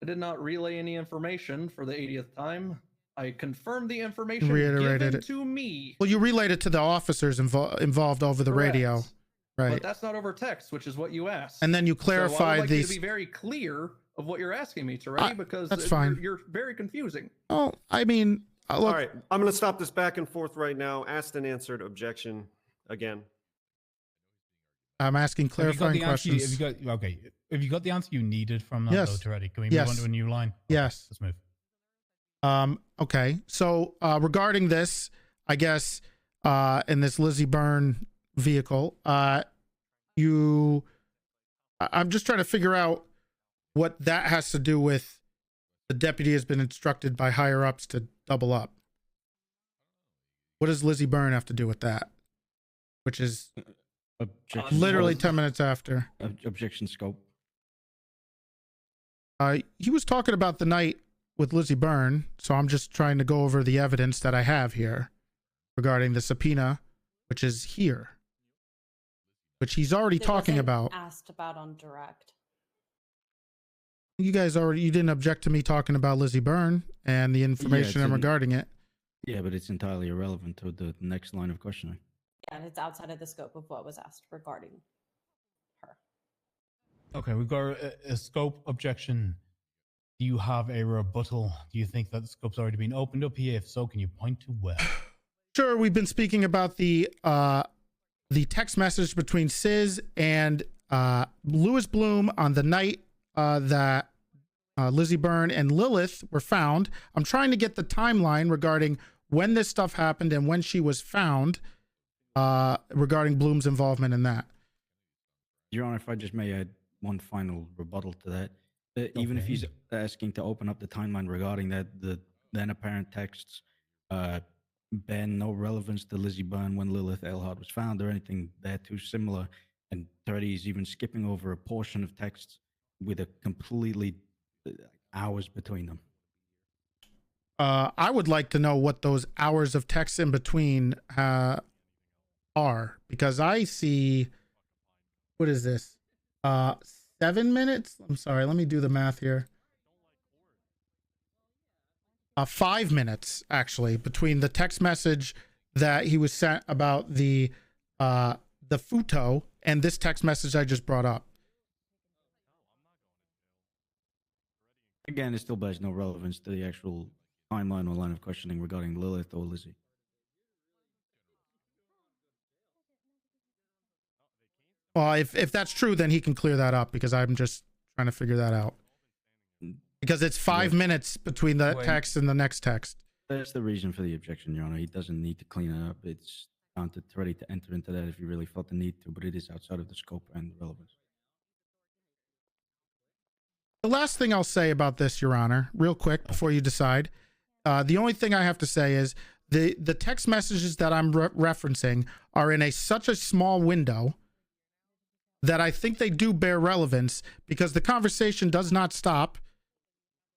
I did not relay any information for the 80th time. I confirmed the information Reiterated given it to me. Well, you relayed it to the officers involved over the Correct. radio, right? But that's not over text, which is what you asked. And then you So I clarified would like you these. to be very clear of what you're asking me, Toretti, because that's fine. You're very confusing. Oh, I mean, All right, I'm going to stop this back and forth right now. Asked and answered. Objection again. I'm asking clarifying questions. Have you got the answer you needed from that, Yes. though, Toretti? Can we Yes. move on to a new line? Yes. Let's move. Okay. So regarding this, I guess in this Lizzie Byrne vehicle, I'm just trying to figure out what that has to do with the deputy has been instructed by higher ups to double up. What does Lizzie Byrne have to do with that? Which is literally 10 minutes after. Objection scope. He was talking about the night with Lizzie Byrne, so I'm just trying to go over the evidence that I have here regarding the subpoena, which is here, which he's already It talking wasn't about. Asked about on direct. You guys you didn't object to me talking about Lizzie Byrne and the information regarding it. Yeah, but it's entirely irrelevant to the next line of questioning. Yeah, and it's outside of the scope of what was asked regarding her. Okay, we've got a scope objection. Do you have a rebuttal? Do you think that the scope's already been opened up here? If so, can you point to where? Sure, we've been speaking about the text message between Sis and Louis Bloom on the night that Lizzie Byrne and Lilith were found. I'm trying to get the timeline regarding when this stuff happened and when she was found, regarding Bloom's involvement in that. Your Honor, if I just may add one final rebuttal to that. Even if he's asking to open up the timeline regarding that, the then apparent texts bear no relevance to Lizzie Byrne when Lilith Eilhart was found or anything there too similar. And Toretti is even skipping over a portion of texts with a completely hours between them. I would like to know what those hours of text in between are, because I see, what is this? 7 minutes? I'm sorry, let me do the math here. 5 minutes, actually, between the text message that he was sent about the Futo and this text message I just brought up. Again, it still bears no relevance to the actual timeline or line of questioning regarding Lilith or Lizzie. Well, if that's true, then he can clear that up because I'm just trying to figure that out. Because it's 5 minutes between the text and the next text. That's the reason for the objection, Your Honor. He doesn't need to clean it up. It's down to Toretti to enter into that if he really felt the need to, but it is outside of the scope and relevance. The last thing I'll say about this, Your Honor, real quick before you decide, the only thing I have to say is the text messages that I'm referencing are in such a small window that I think they do bear relevance because the conversation does not stop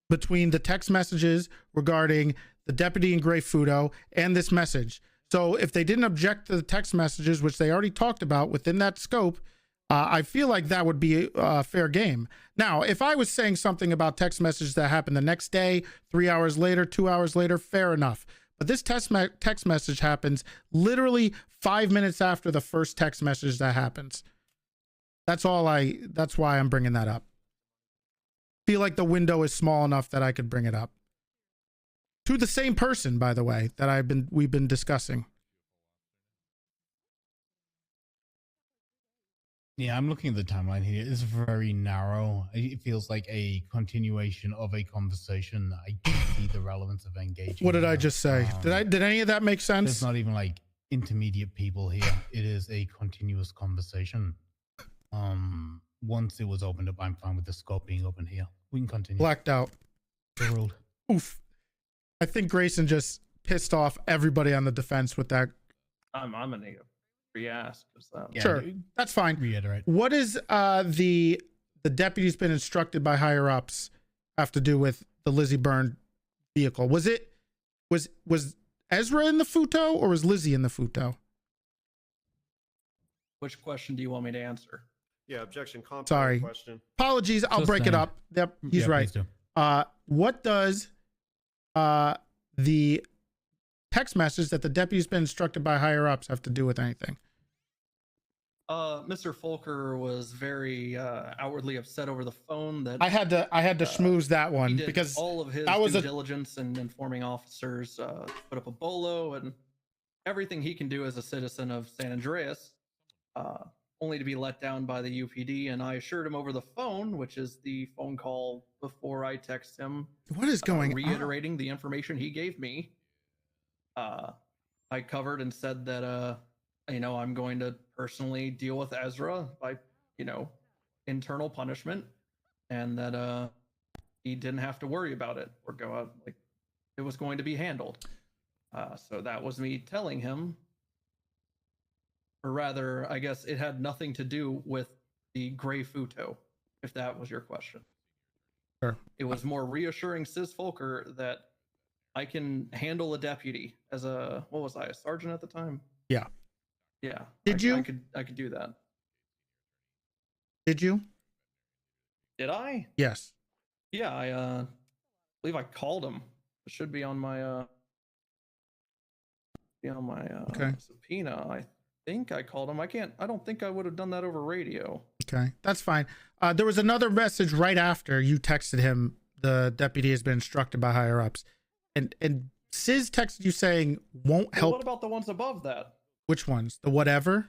between the text messages regarding the deputy in gray Fudo and this message. So if they didn't object to the text messages, which they already talked about within that scope, I feel like that would be a fair game. Now, if I was saying something about text messages that happened the next day, 3 hours later, 2 hours later, fair enough. But this text message happens literally 5 minutes after the first text message that happens. That's why I'm bringing that up. Feel like the window is small enough that I could bring it up. To the same person, by the way, that we've been discussing. Yeah, I'm looking at the timeline here. It's very narrow. It feels like a continuation of a conversation. I don't see the relevance of engaging. What did I just say? Did any of that make sense? There's not even like intermediate people here. It is a continuous conversation. Once it was opened up, I'm fine with the scope being open here. We can continue. Blacked out. Overruled. Oof. I think Grayson just pissed off everybody on the defense with that. I'm gonna re-ask. Sure, that's fine. Reiterate. What is the deputy's been instructed by higher ups have to do with the Lizzie Byrne vehicle? Was Ezra in the Futo or was Lizzie in the Futo? Which question do you want me to answer? Yeah, objection. Compound Sorry. question. Apologies. I'll break it up. Yep, he's right. What does the text message that the deputy's been instructed by higher ups have to do with anything? Mr. Folker was very outwardly upset over the phone that I had to schmooze that one he did because all of his that was due diligence and informing officers, put up a bolo and everything he can do as a citizen of San Andreas, only to be let down by the UPD. And I assured him over the phone, which is the phone call before I text him. What is going on? Reiterating the information he gave me. I covered and said that, I'm going to personally deal with Ezra by, internal punishment, and that he didn't have to worry about it or go out, like it was going to be handled. So that was me telling him, or rather, I guess it had nothing to do with the gray Futo, if that was your question. Sure. It was more reassuring Sis Folker that I can handle a deputy as a sergeant at the time? Yeah. Yeah. I could do that. Did you? Did I? Yes. Yeah, I believe I called him. It should be on my subpoena. I think I called him. I don't think I would have done that over radio. Okay, that's fine. There was another message right after you texted him. The deputy has been instructed by higher ups, and Sis texted you saying won't help. What about the ones above that? Which ones? The whatever?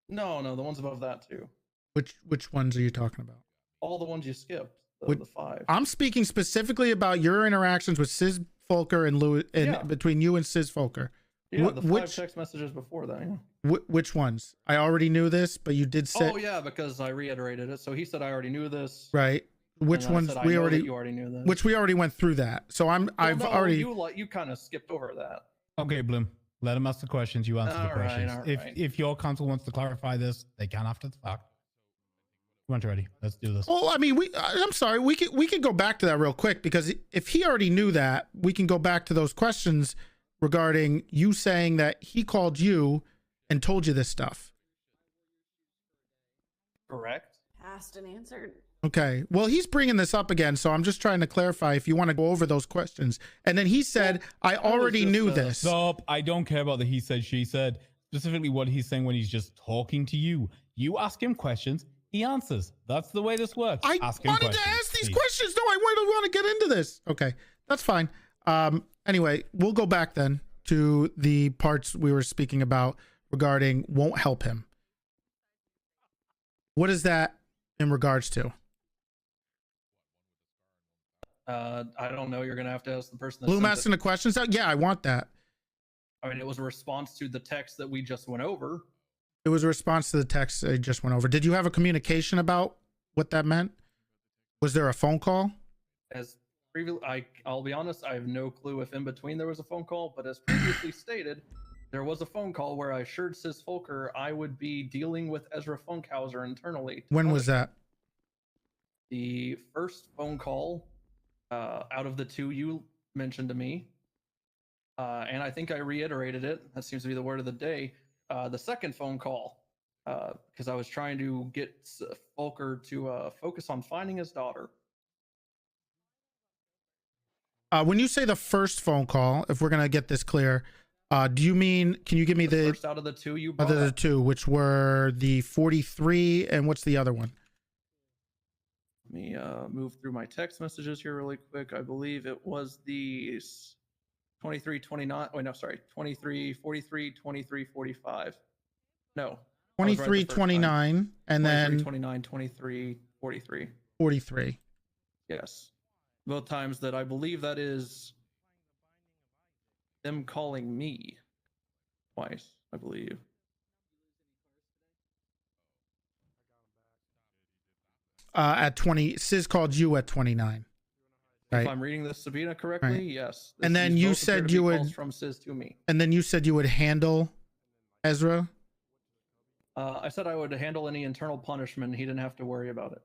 No, the ones above that too. Which ones are you talking about? All the ones you skipped. The 5. I'm speaking specifically about your interactions with Sis Folker and Louis, between you and Sis Folker. Yeah, the 5 text messages before that. Yeah. Which ones? I already knew this, but you did say. Oh yeah, because I reiterated it. So he said I already knew this. Right. Which ones said, we you already knew this. Which we already went through that. So I've already. You kind of skipped over that. Okay, Bloom. Let him ask the questions. You answer the questions. All right. If your counsel wants to clarify this, they can after the fact. Come on, Toretti. Let's do this. Well, I mean, I'm sorry. We could go back to that real quick because if he already knew that, we can go back to those questions regarding you saying that he called you and told you this stuff. Correct. Asked and answered. Okay. Well, he's bringing this up again, so I'm just trying to clarify if you want to go over those questions. And then he said, I already knew this. Stop. I don't care about the he said, she said. Specifically what he's saying when he's just talking to you. You ask him questions. he answers. That's the way this works. I Ask him wanted to questions, ask these please. questions. No, I want to get into this. Okay, that's fine. Anyway, we'll go back then to the parts we were speaking about regarding won't help him. What is that in regards to? I don't know. You're gonna have to ask the person. That Bloom sent asking the questions. Yeah, I want that. I mean, it was a response to the text that we just went over. It was a response to the text I just went over. Did you have a communication about what that meant? Was there a phone call? As previously, I'll be honest, I have no clue if in between there was a phone call, but as previously stated, there was a phone call where I assured Sis Folker I would be dealing with Ezra Funkhouser internally. When was that? The first phone call out of the two you mentioned to me, and I think I reiterated it. That seems to be the word of the day. The second phone call, because I was trying to get Folker to focus on finding his daughter. When you say the first phone call, if we're gonna get this clear, do you mean? Can you give me the first out of the two you brought other the up? two, which were the 43 and what's the other one? Let me move through my text messages here really quick. I believe it was the 23, 29. Oh, no, sorry. 23, 43, 23, 45. No. 23, 29, and 23, then 29, 23, 43. 43. Yes. Both times that I believe that is them calling me twice, I believe. At 20, Sis called you at 29. Right. If I'm reading this Sabina correctly, Right. yes. And then These you both appear said to be you would calls from Sis to me. And then you said you would handle Ezra. I said I would handle any internal punishment. He didn't have to worry about it.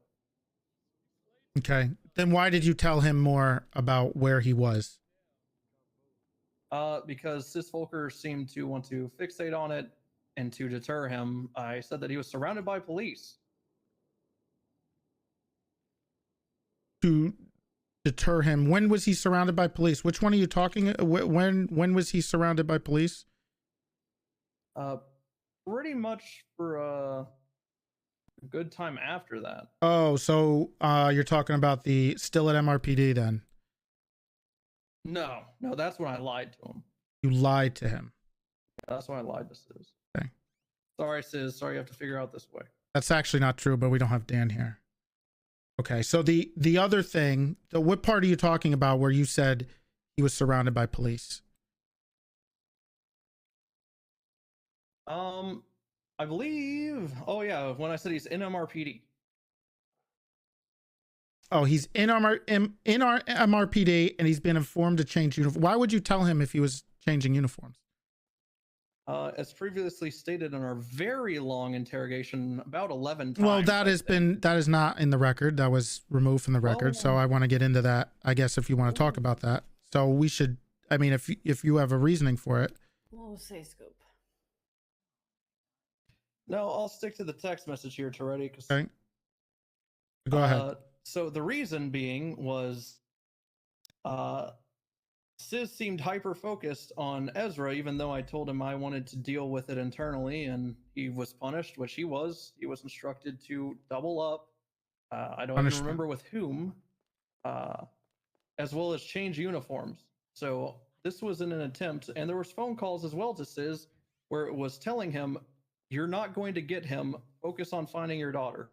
Okay. Then why did you tell him more about where he was? Because Sis Folker seemed to want to fixate on it and to deter him. I said that he was surrounded by police. To deter him. When was he surrounded by police? Which one are you talking? When was he surrounded by police? Pretty much for a good time after that. Oh, so you're talking about the still at MRPD then? No, that's when I lied to him. You lied to him. That's when I lied to Sis. Okay. Sorry, Sis. Sorry you have to figure out this way. That's actually not true, but we don't have Dan here. Okay, so the other thing, what part are you talking about where you said he was surrounded by police? I believe. Oh yeah, when I said he's in MRPD. Oh, he's in our MRPD and he's been informed to change uniform. Why would you tell him if he was changing uniforms? As previously stated in our very long interrogation, about 11 times. Well, that is not in the record. That was removed from the record. So I want to get into that, I guess, if you want to talk about that. So we should, I mean, if you have a reasoning for it. We'll say scoop. No, I'll stick to the text message here, Toretti. Okay. Go ahead. So the reason being was Sis seemed hyper-focused on Ezra, even though I told him I wanted to deal with it internally, and he was punished, which he was. He was instructed to double up. I don't even remember with whom, as well as change uniforms. So this was in an attempt, and there was phone calls as well to Sis, where it was telling him, "You're not going to get him. Focus on finding your daughter."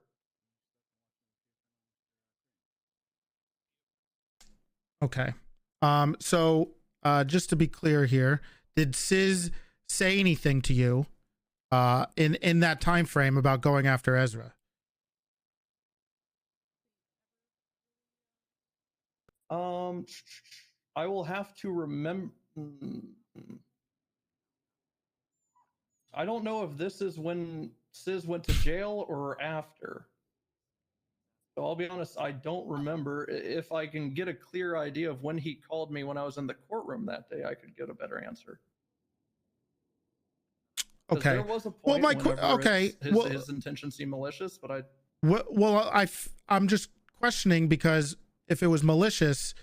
Okay. So just to be clear here, did Sis say anything to you in that time frame about going after Ezra? I will have to remember. I don't know if this is when Sis went to jail or after. So I'll be honest, I don't remember. If I can get a clear idea of when he called me when I was in the courtroom that day, I could get a better answer. Okay. There was a point his intention seemed malicious, but I. Well, I'm just questioning because if it was malicious,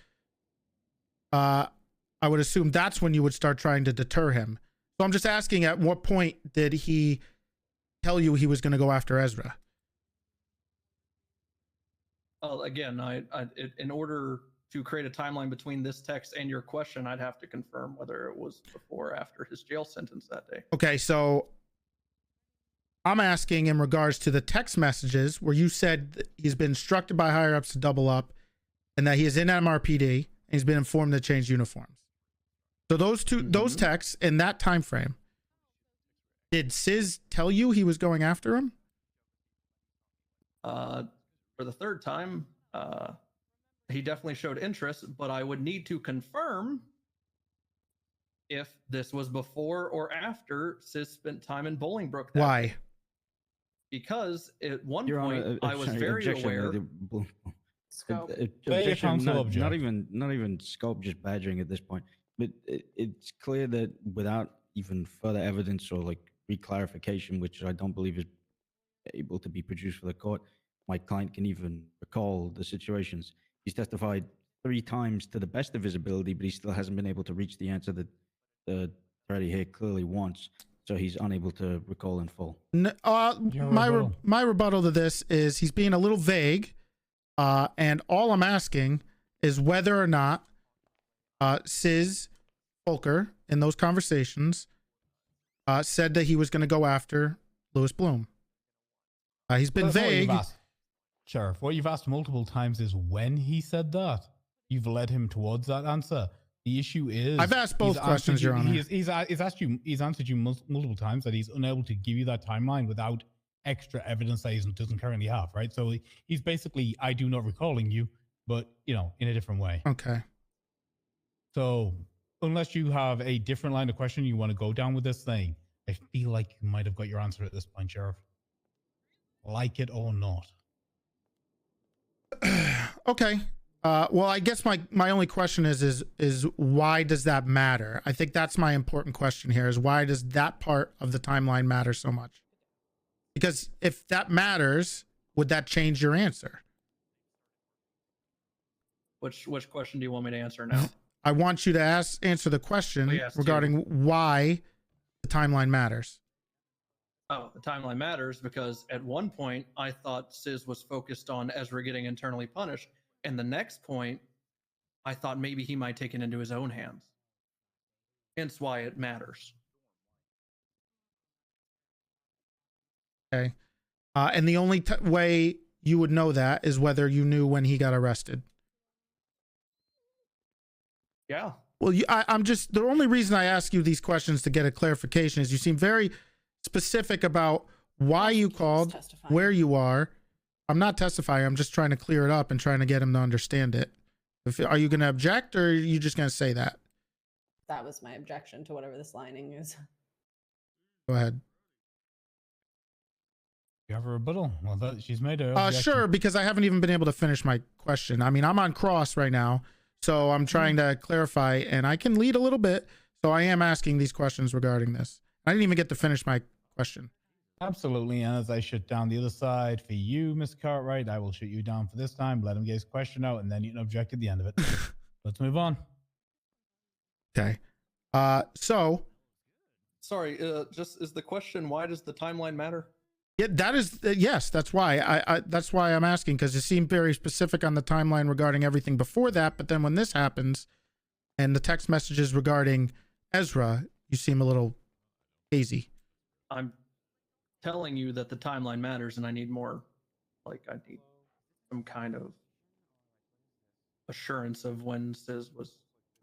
I would assume that's when you would start trying to deter him. So I'm just asking, at what point did he tell you he was going to go after Ezra? Again, in order to create a timeline between this text and your question, I'd have to confirm whether it was before or after his jail sentence that day. Okay, so I'm asking in regards to the text messages where you said that he's been instructed by higher ups to double up and that he is in MRPD and he's been informed to change uniforms. So those those texts in that time frame, did Sis tell you he was going after him? For the third time, he definitely showed interest, but I would need to confirm if this was before or after Sis spent time in Bolingbrook. Why? Because at one Your point Honor, I was very aware. Scope. Objection, not even scope, just badgering at this point. But it's clear that without even further evidence or like reclarification, which I don't believe is able to be produced for the court, my client can even recall the situations. He's testified 3 times to the best of his ability, but he still hasn't been able to reach the answer that Toretti here clearly wants. So he's unable to recall in full. My rebuttal to this is he's being a little vague, and all I'm asking is whether or not Sis Volker in those conversations said that he was going to go after Louis Bloom. He's been vague. Sheriff, what you've asked multiple times is when he said that. You've led him towards that answer. The issue is I've asked both questions, Your Honor. He's answered you multiple times that he's unable to give you that timeline without extra evidence that he doesn't currently have, right? So he's basically, I do not recalling you, but in a different way. Okay. So unless you have a different line of question you want to go down with this thing, I feel like you might have got your answer at this point, Sheriff. Like it or not. Okay. Well, I guess my only question is why does that matter? I think that's my important question here, is why does that part of the timeline matter so much? Because if that matters, would that change your answer? Which question do you want me to answer now? I want you to answer the question regarding why the timeline matters. Oh, the timeline matters because at one point I thought Sis was focused on Ezra getting internally punished, and the next point I thought maybe he might take it into his own hands. Hence why it matters. Okay. And the only way you would know that is whether you knew when he got arrested. Yeah. Well, I'm just, the only reason I ask you these questions to get a clarification is you seem very specific about why you called, where you are. I'm not testifying. I'm just trying to clear it up and trying to get him to understand it. Are you going to object, or are you just going to say that? That was my objection to whatever this lining is. Go ahead. You have a rebuttal? Well, she's made a sure, because I haven't even been able to finish my question. I mean, I'm on cross right now, so I'm trying to clarify, and I can lead a little bit. So I am asking these questions regarding this. I didn't even get to finish my question. Absolutely. And as I shut down the other side for you, Mr. Cartwright, I will shoot you down for this time. Let him get his question out, and then you can object at the end of it. Let's move on. Okay. So. Sorry, just is the question, why does the timeline matter? Yeah, that is, yes, that's why. That's why I'm asking, because it seemed very specific on the timeline regarding everything before that. But then when this happens and the text messages regarding Ezra, you seem a little hazy. I'm telling you that the timeline matters, and I need more, I need some kind of assurance of when Sis was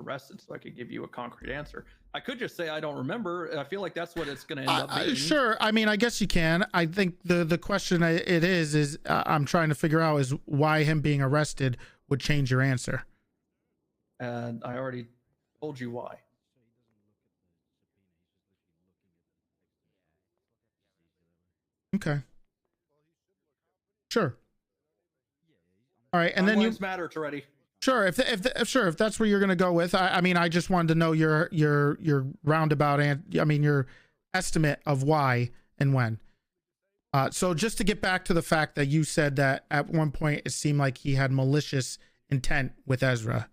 arrested so I could give you a concrete answer. I could just say I don't remember. I feel like that's what it's going to end up being. Sure. I mean, I guess you can. I think the question it is I'm trying to figure out is why him being arrested would change your answer. And I already told you why. Okay. Sure. All right, and then you matter, Toretti. Sure, if that's where you're going to go with. I mean, I just wanted to know your roundabout your estimate of why and when. So just to get back to the fact that you said that at one point it seemed like he had malicious intent with Ezra.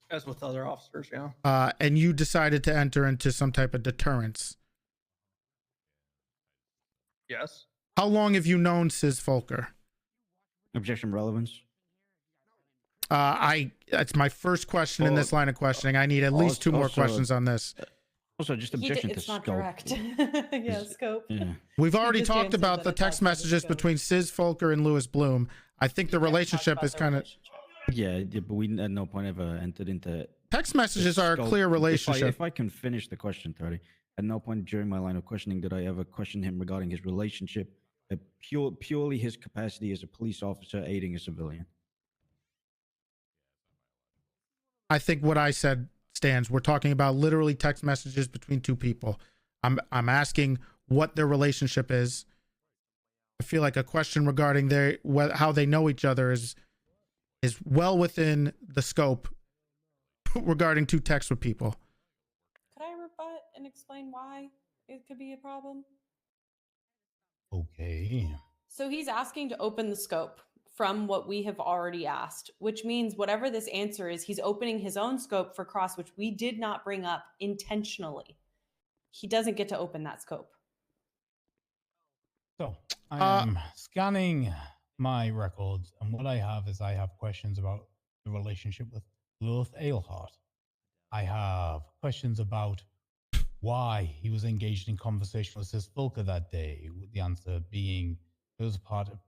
As with other officers, yeah. And you decided to enter into some type of deterrence. Yes. How long have you known Sis Volker? Objection relevance. That's my first question in this line of questioning. I need at least two more questions on this. Also, just objection to It's not scope. direct. Yeah, scope. Yeah. We've He already just talked answered about that the it text has to messages scope. between Sis Volker and Lewis Bloom. I think the relationship is kind of... Yeah, but we at no point ever entered into... Text messages are a clear relationship. If I can finish the question, Toretti, at no point during my line of questioning did I ever question him regarding his relationship, purely his capacity as a police officer aiding a civilian. I think what I said stands. We're talking about literally text messages between two people. I'm asking what their relationship is. I feel like a question regarding how they know each other is well within the scope regarding two texts with people. Could I rebut and explain why it could be a problem? Okay. So he's asking to open the scope from what we have already asked, which means whatever this answer is, he's opening his own scope for cross, which we did not bring up intentionally. He doesn't get to open that scope. So I am scanning my records, and what I have is I have questions about the relationship with Lilith Ailhart. I have questions about why he was engaged in conversation with Sis Volker that day, with the answer being it was part of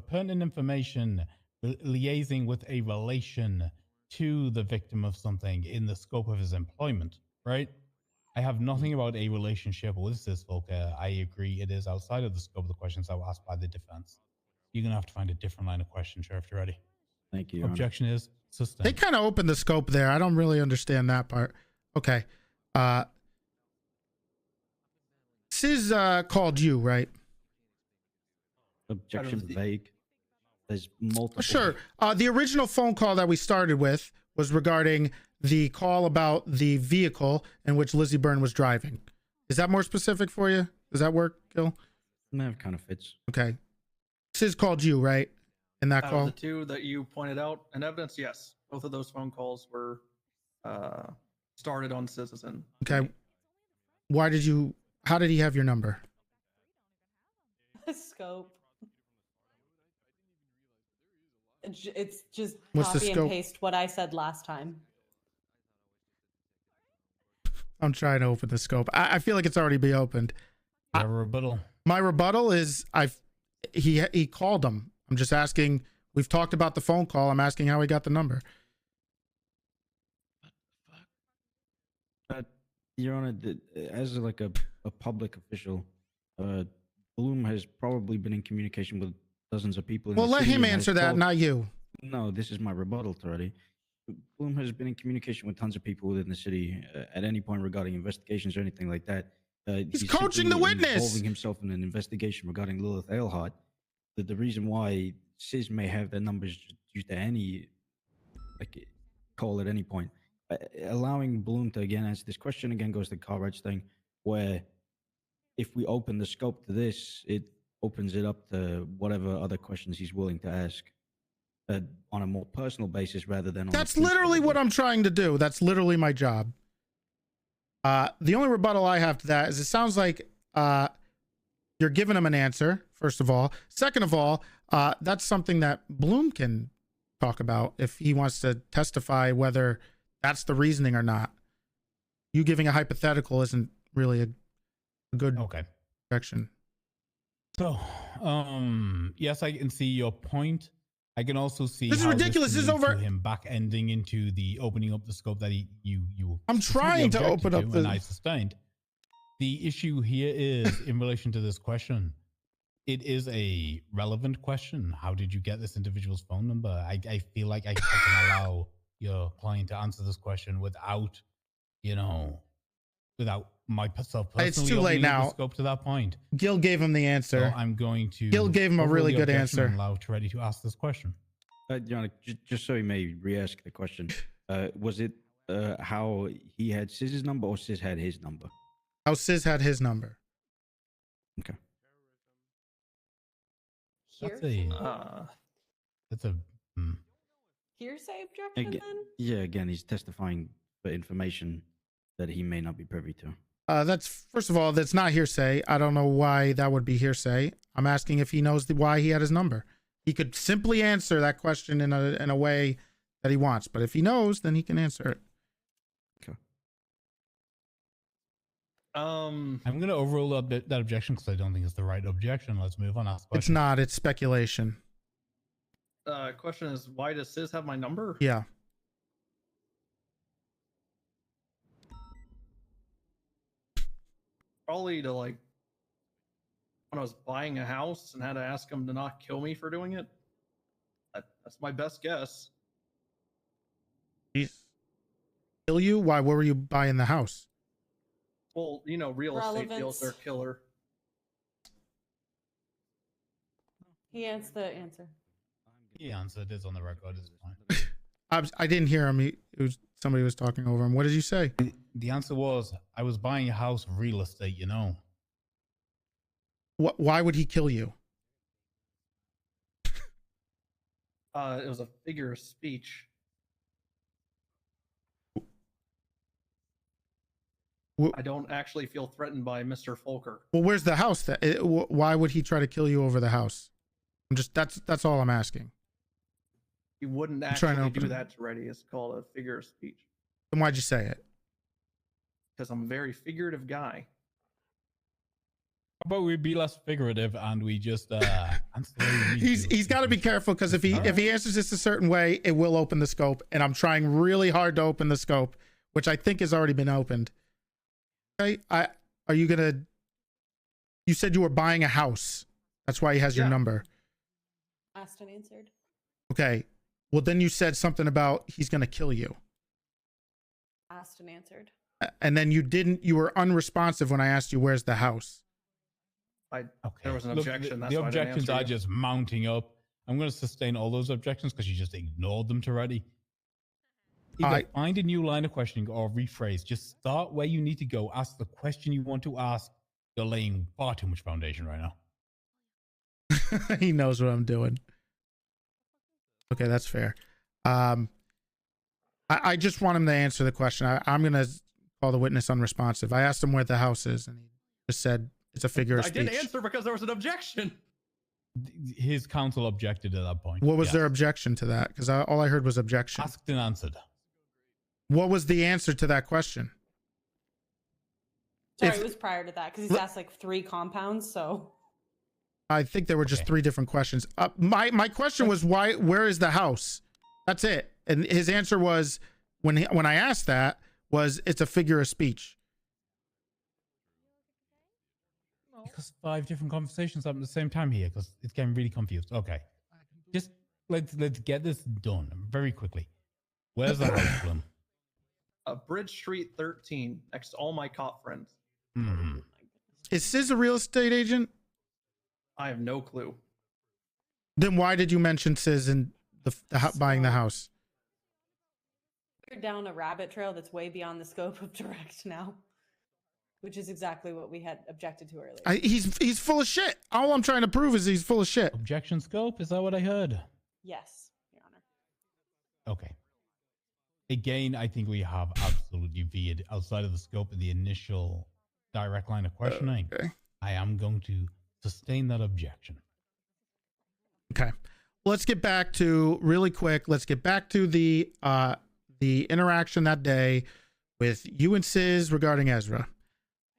pertinent information liaising with a relation to the victim of something in the scope of his employment, right? I have nothing about a relationship with Sis Volker. I agree it is outside of the scope of the questions that were asked by the defense. You're going to have to find a different line of question, Sheriff Toretti. Thank you, Your Honor. Objection is sustained. They kind of opened the scope there. I don't really understand that part. Okay. Sis called you, right? Objection vague. There's multiple. Sure. The original phone call that we started with was regarding the call about the vehicle in which Lizzie Byrne was driving. Is that more specific for you? Does that work, Gil? No, it kind of fits. Okay. Sis called you, right? In that Out call? of the two that you pointed out in evidence, yes. Both of those phone calls were started on Citizen. Okay. How did he have your number? Scope. It's just What's the copy and scope? paste what I said last time. I'm trying to open the scope. I feel like it's already been opened. You have a rebuttal? My rebuttal is he called him. I'm just asking. We've talked about the phone call. I'm asking how he got the number. Your Honor, as like a public official, Bloom has probably been in communication with dozens of people. Well, let him answer that, not you. No, this is my rebuttal already. Bloom has been in communication with tons of people within the city at any point regarding investigations or anything like that. He's coaching the witness. Involving himself in an investigation regarding Lilith Ailhart. The reason why Sis may have their numbers due to any call at any point. Allowing Bloom to again answer this question again goes to the car rights thing, where if we open the scope to this, it opens it up to whatever other questions he's willing to ask on a more personal basis rather than on That's literally what I'm trying to do. That's literally my job. The only rebuttal I have to that is it sounds like you're giving him an answer, first of all. Second of all, that's something that Bloom can talk about if he wants to testify whether that's the reasoning or not. You giving a hypothetical isn't really a good direction. So, yes, I can see your point. I can also see This is ridiculous. This is over. Him back ending into the opening up the scope that you. I'm trying to open up and I sustained. The issue here is in relation to this question. It is a relevant question. How did you get this individual's phone number? I feel like I can allow your client to answer this question without, without myself personally. It's too late now. The scope to that point. Gil gave him the answer. So I'm going to. Gil gave him a really good answer. Allow Toretti to ask this question. Your Honor, just so he may re-ask the question, was it how he had Sis's number or Sis had his number? How Sis had his number. Okay. That's a hearsay objection then? Yeah, again, he's testifying for information that he may not be privy to. That's first of all, that's not hearsay. I don't know why that would be hearsay. I'm asking if he knows why he had his number. he could simply answer that question in a way that he wants. But if he knows, then he can answer it. I'm going to overrule that objection because I don't think it's the right objection. Let's move on. It's not. It's speculation. Question is, why does Sis have my number? Yeah. Probably to like when I was buying a house and had to ask him to not kill me for doing it. That's my best guess. Kill you? Why? Where were you buying the house? Well, you know, real estate deals are killer. He answered the answer. He answered. It's on the record. It's fine. I didn't hear him. Somebody was talking over him. What did you say? The answer was, I was buying a house, real estate, you know. Why would he kill you? It was a figure of speech. I don't actually feel threatened by Mr. Folker. Well, where's the house? Why would he try to kill you over the house? That's all I'm asking. He wouldn't actually do that to Toretti. It's called a figure of speech. Then why'd you say it? Because I'm a very figurative guy. How about we be less figurative and we just answer the way we need to? He's got to be careful because if he answers this a certain way, it will open the scope. And I'm trying really hard to open the scope, which I think has already been opened. Okay, are you gonna? You said you were buying a house. That's why he has your number. Asked and answered. Okay. Well, then you said something about he's gonna kill you. Asked and answered. And then you were unresponsive when I asked you where's the house. There was an objection. The objections are just mounting up. I'm going to sustain all those objections because you just ignored them already. Either find a new line of questioning or rephrase. Just start where you need to go. Ask the question you want to ask. You're laying far too much foundation right now. He knows what I'm doing. Okay, that's fair. I just want him to answer the question. I'm going to call the witness unresponsive. I asked him where the house is, and he just said it's a figure of speech. I didn't answer because there was an objection. His counsel objected at that point. What was their objection to that? Because all I heard was objection. Asked and answered. What was the answer to that question? Sorry, it was prior to that because he's asked like 3 compounds. So I think there were just 3 different questions. My question was where is the house? That's it. And his answer was when I asked that was it's a figure of speech. Because 5 different conversations up at the same time here because it's getting really confused. Okay. Just let's get this done very quickly. Where's the house, Bloom? Bridge Street 13, next to all my cop friends. Mm-hmm. Is Sis a real estate agent? I have no clue. Then why did you mention Sis in buying the house? We're down a rabbit trail that's way beyond the scope of direct now, which is exactly what we had objected to earlier. He's full of shit. All I'm trying to prove is he's full of shit. Objection scope? Is that what I heard? Yes, Your Honor. Okay. Again, I think we have absolutely veered outside of the scope of the initial direct line of questioning. Okay. I am going to sustain that objection. Okay. Let's get back to really quick. Let's get back to the interaction that day with you and Sis regarding Ezra.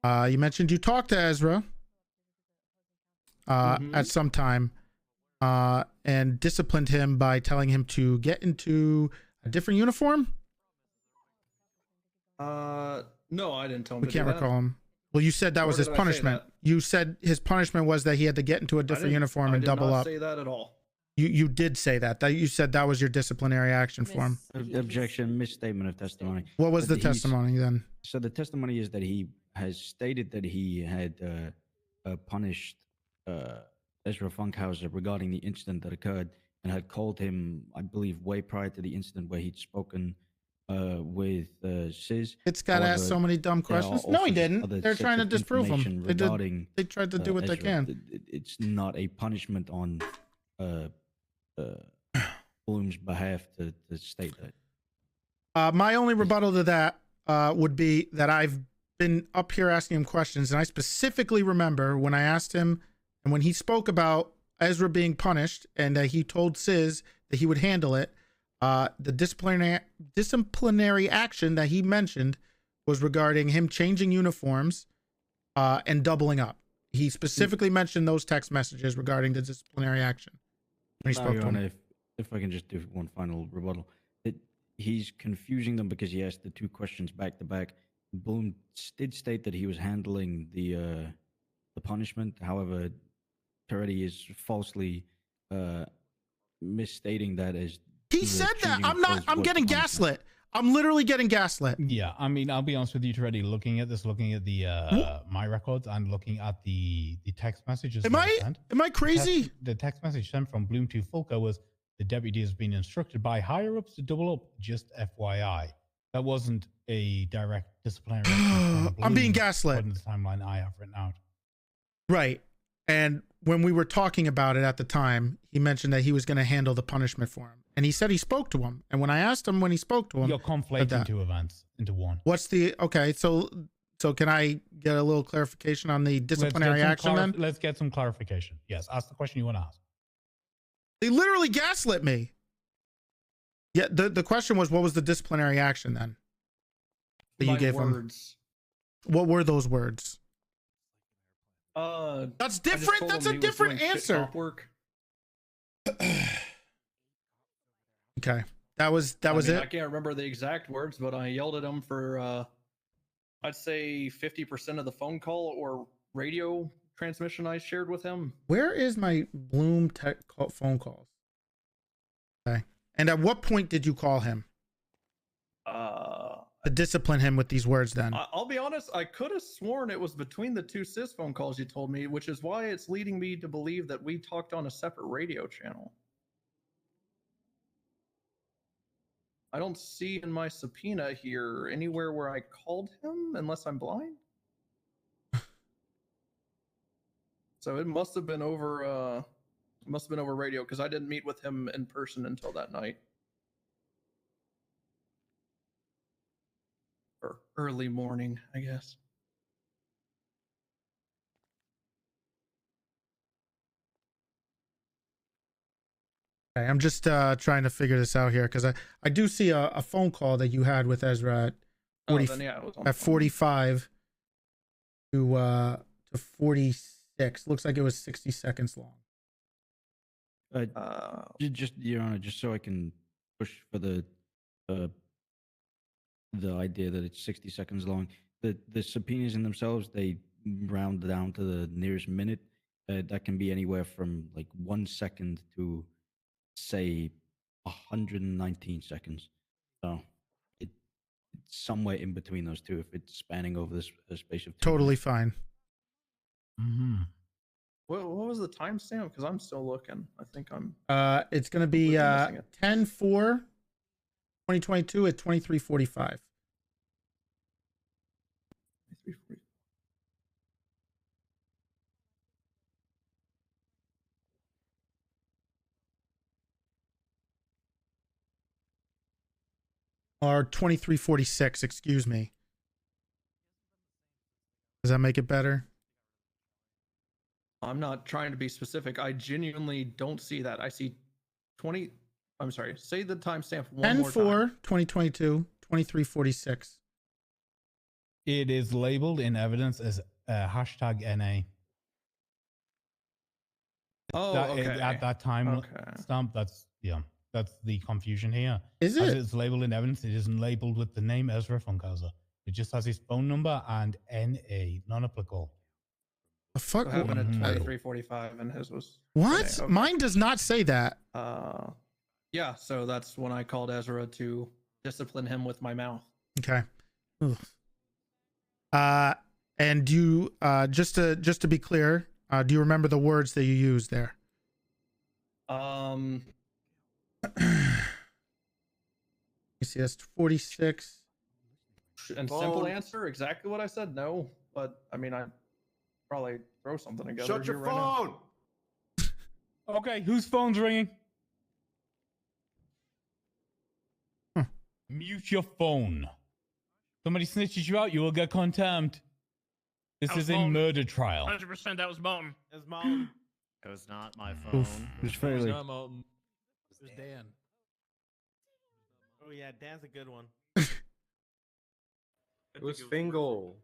You mentioned you talked to Ezra at some time and disciplined him by telling him to get into a different uniform. No, I didn't tell him. We can't recall him. Well, you said that was his punishment. You said his punishment was that he had to get into a different uniform and double up. I did not say that at all. You did say that. You said that was your disciplinary action for him. Objection, misstatement of testimony. What was the testimony then? So the testimony is that he has stated that he had punished Ezra Funkhouser regarding the incident that occurred and had called him, I believe, way prior to the incident where he'd spoken with Sis. It's got to ask so many dumb questions. No, he didn't. They're trying to disprove him. They tried to do what they can. It's not a punishment on Bloom's behalf to state that. My only rebuttal to that would be that I've been up here asking him questions, and I specifically remember when I asked him and when he spoke about Ezra being punished and that he told Sis that he would handle it. The disciplinary action that he mentioned was regarding him changing uniforms and doubling up. He specifically mentioned those text messages regarding the disciplinary action when he spoke to him. If I can just do one final rebuttal, he's confusing them because he asked the two questions back to back. Bloom did state that he was handling the punishment. However, Toretti is falsely misstating that as he said that. I'm getting gaslit. I'm literally getting gaslit. Yeah, I mean, I'll be honest with you, Toretti. Looking at the my records and looking at the text messages. Am I crazy? The text message sent from Bloom to Fulka was the deputy has been instructed by higher ups to double up. Just FYI, that wasn't a direct disciplinary action. I'm being gaslit. In the timeline I have written out. Right. And when we were talking about it at the time, he mentioned that he was going to handle the punishment for him. And he said he spoke to him. And when I asked him when he spoke to him, you're conflating two events into one. What's the okay? So can I get a little clarification on the disciplinary action then? Let's get some clarification. Yes, ask the question you want to ask. They literally gaslit me. Yeah, the question was, what was the disciplinary action then that you gave him? What were those words? That's different. That's a different answer. Okay, that was it. I can't remember the exact words, but I yelled at him for I'd say 50% of the phone call or radio transmission I shared with him. Where is my Bloom phone calls? Okay, and at what point did you call him? To discipline him with these words then? I'll be honest, I could have sworn it was between the two Sis phone calls you told me, which is why it's leading me to believe that we talked on a separate radio channel. I don't see in my subpoena here anywhere where I called him, unless I'm blind. So it must have been over radio, because I didn't meet with him in person until that night. Or early morning, I guess. Okay, I'm just trying to figure this out here because I do see a phone call that you had with Ezra at 45 to 46. Looks like it was 60 seconds long. Just Your Honor, just so I can push for the idea that it's 60 seconds long. The subpoenas in themselves, they round down to the nearest minute. That can be anywhere from like 1 second to say 119 seconds. So it's somewhere in between those two if it's spanning over this space of 2 totally minutes. Fine. Mm-hmm. What was the timestamp? Because I'm still looking. I think I'm. It's going to be 10/4/2022 at 23:45. Or 23:46, excuse me. Does that make it better? I'm not trying to be specific. I genuinely don't see that. I see 20. I'm sorry. Say the timestamp one more time. 10/4/2022, 23:46. It is labeled in evidence as hashtag NA. Oh, okay. At that time stamp, that's the confusion here. Is it? As it's labeled in evidence, it isn't labeled with the name Ezra Funkhouser. It just has his phone number and NA, non-applicable. The fuck? What happened at 23:45 and his was. What? Okay. Mine does not say that. Yeah, so that's when I called Ezra to discipline him with my mouth. Okay. Ugh. And do you just to be clear, do you remember the words that you used there? You see, that's 46. And simple answer, exactly what I said. No, but I mean, I probably throw something together. Shut your phone. Okay, whose phone's ringing? Mute your phone. Somebody snitches you out, you will get contempt. This is a murder trial. 100% that was Mountain. It's Mountain. It was not my Oof. phone. It's fairly. Not Malton. It was Dan. Oh yeah, Dan's a good one. It was Fingal.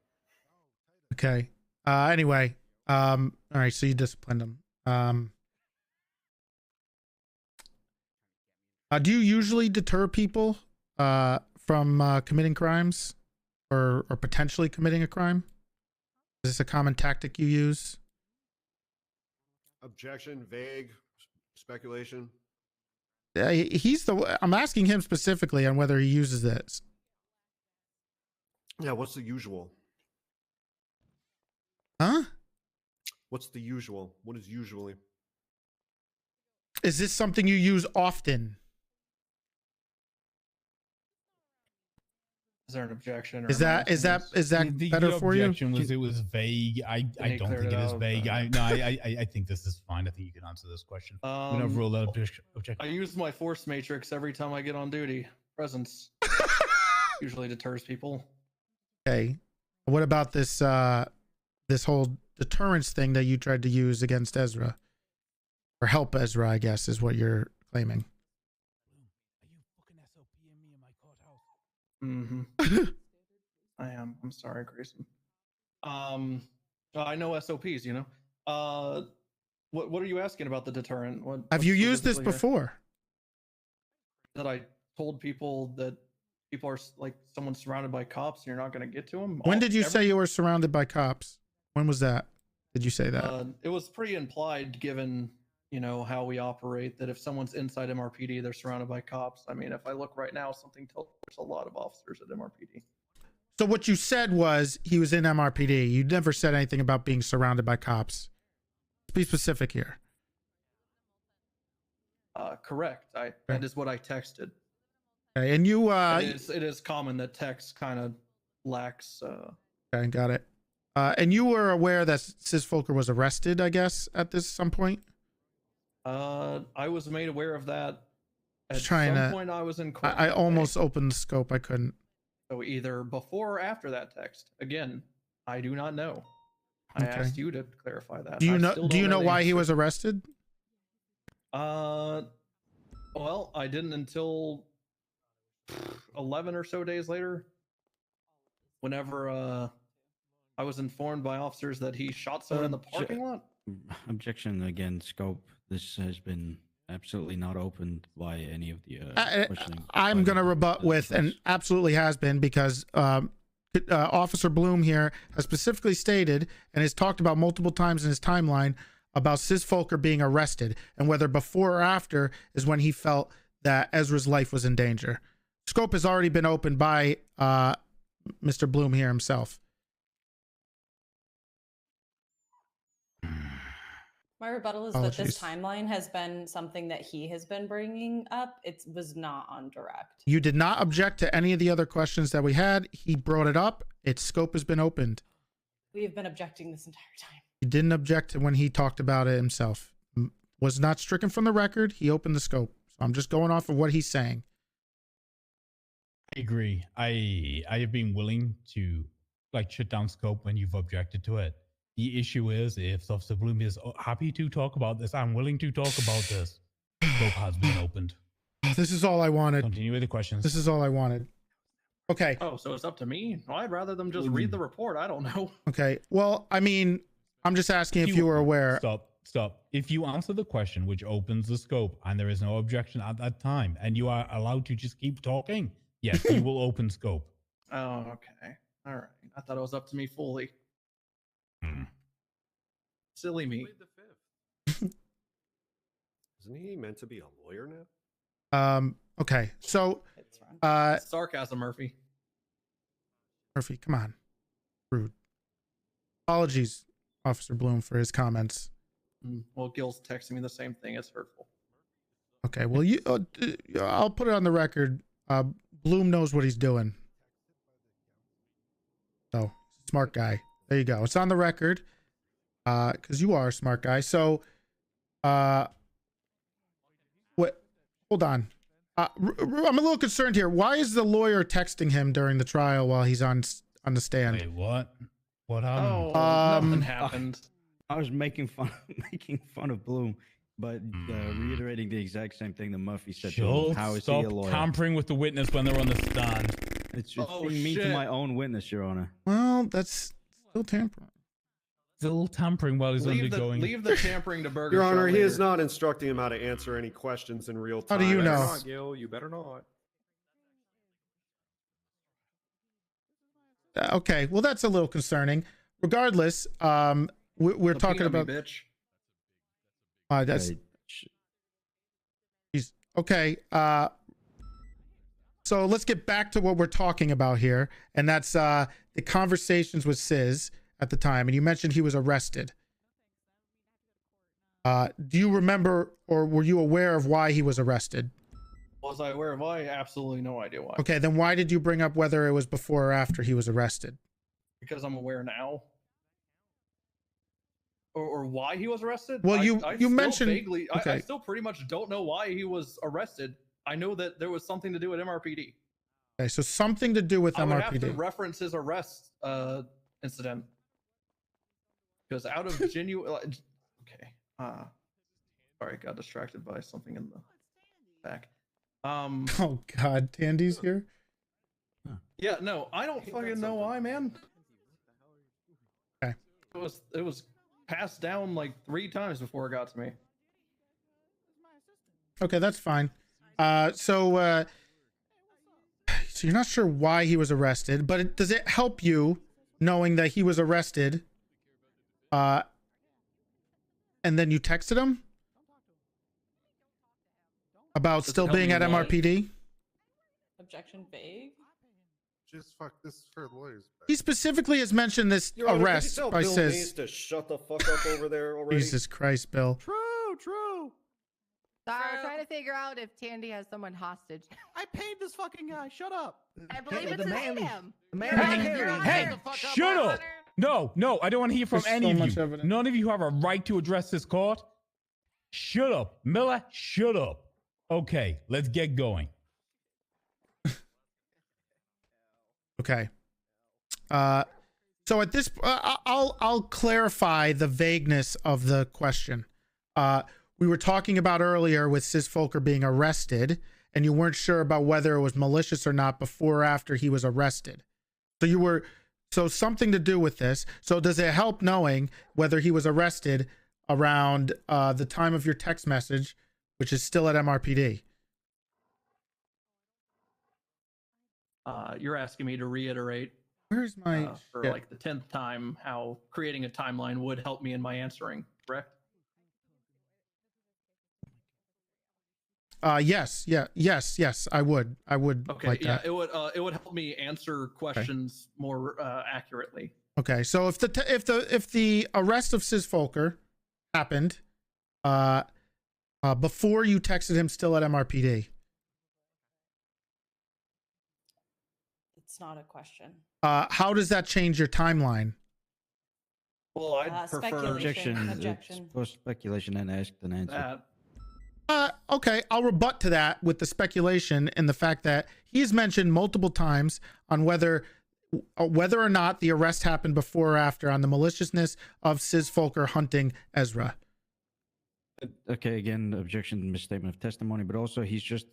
Okay. Anyway. All right. So you disciplined him. Do you usually deter people from committing crimes or potentially committing a crime? Is this a common tactic you use? Objection, vague, speculation. I'm asking him specifically on whether he uses this. Yeah, what's the usual? Huh? What's the usual? What is usually? Is this something you use often? Is there an objection? Or Is that The better for you? objection was it was vague. I don't cleared think it it is out, vague. but- I think this is fine. I think you can answer this question. Whenever roll that objection. I use my force matrix every time I get on duty. Presence usually deters people. Okay. What about this this whole deterrence thing that you tried to use against Ezra? Or help Ezra, I guess, is what you're claiming. Mm-hmm. I am. I'm sorry, Grayson. I know SOPs, you know. What are you asking about the deterrent? Have you used this specifically here? before? That I told people that people are like someone's surrounded by cops and you're not going to get to them? When did you say you were surrounded by cops? When was that? Did you say that? It was pretty implied given, you know, how we operate, that if someone's inside MRPD, they're surrounded by cops. I mean, if I look right now, something tells me there's a lot of officers at MRPD. So what you said was he was in MRPD. You never said anything about being surrounded by cops. Let's be specific here. Correct. That is what I texted. Okay, and you it is common that text kind of lacks okay, got it. And you were aware that Sis Volker was arrested, I guess, at some point? I was made aware of that at Trying some to, point. I was in court. I almost opened the scope. I couldn't. So either before or after that text. Again, I do not know. I Okay. asked you to clarify that. Do you I know? still Do you don't know the why he answer. was arrested? Well, I didn't until 11 or so days later. Whenever I was informed by officers that he shot someone in the parking lot. Objection again, scope. This has been absolutely not opened by any of the questioning. I'm going to rebut with, and absolutely has been, because Officer Bloom here has specifically stated and has talked about multiple times in his timeline about Sis Volker being arrested, and whether before or after is when he felt that Ezra's life was in danger. Scope has already been opened by Mr. Bloom here himself. My rebuttal is that this timeline has been something that he has been bringing up. It was not on direct. You did not object to any of the other questions that we had. He brought it up. Its scope has been opened. We have been objecting this entire time. He didn't object to when he talked about it himself. Was not stricken from the record. He opened the scope. So I'm just going off of what he's saying. I agree. I have been willing to shut down scope when you've objected to it. The issue is, if Officer Bloom is happy to talk about this, I'm willing to talk about this. Scope has been opened. This is all I wanted. Continue with the questions. This is all I wanted. Okay. Oh, so it's up to me? Well, I'd rather them just read the report. I don't know. Okay. Well, I mean, I'm just asking if you were aware. Stop. If you answer the question, which opens the scope, and there is no objection at that time, and you are allowed to just keep talking, yes, you will open scope. Oh, okay. All right. I thought it was up to me fully. Silly me. Isn't he meant to be a lawyer now? Okay. So, Sarcasm, Murphy. Murphy, come on. Rude. Apologies, Officer Bloom, for his comments. Well, Gil's texting me the same thing. It's hurtful. Okay. Well, I'll put it on the record. Bloom knows what he's doing. So, smart guy. There you go. It's on the record. Because you are a smart guy. So, what? Hold on. I'm a little concerned here. Why is the lawyer texting him during the trial while he's on the stand? Wait, what? What happened? Oh, nothing happened. I was making fun of Bloom, but reiterating the exact same thing that Murphy said. To him. Schultz, How is stop he a lawyer? tampering with the witness when they're on the stand. It's being mean to my own witness, Your Honor. Well, that's still tampering. Still tampering while he's undergoing. Leave the tampering to Burger. Your Honor, Shot he later. is not instructing him how to answer any questions in real How time. do you know? Not, Gil. You better not. Okay, well that's a little concerning. Regardless, we're talking about. Bitch. That's. He's okay. So let's get back to what we're talking about here, and that's the conversations with Sis at the time. And you mentioned he was arrested. Do you remember, or were you aware of why he was arrested? Was I aware of why? Absolutely no idea why. Okay, then why did you bring up whether it was before or after he was arrested? Because I'm aware now. Or why he was arrested? Well, you still mentioned vaguely. okay. I still pretty much don't know why he was arrested. I know that there was something to do with MRPD. Okay, so something to do with I would have to MRPD. reference his arrest incident. Because out of genuine, okay. Sorry, got distracted by something in the back. Oh God, Tandy's here. Yeah, no, I don't fucking know why, man. Okay. It was passed down like 3 times before it got to me. Okay, that's fine. So you're not sure why he was arrested, but does it help you knowing that he was arrested? And then you texted him about still being at MRPD? Objection vague. Just fuck this for lawyers. He specifically has mentioned this Your Honor, arrest could you tell by Bill Sis. needs to shut the fuck up over there already? Jesus Christ, Bill. Sorry, we're trying to figure out if Tandy has someone hostage. I paid this fucking guy. Shut up. I believe it's him. Hey, shut up! No, I don't want to hear from There's any so of much you. evidence. None of you have a right to address this court. Shut up, Miller. Shut up. Okay, let's get going. Okay. So at this, I'll clarify the vagueness of the question. We were talking about earlier with Sis Folker being arrested, and you weren't sure about whether it was malicious or not before or after he was arrested. So something to do with this. So does it help knowing whether he was arrested around the time of your text message, which is still at MRPD? You're asking me to reiterate. Where's my for like the 10th time how creating a timeline would help me in my answering, correct? Yes, I would Okay, like yeah, that. it would help me answer questions more accurately. Okay, so if the arrest of Sis Folker happened before you texted him still at MRPD, It's not a question. how does that change your timeline? Well, I'd prefer Objection. It's both speculation and asked and answered. Okay, I'll rebut to that with the speculation and the fact that he's mentioned multiple times on whether or not the arrest happened before or after on the maliciousness of Sis Folker hunting Ezra. Okay, again, objection, misstatement of testimony, but also he's just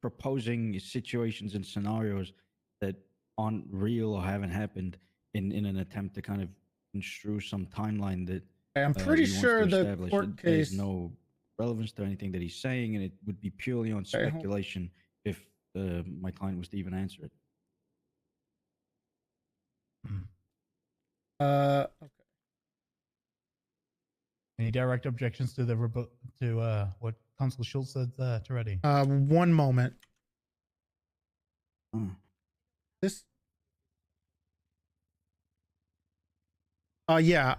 proposing situations and scenarios that aren't real or haven't happened in an attempt to kind of construe some timeline that I'm pretty he wants sure to the establish. court There's case. no relevance to anything that he's saying, and it would be purely on Okay, hold- speculation if my client was to even answer it. Okay. Any direct objections to what Consul Schultz said, Toretti? One moment. This. Yeah.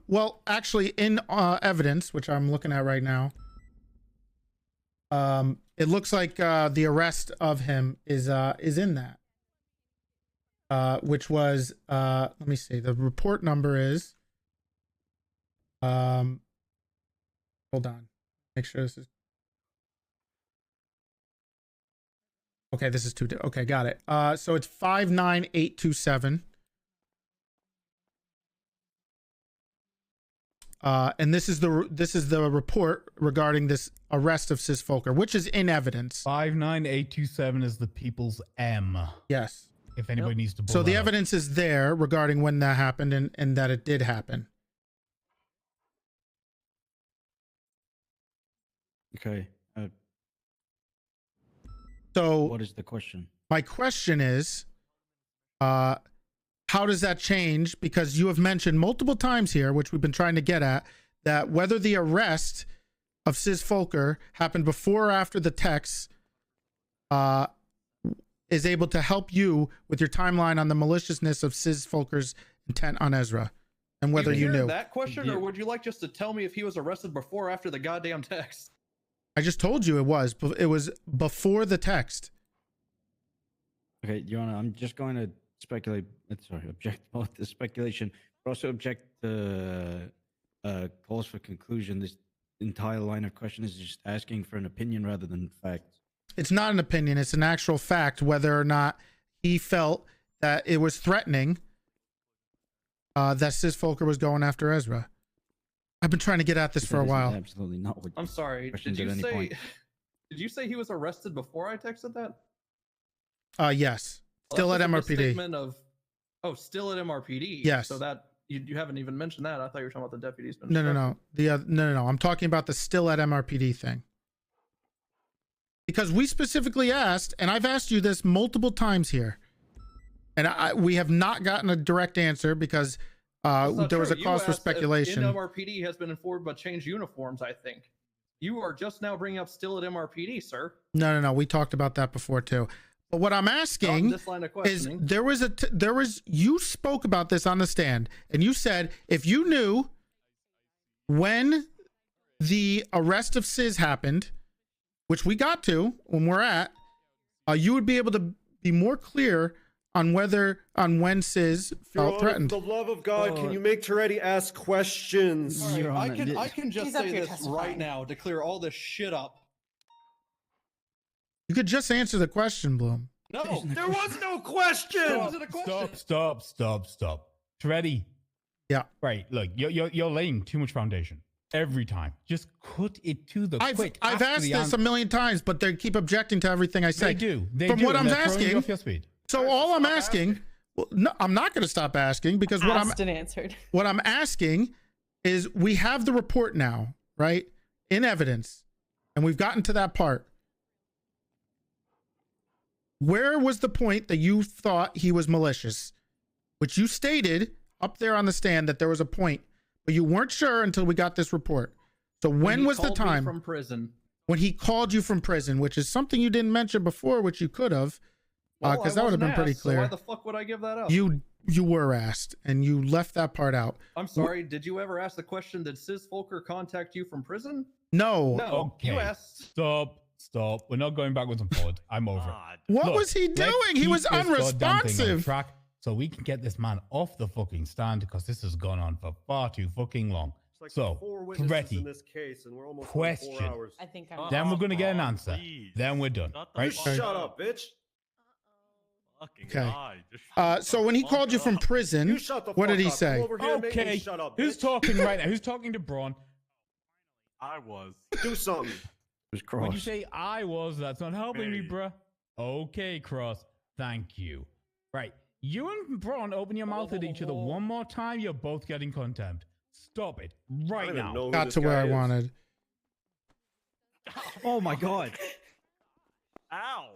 Well, actually, in evidence, which I'm looking at right now, it looks like the arrest of him is in that, which was let me see. The report number is hold on. Make sure this is okay. This is okay. Got it. So it's 59827. and this is the report regarding this arrest of Sis Folker, which is in evidence. 59827 is the people's M. Yes. If anybody needs to. So the evidence is there regarding when that happened and that it did happen. Okay. So what is the question? My question is, how does that change? Because you have mentioned multiple times here, which we've been trying to get at, that whether the arrest of Sis Folker happened before or after the text is able to help you with your timeline on the maliciousness of Sis Folker's intent on Ezra, and whether you knew. That question, or would you like just to tell me if he was arrested before or after the goddamn text? I just told you it was before the text. Okay, Your Honor, I'm just going to speculate. Sorry, object both the speculation, but also object the calls for conclusion. This entire line of question is just asking for an opinion rather than facts. It's not an opinion. It's an actual fact, whether or not he felt that it was threatening that Sis Folker was going after Ezra. I've been trying to get at this for a while. Absolutely not. What I'm sorry. Did you say he was arrested before I texted that? Yes. Still at MRPD. Statement of, still at MRPD. Yes. So that you haven't even mentioned that. I thought you were talking about the deputies. No. No. I'm talking about the still at MRPD thing. Because we specifically asked, and I've asked you this multiple times here, and we have not gotten a direct answer because there was a cause for speculation. MRPD has been informed about changed uniforms, I think. You are just now bringing up still at MRPD, sir. No. We talked about that before too. But what I'm asking is, you spoke about this on the stand, and you said if you knew when the arrest of Sis happened, which we got to when we're at, you would be able to be more clear on when Sis felt threatened. For the love of God, can you make Toretti ask questions? Right, I can just say this right now to clear all this shit up. You could just answer the question, Bloom. No, there was no question. Stop. Toretti. Yeah. Right. Look, you're laying too much foundation every time. Just cut it to the quick. I've asked this a million times, but they keep objecting to everything I say. They do. From what I'm asking. Off your speed. So all I'm asking, well, no, I'm not going to stop asking because what I'm asking is we have the report now, right? In evidence, and we've gotten to that part. Where was the point that you thought he was malicious? Which you stated up there on the stand that there was a point, but you weren't sure until we got this report. So when was the time from prison? When he called you from prison, which is something you didn't mention before, which you could have, because that would have been pretty clear. So why the fuck would I give that up? You were asked, and you left that part out. I'm sorry. Did you ever ask the question? Did Sis Folker contact you from prison? No. Okay. You asked. Stop. We're not going backwards and forward. I'm over it. What was he doing? He was unresponsive. Track so we can get this man off the fucking stand because this has gone on for far too fucking long. Like so, Toretti, in this case, and we're almost question. 4 hours. I think then we're gonna get an answer. Then we're done. Right? Shut up, bitch. Okay. So when he called you from prison, what did he say? Okay. Shut up, Who's talking right now? Who's talking to Braun? I was. Do something. When you say I was, that's not helping me, bruh. Okay, Cross. Thank you. Right. You and Braun open your mouth at each other one more time, you're both getting contempt. Stop it right now. Got to where I wanted. Oh my God. Ow.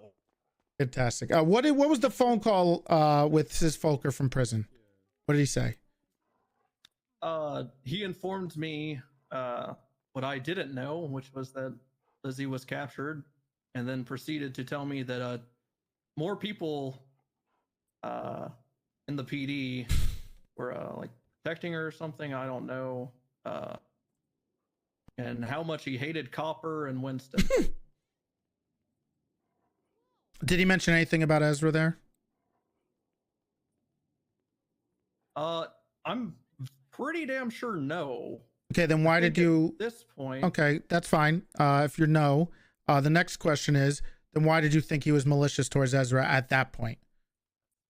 Fantastic. What was the phone call with Sis Folker from prison? What did he say? He informed me what I didn't know, which was that Lizzie was captured, and then proceeded to tell me that more people in the PD were like protecting her or something. I don't know. And how much he hated Copper and Winston. Did he mention anything about Ezra there? I'm pretty damn sure no. Okay, then why did you? At this point. Okay, that's fine. If you're no, the next question is, then why did you think he was malicious towards Ezra at that point?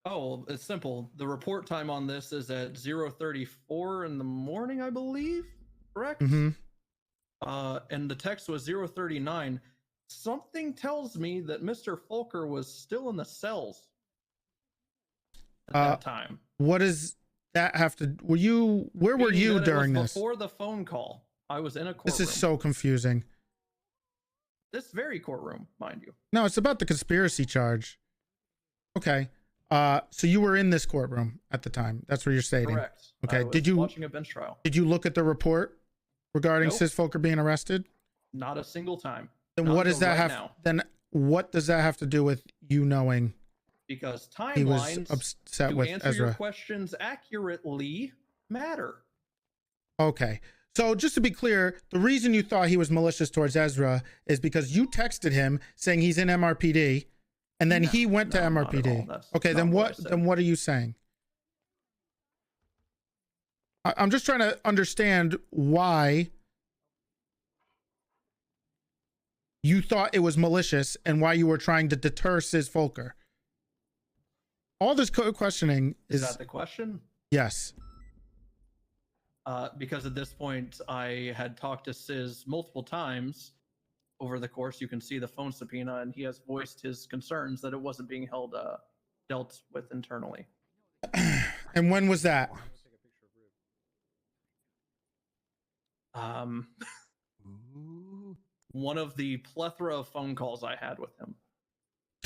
Oh, it's simple. The report time on this is at 0:34 in the morning, I believe. Correct. Mm-hmm. And the text was 039. Something tells me that Mr. Fulker was still in the cells at that time. What does that have to? Where were Meaning you that it during was this? before the phone call. I was in a courtroom. This is so confusing. This very courtroom, mind you. No, it's about the conspiracy charge. Okay. So you were in this courtroom at the time. That's what you're stating. Correct. Okay. I was Did you watching a bench trial? Did you look at the report regarding Nope. Sis Folker being arrested? Not a single time. Then Not what does until that right have? now. Then what does that have to do with you knowing Because he was timelines, upset to with answer Ezra? your questions accurately, matter. Okay. So just to be clear, the reason you thought he was malicious towards Ezra is because you texted him saying he's in MRPD, and then he went to not at all. MRPD. That's Okay, not then what I what? said. Then what are you saying? I'm just trying to understand why you thought it was malicious and why you were trying to deter Sis Folker. All this questioning Is is that the question? yes. Because at this point, I had talked to Sis multiple times over the course. You can see the phone subpoena, and he has voiced his concerns that it wasn't being dealt with internally. And when was that? One of the plethora of phone calls I had with him.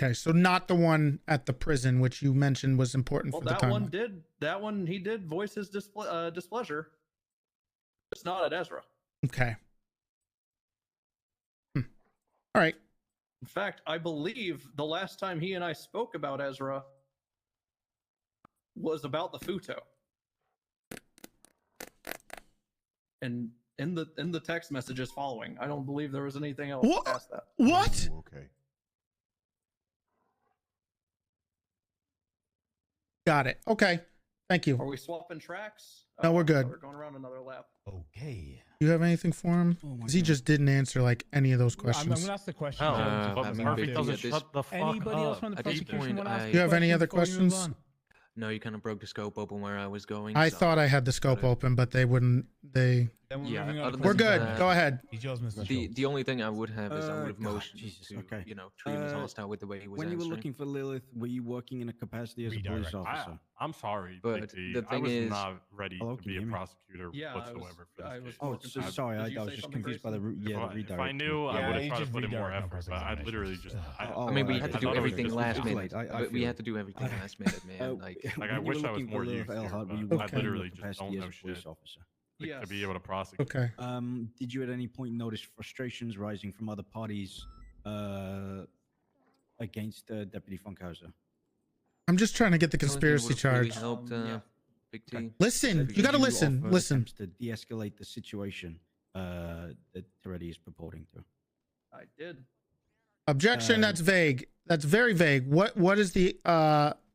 Okay, so not the one at the prison, which you mentioned was important Well, for the that time. one did. That one he did voice his displeasure. It's not at Ezra. Okay. All right. In fact, I believe the last time he and I spoke about Ezra was about the Futo. And in the text messages following, I don't believe there was anything else past that. What? Okay. Got it. Okay. Thank you. Are we swapping tracks? No, we're good. We're going around another lap. Okay. You have anything for him? Because he just didn't answer like any of those I'm questions. gonna ask the question. Murphy doesn't shut the fuck Anybody else up. from the At this prosecution point, want to ask Do you have any other before we move questions? on? No, you kind of broke the scope open where I was going. I so- thought I had the scope open, but they wouldn't. They. Then we're Yeah, moving on other to We're than good. that, Go ahead. He's yours, Mr. The only thing I would have is I would have God, motioned Jesus, to okay. treat him as hostile with the way he was When you were answering. looking for Lilith, were you working in a capacity as a police officer? I'm sorry, But Big T. the I thing was is- not ready Hello, to can be you a hear me? prosecutor Yeah, whatsoever for I this was case. Oh, working so for- sorry. Did I you was say just something, confused by the Grayson? If I redirect. knew, I Yeah, would he have tried to just put in more redirected effort, but I cross-examination. literally just. I mean, we had to do thought it was everything just- last it's minute. late. I We feel had to do everything last minute, man. Like, Like, I when you wish were I was looking for more Lilith used here, Earhart, were you but I working in literally your just capacity don't as know a police shit officer? to be able to prosecute. Okay. Did you at any point notice frustrations rising from other parties against Deputy Funkhouser? I'm just trying to get the the only thing conspiracy would've really charge. helped, Big T. Listen, Did you got to you listen. offer Listen. attempts to de-escalate the situation that Toretti is purporting to? I did. Objection. That's vague. That's very vague. What is the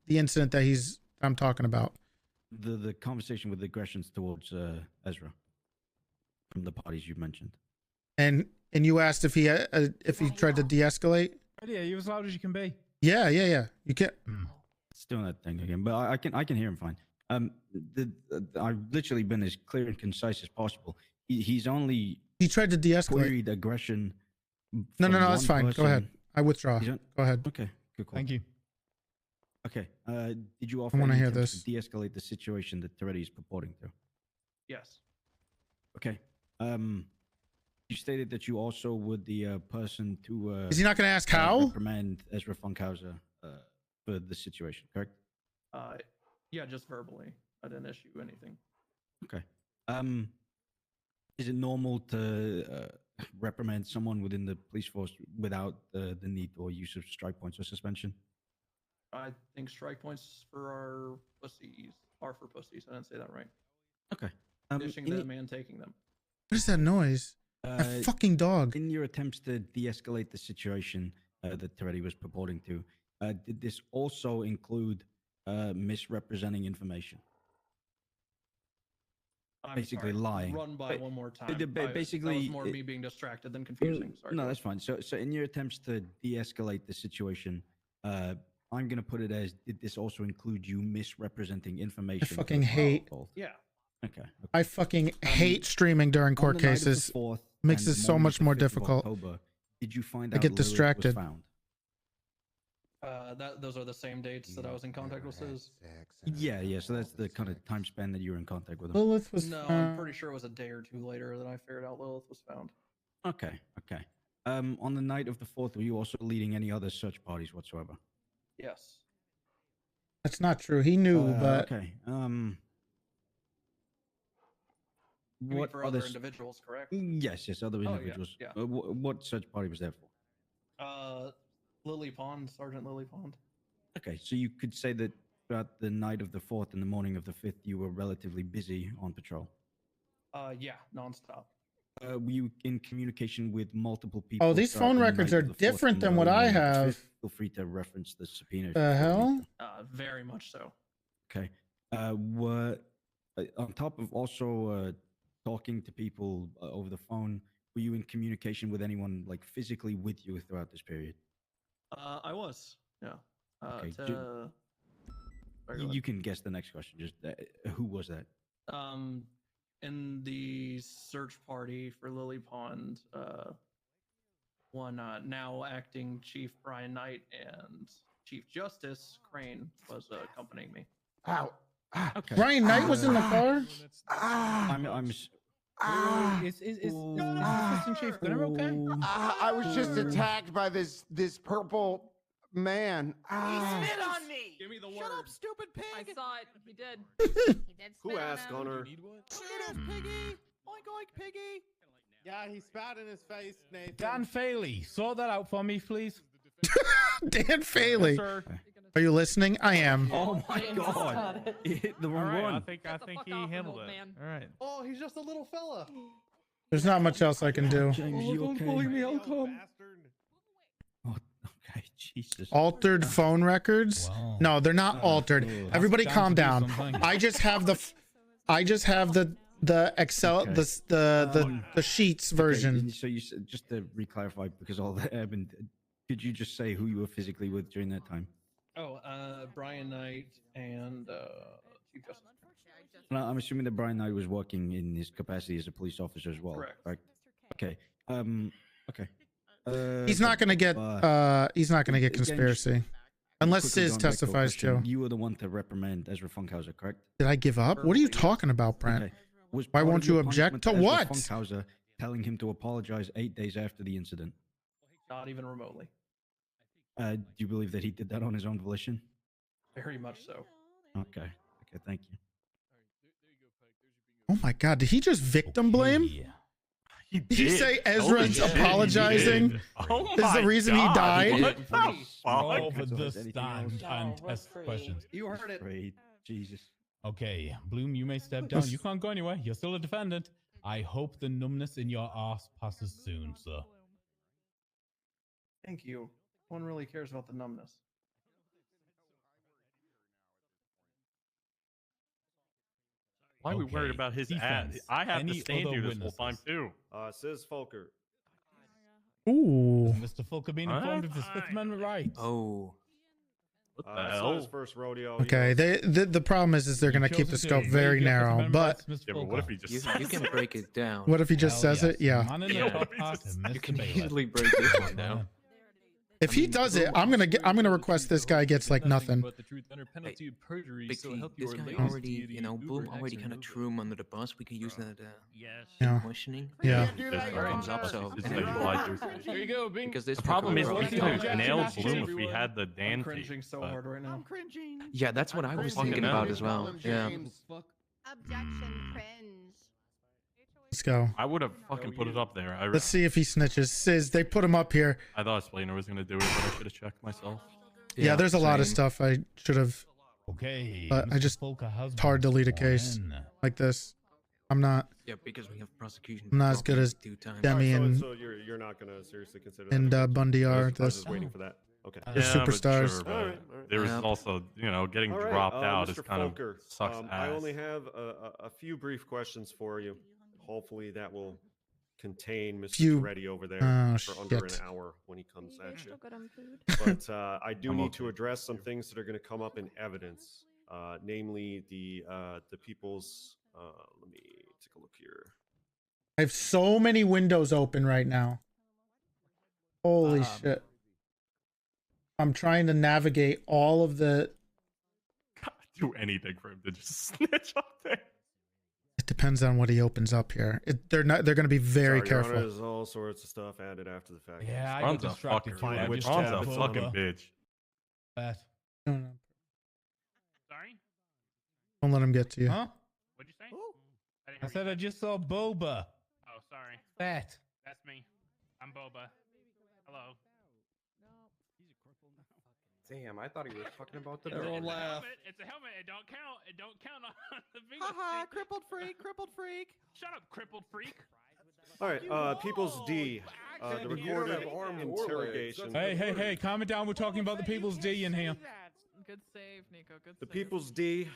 incident that I'm talking about? The conversation with aggressions towards Ezra from the parties you mentioned. And you asked if he tried to de-escalate. Yeah, you as loud as you can be. Yeah. You can't. It's doing that thing again, but I can hear him fine. I've literally been as clear and concise as possible. He tried to de-escalate. Queried aggression. No, from that's one fine. Go person. ahead. I withdraw. You don't- Go ahead. Okay, good call. Thank you. Okay. Did you offer wanna any hear attempts this. to de-escalate the situation that Toretti is purporting to? Yes. Okay. You stated that you also would the person to. Is he not going to ask how? Reprimand Ezra Funkhouser for the situation, correct? Yeah, just verbally. I didn't issue anything. Okay. Is it normal to reprimand someone within the police force without the need or use of strike points or suspension? I think strike points for our pussies are for pussies. I didn't say that right. Okay. Dishing them and taking them. What is that noise? A fucking dog. In your attempts to de-escalate the situation that Toretti was purporting to, did this also include misrepresenting information? I'm Basically sorry. lying. Run by one more time. Basically, that was more me being distracted than confusing. Sorry. No, that's fine. So in your attempts to de-escalate the situation, I'm going to put it as: did this also include you misrepresenting information? fucking hate- Yeah. Okay. I fucking hate streaming during court cases. Makes it so much more difficult. Did you find I out get Lilith was distracted. found? Those are the same dates that I was in contact with Sis. Yeah. So that's the kind of time span that you were in contact with him. Lilith was No, I'm pretty sure it was a day or two later that I figured out Lilith was found. Okay. On the night of the 4th, were you also leading any other search parties whatsoever? Yes. That's not true. He knew, but okay. You mean What for other other individuals, correct? Yes, other Oh, yeah, individuals. yeah. What search party was that for? Lily Pond, Sergeant Lily Pond. Okay, so you could say that throughout the night of the 4th and the morning of the 5th, you were relatively busy on patrol. Yeah, nonstop. Were you in communication with multiple people? oh, these throughout phone the records night are of the 4th different and the than what early I morning of the have. 5th? Feel free to reference the subpoena. if The you feel hell? need to. Very much so. Okay. On top of also talking to people over the phone, were you in communication with anyone like physically with you throughout this period? I was. Yeah. Okay. Sorry, go You can guess the next question. Just who was that? In the search party for Lily Pond, one now acting Chief Brian Knight and Chief Justice Crane was accompanying me. Ow. Okay. Brian Knight was in the car. Is Assistant Chief Gunner okay? I was just attacked by this purple man. He spit on me. Give me the Shut word. up, stupid pig. I saw it. He did. He did. Who asked Gunner? Piggy? Oink oink, piggy. Yeah, he spat in his face, Nathan. Dan Faley, sort that out for me, please. Dan Faley. Sir. Are you listening? I am. Oh my god. He hit the wrong All right, one. I think he handled it. All right. Oh, he's just a little fella. There's not much else I can do. James, you okay? me out, Tom. Oh, okay, Jesus. Altered phone records? Wow. No, they're not altered. That's Everybody down calm to do down. something. I just have the Excel Okay. the sheets version. So you said, just to re-clarify, because all that happened, could you just say who you were physically with during that time? Oh, Brian Knight and Chief Justice. And I'm assuming that Brian Knight was working in his capacity as a police officer as well. Correct. Right? Okay. Okay. He's not gonna get again, conspiracy. Unless quickly Sis going back to a testifies question, too. You were the one to reprimand Ezra Funkhouser, correct? Did I give up? What are you talking about, Brent? Okay. Was Why part won't of your you object punishment to Ezra what? Funkhouser telling him to apologize 8 days after the incident. Not even remotely. Do you believe that he did that on his own volition? Very much so. Okay. Thank you. Oh my god, did he just victim blame? Did he say Ezra's Holy shit, apologizing? he did. Oh Is the my reason he God. died? What the fuck? Over the stand and test questions. You heard it. Great. Jesus. Okay, Bloom, you may step down. You can't go anywhere. You're still a defendant. I hope the numbness in your ass passes soon, sir. Thank you. No one really cares about the numbness. Why are we worried about his ass? Defense. I have to Any stand other here this whole time witnesses? too. Says Folker. Ooh. Mr. Fulker being informed of his Fifth Amendment rights. Oh. What the I saw hell? his first rodeo. Okay, the problem is they're gonna keep the scope very narrow. But Yeah, but what if he just You says can it? break it down. what if he just Hell says yes. it? Yeah. Man in the Yeah. top hat, You Mr. can Bailiff. easily break this one down. If he does it, I'm gonna request this guy gets like nothing. But the truth under penalty of perjury, Big so T, help this your guy latest already, deity you know, Uber Boom X already kind of remover. threw him under the bus. We could use that Yes. Yeah. questioning. Yeah. Comes up, so It's like implied There you go, Bing. because this The problem is fucker we probably- could have nailed Bloom if we had the I'm Dan cringing tape. so but- hard right now. I'm cringing. Yeah, that's what I was Fucking thinking hell. about as well. Yeah. Objection, cringe. Let's go. I would have fucking put it up there. Let's see if he snitches. Sis, they put him up here. I thought Splainer was gonna do it, but I should have checked myself. Yeah, there's a lot of same. stuff I should have. Okay. But I Mr. just- Fulker has It's hard to been lead a sworn case in. like this. I'm not. Yeah, because we have prosecution. I'm not as good as due time. Demi and So you're not gonna seriously consider that and a case? Bundy I are was at this. just waiting for that. Okay. They're Yeah, but superstars. sure, but All right. there was Yeah. also, getting All right, dropped out is Mr. kind Folker, of sucks ass. I only have a few brief questions for you. Hopefully that will contain Mr. Few- Toretti over there Oh, for under shit. an hour when he comes at you. Still good on food. But I do I'm need okay. to address some things that are going to come up in evidence, namely the people's Let me take a look here. I have so many windows open right now. Holy shit. I'm trying to navigate all of the... Do anything for him to just snitch up there. It depends on what he opens up here. They're going to be very Sorry, careful. Your Honor, there's all sorts of stuff added after the fact. Yeah, I Ron's got a distracted. fucker. I just Ron's tabbed a it fucking over. bitch. That. Sorry? Don't let him get to you. Huh? What'd you say? I said I just saw Boba. Oh, sorry. Fat. That's me. I'm Boba. Hello. Damn, I thought he was talking about the. Everyone laugh. It's a helmet. It don't count. It don't count on the video. Haha, crippled freak, crippled freak. Shut up, crippled freak. All right, People's D. The recorded interrogation. Hey, calm it down. We're talking about the People's D in here. Good save, Nico. Good The save. People's D.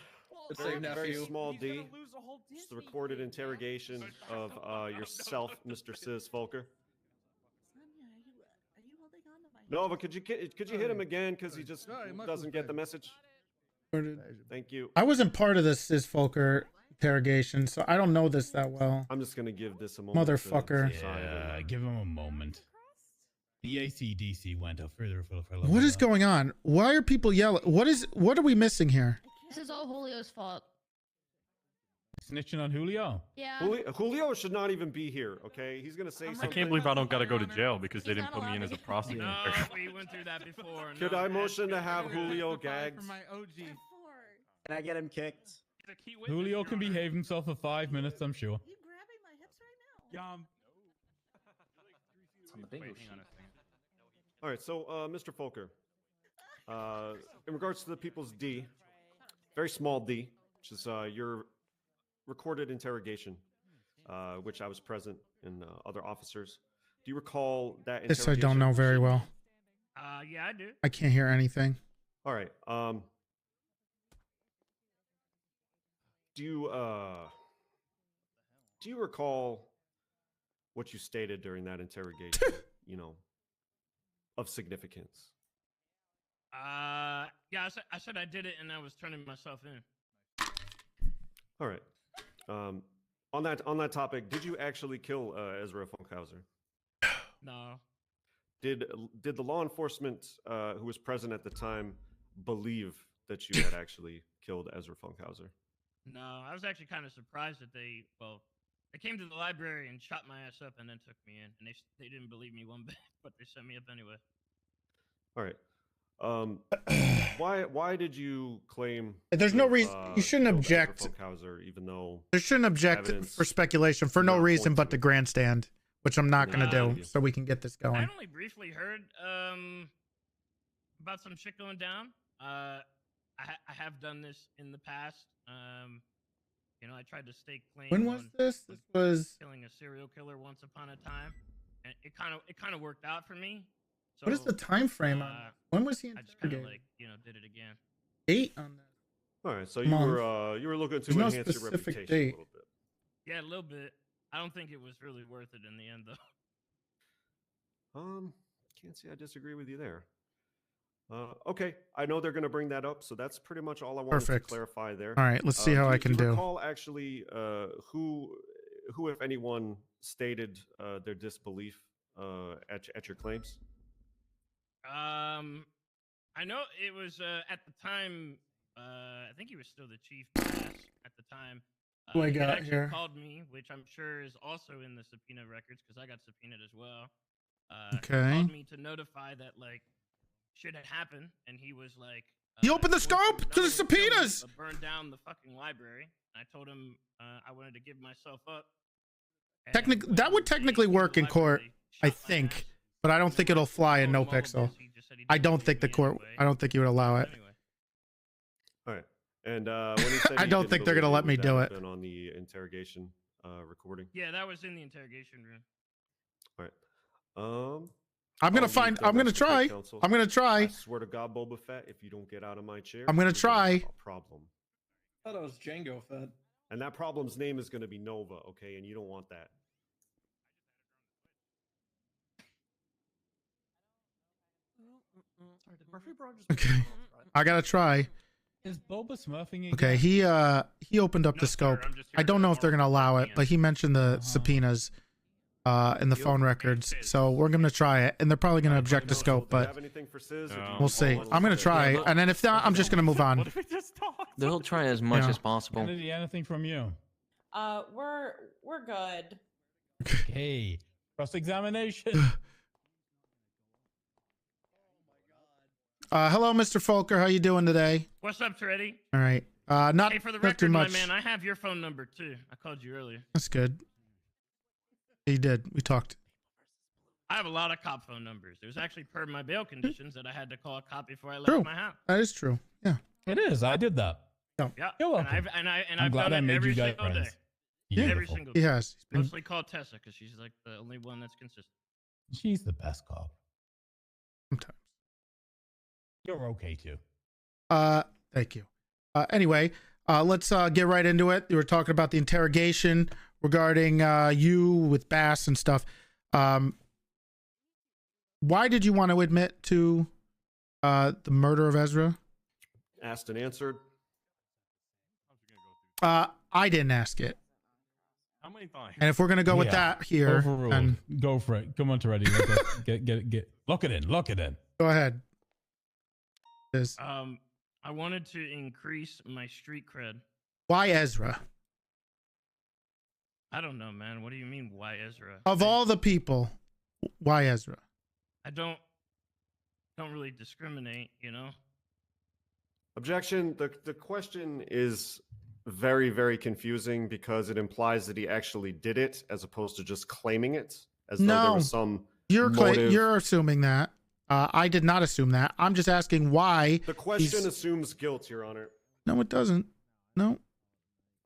Good Very, save, very nephew. small D. It's the recorded interrogation of yourself, Mr. Sis Volker. Nova, could you hit him again because he just doesn't get the message? Thank you. I wasn't part of this Volker interrogation, so I don't know this that well. I'm just gonna give this a moment. Motherfucker. Yeah, give him a moment. The AC/DC went up further. What is going on? Why are people yelling? What are we missing here? This is all Julio's fault. Snitching on Julio? Yeah. Julio should not even be here, okay? He's gonna say something. I can't believe I don't gotta go to jail because they didn't put me in as a prosecutor. No, we went through that before. Could I motion to have Julio gagged? Can I get him kicked? Julio can behave himself for 5 minutes, I'm sure. All right, so Mr. Volker, in regards to the People's D, very small D, which is your recorded interrogation, which I was present and other officers. Do you recall that interrogation? This I don't know very well. Yeah, I do. I can't hear anything. All right. Do you recall what you stated during that interrogation? Of significance. Yeah, I said I did it, and I was turning myself in. All right. On that topic, did you actually kill Ezra Funkhouser? No. Did the law enforcement who was present at the time believe that you had actually killed Ezra Funkhouser? No, I was actually kind of surprised that they came to the library and shot my ass up and then took me in, and they didn't believe me one bit, but they sent me up anyway. All right. Why did you claim? There's no reason you shouldn't object. Funkhouser, even though There shouldn't object for speculation for no reason but to grandstand, which I'm not gonna do, so we can get this I going. only briefly heard about some shit going down. I have done this in the past. I tried to stake claim. When was this? This was killing a serial killer once upon a time, and it kind of worked out for me. So, what is the time frame on this? When was he I just kind of interrogated? did it again. Date on that? All right, so Month. you were looking to There's no enhance your specific reputation date. a little bit. Yeah, a little bit. I don't think it was really worth it in the end, though. Can't say I disagree with you there. Okay, I know they're going to bring that up, so that's pretty much all I wanted Perfect. to clarify there. All right, let's see how I can do. You do. recall actually who, if anyone, stated their disbelief at your claims? I know it was at the time. I think he was still the chief brass at the time. Who I He got actually here? called me, which I'm sure is also in the subpoena records because I got subpoenaed as well. Okay. He called me to notify that shit had happened, and he was like, He opened the scope to the subpoenas. Burn down the fucking library. And I told him I wanted to give myself up. That would technically work in court, I think, but I don't think it'll fly in NoPixel. I don't think the court. I don't think you would allow it. All right. And when he said I he don't didn't think they're believe gonna you, let me would do that it. have been on the interrogation recording. Yeah, that was in the interrogation room. All right. I'm gonna find. I'm gonna try. I'm gonna I try. swear to God, Boba Fett, if you don't get out of my chair, I'm gonna you're try. have a problem. I thought it was Django Fett. And that problem's name is going to be Nova, okay? And you don't want that. Okay. I gotta try. Is Boba smurfing again? Okay, he opened up the scope. I don't know if they're gonna allow it, but he mentioned the subpoenas in the phone records, so we're gonna try it, and they're probably gonna object to scope, but we'll see. I'm gonna try, and then if not, I'm just gonna move on. They'll try as much as possible. Kennedy, anything from you? We're good. Okay. Cross examination. Hello, Mr. Folker. How you doing today? What's up, Toretti? All right. Not Hey, for the not too record, my much. man, I have your phone number too. I called you earlier. That's good. He did. We talked. I have a lot of cop phone numbers. It was actually per my bail conditions that I had to call a cop before I left True. my house. That is true. Yeah. It is. I did that. Yeah. Yeah. You're welcome. And I'm I've glad done I it made every you guys single day. friends. Yeah. Every single He day. has. He's been- Mostly call Tessa because she's like the only one that's consistent. She's the best cop. Sometimes. You're okay too. Thank you. Anyway, let's get right into it. You were talking about the interrogation regarding you with Bass and stuff. Why did you want to admit to the murder of Ezra? Asked and answered. I didn't ask it. How many times? And if we're gonna go with that here, Overruled. then Go for it. Come on, Toretti. Let's get. Lock it in. Lock it in. go ahead. I wanted to increase my street cred. Why Ezra? I don't know, man. What do you mean, why Ezra? Of all the people, why Ezra? I don't really discriminate, you know? Objection. The question is very, very confusing because it implies that he actually did it as opposed to just claiming it as though there was some motive. You're assuming that. I did not assume that. I'm just asking why. The question assumes guilt, Your Honor. No, it doesn't. No.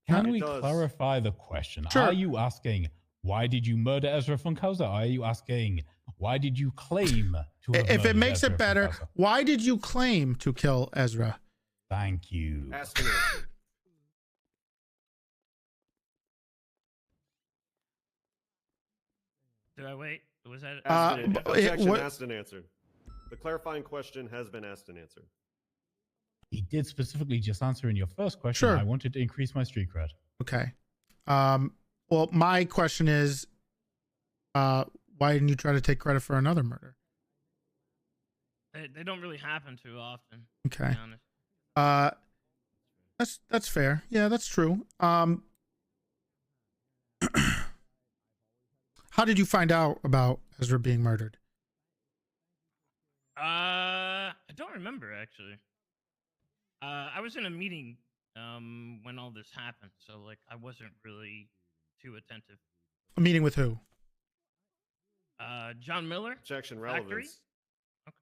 Can It we does. clarify the question? Sure. Are you asking why did you murder Ezra Funkhouser? Are you asking why did you claim to have If it murdered makes Ezra it better, Funkhouser? why did you claim to kill Ezra? Thank you. Ask and answer. Do I wait? Was that Objection asked and answered. The clarifying question has been asked and answered. He did specifically just answer in your first question. Sure. I wanted to increase my street cred. Okay. Well, my question is, why didn't you try to take credit for another murder? They don't really happen too often. Okay. To be honest. That's fair. Yeah, that's true. How did you find out about Ezra being murdered? I don't remember actually. I was in a meeting when all this happened, so like I wasn't really too attentive. A meeting with who? John Miller. Objection Factory?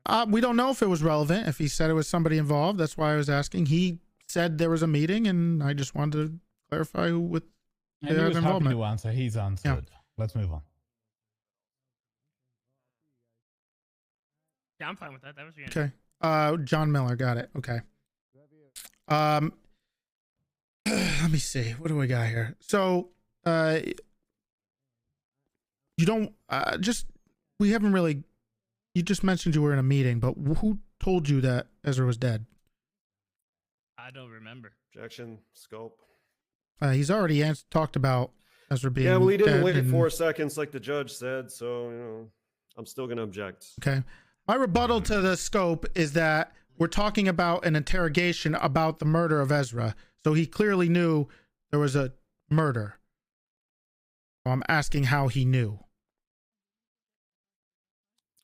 relevance. We don't know if it was relevant. If he said it was somebody involved, that's why I was asking. He said there was a meeting, and I just wanted to clarify who with And he their was happy involvement. to answer. He's answered. Let's move on. Yeah, I'm fine with that. That was your answer. Okay. John Miller, got it. Okay. Let me see. What do we got here? So, you don't we haven't really. You just mentioned you were in a meeting, but who told you that Ezra was dead? I don't remember. Objection. Scope. He's already talked about Ezra being. Yeah, well, he didn't dead wait and- 4 seconds like the judge said, so I'm still gonna object. Okay. My rebuttal to the scope is that we're talking about an interrogation about the murder of Ezra. So he clearly knew there was a murder. So I'm asking how he knew.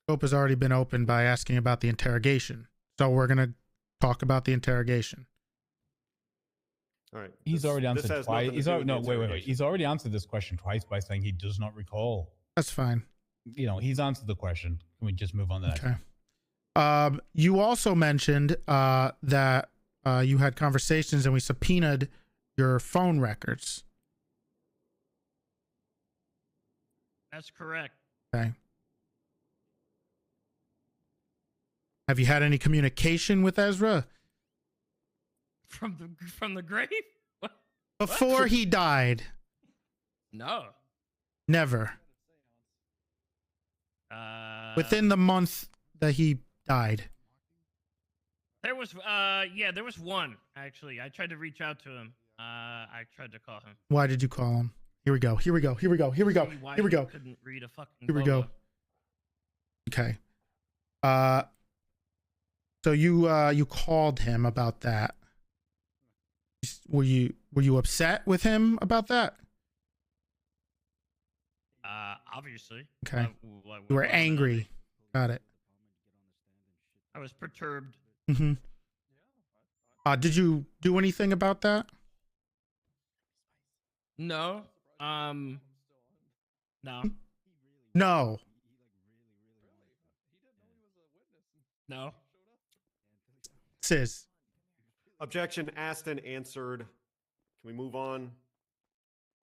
Scope has already been opened by asking about the interrogation. So we're going to talk about the interrogation. All right. He's already answered has twice. nothing to He's do already, with no, the wait. interrogation. He's already answered this question twice by saying he does not recall. That's fine. You know, he's answered the question. Can we just move on to the next? Okay. You also mentioned that you had conversations and we subpoenaed your phone records. That's correct. Okay. Have you had any communication with Ezra From the grave? What? before he died? No. Never. Within the month that he died. There was one actually. I tried to reach out to him. I tried to call him. Why did you call him? Here we go. Here we go. Here we go. Here we go. See why Here we he go. Couldn't read a fucking Here we go. logo. Okay. So you called him about that. Were you upset with him about that? Obviously. Okay. You were angry. Got it. I was perturbed. Mm-hmm. Did you do anything about that? No. No. No. No. Sis. Objection asked and answered. Can we move on?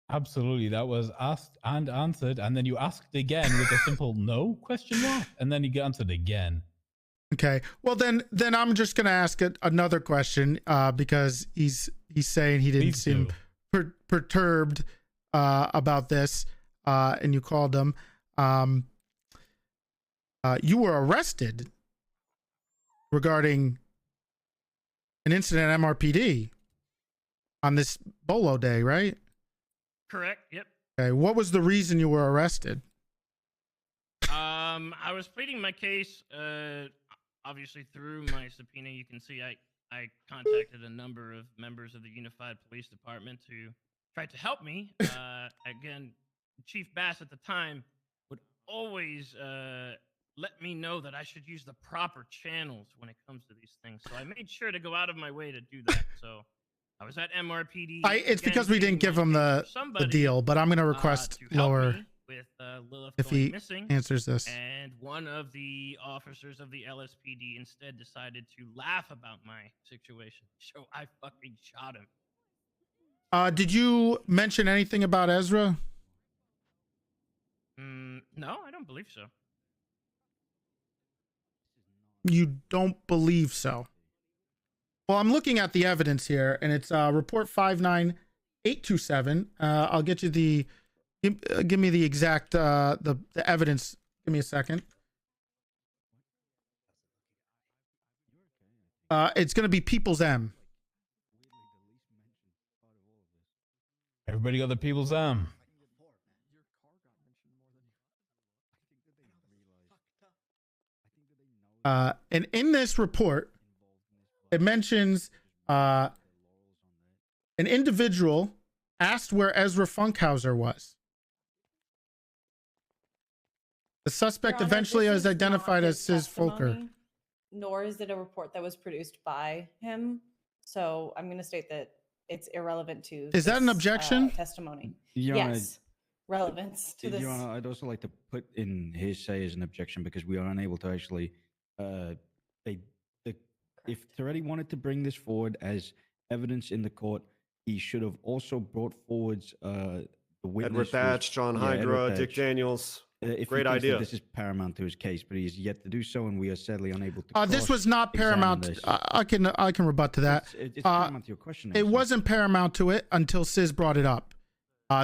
Absolutely, that was asked and answered, and then you asked again with a simple no question mark, and then you answered again. Okay. Well, then I'm just gonna ask another question because he's saying he didn't seem perturbed about this, and you called him. You were arrested regarding an incident at MRPD on this Bolo Day, right? Correct. Yep. Okay. What was the reason you were arrested? I was pleading my case. Obviously, through my subpoena, you can see I contacted a number of members of the Unified Police Department to try to help me. Again, Chief Bass at the time would always let me know that I should use the proper channels when it comes to these things. So I made sure to go out of my way to do that. So I was at MRPD. It's because we didn't give him the deal, but I'm going to request lower with Lilith if going he missing, answers this. And one of the officers of the LSPD instead decided to laugh about my situation. So I fucking shot him. Did you mention anything about Ezra? No, I don't believe so. You don't believe so? Well, I'm looking at the evidence here, and it's report 59827. I'll get you the. Give me the exact the evidence. Give me a second. It's going to be People's M. Everybody got the People's M. And in this report, it mentions an individual asked where Ezra Funkhouser was. The suspect Your Honor, eventually this is is identified not as his Sis Folker. testimony, Nor is it a report that was produced by him. So I'm going to state that it's irrelevant to. Is that an this, objection? Testimony. Your Honor, Yes. Relevance to this. Your Honor, I'd also like to put in hearsay as an objection because we are unable to actually. If Toretti wanted to bring this forward as evidence in the court, he should have also brought forward the witness. Edward Thatch, John Hydra, Dick Daniels. Great idea. This is paramount to his case, but he is yet to do so, and we are sadly unable to. This was not paramount. I can rebut to that. It's paramount to your question. It wasn't paramount to it until Sis brought it up.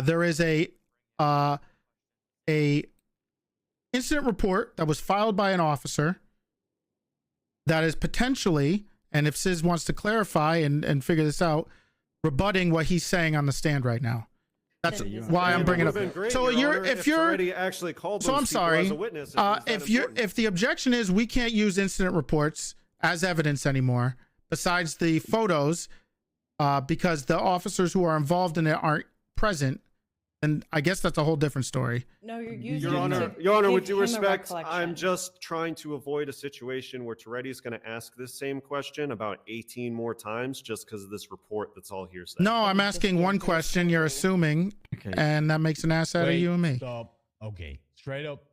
There is a incident report that was filed by an officer that is potentially, and if Sis wants to clarify and figure this out, rebutting what he's saying on the stand right now. That's why I'm bringing it up. Great, So if you're already actually called so those I'm people sorry. as a witness, If the objection is we can't use incident reports as evidence anymore, besides the photos, because the officers who are involved in it aren't present, then I guess that's a whole different story. No, you're using. Your Honor, with due him a respect, recollection. I'm just trying to avoid a situation where Toretti is going to ask this same question about 18 more times just because of this report that's all hearsay. No, I'm asking one question. You're assuming, and that makes an ass out of you and me. Stop. Okay, straight up.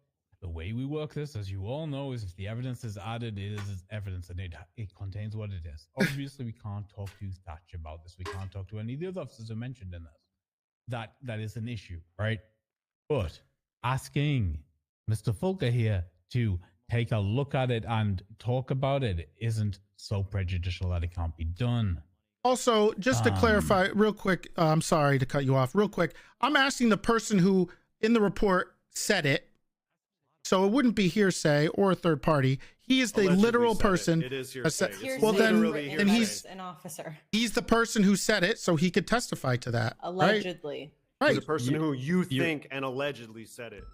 The way we work this, as you all know, is if the evidence is added, it is evidence and it contains what it is. Obviously, we can't talk to Thatch about this. We can't talk to any of the other officers who mentioned in this. That is an issue, right? But asking Mr. Folker here to take a look at it and talk about it isn't so prejudicial that it can't be done. Also, just to clarify real quick, I'm sorry to cut you off real quick. I'm asking the person who in the report said it, So it wouldn't be hearsay or a third party. He is the Allegedly literal said it. person. It is that said- hearsay. It's well, literally then hearsay. he's an officer. He's the person who said it, so he could testify to that. Right? Allegedly. Right. He's the person who you think and allegedly said it.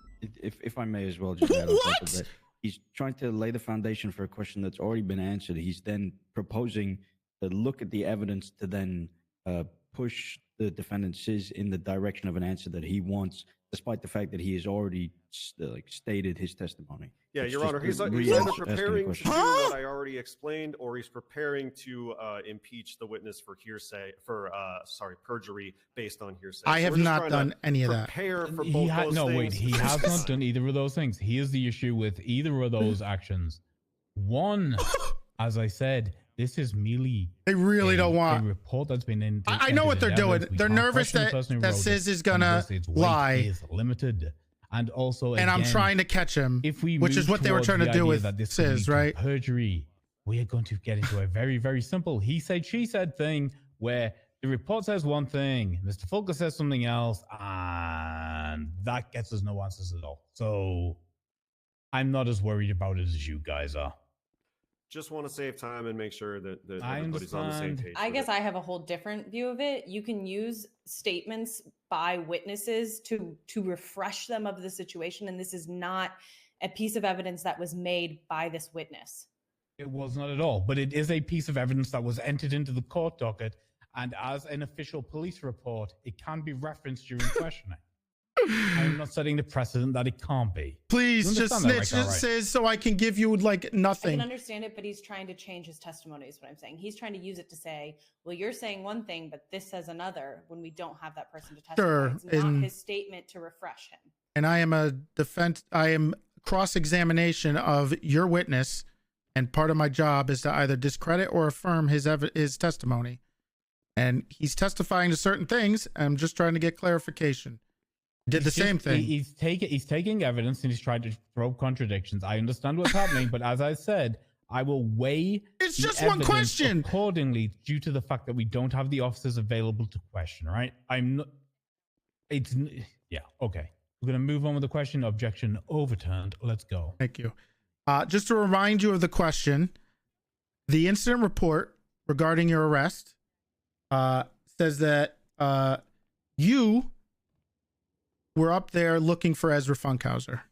If I may as well, just add on top of that, he's trying to lay the foundation for a question that's already been answered. He's then proposing to look at the evidence to then push the defendant Sis in the direction of an answer that he wants, despite the fact that he has already stated his testimony. Yeah, It's Your just Honor, he's either asking a preparing to question. do what I already explained, or he's preparing to impeach the witness for perjury based on hearsay. I So have we're just not trying done to any of that. Prepare for He both those no, things. wait, he has not done either of those things. Here's the issue with either of those actions. One, as I said, this is merely They really don't want a report that's been in. I know what they're doing. They're nervous that Sis is gonna lie. Is limited, and also, And I'm again, trying to catch him, if we which is move what they were towards trying to the do idea with that this could lead Sis, to right? Perjury. We are going to get into a very, very simple he said, she said thing where the report says one thing, Mr. Fulker says something else, and that gets us no answers at all. So I'm not as worried about it as you guys are. Just want to save time and make sure that I everybody's on the same understand. page. I with guess it. I have a whole different view of it. You can use statements by witnesses to refresh them of the situation, and this is not a piece of evidence that was made by this witness. It was not at all, but it is a piece of evidence that was entered into the court docket, and as an official police report, it can be referenced during questioning. I'm not setting the precedent that it can't be. Please You just understand that, snitch right? All right. Sis so I can give you like I can nothing. understand it, but he's trying to change his testimony is what I'm saying. He's trying to use it to say, well, you're saying one thing, but this says another when we don't have that person to testify. Sure, It's not and- his statement to refresh him. And I am cross-examination of your witness, and part of my job is to either discredit or affirm his testimony. And he's testifying to certain things. I'm just trying to get clarification. Did the same thing. He's taking evidence and he's trying to throw contradictions. I understand what's happening, but as I said, I will weigh It's the just one evidence question. accordingly due to the fact that we don't have the officers available to question. Right? I'm not. It's yeah. Okay. We're gonna move on with the question. Objection overturned. Let's go. Thank you. Just to remind you of the question, the incident report regarding your arrest says that you were up there looking for Ezra Funkhouser.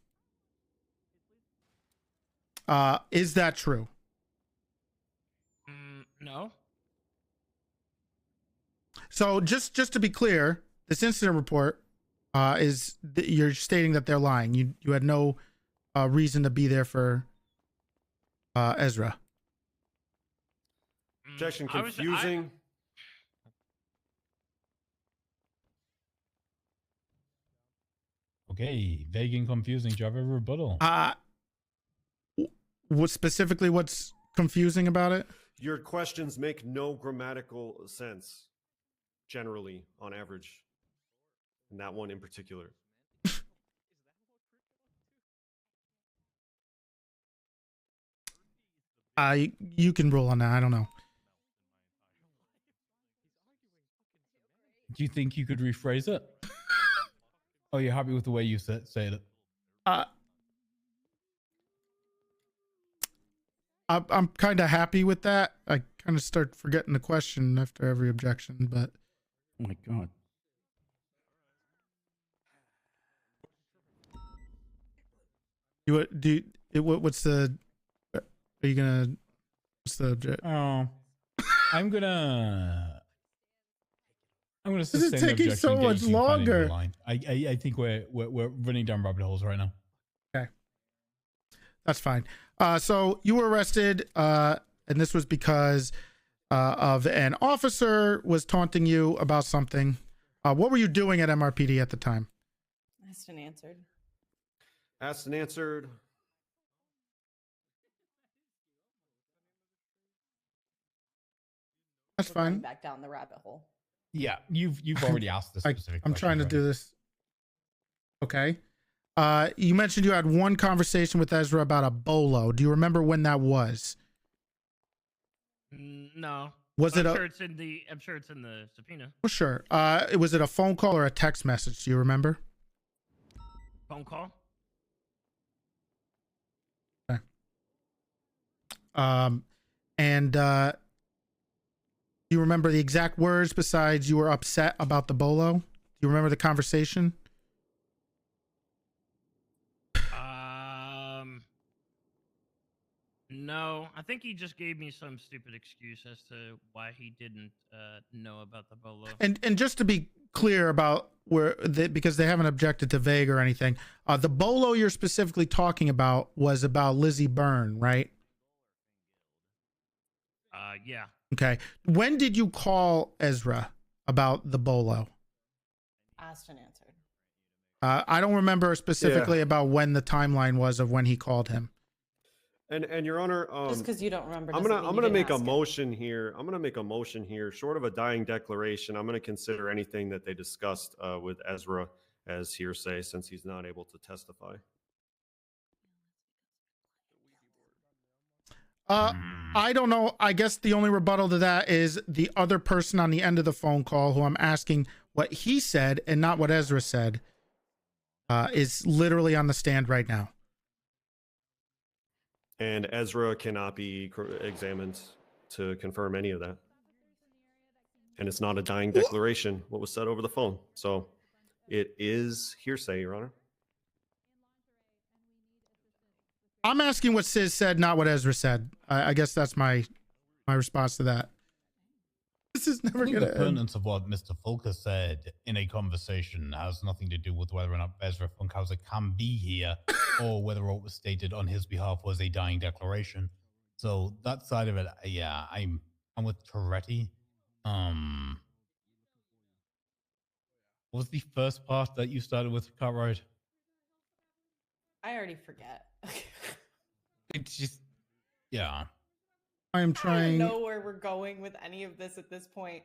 Is that true? No. So just to be clear, this incident report you're stating that they're lying. You had no reason to be there for Ezra. Objection confusing. Okay. Vague and confusing. Do you have a rebuttal? What specifically? What's confusing about it? Your questions make no grammatical sense, generally, on average. And that one in particular. You can rule on that. I don't know. Do you think you could rephrase it? Oh, you're happy with the way you say it? I'm kind of happy with that. I kind of start forgetting the question after every objection, but. Oh my God. What's the? Are you gonna? What's the object? Oh, I'm gonna This sustain is the taking objection so and get much you to find a new longer. line. I think we're running down rabbit holes right now. Okay, that's fine. So you were arrested, and this was because of an officer was taunting you about something. What were you doing at MRPD at the time? Asked and answered. Asked and answered. That's We're going fine. back down the rabbit hole. Yeah, you've already asked the specific. I'm trying to question, do this. Okay. You mentioned you had one conversation with Ezra about a bolo. Do you remember when that was? No. Was But it I'm a- sure it's in the. I'm sure it's in the subpoena. Well, sure. Was it a phone call or a text message? Do you remember? Phone call. And you remember the exact words besides you were upset about the bolo? Do you remember the conversation? No, I think he just gave me some stupid excuse as to why he didn't know about the bolo. And just to be clear about because they haven't objected to vague or anything, the bolo you're specifically talking about was about Lizzie Byrne, right? Yeah. Okay. When did you call Ezra about the bolo? Asked and answered. I don't remember specifically about when the timeline was of when he called him. And Your Honor, Just because you don't remember, I'm doesn't mean gonna you make a didn't ask it. motion here. I'm gonna make a motion here, short of a dying declaration. I'm gonna consider anything that they discussed with Ezra as hearsay, since he's not able to testify. I don't know. I guess the only rebuttal to that is the other person on the end of the phone call, who I'm asking what he said and not what Ezra said, is literally on the stand right now. And Ezra cannot be examined to confirm any of that. And it's not a dying declaration, what was said over the phone. So it is hearsay, Your Honor. I'm asking what Sis said, not what Ezra said. I guess that's my response to that. This is never The going to end. pertinence of what Mr. Fulker said in a conversation has nothing to do with whether or not Ezra Funkhouser can be here or whether what was stated on his behalf was a dying declaration. So that side of it, yeah, I'm with Toretti. What was the first part that you started with, Cartwright? I already forget. It's just, yeah. I am I trying. don't know where we're going with any of this at this point.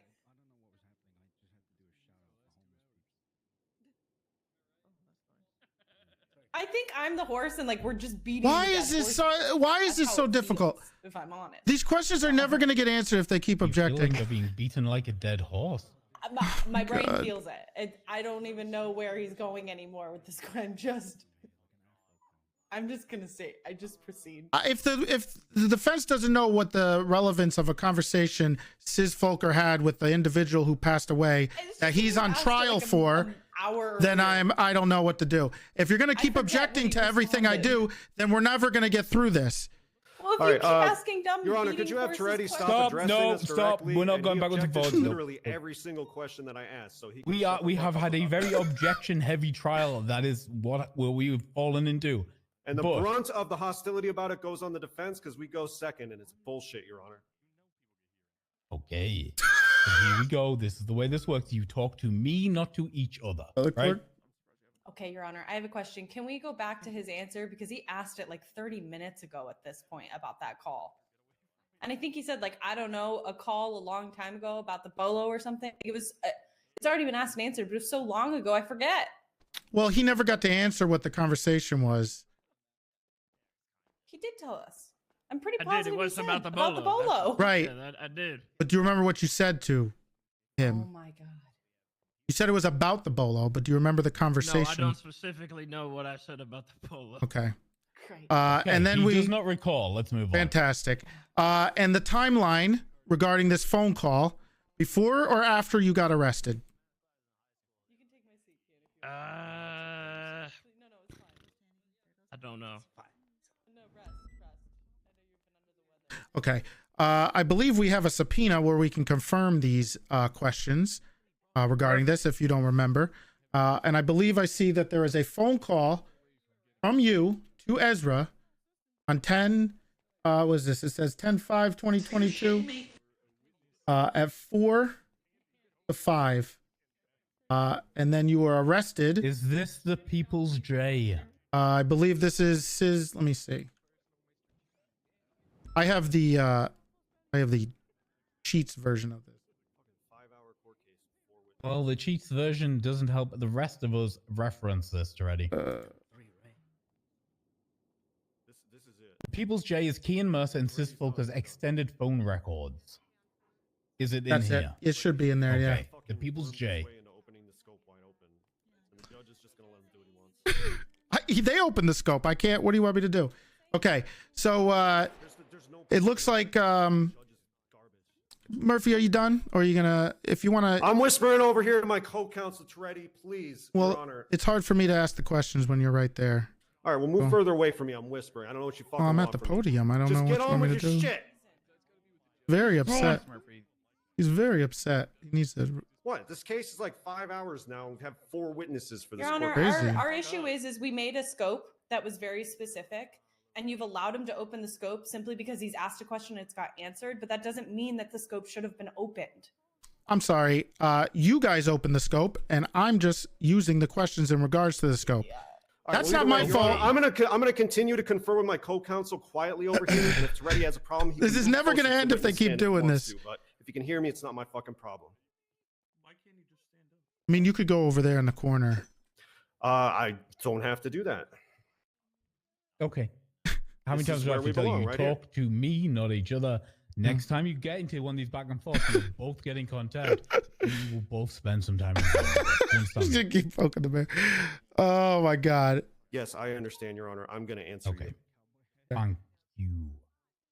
I think I'm the horse, and like we're just beating. Why is this so? Why is this so difficult? If I'm honest, These questions are never going to get answered if they keep You feel objecting. like you're being beaten like a dead horse. my brain God. feels it. I don't even know where he's going anymore with this. I'm just gonna say. I just proceed. If the defense doesn't know what the relevance of a conversation Sis Folker had with the individual who passed away that he's on trial for, then I don't know what to do. If you're going to keep objecting to everything I do, then we're never going to get through this. Well, if All you right, keep asking dumb, Your Honor, could beating you have horses Toretti questions- stop addressing no, us stop. directly? We're not And going he back onto objected to votes, no. literally every single question that I asked. So he can We shut the we fuck have up had a about very that. objection-heavy trial. That is what we've fallen into. And the But- brunt of the hostility about it goes on the defense because we go second, and it's bullshit, Your Honor. Okay. So here we go. This is the way this works. You talk to me, not to each other. Right? Okay, Your Honor, I have a question. Can we go back to his answer because he asked it like 30 minutes ago at this point about that call, and I think he said like I don't know a call a long time ago about the bolo or something. It was it's already been asked and answered, but it was so long ago I forget. Well, he never got to answer what the conversation was. He did tell us. I'm pretty I positive did. It was he said about the bolo. bolo. Right. Yeah, I did. But do you remember what you said to him? Oh my god. You said it was about the bolo, but do you remember the No, I conversation? don't specifically know what I said about the bolo. Okay. Great. Okay, And then he we does not recall. Let's move on. fantastic. And the timeline regarding this phone call before or after you got arrested. I don't know. Okay. I believe we have a subpoena where we can confirm these questions regarding this, if you don't remember. And I believe I see that there is a phone call from you to Ezra on 10, what is this? It says 10/5/2022 at 4 to 5. And then you were arrested. Is this the People's J? I believe this is his. Let me see. I have the cheats version of this. Well, the cheats version doesn't help the rest of us reference this already. This is it. People's J is Kean Mercer and Sis Fulker's extended phone records. Is it in That's it. here? It should be in there, yeah. Okay. The People's J. They opened the scope. I can't. What do you want me to do? Okay. So There's no it looks like Murphy, are you done? Or are you gonna, if you wanna? I'm whispering over here to my co-counsel Toretti, please, Your Honor. It's hard for me to ask the questions when you're right there. All right, well, move further away from me. I'm whispering. I don't know what you fucking I'm want at the from me. podium. I don't know Just what get you on want me with to your do. shit. Very upset. He's very upset. He needs to. What? This case is like 5 hours now. We have 4 witnesses for this Your Honor, court. our issue is we made a scope that was very specific, and you've allowed him to open the scope simply because he's asked a question and it's got answered, but that doesn't mean that the scope should have been opened. I'm sorry. You guys opened the scope, and I'm just using the questions in regards to the scope. That's not my fault. I'm gonna continue to confer with my co-counsel quietly over here, and if Toretti has a problem, he This is never gonna end if they keep doing this. But if you can hear me, it's not my fucking problem. I mean, you could go over there in the corner. I don't have to do that. Okay. How many This times is do I where have we to tell you? belong, You right here. talk to me, not each other. Next time you get into one of these back and forth, you'll both get in contact. And you will both spend some time. You keep poking the bear. Oh my God. Yes, I understand, Your Honor. I'm gonna answer you. Thank you.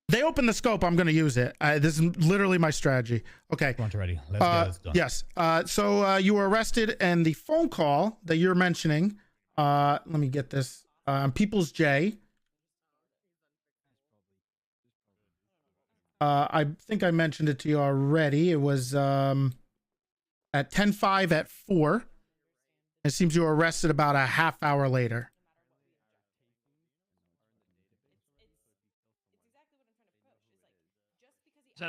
They open the scope. I'm going to use it. This is literally my strategy. Okay. Come on, ready. Let's get this done. Yes. So you were arrested, and the phone call that you're mentioning. Let me get this. People's J. I think I mentioned it to you already. It was at 10:05 at 4. It seems you were arrested about a half hour later. Is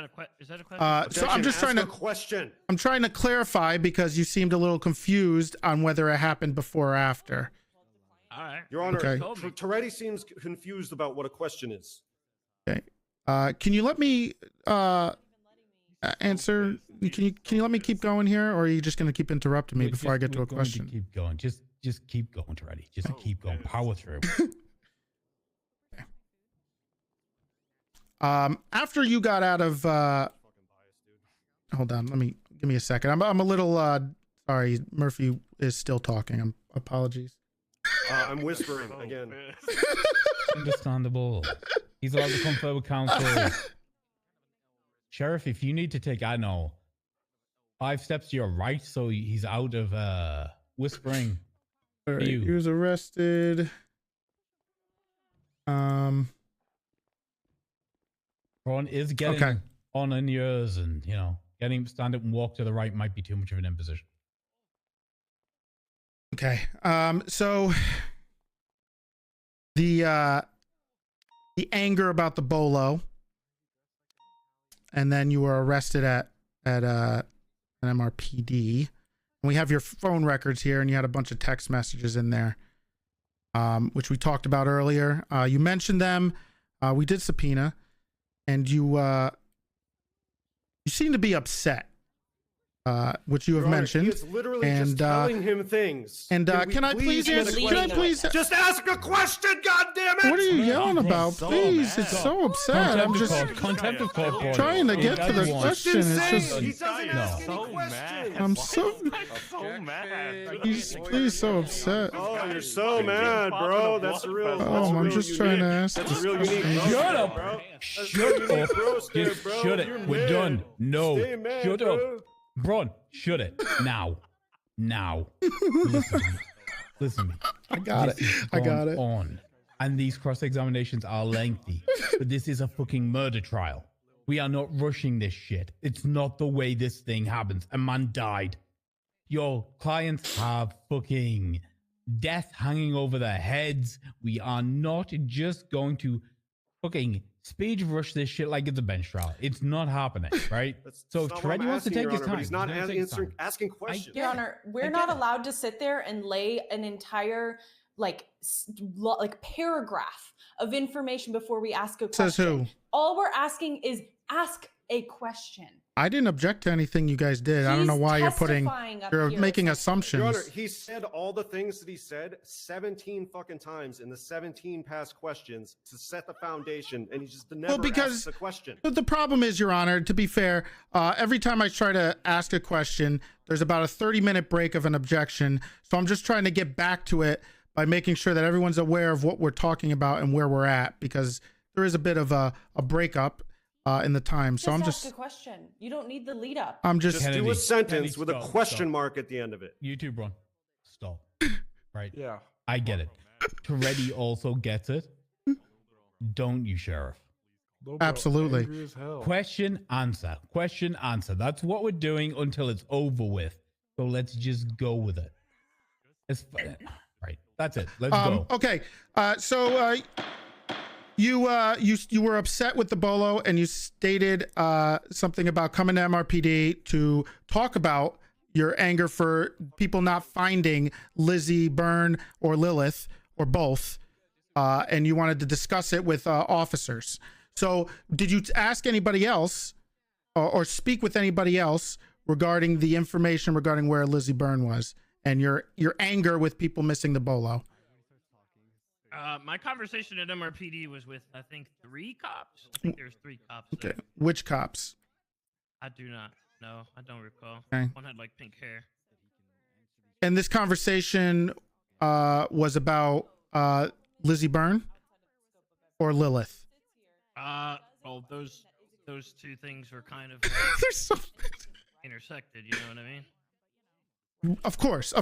that a question? So I'm just trying to question. I'm trying to clarify because you seemed a little confused on whether it happened before or after. All right. Your Honor, Okay. Toretti seems confused about what a question is. Okay. Can you let me answer? Can you let me keep going here, or are you just going to keep interrupting me before I get to a question? Keep going. Just keep going, Toretti. Just keep going. Power through. After you got out of hold on, give me a second. I'm a little sorry, Murphy is still talking. Apologies. I'm whispering again. Understandable. He's allowed to confer with counsel. Sheriff, if you need to take, 5 steps to your right, so he's out of whispering. All right, he was arrested. Ron is getting on in years, and getting him to stand up and walk to the right might be too much of an imposition. Okay. So the anger about the bolo, and then you were arrested at an MRPD. And we have your phone records here, and you had a bunch of text messages in there, which we talked about earlier. You mentioned them. We did subpoena, and you seem to be upset. Which you have mentioned. He is literally just telling him things. And can I please answer? Can I please just ask a question? God damn it! What are you yelling about? Please, it's so upset. I'm just contempt of court trying to get to the question. It's just he doesn't ask any questions. I'm so mad. He's please so upset. Oh, you're so mad, bro. That's real. Oh, I'm just trying to ask. That's real unique. Shut up, bro. Shut up. Just shut it. We're done. No. Shut up. Bron, shut it. Now. Listen to me. I got it. I got it. On. And these cross-examinations are lengthy. But this is a fucking murder trial. We are not rushing this shit. It's not the way this thing happens. A man died. Your clients have fucking death hanging over their heads. We are not just going to fucking speed rush this shit like it's a bench trial. It's not happening, right? So if Toretti wants to take his time, he's not asking questions. Your Honor, we're not allowed to sit there and lay an entire paragraph of information before we ask a question. Says who? All we're asking is ask a question. I didn't object to anything you guys did. I don't know why you're making assumptions. Your Honor, he said all the things that he said 17 fucking times in the 17 past questions to set the foundation, and he just never asked the question. But the problem is, Your Honor, to be fair, every time I try to ask a question, there's about a 30-minute break of an objection. So I'm just trying to get back to it by making sure that everyone's aware of what we're talking about and where we're at, because there is a bit of a breakup in the time. So I'm ask just a question. You don't need the lead up. I'm just do a sentence with a stop, question stop. mark at the end of it. YouTube run. Stop. Right. Yeah. I get it. Toretti also gets it. Don't you, Sheriff? Absolutely. Question, answer. Question, answer. That's what we're doing until it's over with. So let's just go with it. Right. That's it. Let's go. Okay. So you were upset with the bolo, and you stated something about coming to MRPD to talk about your anger for people not finding Lizzie Byrne or Lilith or both, and you wanted to discuss it with officers. So did you ask anybody else or speak with anybody else regarding the information regarding where Lizzie Byrne was and your anger with people missing the bolo? My conversation at MRPD was with, I think, 3 cops. I think there's 3 cops. Okay. There. Which cops? I do not know. I don't recall. Okay. One had like pink hair. And this conversation was about Lizzie Byrne or Lilith? Well, those 2 things were kind of They're so intersected. You know what I mean? Of course.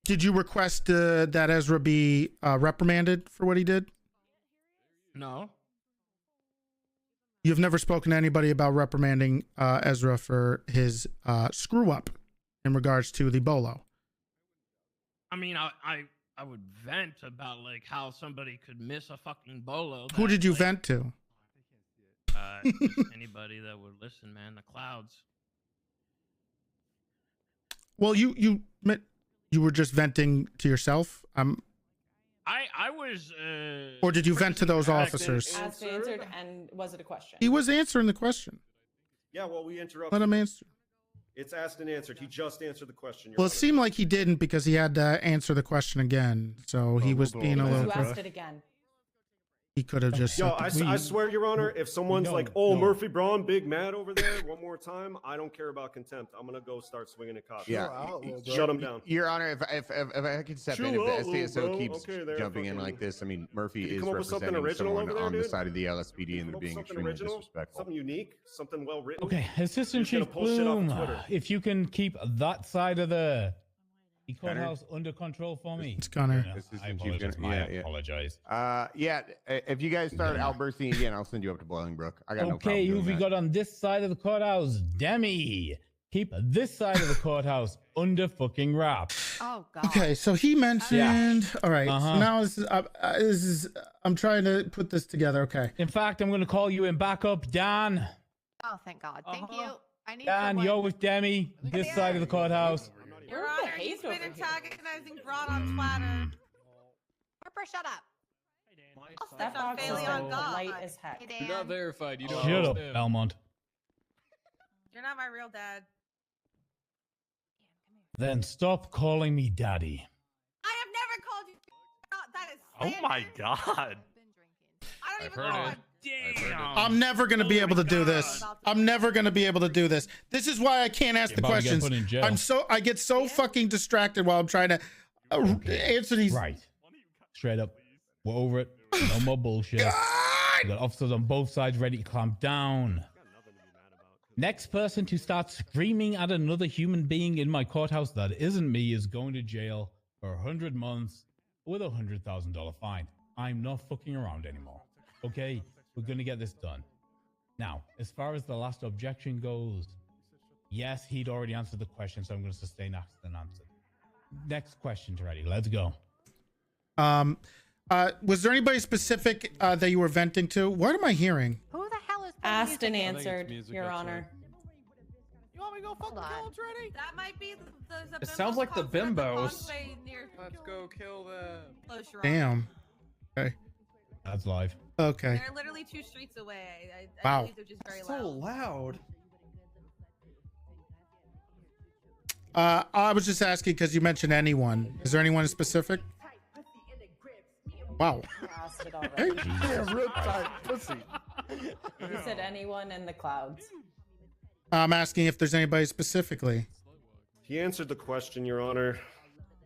Did you request that Ezra be reprimanded for what he did? No. You've never spoken to anybody about reprimanding Ezra for his screw up in regards to the bolo? I mean, I would vent about like how somebody could miss a fucking bolo. Who did you vent to? Just anybody that would listen, man. The clouds. Well, you were just venting to yourself. I was. Or did you vent to those officers? Asked, answered, and was it a question? He was answering the question. Yeah, well, we interrupted. Let him answer. It's asked and answered. He just answered the question. Well, it seemed like he didn't because he had to answer the question again. So he was being a little. You asked it again. He could have just. Yo, I swear, Your Honor, if someone's like, "Oh, Murphy Braun, big mad over there," one more time, I don't care about contempt. I'm gonna go start swinging at cops. Yeah, shut him down. Your Honor, if I could step in, if the STSO keeps jumping in like this, I mean, Murphy is representing someone on the side of the LSPD and they're being extremely disrespectful. Something unique, something well written. Okay, Assistant Chief Bloom, if you can keep that side of the courthouse under control for me. It's Connor. I apologize. I apologize. Yeah, if you guys start outbursting again, I'll send you up to Bolingbrook. I got no problem Okay, who doing we that. got on this side of the courthouse? Demi. Keep this side of the courthouse under fucking wraps. Oh God. Okay, so he mentioned. All right. Uh-huh. So now this is. I'm trying to put this together. Okay. In fact, I'm going to call you in backup, Dan. Oh, thank God. Thank you. I need Dan, someone. you're with Demi. This side of the courthouse. Your Honor, he's been antagonizing Braun on Twitter. Harper, shut up. That on box is Bailey on God. light as heck. Hey, You're not Dan. verified. You don't Shut up, understand. Belmont. You're not my real dad. Then stop calling me daddy. I have never called you. That is. Oh my god. I don't even heard know. it. Damn. I'm never gonna be able to do this. I'm never gonna be able to do this. This is why I can't ask the about to get questions. put in jail. I get so fucking distracted while I'm trying to answer these. Right. Straight up. We're over it. No more bullshit. We got officers on both sides ready to clamp down. Next person to start screaming at another human being in my courthouse that isn't me is going to jail for 100 months with a $100,000 fine. I'm not fucking around anymore. Okay? We're going to get this done. Now, as far as the last objection goes, yes, he'd already answered the question, so I'm going to sustain asked and answered. Next question, Toretti. Let's go. Was there anybody specific that you were venting to? What am I hearing? Who the hell is Asked and music? answered, music Your outside. Honor. You want me to go fucking kill him, Toretti? That might be the It sounds like the bimbos. Let's go kill them. Close your eyes. Damn. Okay. That's live. Okay. They're literally 2 streets away. I Wow. believe they're just very So loud. loud. I was just asking because you mentioned anyone. Is there anyone specific? Wow. Asked it already. Damn, real tight pussy. He said anyone in the clouds. I'm asking if there's anybody specifically. He answered the question, Your Honor.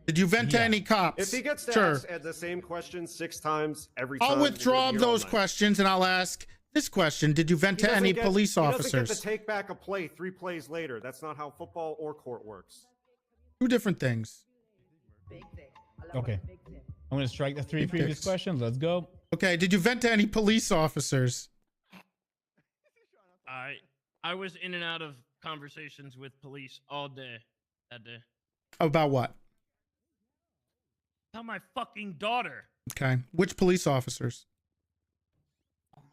Did you vent to any cops? If he gets to sure. ask the same question 6 times every time, I'll withdraw those questions and I'll ask this question. Did you vent to any police officers? He doesn't get to take back a play 3 plays later. That's not how football or court works. 2 different things. Okay. I'm going to strike the 3 previous questions. Let's go. Okay. Did you vent to any police officers? I was in and out of conversations with police all day that day. About what? About my fucking daughter. Okay. Which police officers?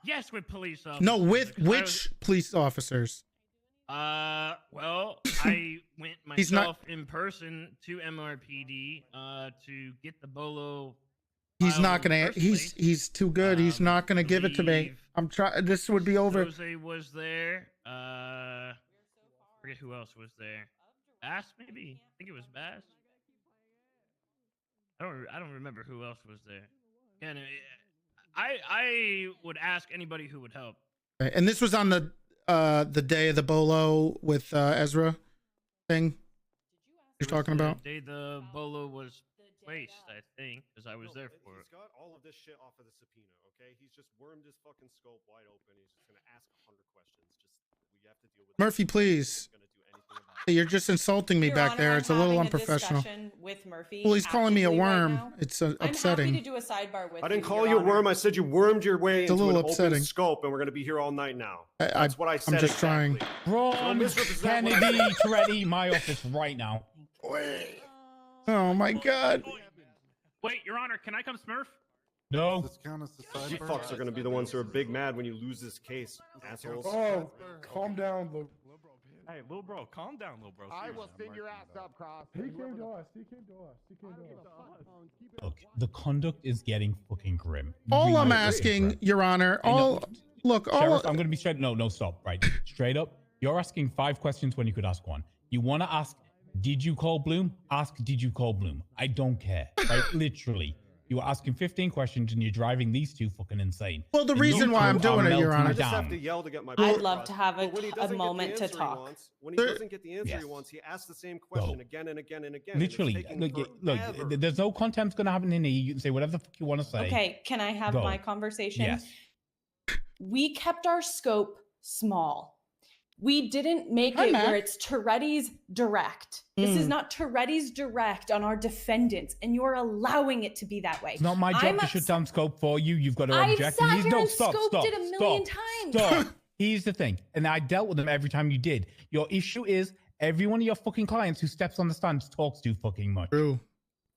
Yes, with police officers. No, with which police officers? Well, I went myself in person to MRPD to get the bolo. He's not gonna. He's too good. He's not gonna give it to me. I'm trying. This would be over. Jose was there. Forget who else was there. Bass, maybe. I think it was Bass. I don't remember who else was there. And I would ask anybody who would help. Okay. And this was on the day of the bolo with Ezra thing you're talking about? The day the bolo was placed, I think, because I was there for it. He's got all of this shit off of the subpoena, okay? He's just wormed his fucking scope wide open. He's just gonna ask 100 questions. We have to deal with Murphy, please. You're just insulting me back there. It's a little unprofessional. With Murphy, Well, he's calling me a worm. Right, it's I'm upsetting. happy to do a sidebar with I didn't you, call Your you a worm. Honor. I said you wormed your way It's a into little an upsetting. open scope, and we're gonna be here all night now. That's what I said. I'm just trying. Ron misrepresent what I Kennedy, said. Toretti, my office right now. Oh my God. Wait, Your Honor, can I come smurf? No. You fucks are gonna be the ones who are big mad when you lose this case, assholes. Oh, calm down, Luke. Hey, little bro, calm down, little bro. I will send your ass up, Cross. He came to us. He came to us. He came to us. Look, the conduct is getting fucking grim. All Really I'm grim. asking, Your Honor, Sheriff, all I'm going to be straight. No, stop. Right. Straight up. You're asking 5 questions when you could ask 1. You want to ask, did you call Bloom? Ask, did you call Bloom? I don't care. Right? Literally. You are asking 15 questions and you're driving these 2 fucking insane. Well, the And reason you why two I'm doing are it, Your melting Honor. I just have down. to yell to get my. I'd love to have But when he a doesn't get the moment to answer he talk. wants- When he doesn't get the answer he wants, he asks the same question again and again and again. and it's Literally. taking Look, forever. there's no contempt going to happen in here. You can say whatever the fuck you want to say. Okay, can I have Go. my conversation? Yes. We kept our scope small. We didn't make Hi, it Matt. where it's Toretti's direct. This is Mm. not Toretti's direct on our defendants, and you're allowing it to be that way. It's not my job I'm to ups- shut down scope for you. You've got to I've object. sat here No, and stop, scoped stop, it a million stop, times. Stop. Here's the thing, and I dealt with them every time you did. Your issue is every one of your fucking clients who steps on the stand talks too fucking much. True.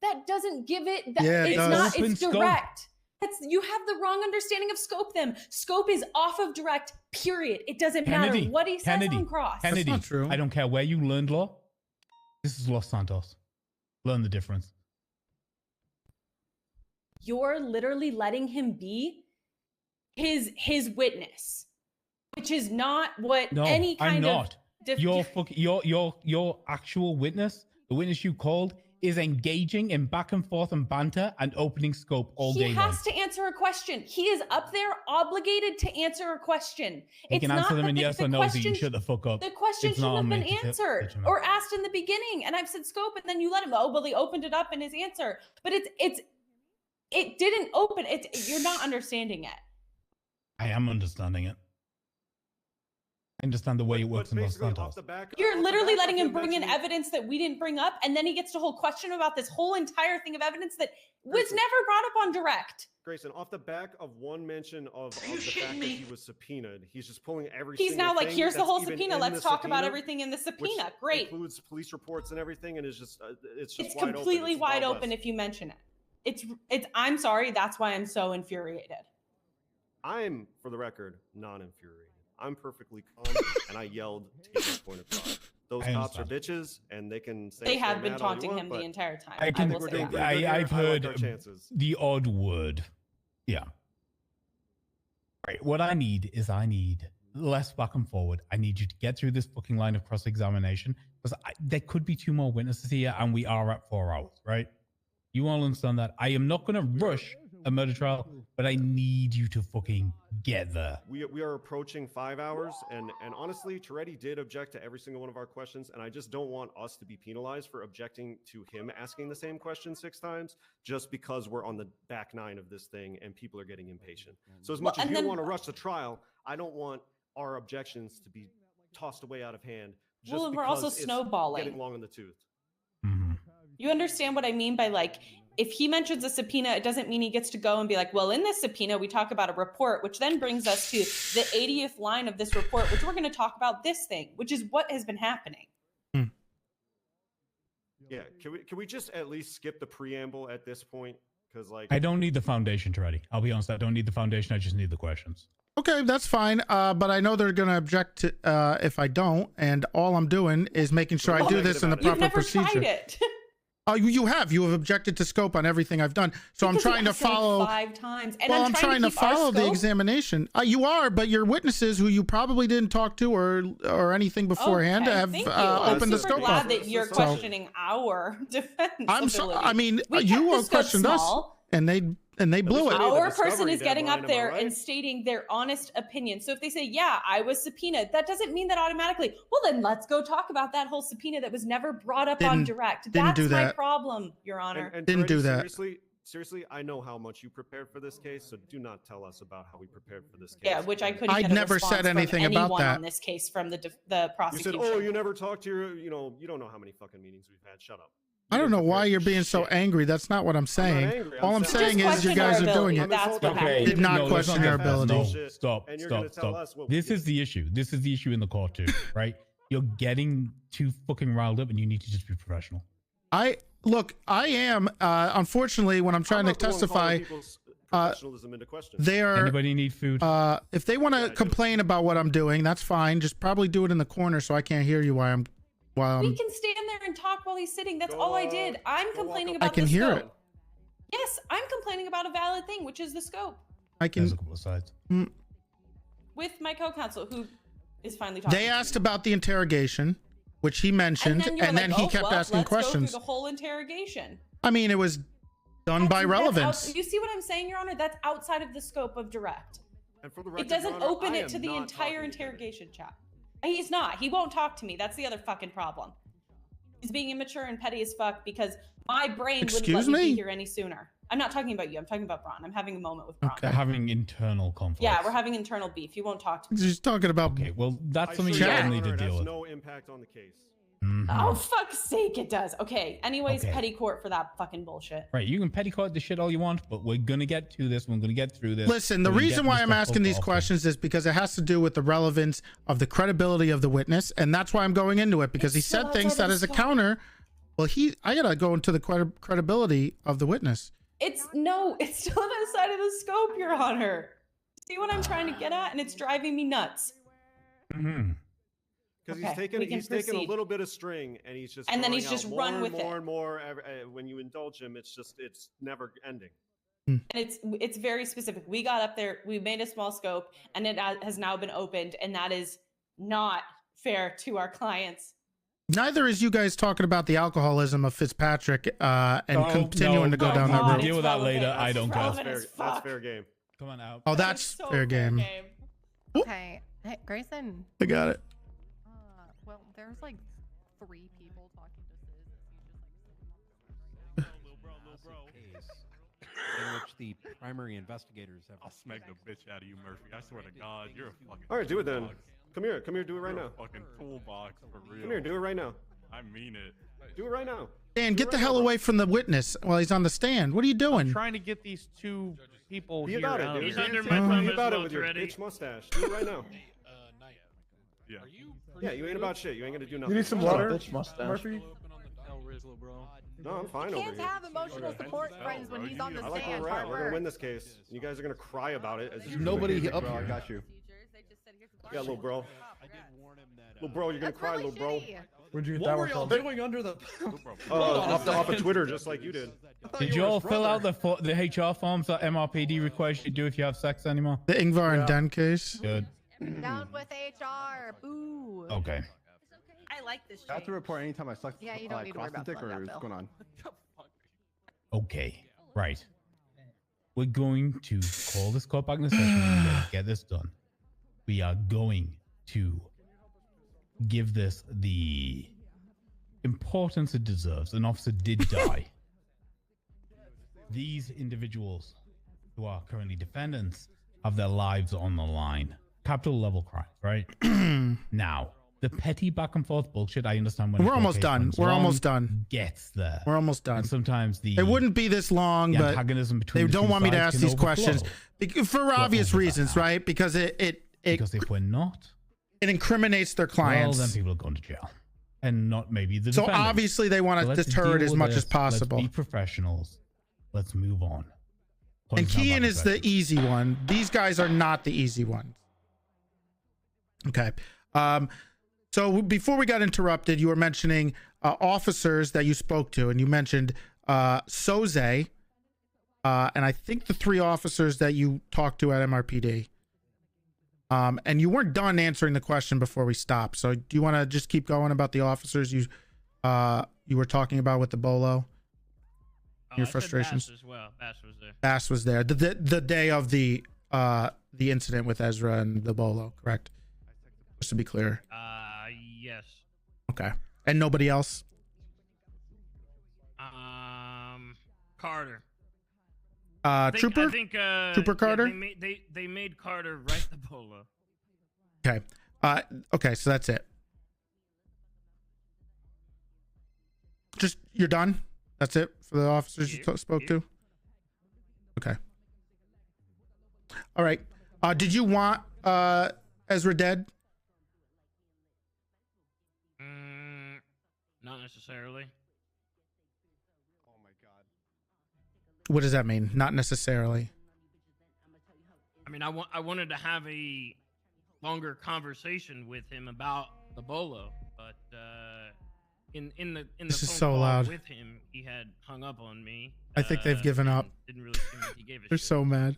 That doesn't give it. Yeah, it it's does. not. Open It's scope. direct. You have the wrong understanding of scope. Them scope is off of direct. Period. It doesn't matter what he says on cross. Kennedy, not true. I don't care where you learned law. This is Los Santos. Learn the difference. You're literally letting him be his witness, which is not what No, any kind I'm not. of Your actual witness, the witness you called, is engaging in back and forth and banter and opening scope all he day long. has to answer a question. He is up there obligated to answer a question. He It's can not answer them that in the- yes the or no, so you question- can shut the fuck up. The question It's not shouldn't have on been me to answered shut him or up. asked in the beginning. And I've said scope, and then you let him. Oh, well, he opened it up in his answer, but it didn't open. You're not understanding it. I am understanding it. I understand the way it works in Los Santos. You're literally letting him bring in evidence that we didn't bring up, and then he gets to hold question about this whole entire thing of evidence that was never brought up on direct. Grayson, off the back of one mention of the fact that he was subpoenaed, he's just pulling every. He's single now like, thing here's the that's whole even subpoena. in Let's the talk about subpoena, everything in the which subpoena. Great. includes police reports and everything, and it's just It's wide completely open. wide open if you mention it. It's. I'm sorry. That's why I'm so infuriated. I'm, for the record, not infuriated. I'm perfectly calm, and I yelled to get my point across. Those I cops are understand. bitches, and they can say They stay have been mad all you taunting want, him the but entire time. I can, will say that. I've I like heard our chances. the odd word. Yeah. Right. What I need less back and forward. I need you to get through this fucking line of cross-examination because there could be 2 more witnesses here and we are at 4 hours, right? You all understand that. I am not going to rush a murder trial, but I need you to fucking get there. We are approaching 5 hours, and honestly, Toretti did object to every single one of our questions, and I just don't want us to be penalized for objecting to him asking the same question 6 times, just because we're on the back 9 of this thing and people are getting impatient. So as much as you want to rush the trial, I don't want our objections to be tossed away out of hand. Just Well, and we're also because it's snowballing. getting long in the tooth. You understand what I mean by like, if he mentions a subpoena, it doesn't mean he gets to go and be like, well, in this subpoena, we talk about a report, which then brings us to the 80th line of this report, which we're going to talk about this thing, which is what has been happening. Yeah, can we just at least skip the preamble at this point? Because like, I don't need the foundation, Toretti. I'll be honest, I don't need the foundation. I just need the questions. Okay, that's fine. But I know they're going to object to if I don't, and all I'm doing is making sure I do this in the proper procedure. You've never tried it. Oh, you have. You have objected to scope on everything I've done. So I'm trying to follow. Like 5 times. And well, I'm trying to keep our follow the scope. examination. You are, but your witnesses, who you probably didn't talk to or anything beforehand, Okay, have thank you. opened the I'm super scope glad up. that you're questioning our defense ability. I mean, We you kept the scope questioned us, small. and they blew it. Our person is getting up there and stating their honest opinion. So if they say, yeah, I was subpoenaed, that doesn't mean that automatically, well, then let's go talk about that whole subpoena that was never brought up on direct. That's do my that. problem, Your Honor. And Didn't do Toretti, that. Seriously, I know how much you prepared for this case, so do not tell us about how we prepared for this case. Yeah, which I couldn't I'd get a never response said anything from about anyone that. on this case from the You prosecution. said, oh, you never talked to your, you don't know how many fucking meetings we've had. Shut up. I don't know why you're being so angry. That's not what I'm saying. angry. All I'm saying is you guys are doing it. Did not question your ability. No, stop. This is the issue. This is the issue in the court too, right? You're getting too fucking riled up, and you need to just be professional. I am. Unfortunately, when I'm trying to testify, they're. Anybody need food? If they want to complain about what I'm doing, that's fine. Just probably do it in the corner so I can't hear you while I'm. We can stand there and talk while he's sitting. That's all I did. I'm complaining about I can the hear scope. it. Yes, I'm complaining about a valid thing, which is the scope. I can. There's a couple of sides. With my co-counsel, who is finally talking. They asked about the interrogation, which he mentioned, and then he kept asking let's questions. Go through the whole interrogation. I mean, it was done by relevance. You see what I'm saying, Your Honor? That's outside of the scope of direct. And for the It record, doesn't Your Honor, open I it am to the not entire talking to you. interrogation chat. He's not. He won't talk to me. That's the other fucking problem. He's being immature and petty as fuck because my brain wouldn't Excuse let me me? be here any sooner. I'm not talking about you. I'm talking about Braun. I'm having a moment with Braun. They're having internal conflict. Yeah, we're having internal beef. He won't talk to me. He's talking about. Okay, well, that's I something you assure guys Your need to Honor, it deal has with. no impact on the case. Oh, fuck's sake, it does. Okay. Anyways, Okay. petty court for that fucking bullshit. Right, you can petticoat the shit all you want, but we're gonna get to this. We're gonna get through this. Listen, the We're gonna reason get why this I'm stuff asking these off. questions is because it has to do with the relevance of the credibility of the witness, and that's why I'm going into it, because he It's still said things outside that of as a scope. counter. Well, I gotta go into the credibility of the witness. It's still on the side of the scope, Your Honor. See what I'm trying to get at? And it's driving me nuts. Because Okay, we can he's taken a proceed. little bit of string and he's just And then throwing he's just out run more with and it. more and more. When you indulge him, it's never ending. And it's very specific. We got up there, we made a small scope, and it has now been opened, and that is not fair to our clients. Neither is you guys talking about the alcoholism of Fitzpatrick and continuing to go down that We'll road. deal with that later. I don't care. That's fair game. Come on out. Oh, that's So fair game. Okay. Hey, Grayson. I got it. Well, there's like 3 people talking to In which the primary investigators have. I'll smack the bitch out of you, Murphy. I swear to God, you're a fucking. All right, do it then. toolbox. Come here, do it right You're now. a fucking toolbox for real. Come here, do it right now. I mean it. Do it right now. Dan, get the hell away from the witness while he's on the stand. What are you doing? Trying to get these 2 people Be here about it, out dude. of He's here. under my thumb Be as about it well, with your Toretti. bitch mustache. Do it right now. Yeah. Yeah, you ain't about shit. You ain't gonna do You nothing. need some water, Bitch mustache. Murphy? No, I'm fine over Can't here. have emotional support friends when he's on the I like where stand. we're at. Hard We're gonna win work. this case. You guys are gonna cry about it. As Nobody up up here. here. I got you. Yeah, little bro. Little bro, you're gonna That's cry, really little bro. shitty. Where'd you get What that were one y'all from? doing under the? Off of Twitter, just like you did. Did you all fill out the HR forms that MRPD requires you to do if you have sex anymore? The Ingvar and Den case. Good. Down with HR. Boo. Okay. I like this. I have to report anytime I suck Yeah, you don't need to worry about dick, or filling what's that, going on? Okay. Right. we're going to call this court back in a session and get this done. We are going to give this the importance it deserves. An officer did die. These individuals who are currently defendants have their lives on the line. Capital level crimes, right? Now, the petty back and forth bullshit, I understand when We're almost done. We're almost done. Gets there. We're almost done. And sometimes it wouldn't be this long, but antagonism between they don't want me to ask these questions overflow. for obvious reasons, right? Because because if we're not, it incriminates their clients. Well, then people are going to jail, and not maybe the So defendants. obviously they want to deter it as much as possible. Let's be professionals. Let's move on. And Kian is the easy one. These guys are not the easy ones. Okay. So before we got interrupted, you were mentioning officers that you spoke to, and you mentioned Soze, and I think the 3 officers that you talked to at MRPD. And you weren't done answering the question before we stopped. So do you want to just keep going about the officers you were talking about with the bolo? Your frustrations. Bass as well. Bass was there. Bass was there the day of the incident with Ezra and the bolo, correct? Just to be clear. Yes. Okay. And nobody else? Carter. Trooper? I think, Trooper Carter? Yeah, they made Carter write the bolo. Okay. Okay, so that's it. Just, you're done? That's it for the officers you spoke to? Okay. All right. Did you want Ezra dead? Not necessarily. Oh my god. What does that mean? Not necessarily. I mean, I wanted to have a longer conversation with him about the bolo, but in the This is phone so call loud. with him, he had hung up on me. I think they've given up. Didn't really seem like he gave a They're shit. so mad.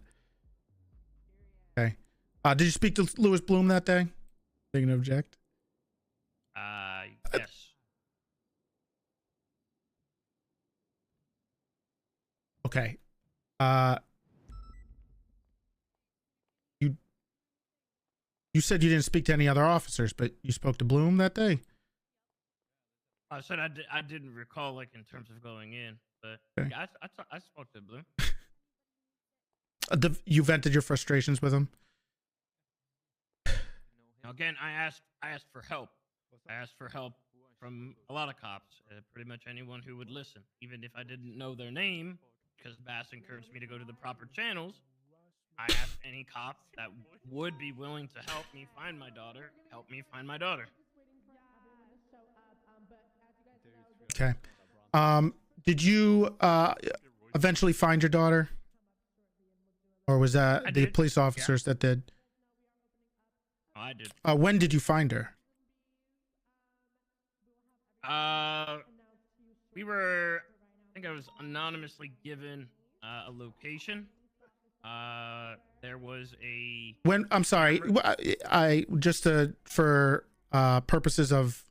Okay. Did you speak to Lewis Bloom that day? They can object. Yes. Okay. You said you didn't speak to any other officers, but you spoke to Bloom that day. I said I didn't recall, like, in terms of going in, but Okay. I spoke to Bloom. You vented your frustrations with him. Now, again, I asked for help. I asked for help from a lot of cops, pretty much anyone who would listen, even if I didn't know their name, because Bass encouraged me to go to the proper channels. I asked any cop that would be willing to help me find my daughter, help me find my daughter. Okay. Did you eventually find your daughter? Or was that the police officers that did? Oh, I did. When did you find her? We were, I think I was anonymously given a location. There was a... When, I'm sorry, I just for purposes of,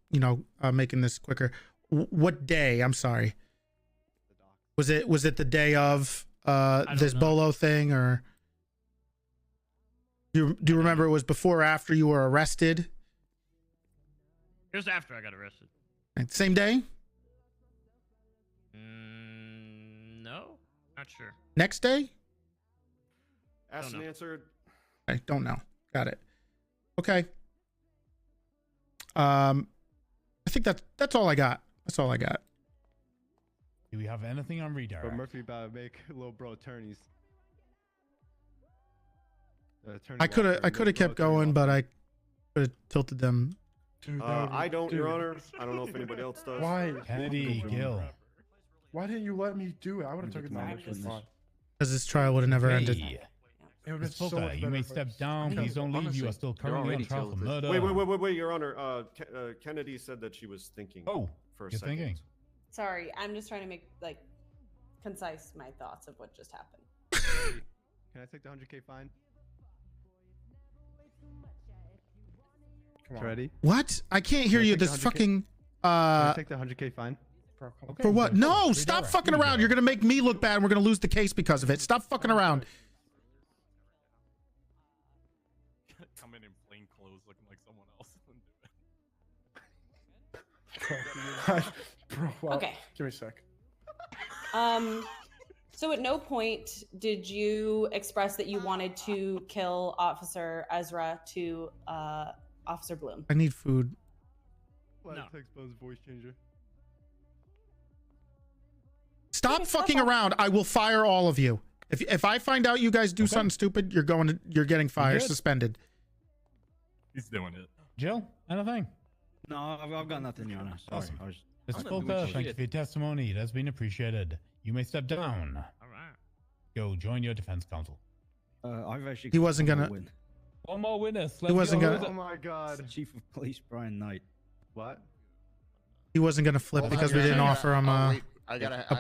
making this quicker, what day? I'm sorry. Was it the day of this bolo thing, or do you remember it was before or after you were arrested? It was after I got arrested. Same day? No, not sure. Next day? Asked and answered. I don't know. Got it. Okay. I think that's all I got. That's all I got. Do we have anything on redirect? But Murphy about to make little bro attorneys. I could have kept going, but I could have tilted them. I don't, Your Honor. I don't know if anybody else does. Why? Kennedy, Gil. Why didn't you let me do it? I would have taken that. Because this trial would have never ended. It would have been Ms. so Folker, much you better may if I step just- down. Please don't leave. You are still currently on trial for murder. Wait, Your Honor. Kennedy said that she was thinking. Oh, for a you're second. thinking. Sorry, I'm just trying to make concise my thoughts of what just happened. Can I take the 100K fine? Come on. Toretti? What? I can't hear Can I you. take the This 100K? fucking. Can I take the 100K fine? For what? No, stop fucking around. You're gonna make me look bad and we're gonna lose the case because of it. Stop fucking around. Come in plain clothes looking like someone else. Bro, well, Okay. Give me a sec. So at no point did you express that you wanted to kill Officer Ezra to Officer Bloom. I need food. Why text Bo's voice changer? Stop fucking around. I will fire all of you. If I find out you guys do something stupid, you're getting fired, suspended. He's doing it. Jill, anything? No, I've got nothing, Your Honor. Sorry. Awesome. Mr. Fulker, thank you for your testimony. It has been appreciated. You may step down. All right. Go join your defense counsel. I've actually. He wasn't gonna. One more witness. He wasn't gonna. Oh my God. Chief of Police Brian Knight. What? He wasn't gonna flip because we didn't offer him a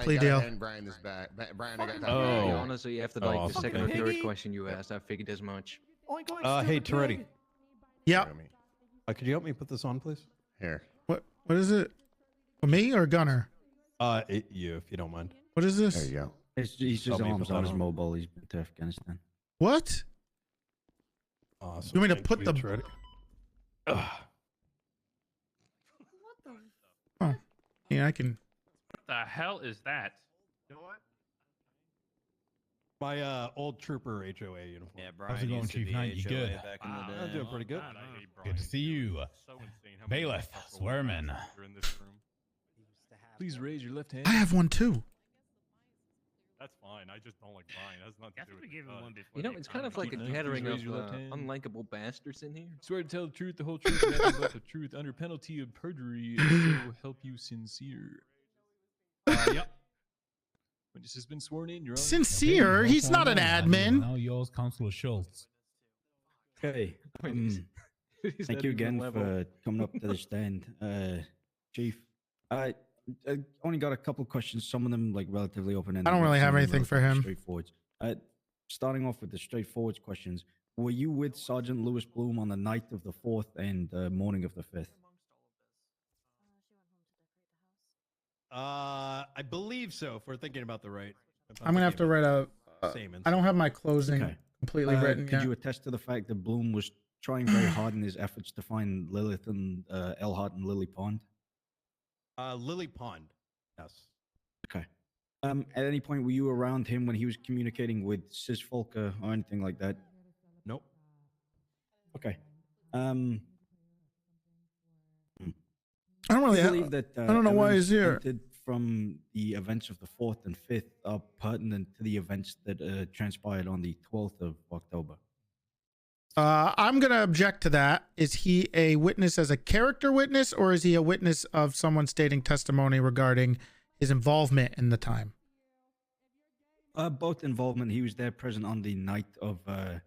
plea deal. Brian this back. Brian, I got Oh, honestly, after like the second or third question you asked, I figured as much. Hey, Toretti. Yeah. Could you help me put this on, please? Here. What is it? For me or Gunner? You, if you don't mind. What is this? There you go. He's just arms on his mobile. He's been to Afghanistan. What? Awesome. You want me to put the? Oh, yeah, I can. What the hell is that? You know what? My old trooper HOA uniform. Yeah, Brian. How's it going, Chief Knight? You good? I'm doing pretty good. Good to see you. Bailiff, swearman. Please raise your left hand. I have one too. That's fine. I just don't like Brian. That's nothing to do with give him one before. You know, it's kind of like a gathering of unlikable bastards in here. Swear to tell the truth, the whole truth, and nothing but the truth, under penalty of perjury, and so help you sincere. Yep. Witness has been sworn in. You're Sincere? He's not an admin. Now yours, Counselor Schultz. Okay. Thank you again for coming up to the stand, Chief. I only got a couple of questions. Some of them like relatively open-ended. I don't really have anything for him. Straightforward. Starting off with the straightforward questions. Were you with Sergeant Lewis Bloom on the night of the 4th and morning of the 5th? I believe so. If we're thinking about the right. I'm gonna have to write a. I don't have my closing completely written Could yet. you attest to the fact that Bloom was trying very hard in his efforts to find Lilith and Elhart and Lily Pond? Lily Pond. Yes. Okay. At any point, were you around him when he was communicating with Sis Volker or anything like that? Nope. Okay. I don't really believe that. I don't know why he's here. Presented from the events of the 4th and 5th are pertinent to the events that transpired on the 12th of October. I'm gonna object to that. Is he a witness as a character witness, or is he a witness of someone stating testimony regarding his involvement in the time? Both involvement. He was there present on the night of the.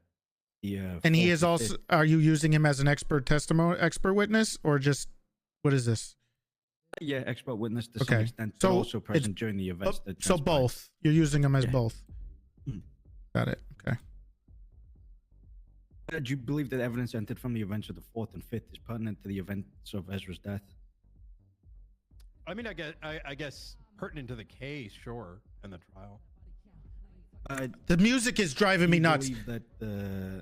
And he 4th is and also. 5th. Are you using him as an expert witness, or just what is this? Yeah, expert witness to some Okay. extent, So but also it's- present during the events that So transpired. both. You're using him as Yeah. both. Got it. Okay. Do you believe that evidence entered from the events of the 4th and 5th is pertinent to the events of Ezra's death? I mean, I guess pertinent to the case, sure, and the trial. The music is driving me nuts. That,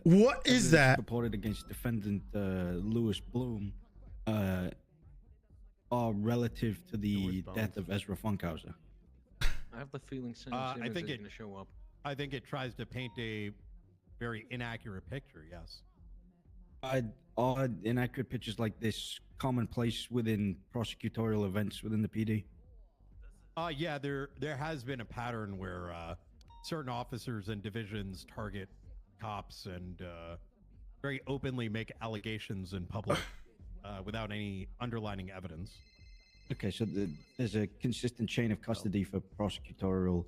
What is evidence that? Reported against defendant Lewis Bloom are relative to the death of Ezra Funkhouser. I have the feeling I Simmons think is it going to show up. I think it tries to paint a very inaccurate picture. Yes. Are inaccurate pictures like this commonplace within prosecutorial events within the PD? Yeah, there has been a pattern where certain officers and divisions target cops and very openly make allegations in public without any underlining evidence. Okay, so there's a consistent chain of custody for prosecutorial.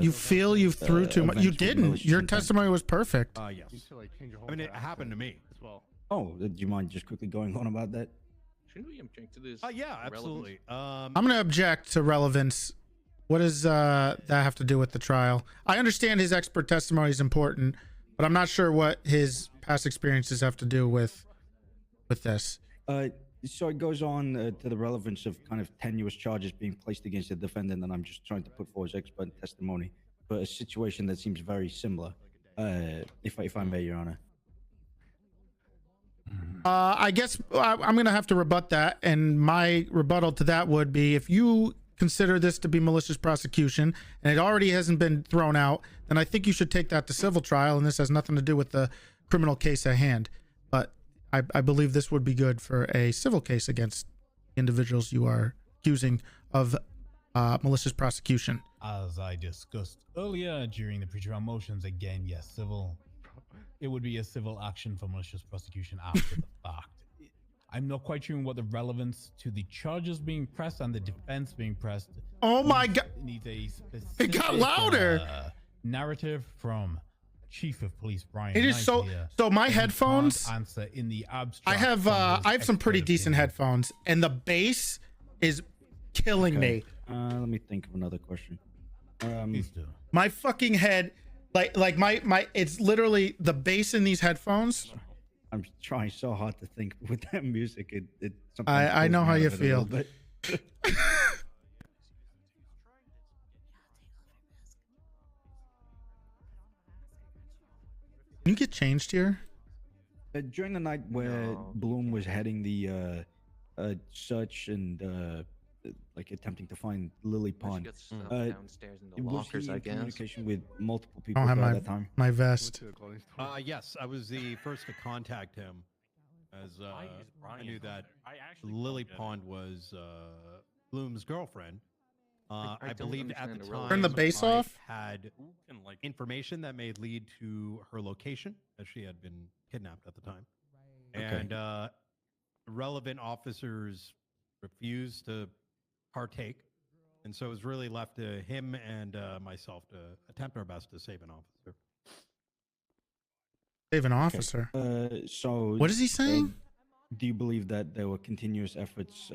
You feel you threw too much. You events with didn't. malicious Your intent. testimony was perfect. Yes. I mean, it happened to me as well. Oh, do you mind just quickly going on about that? Shouldn't we object to this? Yeah, absolutely. I'm going to object to relevance. What does that have to do with the trial? I understand his expert testimony is important, but I'm not sure what his past experiences have to do with this. So it goes on to the relevance of kind of tenuous charges being placed against the defendant, and I'm just trying to put forward his expert testimony for a situation that seems very similar, if I may, Your Honor. I guess I'm going to have to rebut that. And my rebuttal to that would be, if you consider this to be malicious prosecution and it already hasn't been thrown out, then I think you should take that to civil trial. And this has nothing to do with the criminal case at hand. But I believe this would be good for a civil case against individuals you are accusing of malicious prosecution. As I discussed earlier during the pre-trial motions, again, yes, civil. It would be a civil action for malicious prosecution after the fact. I'm not quite sure what the relevance to the charges being pressed and the defense being pressed. Oh my God! Needs a specific, it got louder. Narrative from Chief of Police Brian. It is so. So my headphones. Answer in the abstract. I have some pretty decent headphones, and the bass is killing me. Let me think of another question. Please do. My fucking head. Like my it's literally the bass in these headphones. I'm trying so hard to think with that music. It I know how you feel. Can you get changed here? During the night where Bloom was heading the search and like attempting to find Lily Pond. Downstairs in the lockers, I guess. Communication with multiple I people don't have at that time. my vest. Yes, I was the first to contact him, as I knew that Lily Pond was Bloom's girlfriend. I believed at the time Turn the bass off. Had information that may lead to her location, as she had been kidnapped at the time, and relevant officers refused to partake, and so it was really left to him and myself to attempt our best to save an officer. Save an officer. So what is he saying? Do you believe that there were continuous efforts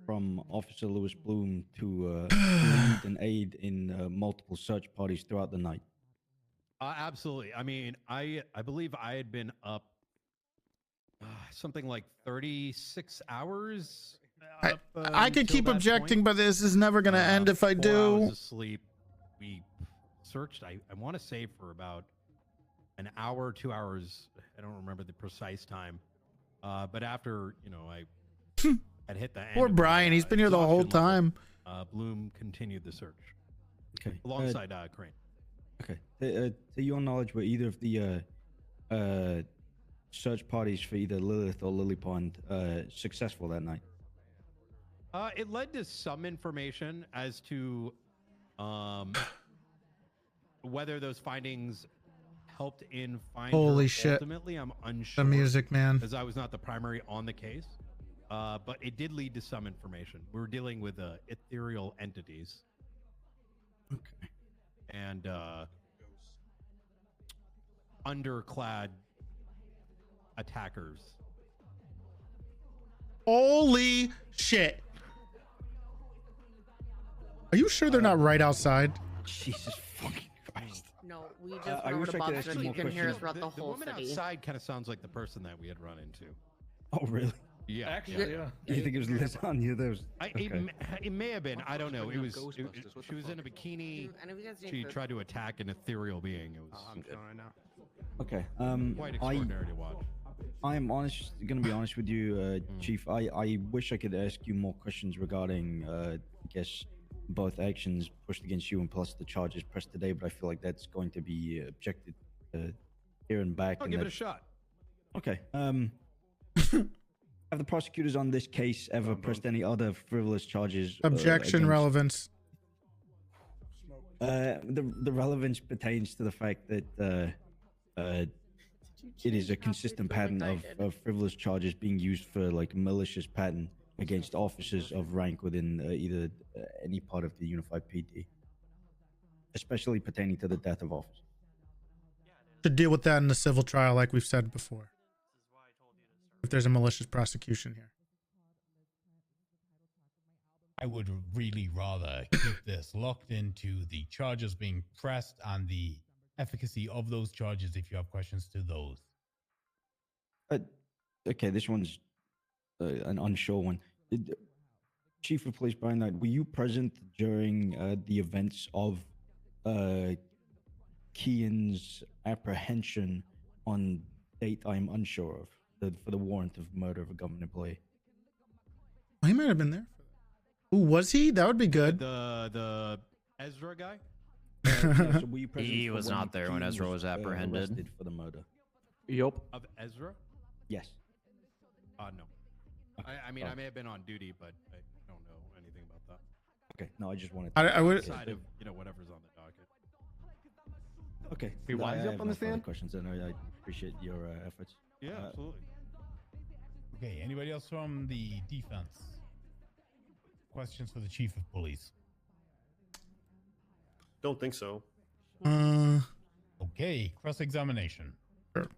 from Officer Lewis Bloom to lead and aid in multiple search parties throughout the night? Absolutely. I mean, I believe I had been up something like 36 hours. I could keep objecting, but this is never going to end if I 4 do. hours of sleep. We searched, I want to say, for about an hour, 2 hours. I don't remember the precise time. But after, I had hit the end. Poor Brian, he's been here the whole time. Bloom continued the search. Okay. Alongside Crane. Okay. To your knowledge, were either of the search parties for either Lilith or Lily Pond successful that night? It led to some information as to whether those findings helped in finding Holy her. shit. Ultimately, I'm unsure. The music, man. As I was not the primary on the case. But it did lead to some information. We were dealing with ethereal entities. Okay. And underclad attackers. Holy shit. Are you sure they're not right outside? Jesus fucking Christ. No, we just went over to Bob's so you can hear us throughout the whole woman city. outside kind of sounds like the person that we had run into. Oh, really? Yeah. Actually, yeah. Do you think it was Lasagna? It may have been. I don't know. It was. She was in a bikini. She tried to attack an ethereal being. It was. I'm feeling right now. Okay. Quite extraordinary to watch. I'm going to be honest with you, Chief. I wish I could ask you more questions regarding, I guess, both actions pushed against you and plus the charges pressed today, but I feel like that's going to be objected here and back. I'll give it a shot. Okay. Have the prosecutors on this case ever pressed any other frivolous charges? Objection, relevance. The relevance pertains to the fact that it is a consistent pattern of frivolous charges being used for like malicious pattern against officers of rank within either any part of the Unified PD, especially pertaining to the death of officers. To deal with that in the civil trial, like we've said before. If there's a malicious prosecution here. I would really rather keep this locked into the charges being pressed and the efficacy of those charges if you have questions to those. Okay, this one's an unsure one. Chief of Police Brian Knight, were you present during the events of Kean's apprehension on date I'm unsure of for the warrant of murder of a government employee? He might have been there. Who was he? That would be good. The Ezra guy? Yeah, so were you present He for was when not there when Kean Ezra was apprehended. arrested for the murder? Yup. Of Ezra? Yes. No. I mean, I may have been on duty, but I don't know anything about that. Okay, no, I just wanted I would outside of whatever's on the docket. Okay. Hey, why is he up on the stand? Questions, and I appreciate your efforts. Yeah, absolutely. Okay, anybody else from the defense? Questions for the chief of police? Don't think so. Okay, cross-examination. Sure.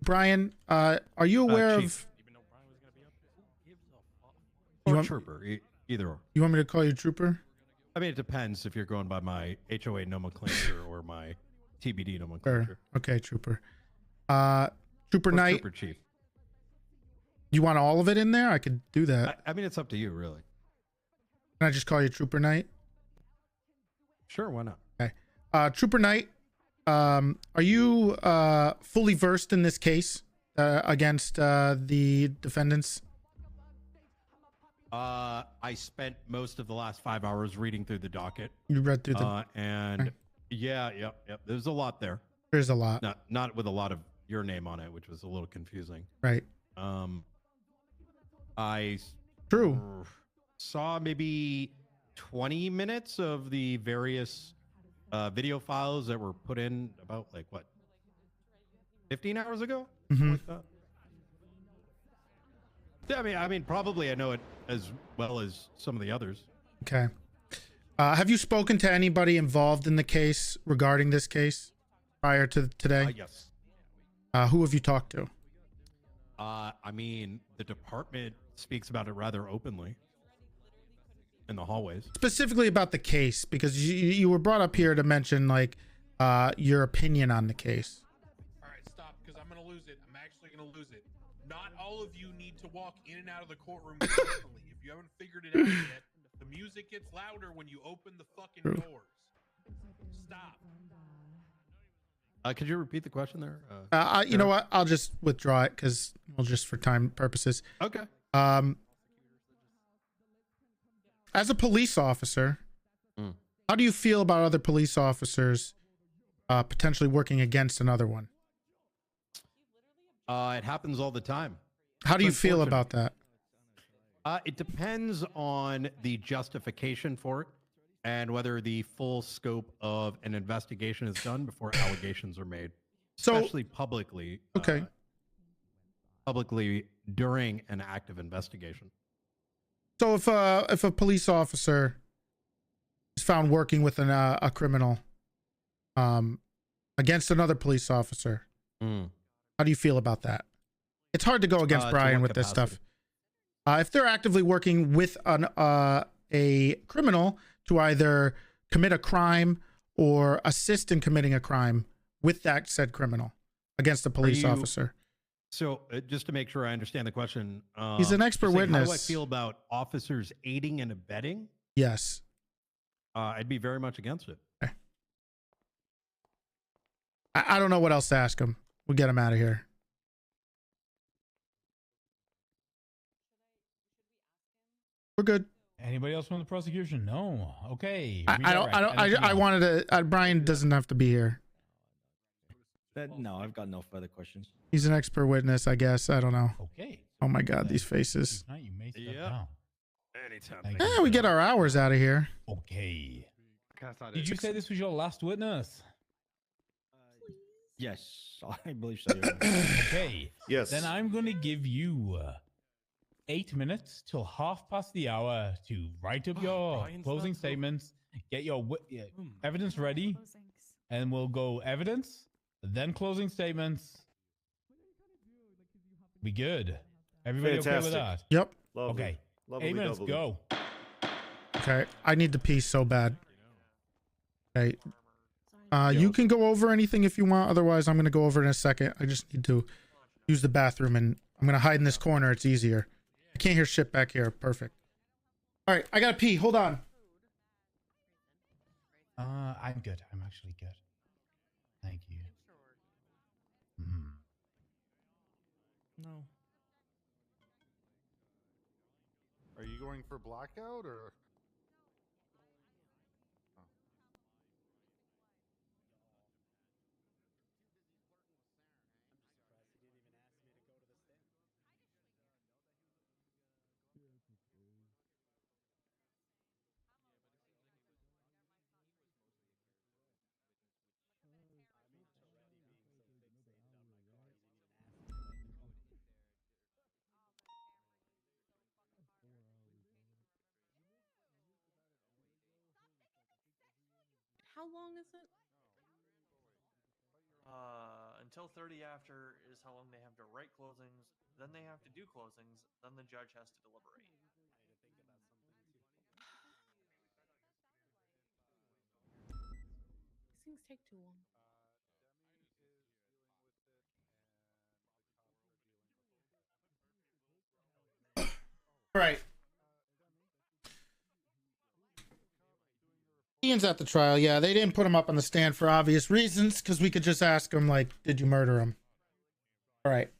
Brian, are you aware of? Trooper, either or. You want me to call you Trooper? I mean, it depends if you're going by my HOA nomenclature or my TBD nomenclature. Sure. Okay, Trooper. Trooper Knight. Trooper Chief. You want all of it in there? I could do that. I mean, it's up to you, really. Can I just call you Trooper Knight? Sure, why not? Okay. Trooper Knight, are you fully versed in this case against the defendants? I spent most of the last 5 hours reading through the docket. You read through the and okay. Yep. There's a lot there. There's a lot. Not with a lot of your name on it, which was a little confusing. Right. I True. Saw maybe 20 minutes of the various video files that were put in about 15 hours ago. Mm-hmm. Like that. Yeah, I mean, probably I know it as well as some of the others. Okay. Have you spoken to anybody involved in the case regarding this case prior to today? Yes. Who have you talked to? I mean, the department speaks about it rather openly in the hallways. Specifically about the case, because you were brought up here to mention your opinion on the case. All right, stop, because I'm gonna lose it. I'm actually gonna lose it. Not all of you need to walk in and out of the courtroom carefully. If you haven't figured it out yet, the music gets louder when you open the fucking doors. Stop. Could you repeat the question there? You know what? I'll just withdraw it because just for time purposes. Okay. As a police officer, how do you feel about other police officers potentially working against another one? It happens all the time. How do you feel about that? It depends on the justification for it and whether the full scope of an investigation is done before allegations are made, especially publicly. Okay. Publicly during an active investigation. So if a police officer is found working with a criminal against another police officer, how do you feel about that? It's hard to go against Brian with this stuff. If they're actively working with a criminal to either commit a crime or assist in committing a crime with that said criminal against a police officer. So just to make sure I understand the question. He's an expert witness. How do I feel about officers aiding and abetting? Yes. I'd be very much against it. Okay. I don't know what else to ask him. We'll get him out of here. We're good. Anybody else from the prosecution? No. Okay. I wanted to. Brian doesn't have to be here. No, I've got no further questions. He's an expert witness, I guess. I don't know. Okay. Oh my God, these faces. You may step down. Anytime. Yeah, we get our hours out of here. Okay. Did you say this was your last witness? Yes, I believe so. Okay. Yes. Then I'm going to give you 8 minutes till 1:30 to write up your closing statements, get your evidence ready, and we'll go evidence, then closing statements. Be good. Everybody okay with that? Yep. Lovely. Okay. Lovely, 8 minutes, doubly. go. Okay. I need to pee so bad. Okay. You can go over anything if you want. Otherwise, I'm going to go over in a second. I just need to use the bathroom, and I'm going to hide in this corner. It's easier. I can't hear shit back here. Perfect. All right, I got to pee. Hold on. I'm good. I'm actually good. Thank you. Mhm. No. Are you going for blackout or? How long is it? Until 30 after is how long they have to write closings, then they have to do closings, then the judge has to deliberate. These things take too long. All right. Ian's at the trial. Yeah, they didn't put him up on the stand for obvious reasons, because we could just ask him, like, did you murder him? All right.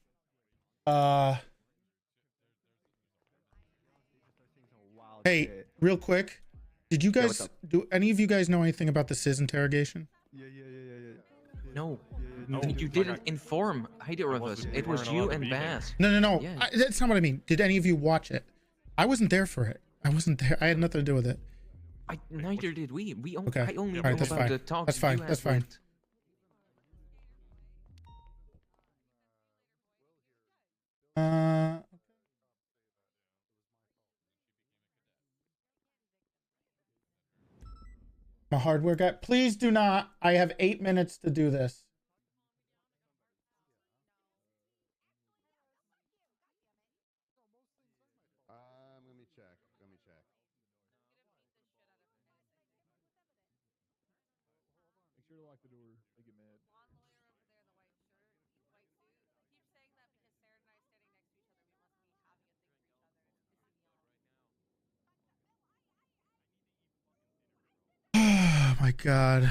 Hey, real quick. Did you guys, do any of you guys know anything about the SIS interrogation? Yeah. No. No. You didn't inform either of us. It was you and Bass. No. Yeah. That's not what I mean. Did any of you watch it? I wasn't there for it. I wasn't there. I had nothing to do with it. Neither did we. Okay. I only All right, know that's about fine. the talks That's fine. you That's had fine. with- My hardware guy. Please do not. I have 8 minutes to do this. Let me check. Make sure to lock the door. They get mad. Oh my God.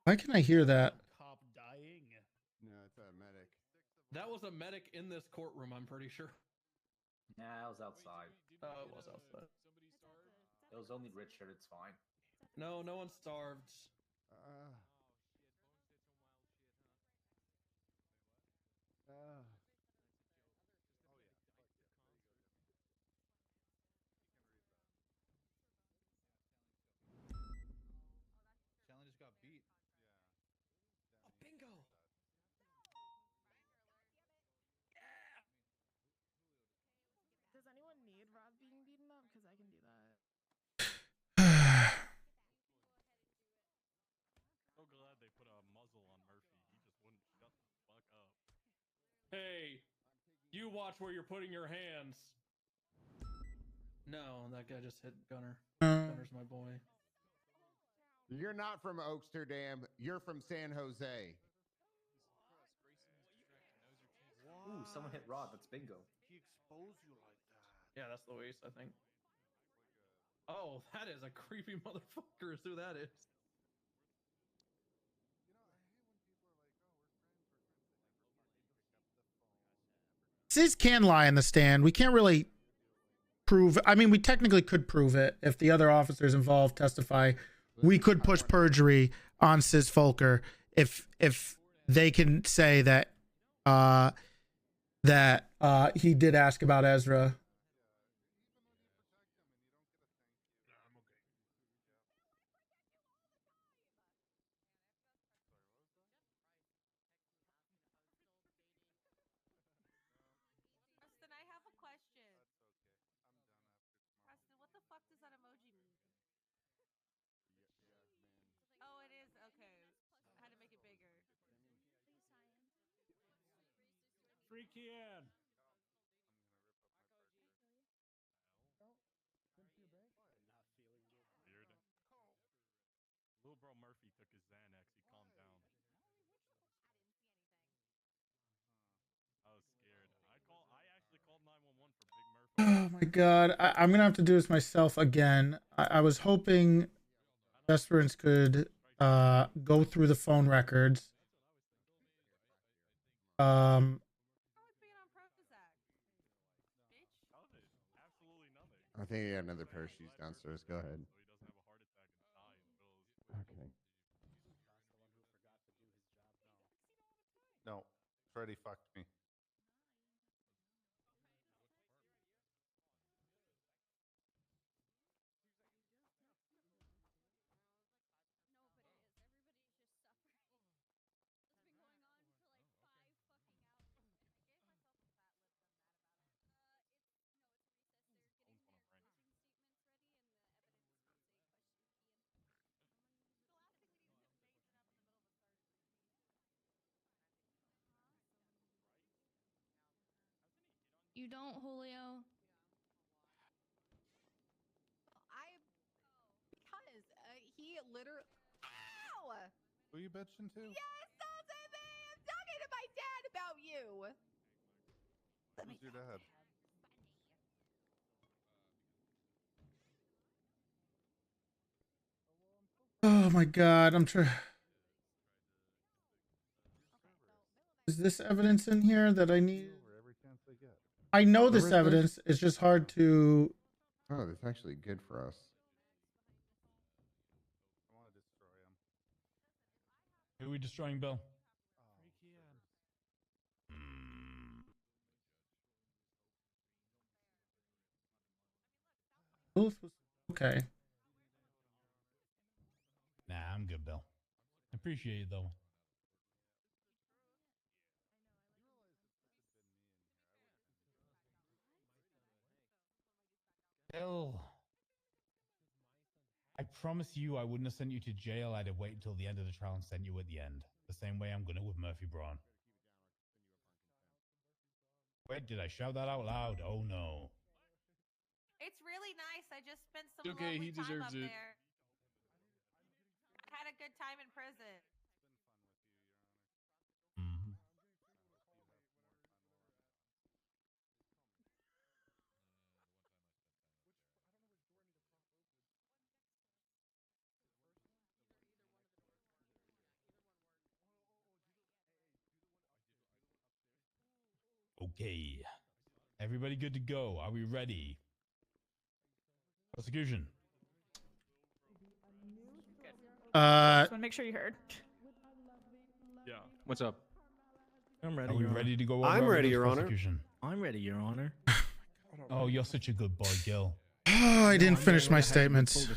Why can I hear that? Cop dying. No, it's a medic. That was a medic in this courtroom, I'm pretty sure. Nah, I was outside. Oh, it was outside. It was only Richard, it's fine. No, no one starved. Shanley just got beat. Oh, bingo! Does anyone need Rob being beaten up? Because I can do that. So glad they put a muzzle on Murphy. He just wouldn't shut the fuck up. Hey, you watch where you're putting your hands. No, that guy just hit Gunner. Gunner's my boy. You're not from Oaksterdam. You're from San Jose. Ooh, someone hit Rod. That's bingo. He exposed you like that. Yeah, that's Luis, I think. Oh, that is a creepy motherfucker is who that is. SIS can lie in the stand. We can't really prove. I mean, we technically could prove it if the other officers involved testify. We could push perjury on SIS Folker if they can say that he did ask about Ezra. Weird. Little bro Murphy took his Xanax. He calmed down. I was scared. I actually called 911 for Big Murphy. Oh my god, I'm gonna have to do this myself again. I was hoping Esperance could go through the phone records. I think he got another pair of shoes downstairs. Go ahead. Okay. No, Freddy fucked me. You don't, Julio. Because he literally. Ow! Who you bitching to? Yes, that's it. I'm talking to my dad about you. Who's your dad? Oh my god, I'm trying. Is this evidence in here that I need? Every chance they get. I know this evidence. It's just hard to. Oh, that's actually good for us. I want to destroy him. Who are we destroying, Bill? Okay. Nah, I'm good, Bill. Appreciate it, though. Bill, I promise you I wouldn't have sent you to jail. I'd have waited until the end of the trial and sent you at the end. The same way I'm going to with Murphy Braun. Wait, did I shout that out loud? Oh, no. It's really nice. I just spent some Okay, lovely he time deserves up it. there. I had a good time in prison. Okay. Everybody good to go? Are we ready? Prosecution. Just want to make sure you heard. Yeah. What's up? I'm ready. Are we Your ready Honor. to go over I'm ready, evidence, Your Honor. prosecution? I'm ready, Your Honor. Oh, you're such a good boy, Gil. Oh, I didn't finish my statements.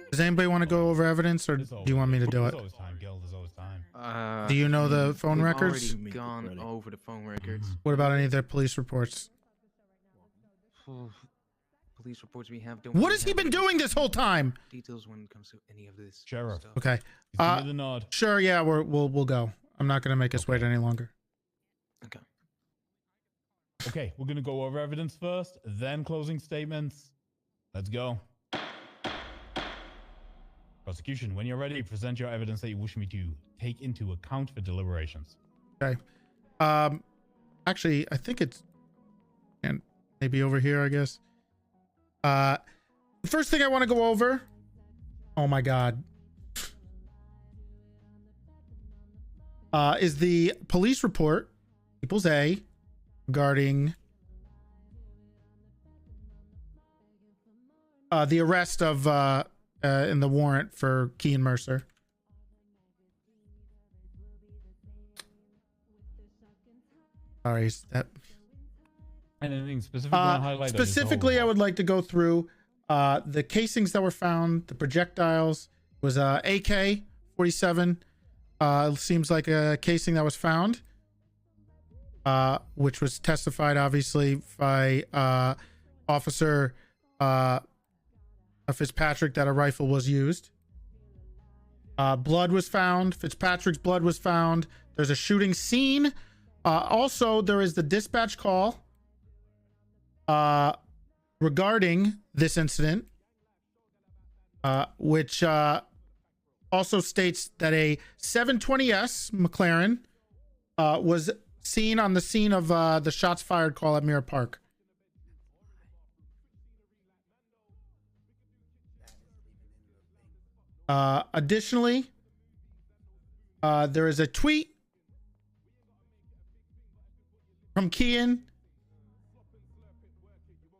Does anybody want to go over evidence, or do you want me to do it? There's always time, Gil. There's always time. Do you know the phone We've records? already gone over the phone records. What about any of the police reports? Police reports we have. What has he been doing this whole time? Details when it comes to any of this. Sheriff. stuff. Okay. Give me the nod. Sure. Yeah, we'll go. I'm not gonna make us wait any longer. Okay. Okay, we're gonna go over evidence first, then closing statements. Let's go. Prosecution, when you're ready, present your evidence that you wish me to take into account for deliberations. Okay. Actually, I think it's, and maybe over here, I guess. The first thing I want to go over. Oh my God. Is the police report, People's A, regarding the arrest of in the warrant for Kean Mercer. Sorry, that. Anything specific you want to highlight? Specifically, I would like to go through the casings that were found, the projectiles. Was AK-47. Seems like a casing that was found, which was testified obviously by Officer Fitzpatrick that a rifle was used. Blood was found. Fitzpatrick's blood was found. There's a shooting scene Also, there is the dispatch call regarding this incident, which also states that a 720S McLaren was seen on the scene of the shots fired call at Mirror Park. Additionally, there is a tweet from Kian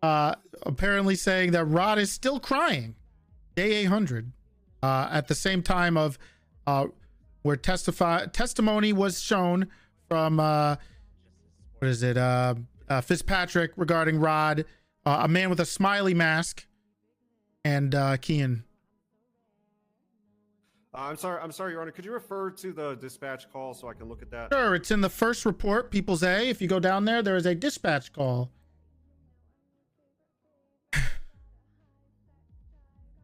apparently saying that Rod is still crying day 800 at the same time of where testimony was shown from what is it, Fitzpatrick regarding Rod, a man with a smiley mask, and Kian. I'm sorry, Your Honor. Could you refer to the dispatch call so I can look at that? Sure, it's in the first report, People's A. If you go down there, there is a dispatch call.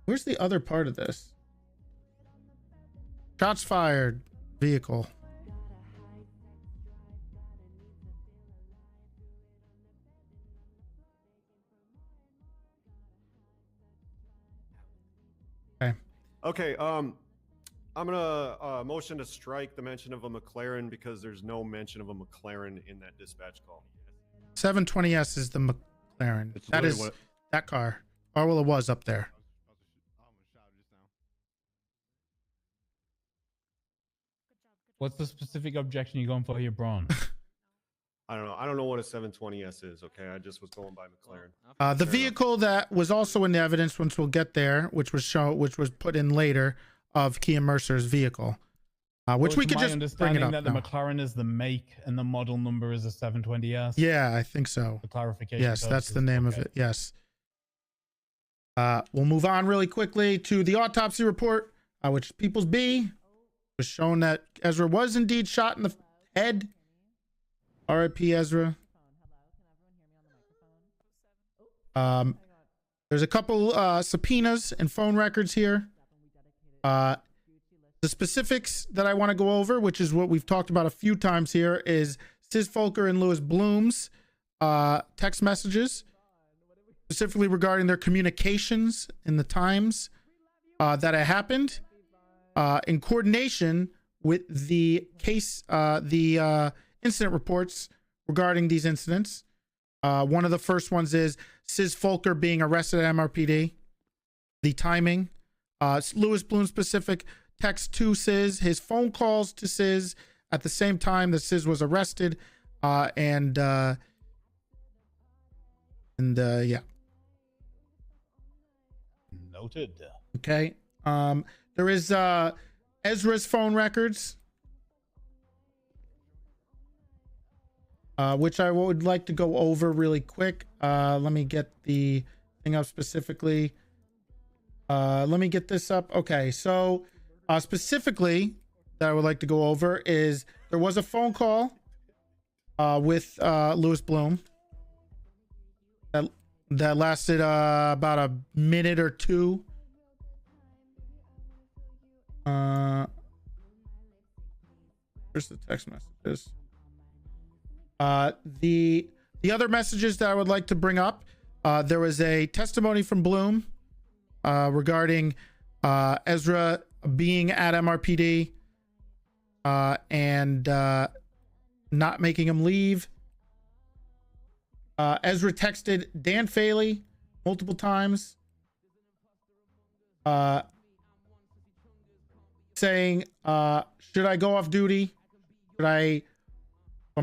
Where's the other part of this? Shots fired, vehicle. Okay. Okay, I'm gonna motion to strike the mention of a McLaren because there's no mention of a McLaren in that dispatch call. 720S is the McLaren. That is that car. Or well, it was up there. What's the specific objection you're going for here, Braun? I don't know. I don't know what a 720S is. Okay, I just was going by McLaren. The vehicle that was also in the evidence, once we'll get there, which was put in later, of Kian Mercer's vehicle, which we could just bring it up. That the McLaren is the make and the model number is a 720S. Yeah, I think so. For clarification. Yes, that's the name of it. Yes. We'll move on really quickly to the autopsy report, which People's B was shown that Ezra was indeed shot in the head. R.I.P. Ezra. There's a couple subpoenas and phone records here. The specifics that I want to go over, which is what we've talked about a few times here, is Sis Folker and Lewis Bloom's text messages, specifically regarding their communications in the times that it happened, in coordination with the case, the incident reports regarding these incidents. One of the first ones is Sis Folker being arrested at MRPD, the timing, Lewis Bloom specific text to Sis, his phone calls to Sis at the same time that Sis was arrested, and yeah. Noted. Okay. There is Ezra's phone records, which I would like to go over really quick. Let me get the thing up specifically. Let me get this up. Okay, so specifically that I would like to go over is there was a phone call with Lewis Bloom that lasted about a minute or two. Here's the text messages. The other messages that I would like to bring up, there was a testimony from Bloom regarding Ezra being at MRPD and not making him leave. Ezra texted Dan Faley multiple times saying, should I go off duty? I'm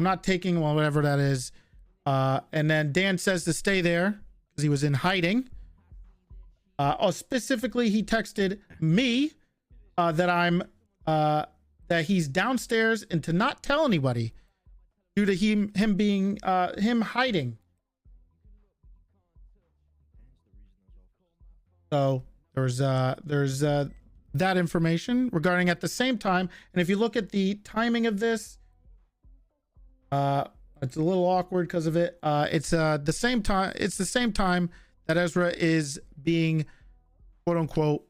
not taking, well, whatever that is. And then Dan says to stay there because he was in hiding. Specifically, he texted me that he's downstairs and to not tell anybody due to him being him hiding. So there's that information regarding at the same time. And if you look at the timing of this, it's a little awkward because of it. It's the same time. It's the same time that Ezra is being, quote unquote,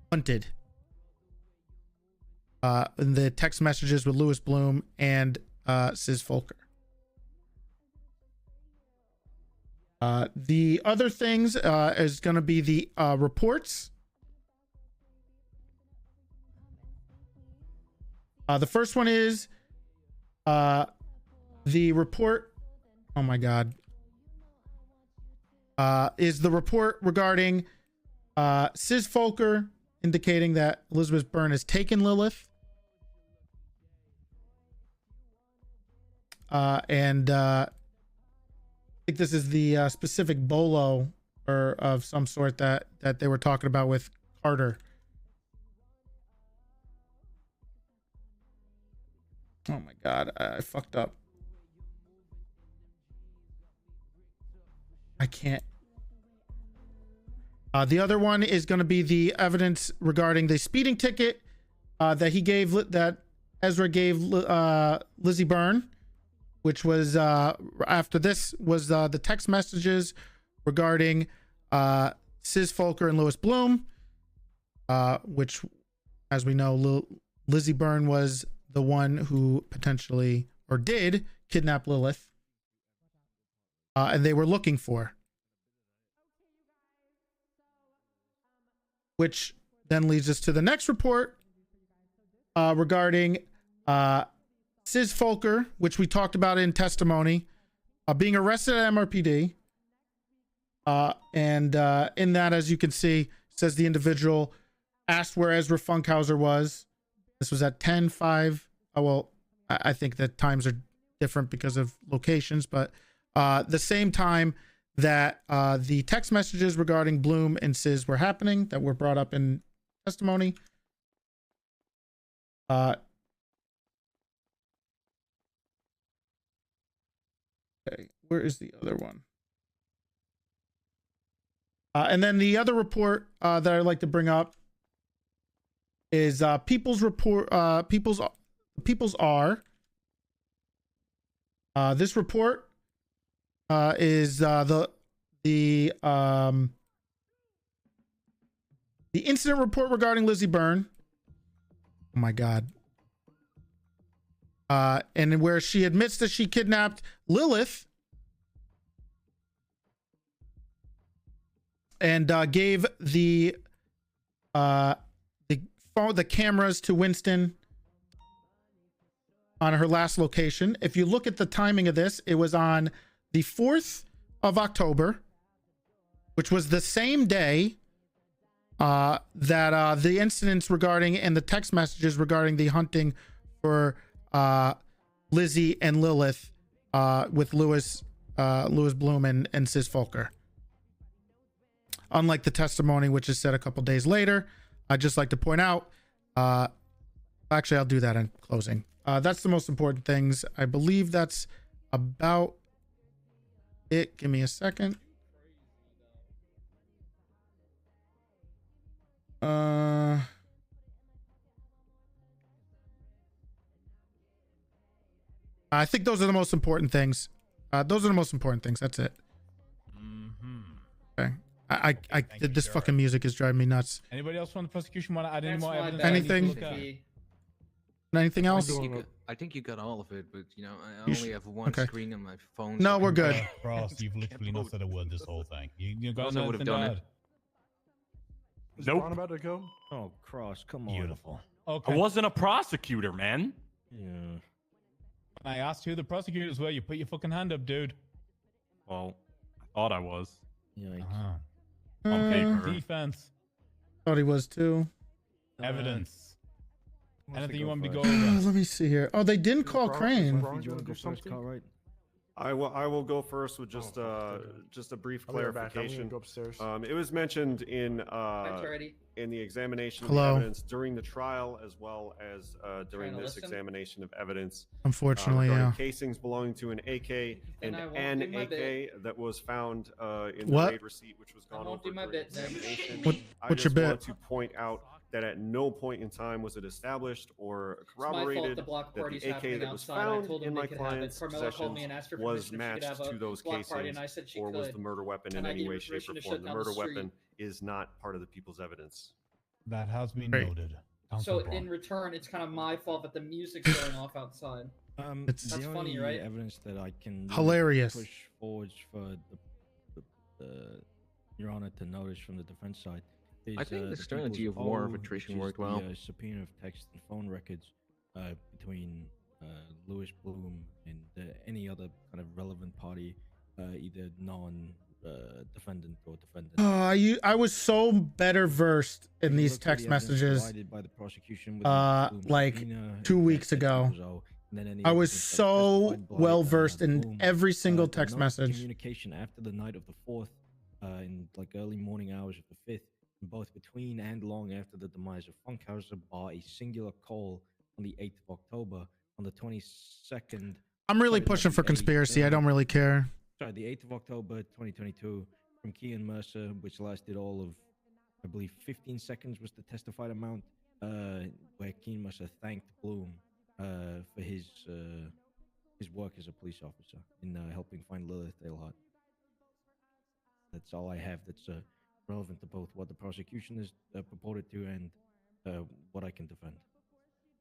hunted. in the text messages with Louis Bloom and Sis Folker. The other things is going to be the reports. The first one is the report. Oh my God. Is the report regarding Sis Folker indicating that Elizabeth Byrne has taken Lilith. And I think this is the specific bolo or of some sort that they were talking about with Carter. Oh my God, I fucked up. I can't. The other one is going to be the evidence regarding the speeding ticket that he gave, that Ezra gave Lizzie Byrne, which was after this was the text messages regarding Sis Folker and Louis Bloom, which, as we know, Lizzie Byrne was the one who potentially or did kidnap Lilith, and they were looking for. Which then leads us to the next report regarding Sis Folker, which we talked about in testimony, being arrested at MRPD. And in that, as you can see, says the individual asked where Ezra Funkhouser was. This was at 10:05. Well, I think that times are different because of locations, but the same time that the text messages regarding Bloom and Sis were happening, that were brought up in testimony. Okay, where is the other one? And then the other report that I'd like to bring up is People's Report. People's R. This report is the incident report regarding Lizzie Byrne. Oh my God. And where she admits that she kidnapped Lilith and gave the cameras to Winston on her last location. If you look at the timing of this, it was on the 4th of October, which was the same day that the incidents regarding and the text messages regarding the hunting for Lizzie and Lilith with Louis Bloom and Sis Folker. Unlike the testimony, which is said a couple days later, I'd just like to point out, actually, I'll do that in closing. That's the most important things. I believe that's about it. Give me a second. I think those are the most important things. Those are the most important things. That's it. Okay. This fucking music is driving me nuts. Anybody else from the prosecution want to add any more evidence? Anything else? I think you got all of it, but you know, I only have one screen on my phone. No, we're good. Cross, you've literally not said a word this whole thing. You guys would have done it. Is Nope. Ron about to go? Oh, Cross, come on. Beautiful. Okay. I wasn't a prosecutor, man. Yeah. I asked who the prosecutors were. You put your fucking hand up, dude. Well, I thought I was. Yikes. On paper. Defense. Thought he was too. Evidence. Anything you want me to go Let over? me see here. Oh, they didn't call Crane. Do you want to go first, Carl, right? I will go first with just a brief clarification. Go upstairs. It was mentioned in Toretti. in the examination of Hello. the evidence during the trial, as well as during this listen? examination of evidence. Unfortunately, regarding yeah. casings belonging to an AK and I won't an do my AK that was found in the What? raid receipt, which was gone won't over do my during bit, Zach. examination. What's I your just bit? want to point out that at no point in time was it established or corroborated the block that party's the AK happening that was outside. I found told him in they my could have it. client's Carmela called me and possessions asked for was permission if she could matched have a to those block party, casings, and I said she or was could. the murder weapon in And I any gave her way, shape, permission or to form. shut The down the murder street. weapon is not part of the people's evidence. That has been Great. noted. Council So Braun. in return, it's kind of my fault that the music's going off outside. It's That's the funny, only right? evidence that I can really Hilarious. push forward for the Your Honor to notice from the defense side is I think the the strategy people's of war oath, arbitration which is worked well. The subpoena of text and phone records between Louis Bloom and any other kind of relevant party, either non-defendant or defendant. I was so better versed in these text messages like 2 weeks ago. I was so well versed in every single text message. Communication after the night of the 4th, in like early morning hours of the 5th, both between and long after the demise of Funkhouser, bar a singular call on the 8th of October. On the 22nd, I'm really pushing for conspiracy. I don't really care. Sorry, the 8th of October 2022 from Kean Mercer, which lasted all of, I believe, 15 seconds was the testified amount, where Kean Mercer thanked Bloom for his work as a police officer in helping find Lilith Eilhart. That's all I have that's relevant to both what the prosecution is purported to and what I can defend.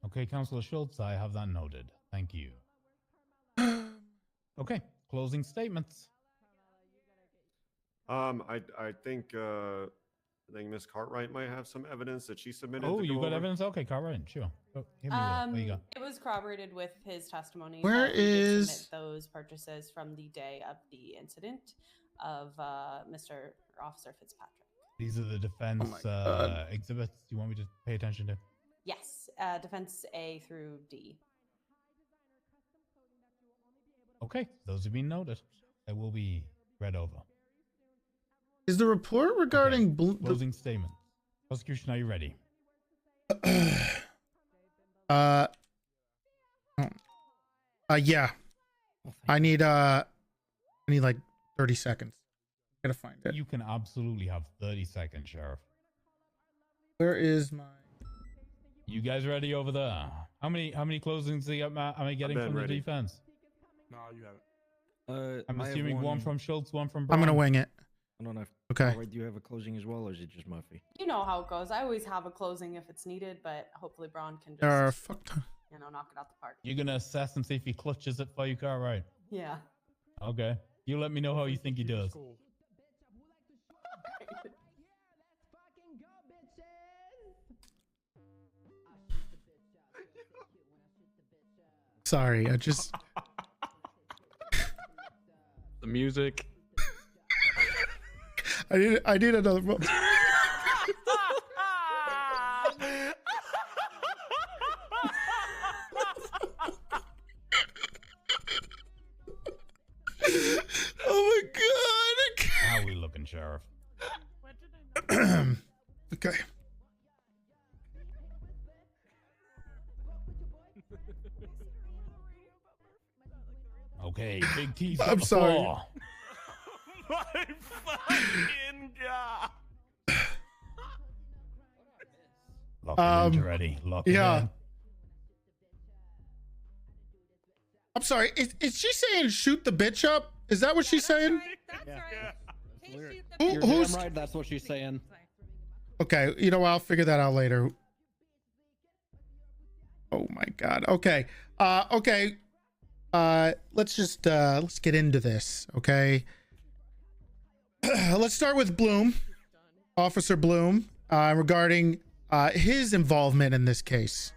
Okay, Councilor Schultz, I have that noted. Thank you. Okay, closing statements. I think Miss Cartwright might have some evidence that she submitted. Oh, to you go got over. evidence? Okay, Cartwright, sure. Oh, hit me with it. What you got? It was corroborated with his testimony. Where that he did is- submit those purchases from the day of the incident of Mr. Officer Fitzpatrick? These are the defense exhibits you want me to pay attention to? Yes, defense A through D. Okay, those have been noted. They will be read over. Is the report regarding Closing statement. Prosecution, are you ready? Yeah. I need like 30 seconds. Gotta find it. You can absolutely have 30 seconds, Sheriff. Where is my? You guys ready over there? How many closings am I getting from the defense? No, you haven't. I'm I have assuming one from Schultz, one from I'm Braun. gonna wing it. I don't know. Okay. Do you have a closing as well, or is it just Murphy? You know how it goes. I always have a closing if it's needed, but hopefully Braun can There are a just, fuck ton. knock it out the park. You're gonna assess and see if he clutches it for you, Cartwright. Yeah. Okay. You let me know how you think he does. Sorry, I just. The music. I need another. Oh my god! How are we looking, Sheriff? Okay. Okay, Big T's I'm on the sorry. floor. My fucking god. Lock it in, ready. Lock it yeah. in. I'm sorry. Is she saying shoot the bitch up? Is that what she's saying? Who, You're who's damn right, that's what she's saying. okay? You know what? I'll figure that out later. Oh my god. Okay. Okay. Let's just let's get into this. Okay. Let's start with Bloom, Officer Bloom, regarding his involvement in this case.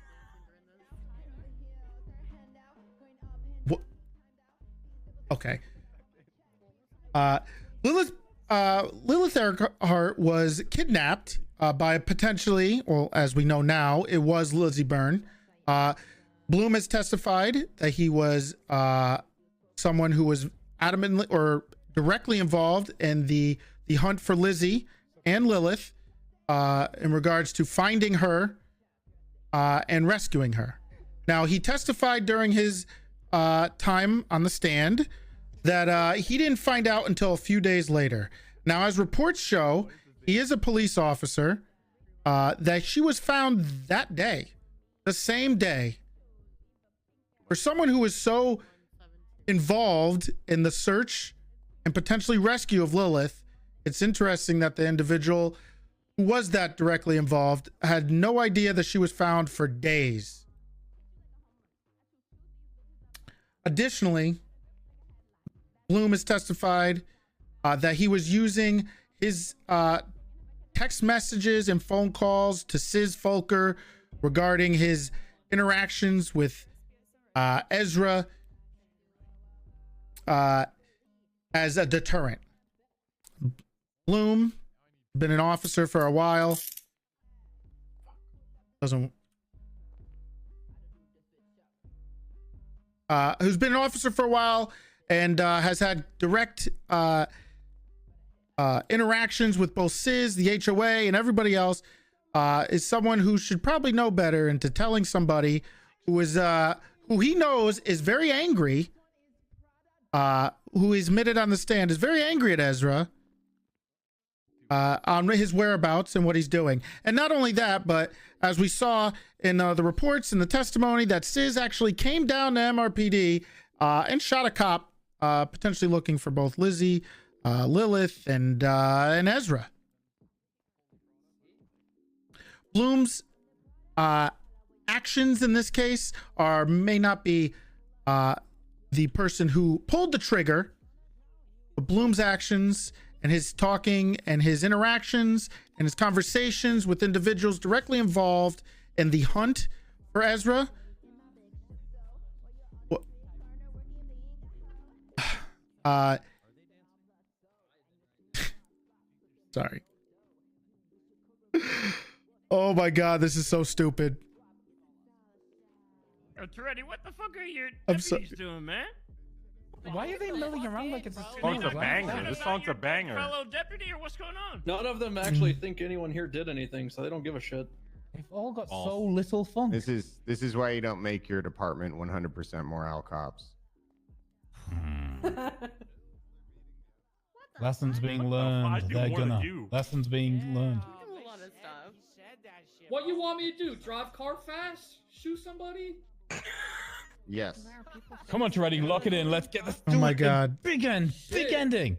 What? Okay. Lilith Eilhart was kidnapped by potentially, well, as we know now, it was Lizzie Byrne. Bloom has testified that he was someone who was adamantly or directly involved in the hunt for Lizzie and Lilith in regards to finding her and rescuing her. Now, he testified during his time on the stand that he didn't find out until a few days later. Now, as reports show, he is a police officer, that she was found that day, the same day. For someone who is so involved in the search and potentially rescue of Lilith, it's interesting that the individual who was that directly involved, had no idea that she was found for days. Additionally, Bloom has testified that he was using his text messages and phone calls to Sis Folker regarding his interactions with Ezra as a deterrent. Bloom, been an officer for a while. Who's been an officer for a while and has had direct interactions with both Sis, the HOA, and everybody else, is someone who should probably know better into telling somebody who is who he knows is very angry, who is admitted on the stand, is very angry at Ezra on his whereabouts and what he's doing. And not only that, but as we saw in the reports and the testimony, that Sis actually came down to MRPD and shot a cop, potentially looking for both Lizzie, Lilith, and Ezra. Bloom's actions in this case may not be the person who pulled the trigger, but Bloom's actions and his talking and his interactions and his conversations with individuals directly involved in the hunt for Ezra. Sorry. Oh my God, this is so stupid. Yo, Toretti, what the fuck are your I'm deputies doing, man? Why are they milling around like it's a Song's a banger. This song's a banger. Fellow deputy, or what's going on? None of them actually think anyone here did anything, so they don't give a shit. They've all got so little fun. This is why you don't make your department 100% morale cops. Lessons being learned. They're gonna. Lessons being learned. What you want me to do? Drive car fast? Shoot somebody? Yes. Come on, Toretti, lock it in. Let's get this. Oh my God. Big end. Big ending.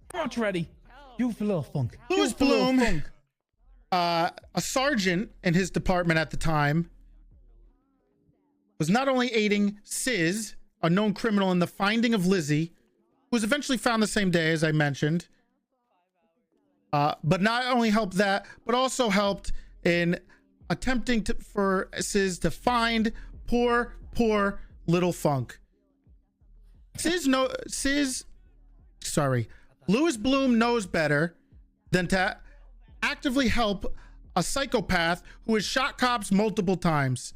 Come on, Toretti. You for a little funk. Who's Bloom? A sergeant in his department at the time was not only aiding Sis, a known criminal, in the finding of Lizzie, who was eventually found the same day, as I mentioned, but not only helped that, but also helped in attempting for Sis to find poor little Funk. Louis Bloom knows better than to actively help a psychopath who has shot cops multiple times.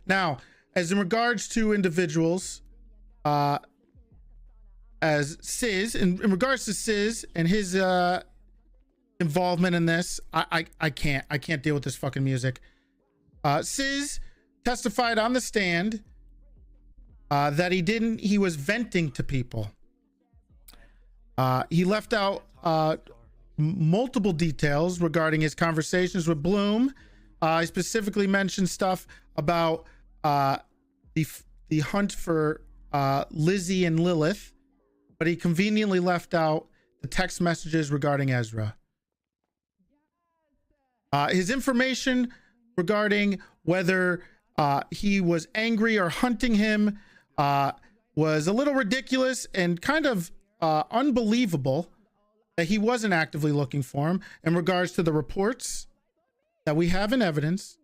Now, as in regards to individuals, as Sis, in regards to Sis and his involvement in this, I can't deal with this fucking music. Sis testified on the stand that he was venting to people. He left out multiple details regarding his conversations with Bloom. I specifically mentioned stuff about the hunt for Lizzie and Lilith, but he conveniently left out the text messages regarding Ezra. His information regarding whether he was angry or hunting him was a little ridiculous and kind of unbelievable that he wasn't actively looking for him in regards to the reports that we have in evidence,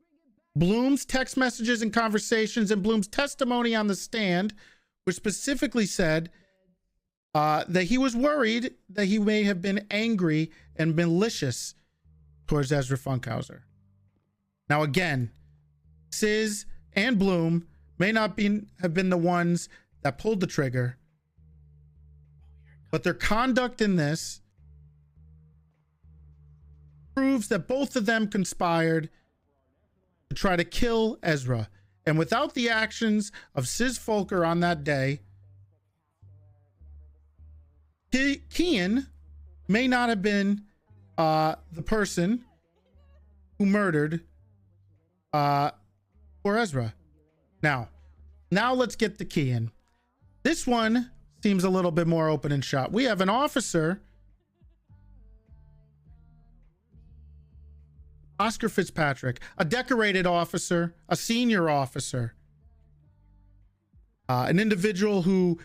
Bloom's text messages and conversations, and Bloom's testimony on the stand, which specifically said that he was worried that he may have been angry and malicious towards Ezra Funkhouser. Now, again, Sis and Bloom may not have been the ones that pulled the trigger, but their conduct in this proves that both of them conspired to try to kill Ezra. And without the actions of Sis Folker on that day, Kian may not have been the person who murdered poor Ezra. Now let's get to Kian. This one seems a little bit more open and shut. We have an officer Oscar Fitzpatrick, a decorated officer, a senior officer, an individual who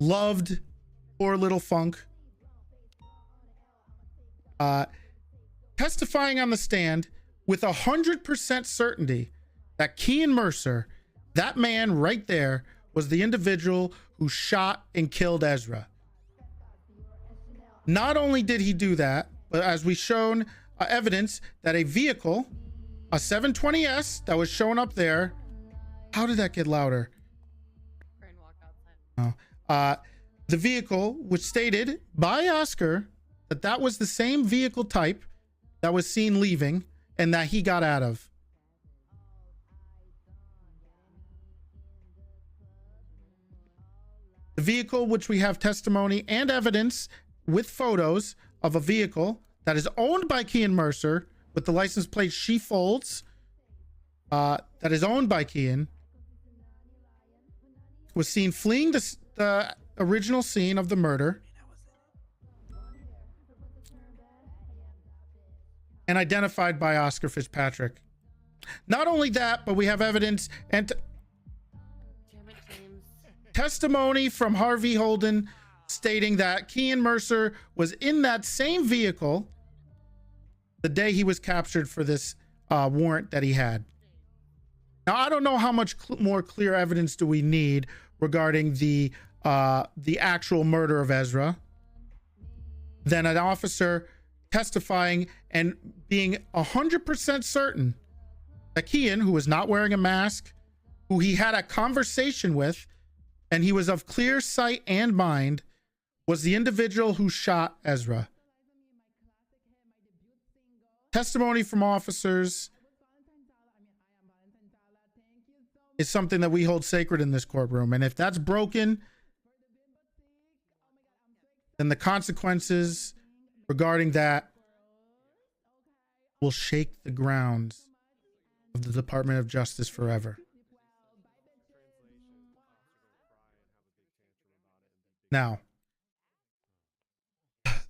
loved poor little Funk, testifying on the stand with 100% certainty that Kean Mercer, that man right there, was the individual who shot and killed Ezra. Not only did he do that, but as we shown evidence that a vehicle, a 720S that was shown up there, how did that get louder? Oh, the vehicle, which stated by Oscar that that was the same vehicle type that was seen leaving and that he got out of. The vehicle, which we have testimony and evidence with photos of a vehicle that is owned by Kean Mercer with the license plate she folds, that is owned by Kean, was seen fleeing the original scene of the murder and identified by Oscar Fitzpatrick. Not only that, but we have evidence and testimony from Harvey Holden stating that Kean Mercer was in that same vehicle the day he was captured for this warrant that he had. Now, I don't know how much more clear evidence do we need regarding the actual murder of Ezra than an officer testifying and being 100% certain that Kean, who was not wearing a mask, who he had a conversation with, and he was of clear sight and mind, was the individual who shot Ezra. Testimony from officers is something that we hold sacred in this courtroom. And if that's broken, then the consequences regarding that will shake the grounds of the Department of Justice forever. Now,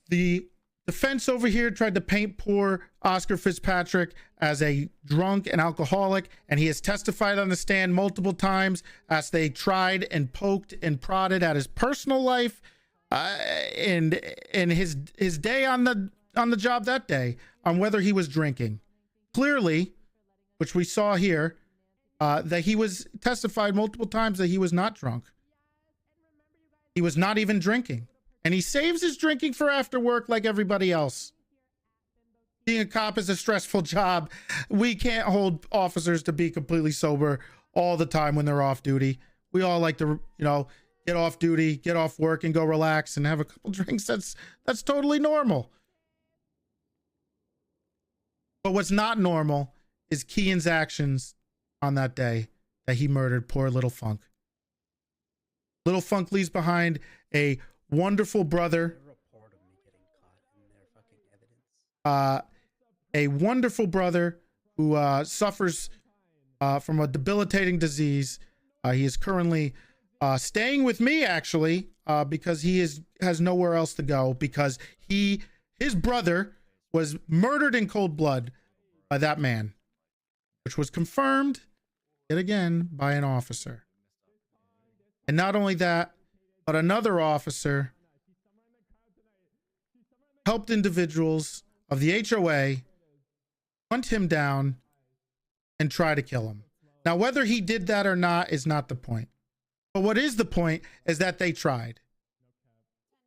the defense over here tried to paint poor Oscar Fitzpatrick as a drunk and alcoholic, and he has testified on the stand multiple times as they tried and poked and prodded at his personal life and his day on the job that day on whether he was drinking. Clearly, which we saw here, that he was testified multiple times that he was not drunk. He was not even drinking. And he saves his drinking for after work like everybody else. Being a cop is a stressful job. We can't hold officers to be completely sober all the time when they're off duty. We all like to, get off duty, get off work and go relax and have a couple drinks. That's totally normal. But what's not normal is Kean's actions on that day that he murdered poor little Funk. Little Funk leaves behind a wonderful brother, a wonderful brother who suffers from a debilitating disease. He is currently staying with me, actually, because he has nowhere else to go, because his brother was murdered in cold blood by that man, which was confirmed yet again by an officer. And not only that, but another officer helped individuals of the HOA hunt him down and try to kill him. Now, whether he did that or not is not the point. But what is the point is that they tried.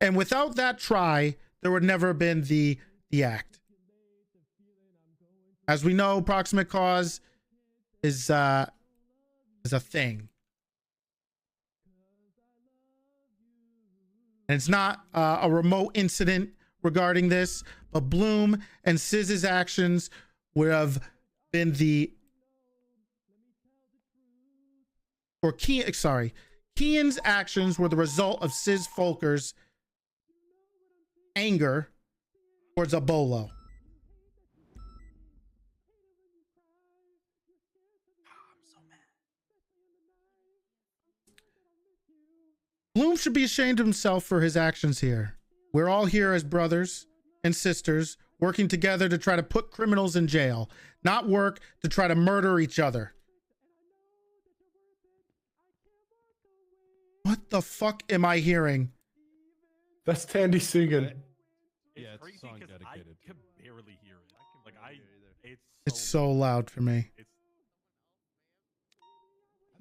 And without that try, there would never have been the act. As we know, proximate cause is a thing. And it's not a remote incident regarding this, but Bloom and Siz's actions would have been Kean's actions were the result of Siz Folker's anger towards a bolo. Bloom should be ashamed of himself for his actions here. We're all here as brothers and sisters working together to try to put criminals in jail, not work to try to murder each other. What the fuck am I hearing? That's Tandy singing. Yeah, it's a song dedicated. I can barely hear it. Like It's so loud for me. I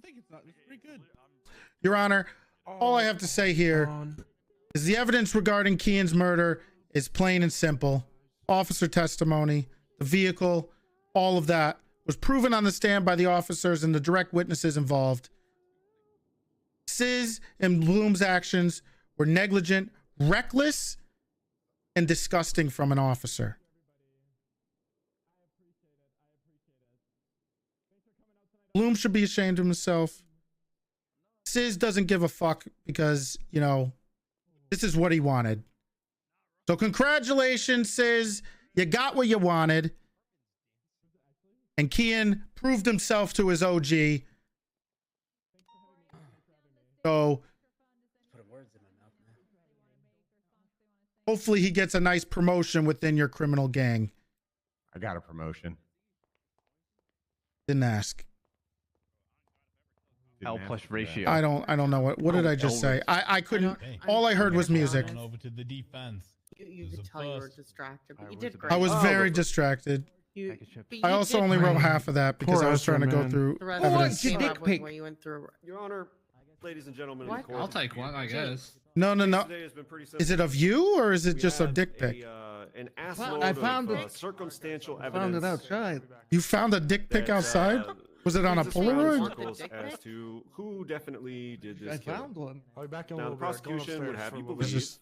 think it's pretty good. Your Honor, all I have to say here is the evidence regarding Kian's murder is plain and simple. Officer testimony, the vehicle, all of that was proven on the stand by the officers and the direct witnesses involved. Sis and Bloom's actions were negligent, reckless, and disgusting from an officer. Bloom should be ashamed of himself. Sis doesn't give a fuck because, you know, this is what he wanted. So congratulations, Sis. You got what you wanted. And Kian proved himself to his OG. So hopefully he gets a nice promotion within your criminal gang. I got a promotion. Didn't ask. L plus ratio. I don't know what did I just say? I couldn't. All I heard was music. Over to the defense. You could tell you were distracted, but you did great. I was very distracted. I also only wrote half of that because I was trying to go through evidence. Your Honor, ladies and gentlemen, in the court, I'll take one, I guess. No. today has been pretty simple. Is it of you or is it just a dick pic? An assload of circumstantial evidence. Found it outside. You found a dick pic outside? Was it on a Polaroid? As to who definitely did this. I found one. I'll be back in a Now, the little bit. prosecution would have you This believe is-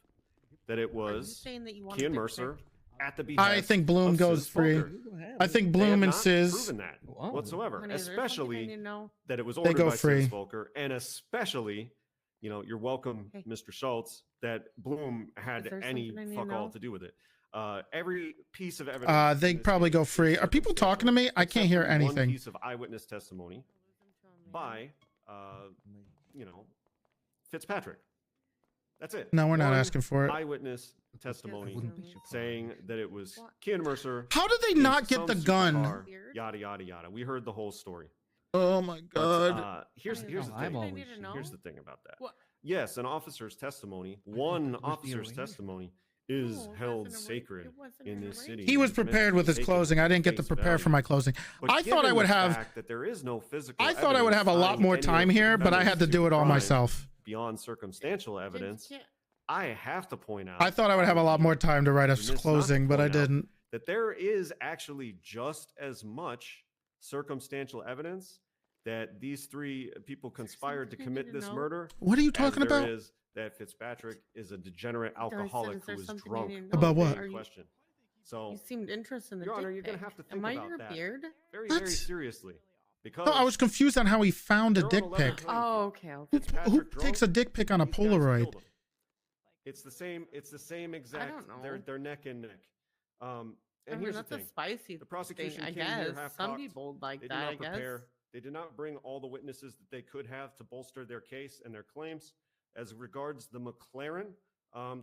that it was Kian Mercer at the behest I think Bloom of goes Sis free. Fulker. I think They have Bloom and not Sis, proven that whatsoever, Honey, is there something I especially need to know? that it was They ordered go by free. Sis Fulker, and especially, you know, you're welcome, Okay. Mr. Schultz, that Bloom had Is there any something I need to fuck all know? to do with it. Every piece of evidence. they in this probably case go is free. Are people talking to me? I except can't hear for one anything. piece of eyewitness testimony by, you know, Fitzpatrick. That's it. No, we're not One asking for it. Eyewitness testimony saying that it was Kian Mercer. How did they in not get some the gun? supercar, Yada yada yada. We heard the whole story. Oh my But, god. here's the thing. Here's the thing about that. Yes, an officer's testimony, one officer's testimony, is held sacred in this city. He was prepared with his closing. I didn't get to prepare for my closing. I thought I would have. That there is no physical I thought I would have a evidence lot tying more any time of the here, but I had to defendants do the it all crime myself. Beyond circumstantial evidence, I have to point out. I thought I would have a lot more time to write a remiss not to closing, but I point out didn't. That there is actually just as much circumstantial evidence that these three people conspired to commit this murder. What are you talking as there about? is that Fitzpatrick is a degenerate alcoholic who is something drunk. I need to know? About what? Big question. So, You seemed interested in the Your Honor, dick you're going to pic. have to think Am I about your that beard? very, What? very seriously. Because No, I was confused on how he found a they're on dick a level pic. playing Oh, field. okay. Who Fitzpatrick takes a drunk, dick pic on a these guys Polaroid? killed him. It's the same exact. don't know. They're neck and neck. And I mean, here's that's the a thing. spicy The prosecution thing, I came here guess. half Some cocked. people like They did that, not I guess. prepare. They did not bring all the witnesses that they could have to bolster their case and their claims. As regards the McLaren,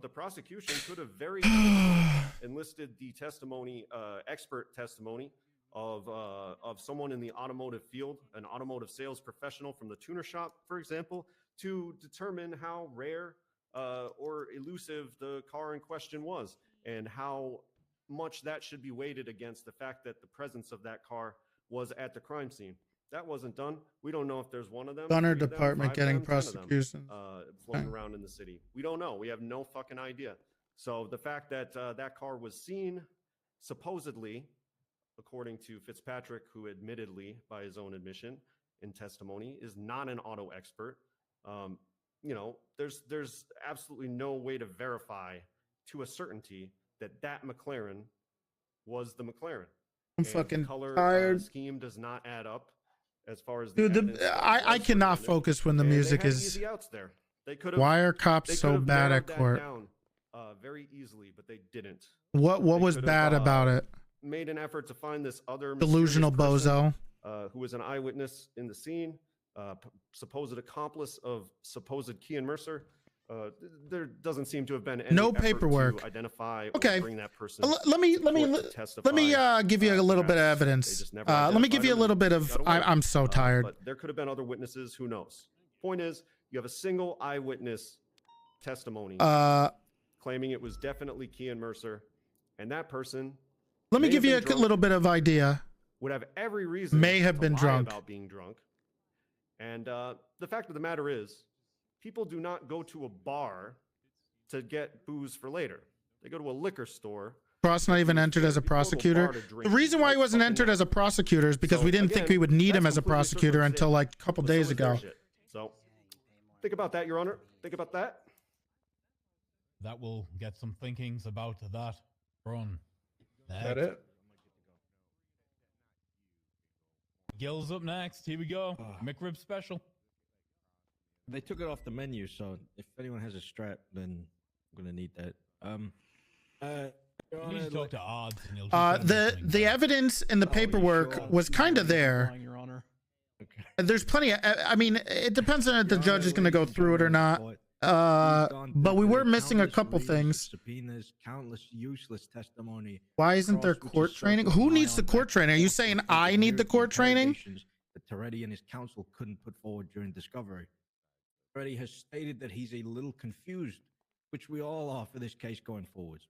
the prosecution could have very easily enlisted the testimony, expert testimony of someone in the automotive field, an automotive sales professional from the tuner shop, for example, to determine how rare or elusive the car in question was and how much that should be weighted against the fact that the presence of that car was at the crime scene. That wasn't done. We don't know if there's one of them. Gunner 3 of them, Department 5 of getting them, 10 of them, prosecutions. floating around in the city. We don't know. We have no fucking idea. So the fact that that car was seen, supposedly, according to Fitzpatrick, who admittedly, by his own admission in testimony, is not an auto expert. You know, there's absolutely no way to verify to a certainty that that McLaren was the McLaren. I'm And fucking the color tired. scheme does not add up as far as the Dude, evidence that I was cannot presented. focus when the And they music had is. easy outs there. They could have. Why are cops they so could have bad narrowed at that court? down, very easily, but they didn't. What They was could have, bad about it? Made an effort to find this other Delusional mysterious person, bozo. who was an eyewitness in the scene, supposed accomplice of supposed Kian Mercer, There doesn't seem to have been any No effort paperwork. to identify Okay. or bring that person. Let me give you a little bit of Perhaps they evidence. just never Let me give identified you a him little and bit of. got away. I'm so tired. But there could have been other witnesses. Who knows? Point is, you have a single eyewitness testimony claiming it was definitely Kian Mercer, and that person. Let me may give have you a been drunk, little bit of idea. Would have every reason. May have to been lie drunk. about being drunk. And the fact of the matter is, people do not go to a bar to get booze for later. They go to a liquor store. Cross not even entered as a prosecutor. The reason why he wasn't entered as a prosecutor is because we didn't think we would need him as a prosecutor until like a couple days ago. So think about that, Your Honor. Think about that. That will get some thinkings about that run. That it? Gil's up next. Here we go. McRib special. They took it off the menu, so if anyone has a strap, then I'm gonna need that. You need to talk to Odds. And he'll just The evidence in the paperwork was kind of there. Your Honor. There's plenty of. I mean, it depends on if the judge is going to go through it or not. But we were missing a couple things. Subpoenas, countless useless testimony. Why isn't there court training? Who needs the court training? Are you saying I need the court training? That Toretti and his counsel couldn't put forward during discovery. Toretti has stated that he's a little confused, which we all are for this case going forward.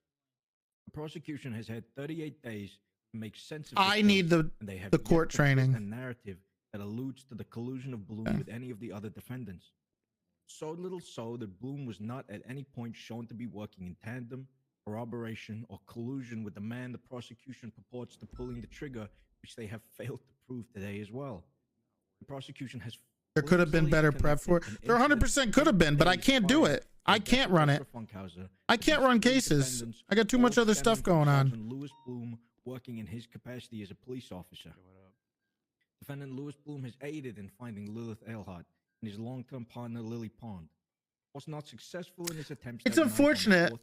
The prosecution has had 38 days to make sense of I need the court training. A narrative that alludes to the collusion of Bloom with any of the other defendants. So little so that Bloom was not at any point shown to be working in tandem, corroboration, or collusion with the man the prosecution purports to pulling the trigger, which they have failed to prove today as well. The prosecution has. There could have been better prep for it. There 100% could have been, but I can't do it. I can't run it. I can't run cases. I got too much other stuff going on. Lewis Bloom working in his capacity as a police officer. Defendant Lewis Bloom has aided in finding Lilith Eilhart and his long-term partner Lily Pond. Was not successful in his attempts. It's unfortunate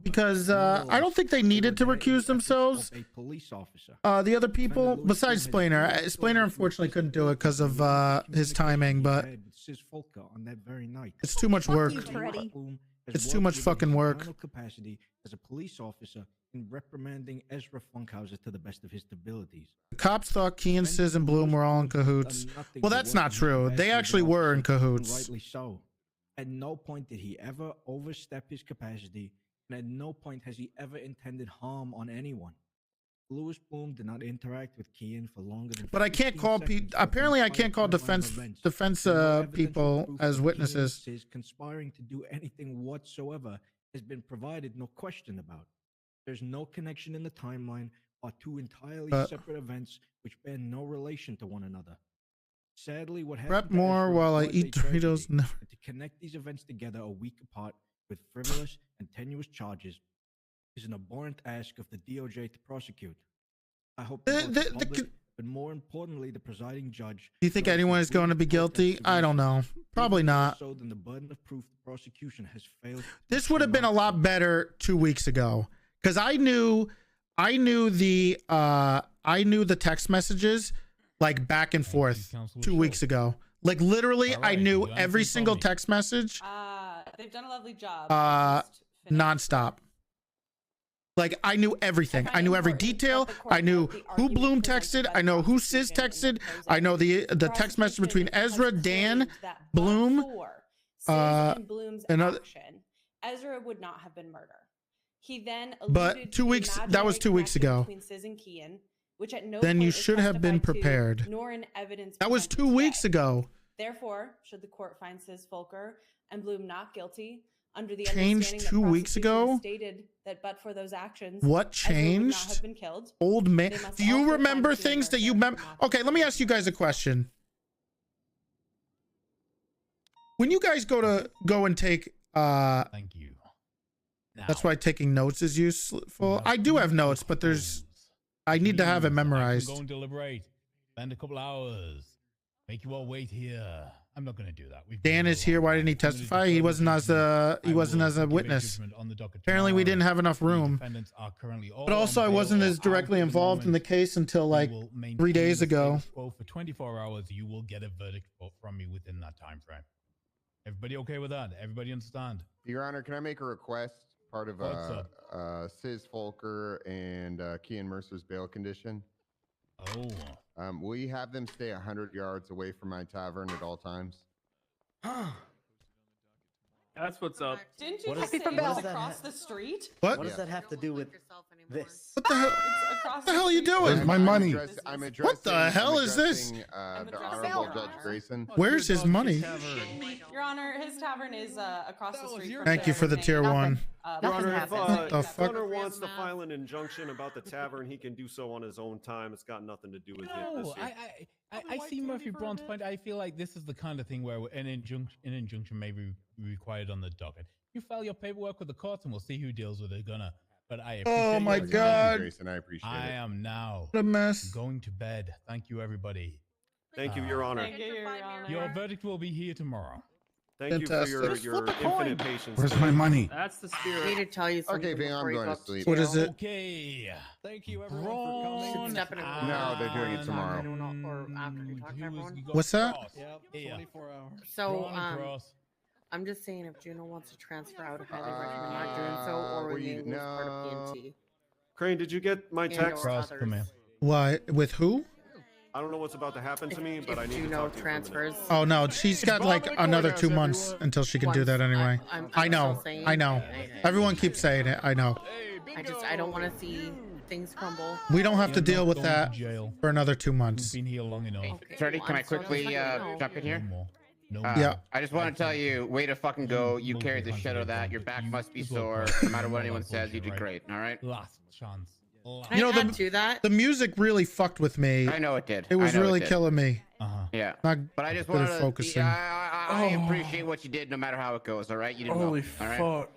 because I don't think they needed to recuse themselves. The other people, besides Splainer, Splainer unfortunately couldn't do it because of his timing, but it's too much work. It's too much fucking work. Capacity as a police officer in reprimanding Ezra Funkhouser to the best of his abilities. The cops thought Kian, Sis, and Bloom were all in cahoots. Well, that's not true. They actually were in cahoots. Rightly so. At no point did he ever overstep his capacity, and at no point has he ever intended harm on anyone. Lewis Bloom did not interact with Kian for longer than. But I can't call apparently I can't call defense people as witnesses. Conspiring to do anything whatsoever has been provided, no question about. There's no connection in the timeline or two entirely separate events which bear no relation to one another. Sadly, what happened Prep more while I eat Doritos. No. To connect these events together a week apart with frivolous and tenuous charges is an abhorrent ask of the DOJ to prosecute. I hope but more importantly, the presiding judge. Do you think anyone is going to be guilty? I don't know. Probably not. So then the burden of proof the prosecution has failed. This would have been a lot better 2 weeks ago because I knew the text messages like back and forth 2 weeks ago. Like literally, I knew every single text message. They've done a lovely job. Nonstop. Like I knew everything. I knew every detail. I knew who Bloom texted. I know who Sis texted. I know the text message between Ezra, Dan, Bloom, and Bloom's another. Action, Ezra would not have been murder. He then But 2 weeks. That was 2 weeks ago. Between Sis and Kian, which at no then point you is should have been testified to, prepared. nor in evidence. That was 2 weeks ago. Therefore, should the court find Sis Folker and Bloom not guilty under the Changed understanding 2 that weeks ago. Stated that but for those actions, What Ezra would not changed? have been killed. Old man. They must Do you also remember find things that you remember? Okay, let me ask you guys a question. When you guys go and take Thank you. That's why taking notes is useful. I do have notes, but I need to have it memorized. Go and deliberate. Spend a couple hours. Make you all wait here. I'm not going to do that. Dan is here. Why didn't he testify? He wasn't as a witness. Apparently, we didn't have enough room. But also, I wasn't as directly involved in the case until like 3 days ago. For 24 hours, you will get a verdict from me within that time frame. Everybody okay with that? Everybody understand? Your Honor, can I make a request? Part of What's up? Sis Folker and Kean Mercer's bail condition. Oh. Will you have them stay 100 yards away from my tavern at all times? That's what's up. Didn't you What just is- say what it was does that across have- the street? What? What does that have to do with this? What the hell? It's across What the hell are you street. doing? Where's my money? I'm What addressing, the hell I'm is this? addressing, the addressing Honorable Your Judge Honor. Grayson. Where's his money? Your Honor, his tavern is across the street. From Thank you for the tier one. Your Honor, if What the fuck? Gunner wants to file an injunction about the tavern, he can do so on his own time. It's got nothing to do with it No, this year. I see Murphy Braun's point. I feel like this is the kind of thing where an injunction may be required on the docket. You file your paperwork with the courts, and we'll see who deals with it. Gonna, but I. Oh appreciate my your God. Grayson, I appreciate I it. am now What a mess. going to bed. Thank you, everybody. Thank you, Your Honor. Thank you, Your Honor. Your verdict will be here tomorrow. Thank you for your infinite patience. Where's my money? That's the I spirit. need to tell you something. Okay, Bing, I'm before you going go to sleep. What is it? Okay. Thank you, everyone, for coming. Braun Step in and No, they're doing it tomorrow. Or after you talk to everyone. What's that? Yep, Yeah. 24 hours. So, Braun Cross. I'm just saying if Juno wants to transfer, I would highly recommend not doing so, or we may lose part of PNT. Crane, did you get my And text? or Cross, come here. others. Why? With who? I don't know what's about to happen to me, but I If need to Juno talk to you for a minute. transfers. Oh no, she's got like another 2 months until she can do that anyway. I'm I know. still saying- I know. Everyone keeps saying it. I know. I don't want to see things crumble. We don't have to You're deal not with going to that jail. for another 2 You've months. been here long enough. Okay, Toretti, well, can I I'm still quickly just letting you know. jump in here? No more. No Uh, more. Yeah. I just want to tell you, way to fucking go. You carried the shit out of that. Your back must be sore. No matter what anyone says, you did great. All right. Last chance. Can You know, I add to that? The music really fucked with me. I know it did. It was I know really did. killing me. Uh-huh. Not But I just good at wanted to. focusing. I appreciate what you did, no matter how it goes. All right. You did well. Holy All right. fuck.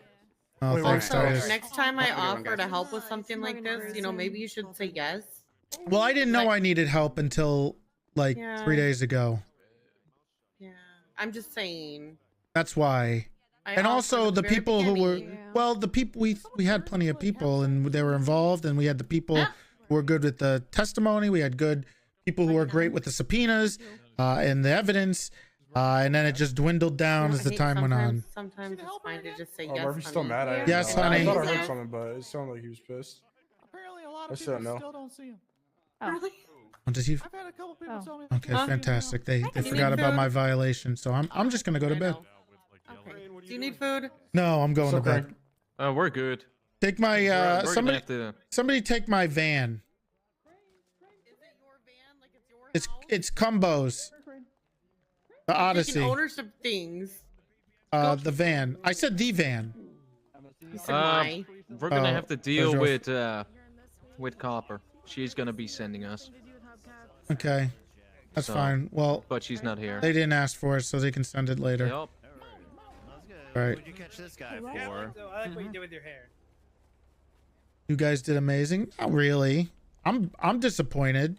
Oh, Wait, thanks, alright. Titus. Next time I Have a good one, offer to guys. help with something like this, maybe you should say yes. Well, I didn't know I needed help until like Yeah. 3 days ago. Yeah, I'm just saying. That's why. I And offered also at the very people who were beginning. well, the people we had plenty of people and they were involved, and we had the people who were good with the testimony. We had good people who were great with the subpoenas and the evidence, and then it just dwindled down as the time went on. Sometimes it's fine to just say Oh, yes. Murphy's still honey. mad at him. Yes, I honey. thought I heard something, but it sounded like he was pissed. Apparently, a lot I of still people don't know. still don't see him. Really? Oh, did he? I've had a couple people tell me. Okay, Huh? fantastic. They You forgot need about food? my violation, so I'm just gonna go to I bed. know. Okay. Do you need food? No, I'm going It's to okay. bed. We're good. Take my We're gonna somebody have to. somebody take my van. Is it your van? Like it's your house? It's Cumbo's. The Odyssey. Taking ownership things. The van. I said the van. You said my. We're gonna Oh, have to deal where's yours? with Copper. She's gonna be sending us, Okay. That's So- fine. Well, but she's not here. they didn't ask for it, so they can send it later. Yup. Right. What'd you catch this guy for? I like what you did with your hair. You guys did amazing. Not really. I'm disappointed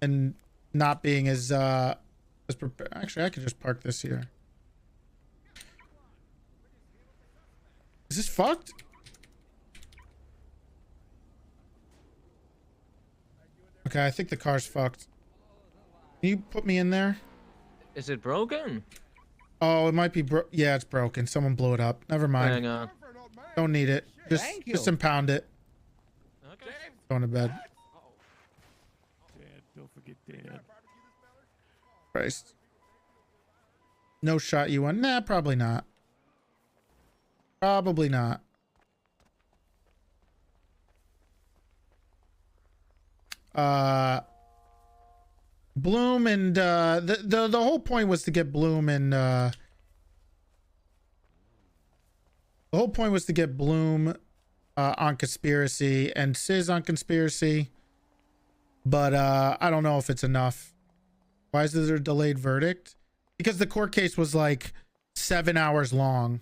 in not being as prepared. Actually, I could just park this here. Is this fucked? Okay, I think the car's fucked. Can you put me in there? Is it broken? Oh, it might be yeah, it's broken. Someone blew it up. Never mind. Hang on. Don't need it. Just Thank just you. impound it. Okay. Going to bed. Dad, don't forget Dad. Christ. No shot you want? Nah, probably not. Probably not. Bloom and the whole point was to get Bloom and the whole point was to get Bloom on conspiracy and Sis on conspiracy. But I don't know if it's enough. Why is there a delayed verdict? Because the court case was like 7 hours long,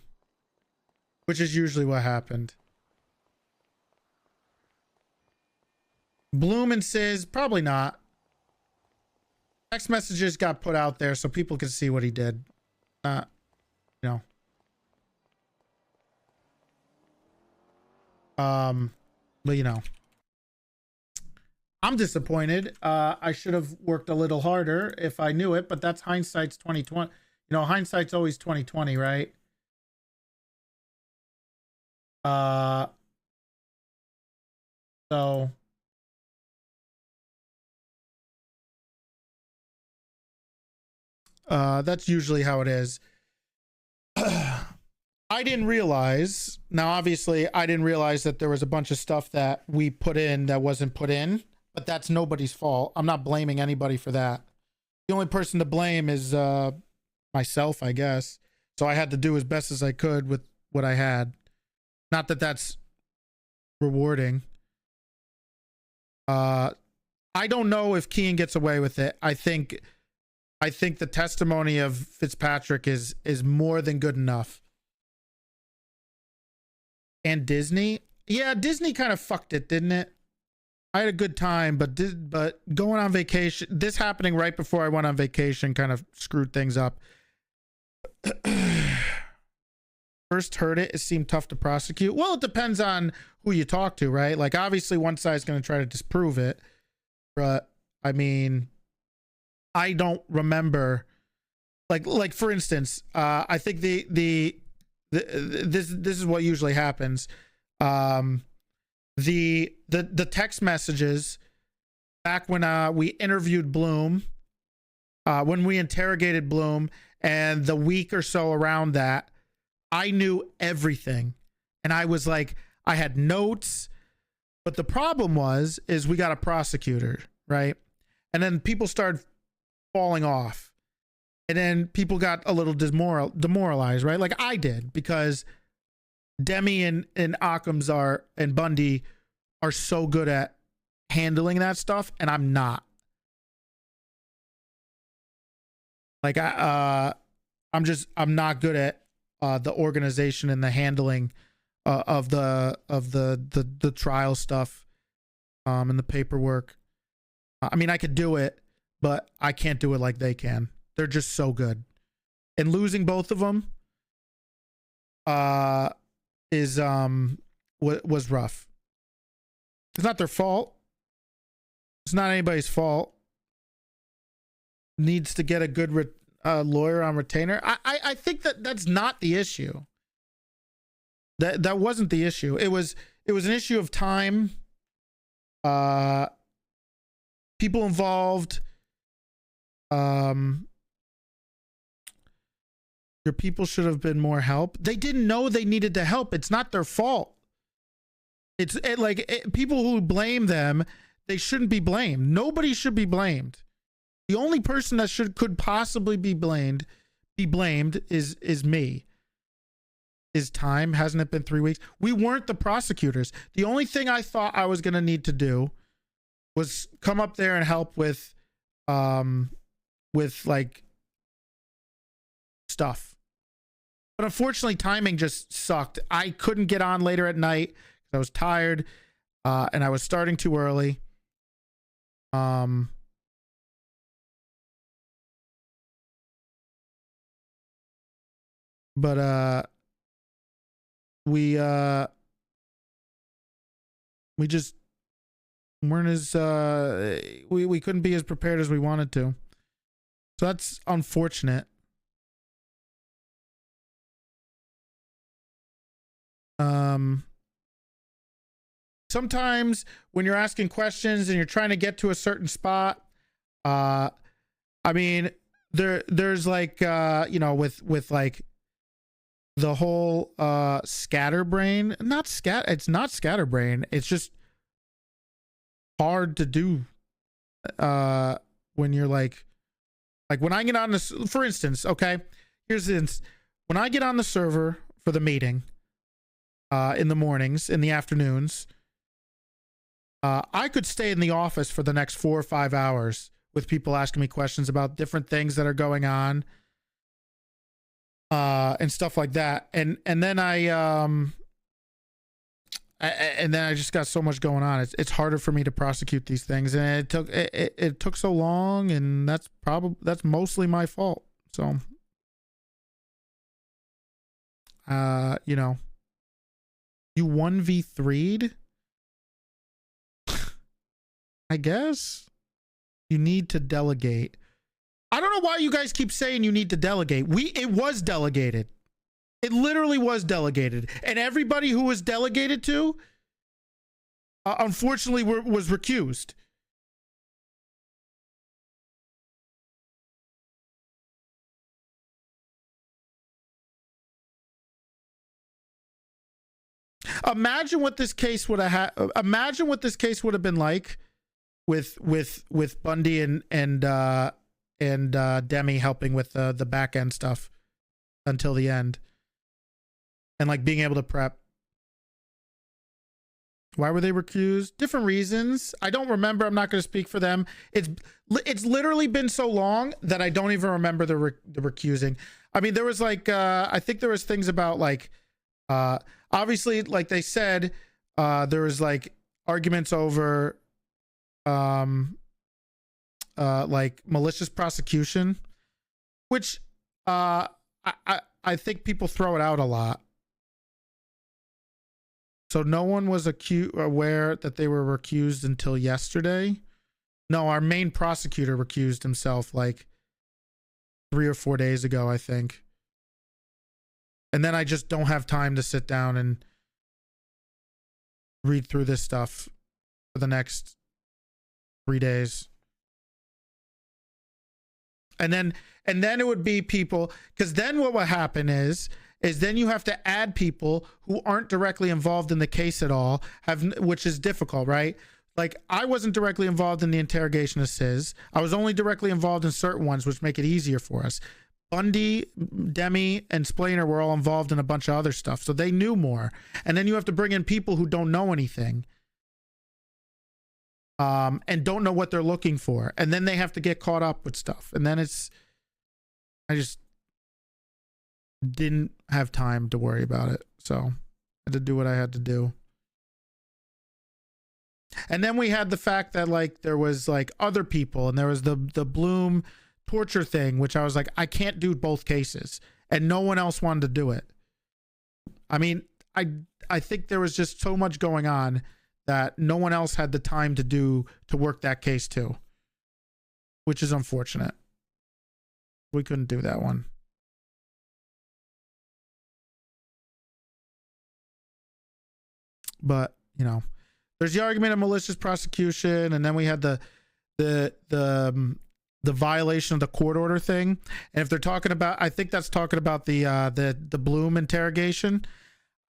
which is usually what happened. Bloom and Sis, probably not. Text messages got put out there so people could see what he did. You know. But you know. I'm disappointed. I should have worked a little harder if I knew it, but that's hindsight's 2020. You know, hindsight's always 20/20, right? So that's usually how it is. I didn't realize, now obviously I didn't realize that there was a bunch of stuff that we put in that wasn't put in, but that's nobody's fault. I'm not blaming anybody for that. The only person to blame is myself, I guess. So I had to do as best as I could with what I had. Not that that's rewarding. I don't know if Keane gets away with it. I think the testimony of Fitzpatrick is more than good enough. And Disney, yeah, Disney kind of fucked it, didn't it? I had a good time, but going on vacation, this happening right before I went on vacation kind of screwed things up. First heard it seemed tough to prosecute. Well, it depends on who you talk to, right? Like, obviously one side's going to try to disprove it, but I mean, I don't remember, like for instance, I think this is what usually happens. The text messages back when we interviewed Bloom, when we interrogated Bloom, and the week or so around that, I knew everything, and I was like, I had notes, but the problem is we got a prosecutor, right? And then people started falling off, and then people got a little demoralized, right? Like I did, because Demi and Occam's and Bundy are so good at handling that stuff, and I'm not. Like I'm not good at the organization and the handling of the trial stuff, and the paperwork. I mean, I could do it, but I can't do it like they can. They're just so good. And losing both of them was rough. It's not their fault. It's not anybody's fault. Needs to get a good lawyer on retainer. I think that's not the issue. That wasn't the issue. It was an issue of time. People involved. Your people should have been more help. They didn't know they needed the help. It's not their fault. People who blame them, they shouldn't be blamed. Nobody should be blamed. The only person that could possibly be blamed is me. Is time? Hasn't it been 3 weeks? We weren't the prosecutors. The only thing I thought I was going to need to do was come up there and help with like stuff. But unfortunately, timing just sucked. I couldn't get on later at night. I was tired, and I was starting too early. But we just weren't as we couldn't be as prepared as we wanted to. So that's unfortunate. Sometimes when you're asking questions and you're trying to get to a certain spot, I mean, there's like with like the whole scatterbrain, it's not scatterbrain, it's just hard to do when you're like when I get on this, for instance, okay, here's this, when I get on the server for the meeting in the mornings, in the afternoons, I could stay in the office for the next 4 or 5 hours with people asking me questions about different things that are going on, and stuff like that. And then I just got so much going on. It's harder for me to prosecute these things, and it took so long, and that's mostly my fault. So, you 1v3'd. I guess you need to delegate. I don't know why you guys keep saying you need to delegate. It was delegated. It literally was delegated. And everybody who was delegated to, unfortunately, was recused. Imagine what this case would have had. Imagine what this case would have been like with Bundy and Demi helping with the back end stuff until the end, and like being able to prep. Why were they recused? Different reasons. I don't remember. I'm not going to speak for them. It's literally been so long that I don't even remember the recusing. I mean, there was like I think there was things about like obviously, like they said, there was like arguments over like malicious prosecution, which I think people throw it out a lot. So no one was aware that they were recused until yesterday. No, our main prosecutor recused himself like 3 or 4 days ago, I think. And then I just don't have time to sit down and read through this stuff for the next 3 days. And then it would be people, because then what would happen is then you have to add people who aren't directly involved in the case at all, which is difficult, right? Like, I wasn't directly involved in the interrogation of Sis. I was only directly involved in certain ones, which make it easier for us. Bundy, Demi, and Splainer were all involved in a bunch of other stuff, so they knew more. And then you have to bring in people who don't know anything, and don't know what they're looking for. And then they have to get caught up with stuff. And then I just didn't have time to worry about it. So I had to do what I had to do. And then we had the fact that like there was like other people, and there was the Bloom torture thing, which I was like, I can't do both cases, and no one else wanted to do it. I mean, I think there was just so much going on that no one else had the time to work that case too, which is unfortunate. We couldn't do that one. But, you know, there's the argument of malicious prosecution, and then we had the violation of the court order thing. And if they're talking about, I think that's talking about the Bloom interrogation.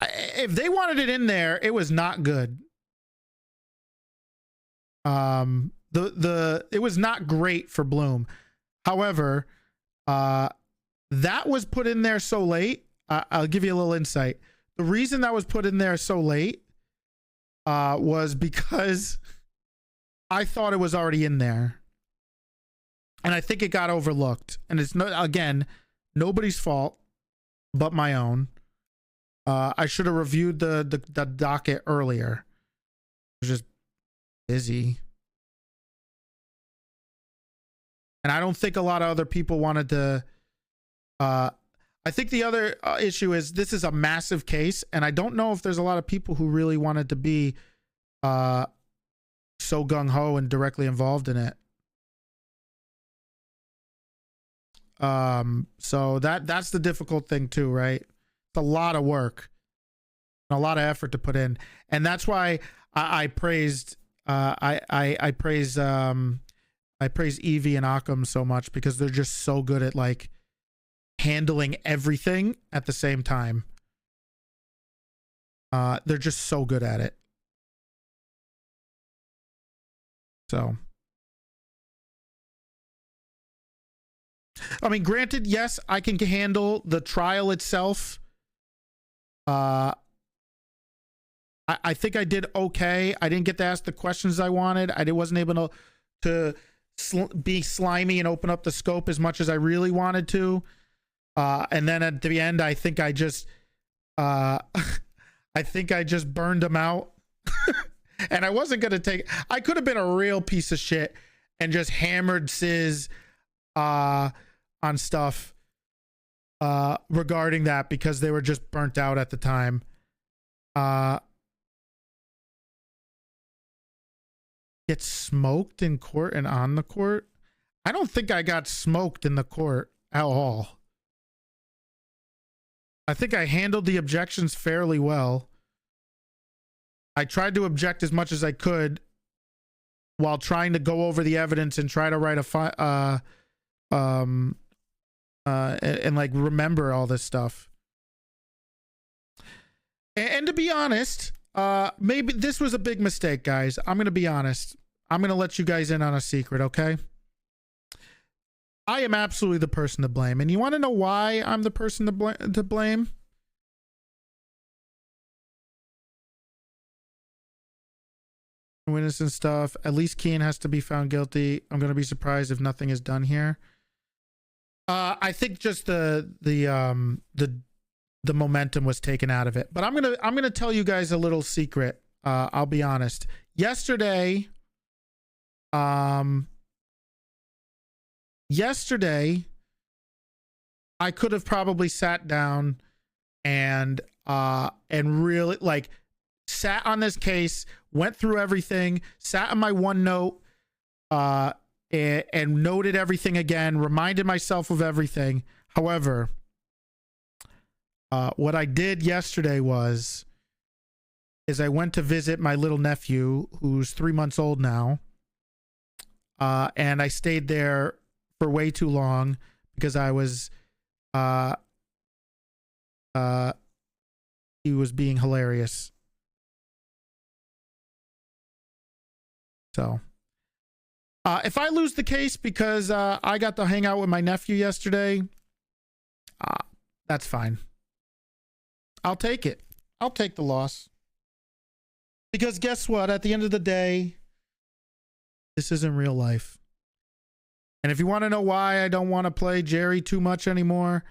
If they wanted it in there, it was not good. It was not great for Bloom. However, that was put in there so late. I'll give you a little insight. The reason that was put in there so late was because I thought it was already in there, and I think it got overlooked. And it's again, nobody's fault but my own. I should have reviewed the docket earlier. I was just busy, and I don't think a lot of other people wanted to. I think the other issue is this is a massive case, and I don't know if there's a lot of people who really wanted to be so gung-ho and directly involved in it. So that's the difficult thing too, right? It's a lot of work and a lot of effort to put in, and that's why I praised I praise Evie and Occam so much, because they're just so good at like handling everything at the same time. They're just so good at it. So, I mean, granted, yes, I can handle the trial itself. I think I did okay. I didn't get to ask the questions I wanted. I wasn't able to be slimy and open up the scope as much as I really wanted to. And then at the end, I think I just burned them out. And I wasn't going to take, I could have been a real piece of shit and just hammered Sis on stuff regarding that, because they were just burnt out at the time. Get smoked in court and on the court. I don't think I got smoked in the court at all. I think I handled the objections fairly well. I tried to object as much as I could while trying to go over the evidence and try to write and like remember all this stuff. And to be honest, maybe this was a big mistake, guys. I'm going to be honest. I'm going to let you guys in on a secret, okay? I am absolutely the person to blame. And you want to know why I'm the person to blame? Witness and stuff. At least Kean has to be found guilty. I'm going to be surprised if nothing is done here. I think just the momentum was taken out of it. But I'm gonna tell you guys a little secret. I'll be honest. Yesterday, I could have probably sat down and really like sat on this case, went through everything, sat on my OneNote, and noted everything again, reminded myself of everything. However, what I did yesterday is I went to visit my little nephew, who's 3 months old now, and I stayed there for way too long because I was he was being hilarious. So if I lose the case because I got to hang out with my nephew yesterday, that's fine. I'll take it. I'll take the loss. Because guess what? At the end of the day, this isn't real life. And if you want to know why I don't want to play Jerry too much anymore,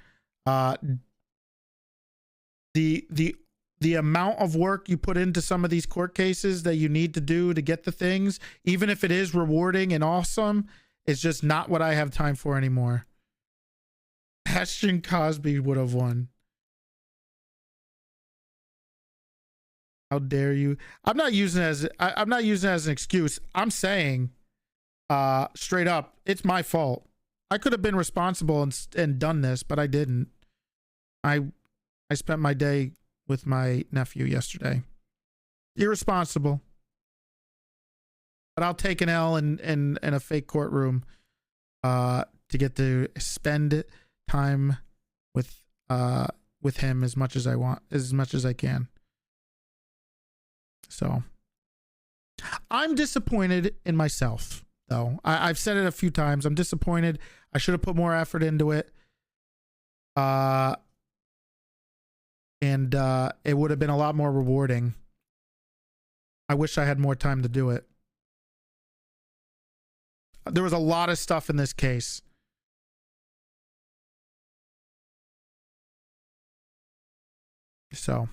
the amount of work you put into some of these court cases that you need to do to get the things, even if it is rewarding and awesome, is just not what I have time for anymore. Ashton Cosby would have won. How dare you? I'm not using it as an excuse. I'm saying straight up, it's my fault. I could have been responsible and done this, but I didn't. I spent my day with my nephew yesterday. Irresponsible. But I'll take an L in a fake courtroom to get to spend time with him as much as I want, as much as I can. So I'm disappointed in myself, though. I've said it a few times. I'm disappointed. I should have put more effort into it. And it would have been a lot more rewarding. I wish I had more time to do it. There was a lot of stuff in this case. So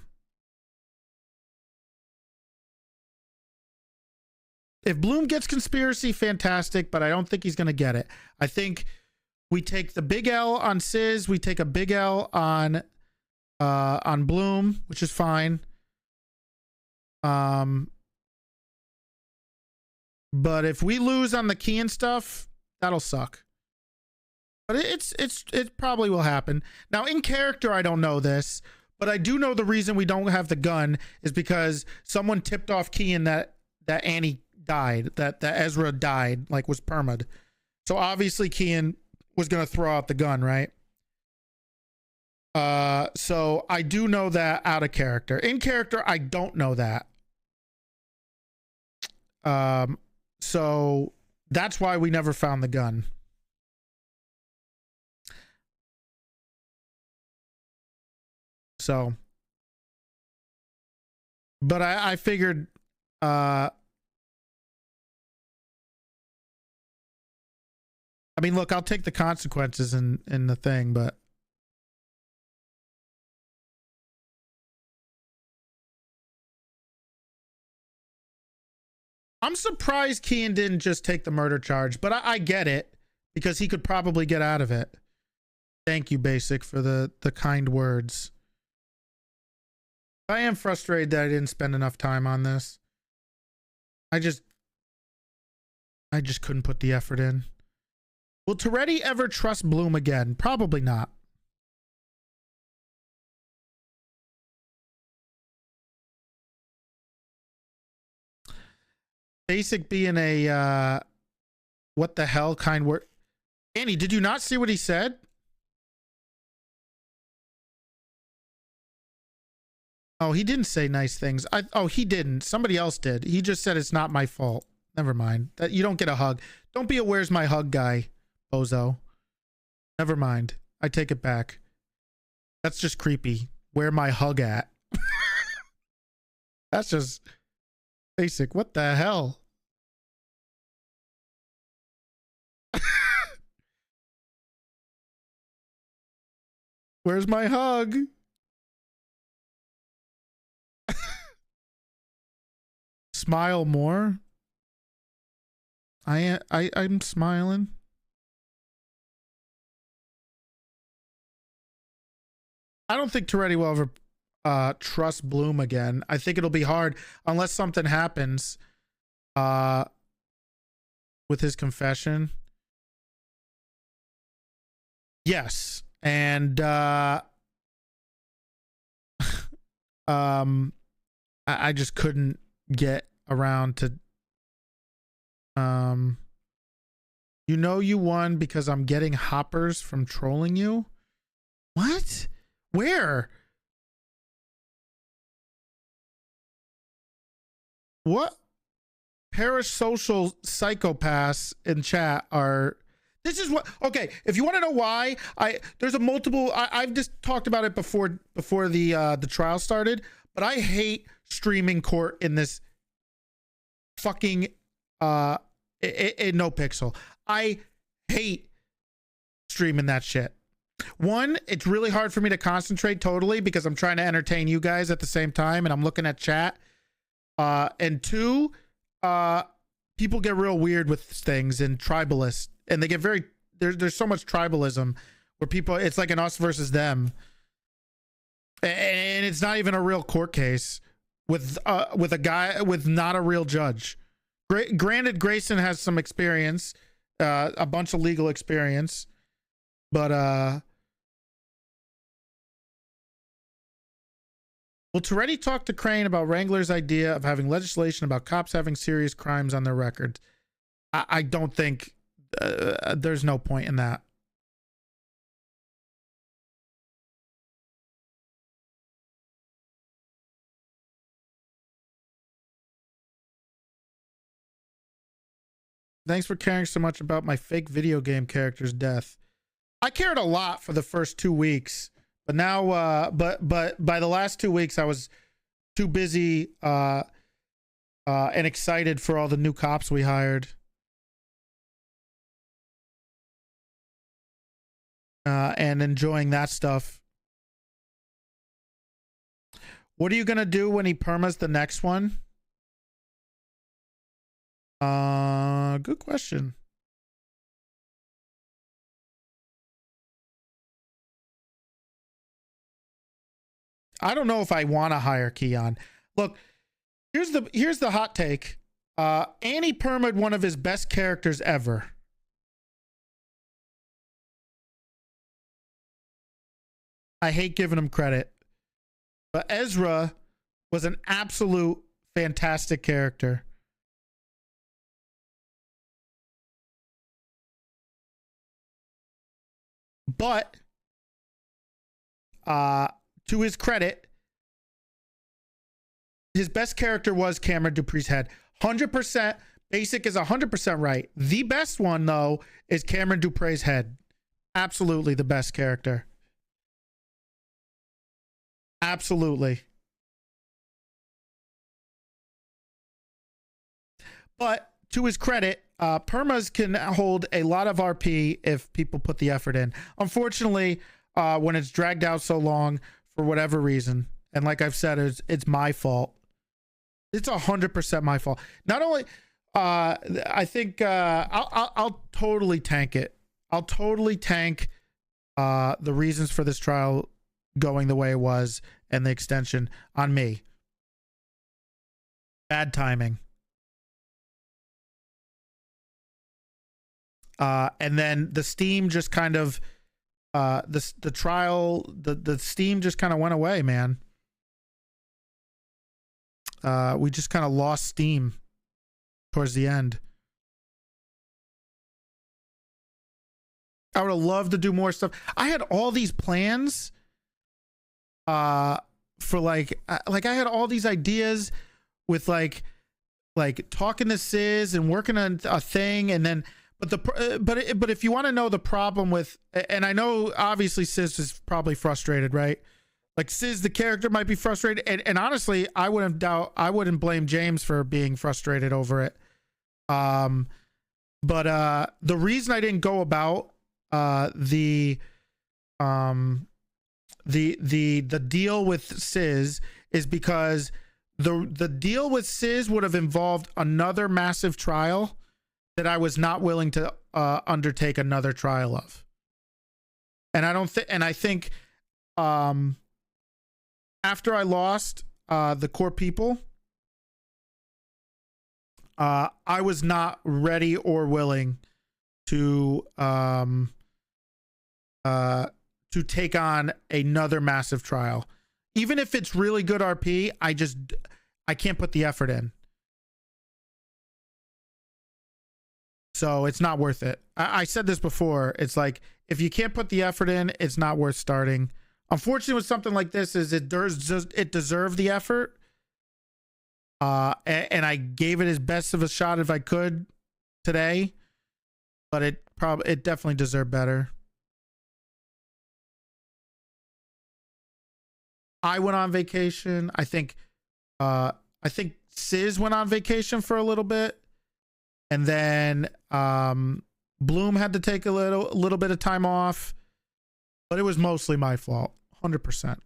if Bloom gets conspiracy, fantastic, but I don't think he's going to get it. I think we take the big L on Sizz. We take a big L on Bloom, which is fine. But if we lose on the key and stuff, that'll suck. But it probably will happen. Now, in character, I don't know this, but I do know the reason we don't have the gun is because someone tipped off Kean that Annie died, that Ezra died, like was perma'd. So obviously Kean was going to throw out the gun, right? So I do know that out of character. In character, I don't know that. So that's why we never found the gun. So, but I figured, I mean, look, I'll take the consequences in the thing, but I'm surprised Kean didn't just take the murder charge, but I get it because he could probably get out of it. Thank you, Basic, for the kind words. I am frustrated that I didn't spend enough time on this. I just couldn't put the effort in. Will Toretti ever trust Bloom again? Probably not. Basic being a what the hell kind word. Annie, did you not see what he said? Oh, he didn't say nice things. Oh, he didn't. Somebody else did. He just said it's not my fault. Never mind. That you don't get a hug. Don't be a where's my hug guy, bozo. Never mind. I take it back. That's just creepy. Where my hug at? That's just basic. What the hell? Where's my hug? Smile more. I'm smiling. I don't think Toretti will ever trust Bloom again. I think it'll be hard unless something happens with his confession. Yes. And I just couldn't get around to you know you won because I'm getting hoppers from trolling you. What? Where? What parasocial psychopaths in chat are? This is what, okay, if you want to know why, there's a multiple, I've just talked about it before the trial started, but I hate streaming court in this fucking in NoPixel. I hate streaming that shit. One, it's really hard for me to concentrate totally because I'm trying to entertain you guys at the same time and I'm looking at chat. And two, people get real weird with things and tribalists, and they get very, there's so much tribalism where people, it's like an us versus them. And it's not even a real court case with a guy with not a real judge. Granted, Grayson has some experience, a bunch of legal experience, but will Toretti talk to Crane about Wrangler's idea of having legislation about cops having serious crimes on their record? I don't think there's no point in that. Thanks for caring so much about my fake video game character's death. I cared a lot for the first 2 weeks, but now, but by the last 2 weeks, I was too busy and excited for all the new cops we hired. And enjoying that stuff. What are you gonna do when he permas the next one? Good question. I don't know if I want to hire Keon. Look, here's the hot take. Annie perma'd one of his best characters ever. I hate giving him credit, but Ezra was an absolute fantastic character. But to his credit, his best character was Cameron Dupree's head. 100%. Basic is 100% right. The best one, though, is Cameron Dupree's head. Absolutely the best character. Absolutely. But to his credit, permas can hold a lot of RP if people put the effort in. Unfortunately, when it's dragged out so long for whatever reason, and like I've said, it's my fault. It's 100% my fault. Not only, I think I'll totally tank it. I'll totally tank the reasons for this trial going the way it was and the extension on me. Bad timing. And then the steam just kind of the trial, the steam just kind of went away, man. We just kind of lost steam towards the end. I would have loved to do more stuff. I had all these plans for like I had all these ideas with like talking to Sis and working on a thing, and then but if you want to know the problem with, and I know obviously Sis is probably frustrated, right? Like Sis, the character, might be frustrated, and honestly, I wouldn't blame James for being frustrated over it. But the reason I didn't go about the deal with Sis is because the deal with Sis would have involved another massive trial that I was not willing to undertake another trial of. And I think after I lost the core people, I was not ready or willing to take on another massive trial. Even if it's really good RP, I can't put the effort in. So it's not worth it. I said this before. It's like, if you can't put the effort in, it's not worth starting. Unfortunately, with something like this, is it deserved the effort. And I gave it as best of a shot if I could today, but it definitely deserved better. I went on vacation. I think Sis went on vacation for a little bit, and then Bloom had to take a little bit of time off, but it was mostly my fault. 100%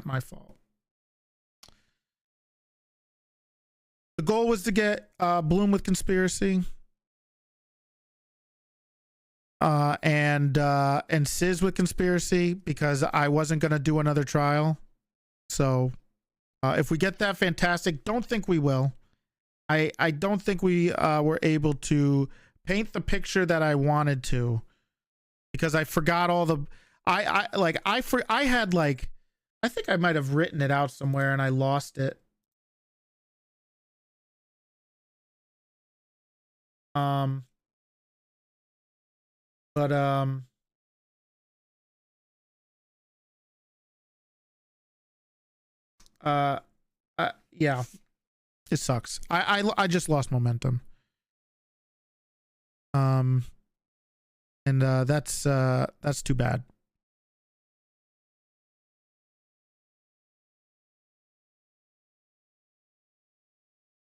my fault. The goal was to get Bloom with conspiracy, and Sis with conspiracy, because I wasn't gonna do another trial. So if we get that, fantastic. Don't think we will. I don't think we were able to paint the picture that I wanted to, because I forgot all the I think I might have written it out somewhere and I lost it. Yeah, it sucks. I just lost momentum. And that's too bad.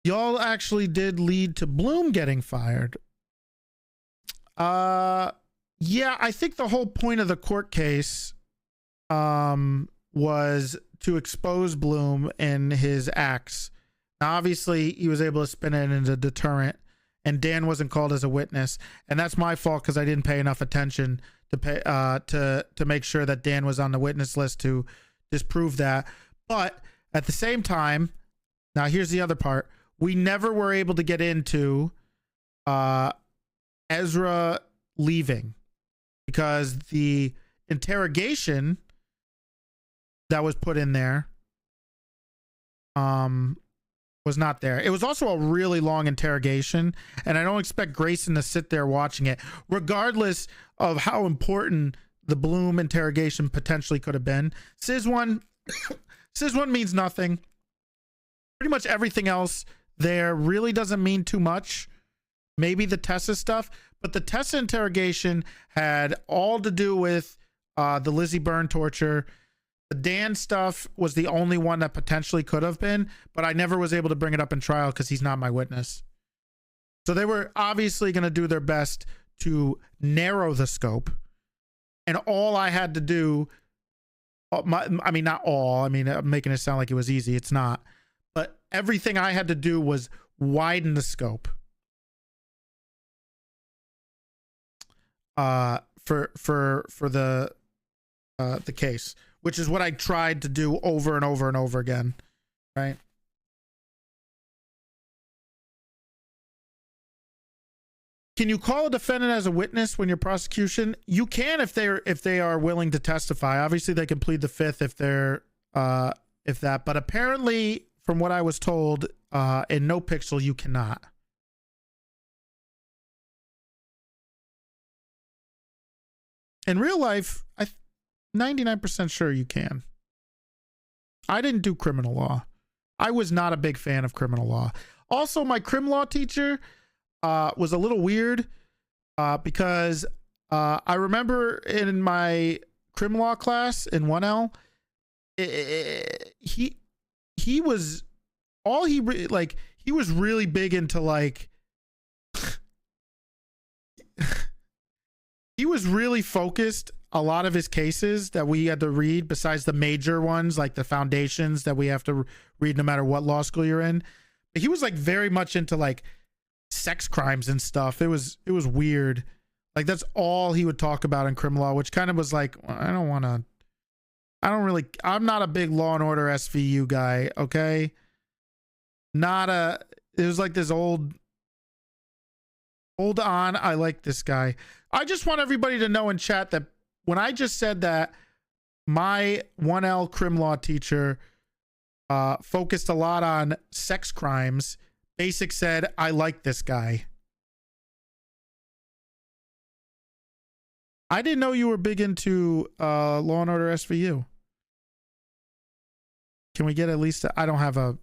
Y'all actually did lead to Bloom getting fired. Yeah, I think the whole point of the court case was to expose Bloom and his acts. Now, obviously, he was able to spin it as a deterrent, and Dan wasn't called as a witness, and that's my fault because I didn't pay enough attention to make sure that Dan was on the witness list to disprove that. But at the same time, now here's the other part: we never were able to get into Ezra leaving, because the interrogation that was put in there was not there. It was also a really long interrogation, and I don't expect Grayson to sit there watching it, regardless of how important the Bloom interrogation potentially could have been. Sis one means nothing. Pretty much everything else there really doesn't mean too much. Maybe the Tessa stuff, but the Tessa interrogation had all to do with the Lizzie Byrne torture. The Dan stuff was the only one that potentially could have been, but I never was able to bring it up in trial because he's not my witness. So they were obviously going to do their best to narrow the scope, and all I had to do, I mean, not all, I mean, I'm making it sound like it was easy. It's not, but everything I had to do was widen the scope for the case, which is what I tried to do over and over and over again, right? Can you call a defendant as a witness when you're prosecution? You can if they are willing to testify. Obviously, they can plead the fifth if they're if that. But apparently, from what I was told, in NoPixel, you cannot. In real life, I'm 99% sure you can. I didn't do criminal law. I was not a big fan of criminal law. Also, my crim law teacher was a little weird because I remember in my crim law class in 1L, he was he was really big into like he was really focused. A lot of his cases that we had to read, besides the major ones like the foundations that we have to read no matter what law school you're in, but he was like very much into like sex crimes and stuff. It was weird. Like that's all he would talk about in criminal law, which kind of was like, I'm not a big Law and Order SVU guy. Okay. It was like this hold on. I like this guy. I just want everybody to know in chat that when I just said that my 1L crim law teacher focused a lot on sex crimes, Basic said, I like this guy. I didn't know you were big into Law and Order SVU. Can we get at least I don't have a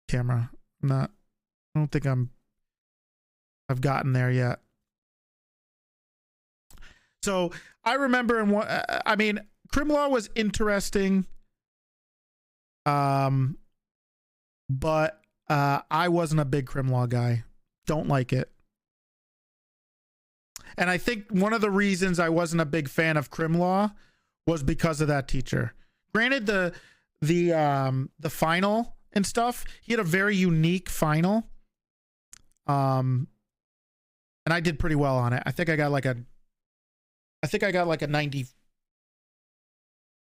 camera. I don't think I've gotten there yet. So I remember crim law was interesting. But I wasn't a big crim law guy. Don't like it. And I think one of the reasons I wasn't a big fan of crim law was because of that teacher. Granted, the final and stuff, he had a very unique final. And I did pretty well on it. I think I got like a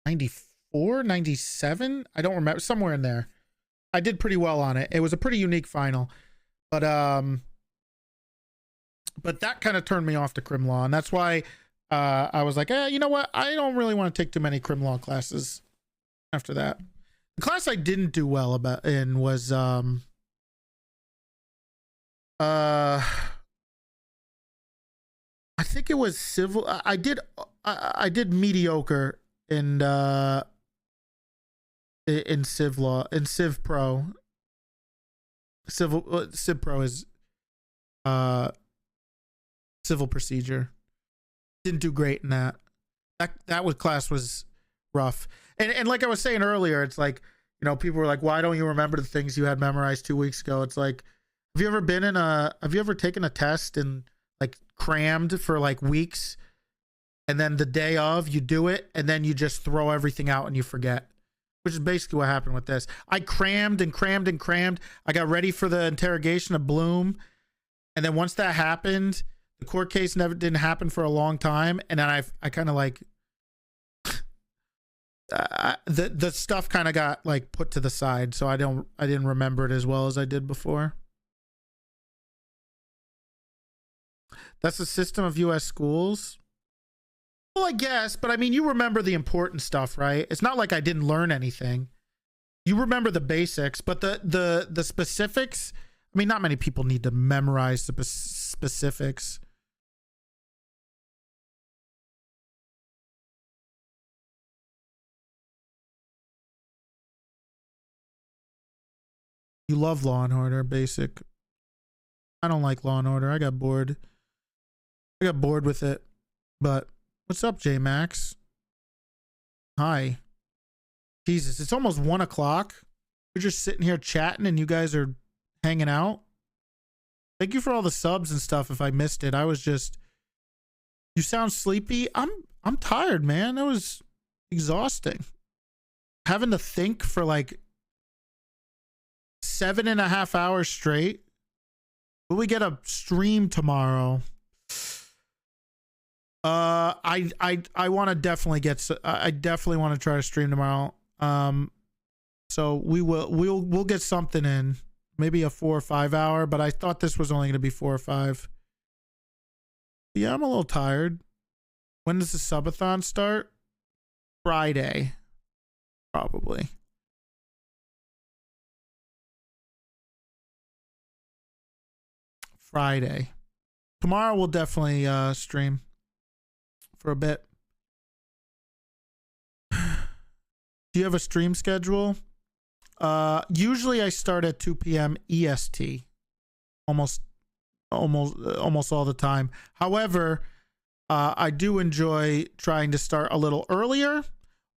94, 97. I don't remember, somewhere in there. I did pretty well on it. It was a pretty unique final, but that kind of turned me off to crim law, and that's why I was like, you know what? I don't really want to take too many crim law classes after that. The class I didn't do well in was I think it was civil. I did mediocre in civ law, in civ pro. Civ pro is civil procedure. Didn't do great in that. That class was rough. And like I was saying earlier, it's like, you know, people were like, why don't you remember the things you had memorized 2 weeks ago? It's like, have you ever taken a test and like crammed for like weeks, and then the day of you do it, and then you just throw everything out and you forget, which is basically what happened with this. I crammed and crammed and crammed. I got ready for the interrogation of Bloom, and then once that happened, the court case didn't happen for a long time, and then I kind of like the stuff kind of got like put to the side, so I didn't remember it as well as I did before. That's the system of U.S. schools. Well, I guess, but I mean, you remember the important stuff, right? It's not like I didn't learn anything. You remember the basics, but the specifics, I mean, not many people need to memorize the specifics. You love Law and Order, Basic. I don't like Law and Order. I got bored. I got bored with it. But what's up, J Max? Hi. Jesus, it's almost 1 o'clock. We're just sitting here chatting and you guys are hanging out. Thank you for all the subs and stuff. If I missed it, I was just, you sound sleepy. I'm tired, man. That was exhausting. Having to think for like 7.5 hours straight. Will we get a stream tomorrow? I want to definitely I definitely want to try to stream tomorrow. So we'll get something in, maybe a 4 or 5 hour, but I thought this was only going to be 4 or 5. Yeah, I'm a little tired. When does the subathon start? Friday, probably. Friday. Tomorrow we'll definitely stream for a bit. Do you have a stream schedule? Usually I start at 2 p.m. EST. Almost all the time. However, I do enjoy trying to start a little earlier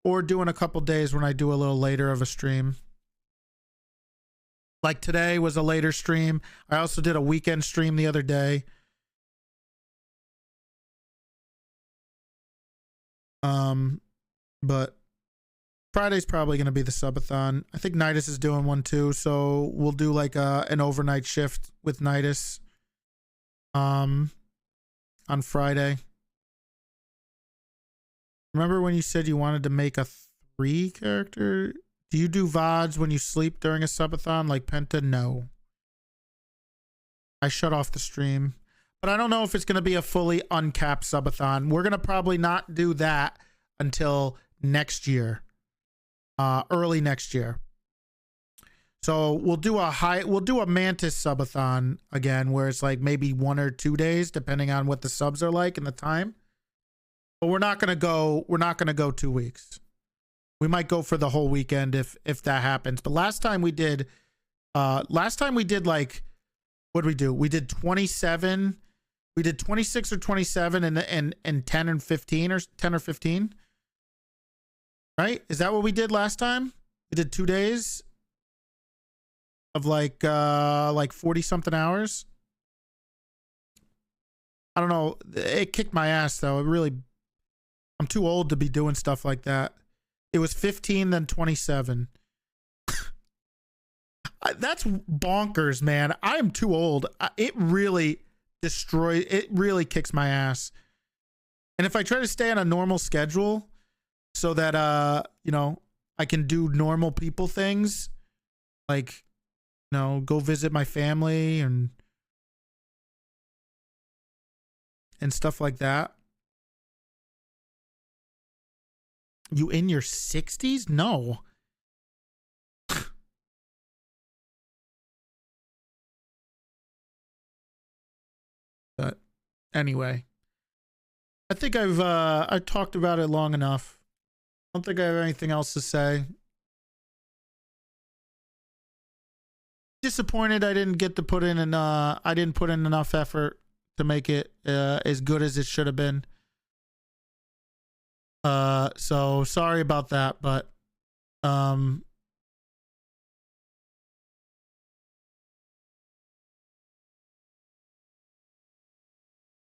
or doing a couple days when I do a little later of a stream. Like today was a later stream. I also did a weekend stream the other day. But Friday's probably going to be the subathon. I think Nidus is doing one too, so we'll do like an overnight shift with Nidus on Friday. Remember when you said you wanted to make a 3 character? Do you do VODs when you sleep during a subathon like Penta? No. I shut off the stream. But I don't know if it's going to be a fully uncapped subathon. We're going to probably not do that until next year. Early next year. So we'll do a Mantis subathon again, where it's like maybe 1 or 2 days, depending on what the subs are like and the time. But we're not gonna go 2 weeks. We might go for the whole weekend if that happens. But last time we did like, what did we do? We did 27. We did 26 or 27 and 10 and 15 or 10 or 15. Right? Is that what we did last time? We did 2 days of like 40 something hours. I don't know. It kicked my ass though. I'm too old to be doing stuff like that. It was 15, then 27. That's bonkers, man. I am too old. It really kicks my ass. And if I try to stay on a normal schedule so that, I can do normal people things, like, go visit my family and stuff like that. You in your 60s? No. But anyway, I think I've talked about it long enough. I don't think I have anything else to say. Disappointed I didn't get to put in I didn't put in enough effort to make it as good as it should have been. So sorry about that, but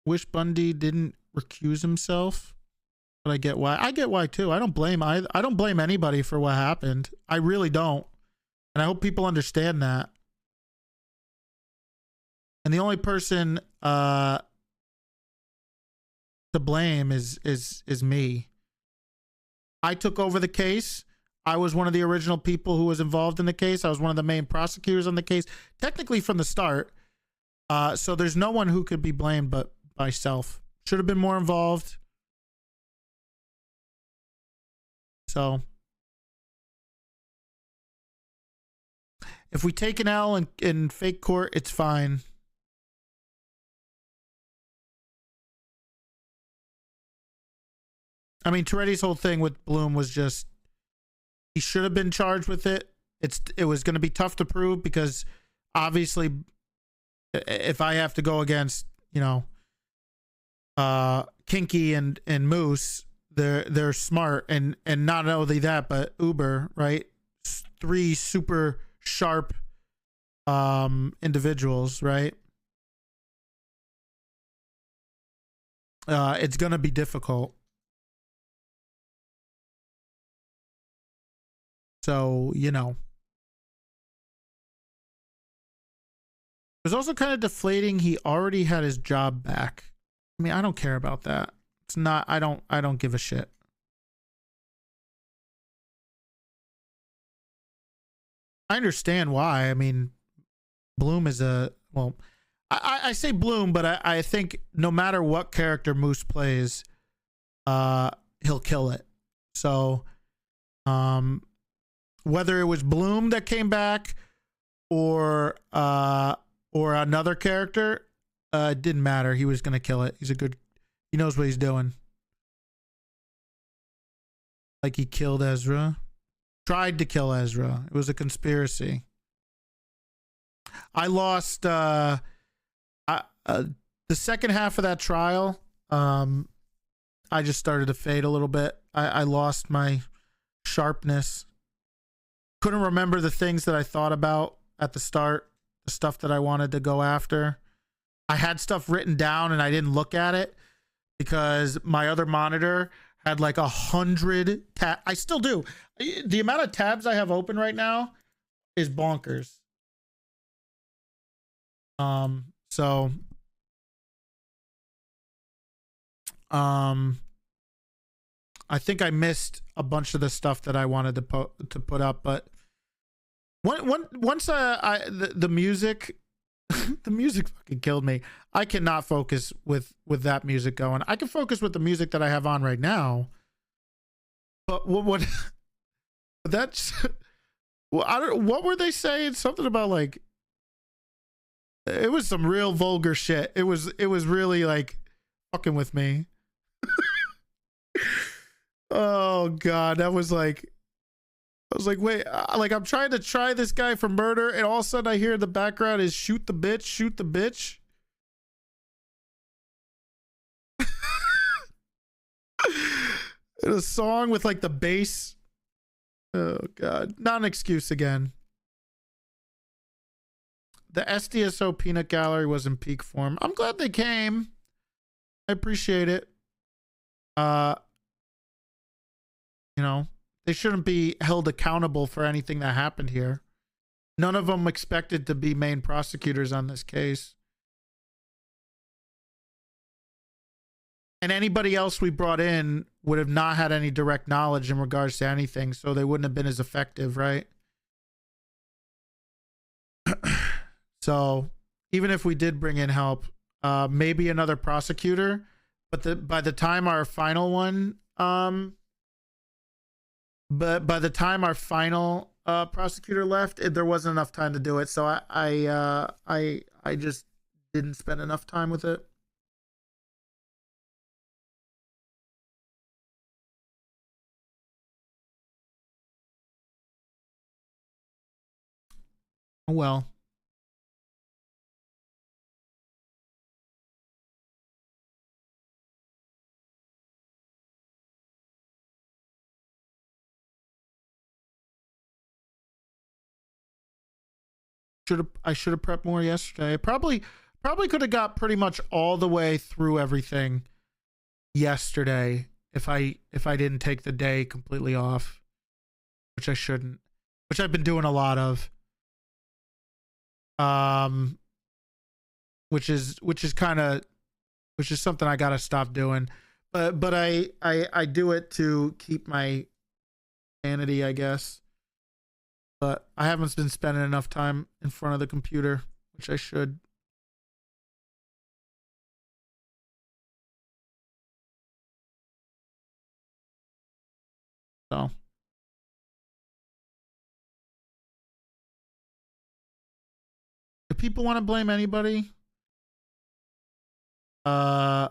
wish Bundy didn't recuse himself, but I get why. I get why too. I don't blame anybody for what happened. I really don't. And I hope people understand that. And the only person to blame is me. I took over the case. I was one of the original people who was involved in the case. I was one of the main prosecutors on the case, technically from the start. So there's no one who could be blamed but myself. Should have been more involved. So if we take an L in fake court, it's fine. I mean, Toretti's whole thing with Bloom was just, he should have been charged with it. It was going to be tough to prove because obviously if I have to go against, Kinky and Moose, they're smart and not only that, but Uber, right? 3 super sharp individuals, right? It's going to be difficult. So, it was also kind of deflating. He already had his job back. I mean, I don't care about that. It's not, I don't give a shit. I understand why. I mean, Bloom is I say Bloom, but I think no matter what character Moose plays, he'll kill it. So, whether it was Bloom that came back or another character, it didn't matter. He was gonna kill it. He knows what he's doing. Like he killed Ezra. Tried to kill Ezra. It was a conspiracy. I lost the second half of that trial. I just started to fade a little bit. I lost my sharpness. Couldn't remember the things that I thought about at the start, the stuff that I wanted to go after. I had stuff written down and I didn't look at it because my other monitor had like 100 tabs. I still do. The amount of tabs I have open right now is bonkers. So I think I missed a bunch of the stuff that I wanted to put up, but once the music the music fucking killed me. I cannot focus with that music going. I can focus with the music that I have on right now, but what that's well, I don't, what were they saying? Something about like, it was some real vulgar shit. It was really like fucking with me. Oh god, that was like, I was like, wait, like I'm trying to try this guy for murder, and all of a sudden I hear in the background is shoot the bitch, shoot the bitch. And a song with like the bass. Oh god, not an excuse again. The SDSO Peanut Gallery was in peak form. I'm glad they came. I appreciate it. You know, they shouldn't be held accountable for anything that happened here. None of them expected to be main prosecutors on this case. And anybody else we brought in would have not had any direct knowledge in regards to anything, so they wouldn't have been as effective, right? So even if we did bring in help, maybe another prosecutor, but by the time our final one, but by the time our final prosecutor left, there wasn't enough time to do it. So I just didn't spend enough time with it. Oh well. I should have prepped more yesterday. I probably could have got pretty much all the way through everything yesterday if I didn't take the day completely off, which I shouldn't, which I've been doing a lot of. Which is something I gotta stop doing. But I do it to keep my sanity, I guess. But I haven't been spending enough time in front of the computer, which I should. So. Do people want to blame anybody? Then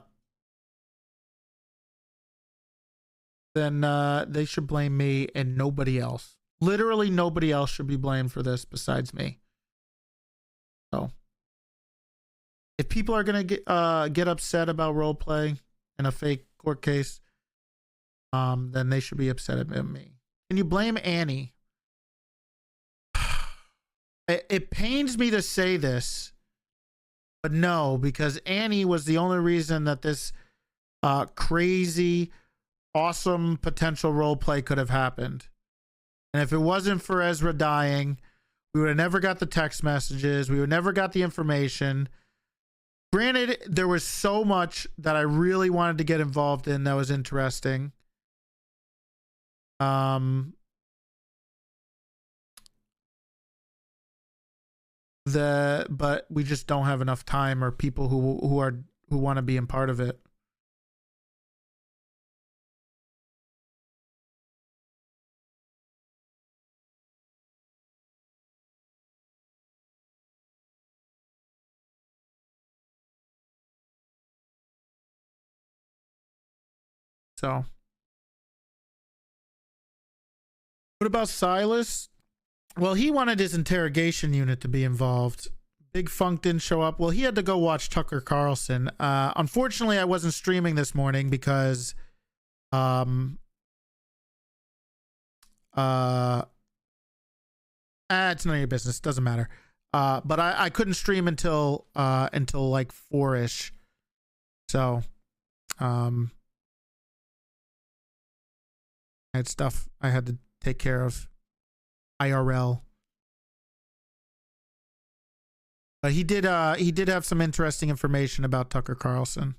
they should blame me and nobody else. Literally nobody else should be blamed for this besides me. So if people are gonna get upset about roleplay in a fake court case, then they should be upset at me. Can you blame Annie? It pains me to say this, but no, because Annie was the only reason that this crazy, awesome potential roleplay could have happened. And if it wasn't for Ezra dying, we would have never got the text messages. We would never got the information. Granted, there was so much that I really wanted to get involved in that was interesting. but we just don't have enough time or people who want to be in part of it. So, what about Silas? Well, he wanted his interrogation unit to be involved. Big Funk didn't show up. Well, he had to go watch Tucker Carlson. Unfortunately, I wasn't streaming this morning because it's none of your business. Doesn't matter. But I couldn't stream until like 4-ish. So, I had stuff I had to take care of IRL. But he did have some interesting information about Tucker Carlson.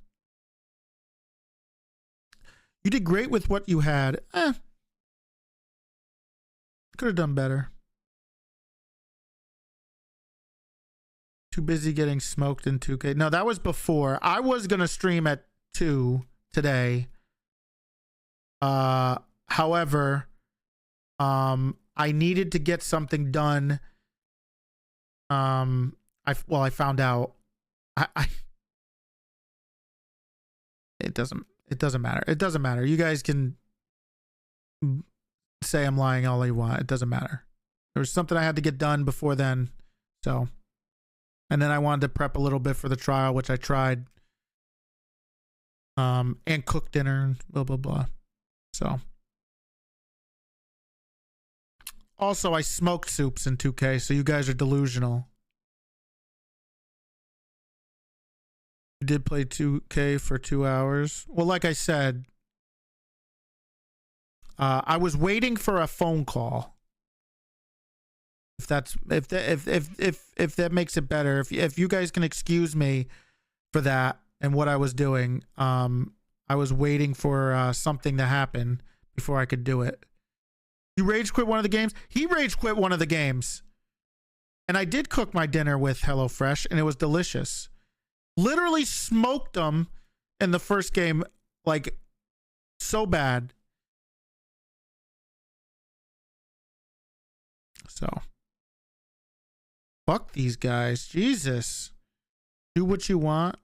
You did great with what you had. Could have done better. Too busy getting smoked in 2K. No, that was before. I was going to stream at 2 today. However, I needed to get something done. I found out. It doesn't matter. It doesn't matter. You guys can say I'm lying all you want. It doesn't matter. There was something I had to get done before then. So, and then I wanted to prep a little bit for the trial, which I tried. And cook dinner and blah, blah, blah. So. Also, I smoked soups in 2K, so you guys are delusional. You did play 2K for 2 hours. Well, like I said, I was waiting for a phone call. If that makes it better, if you guys can excuse me for that and what I was doing, I was waiting for something to happen before I could do it. You rage quit one of the games? He rage quit one of the games. And I did cook my dinner with HelloFresh, and it was delicious. Literally smoked them in the first game, like, so bad. So. Fuck these guys. Jesus. Do what you want.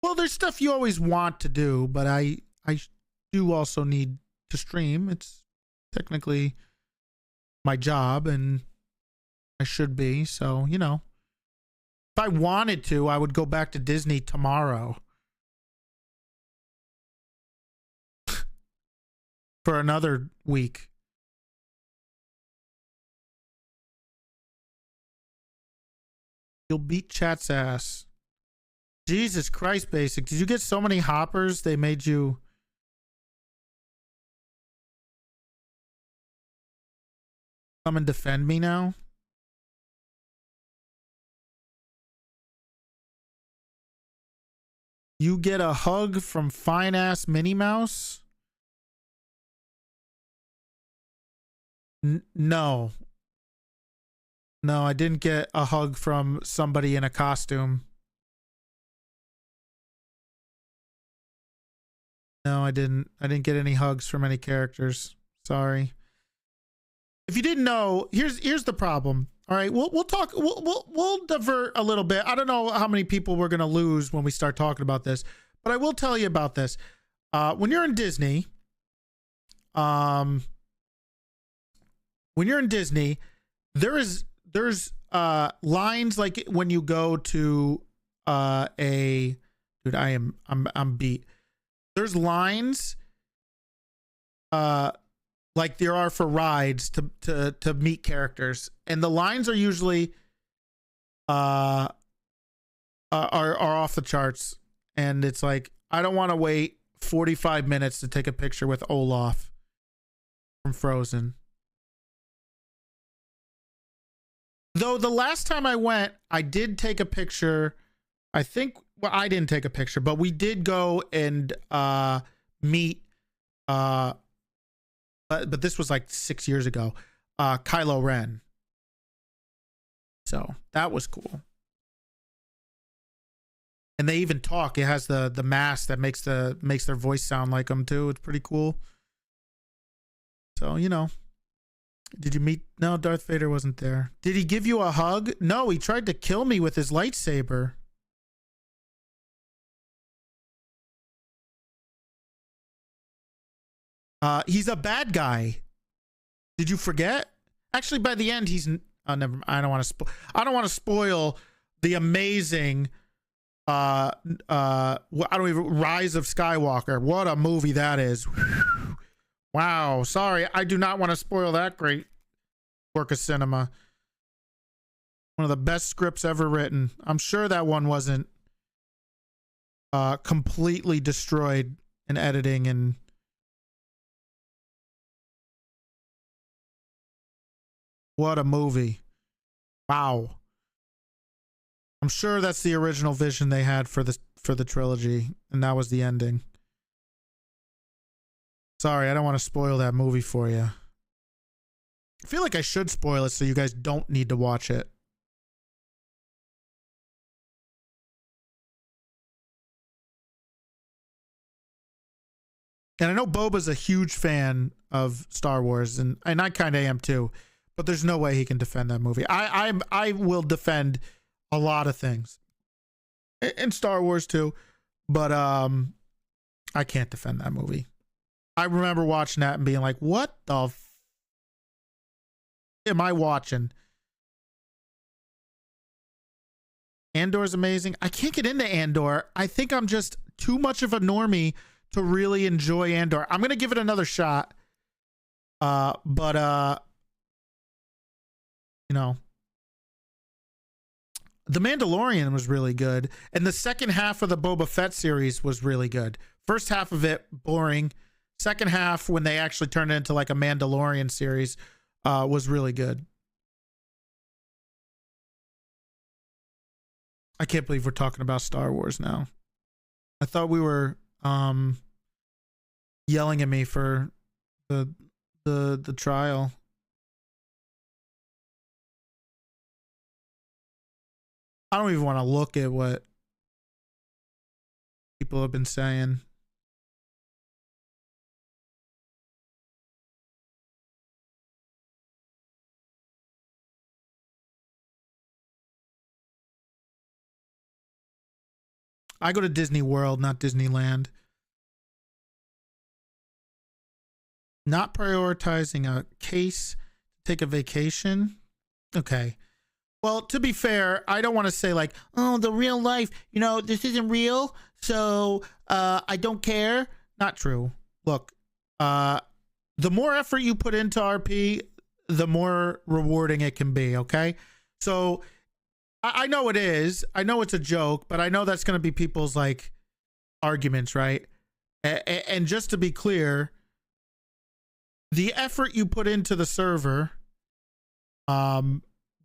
Well, there's stuff you always want to do, but I do also need to stream. It's technically my job, and I should be. So, you know, if I wanted to, I would go back to Disney tomorrow for another week. You'll beat chat's ass. Jesus Christ, Basic. Did you get so many hoppers they made you... come and defend me now? You get a hug from fine ass Minnie Mouse? No. No, I didn't get a hug from somebody in a costume. No, I didn't. I didn't get any hugs from any characters. Sorry. If you didn't know, here's the problem. All right, we'll talk. We'll divert a little bit. I don't know how many people we're gonna lose when we start talking about this, but I will tell you about this. When you're in Disney, there's lines like when you go to dude, I'm beat. There's lines like there are for rides to meet characters, and the lines are usually are off the charts, and it's like, I don't want to wait 45 minutes to take a picture with Olaf from Frozen. Though the last time I went, I did take a picture. I think, well, I didn't take a picture, but we did go and meet but this was like 6 years ago, Kylo Ren. So that was cool. And they even talk. It has the mask that makes their voice sound like them too. It's pretty cool. So, you know. Did you meet? No, Darth Vader wasn't there. Did he give you a hug? No, he tried to kill me with his lightsaber. He's a bad guy. Did you forget? Actually, by the end, he's. Oh, never. I don't want to spoil the amazing. I don't even. Rise of Skywalker. What a movie that is. Wow. Sorry, I do not want to spoil that great work of cinema. One of the best scripts ever written. I'm sure that one wasn't completely destroyed in editing and. What a movie. Wow. I'm sure that's the original vision they had for the trilogy, and that was the ending. Sorry, I don't want to spoil that movie for you. I feel like I should spoil it so you guys don't need to watch it. And I know Boba's a huge fan of Star Wars, and I kind of am too. But there's no way he can defend that movie. I will defend a lot of things in Star Wars too, but I can't defend that movie. I remember watching that and being like, "What the am I watching?" Andor's amazing. I can't get into Andor. I think I'm just too much of a normie to really enjoy Andor. I'm gonna give it another shot. But you know, The Mandalorian was really good, and the second half of the Boba Fett series was really good. First half of it boring. Second half, when they actually turned it into like a Mandalorian series, was really good. I can't believe we're talking about Star Wars now. I thought we were yelling at me for the trial. I don't even want to look at what people have been saying. I go to Disney World, not Disneyland. Not prioritizing a case, take a vacation. Okay. Well, to be fair, I don't want to say like, oh, the real life, you know, this isn't real, so I don't care. Not true. Look, the more effort you put into RP, the more rewarding it can be, okay? So I know it is. I know it's a joke, but I know that's going to be people's like arguments, right? And just to be clear, the effort you put into the server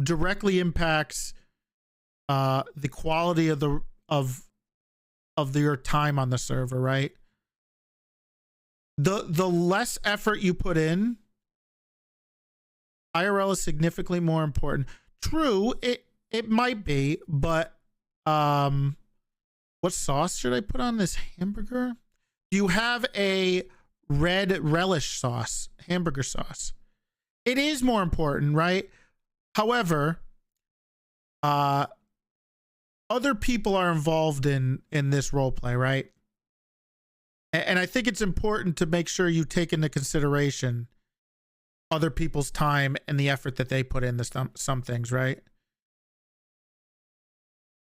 directly impacts the quality of your time on the server, right? The less effort you put in, IRL is significantly more important. True, it might be, but what sauce should I put on this hamburger? Do you have a red relish sauce, hamburger sauce? It is more important, right? However, other people are involved in this role play, right? And I think it's important to make sure you take into consideration other people's time and the effort that they put into some things, right?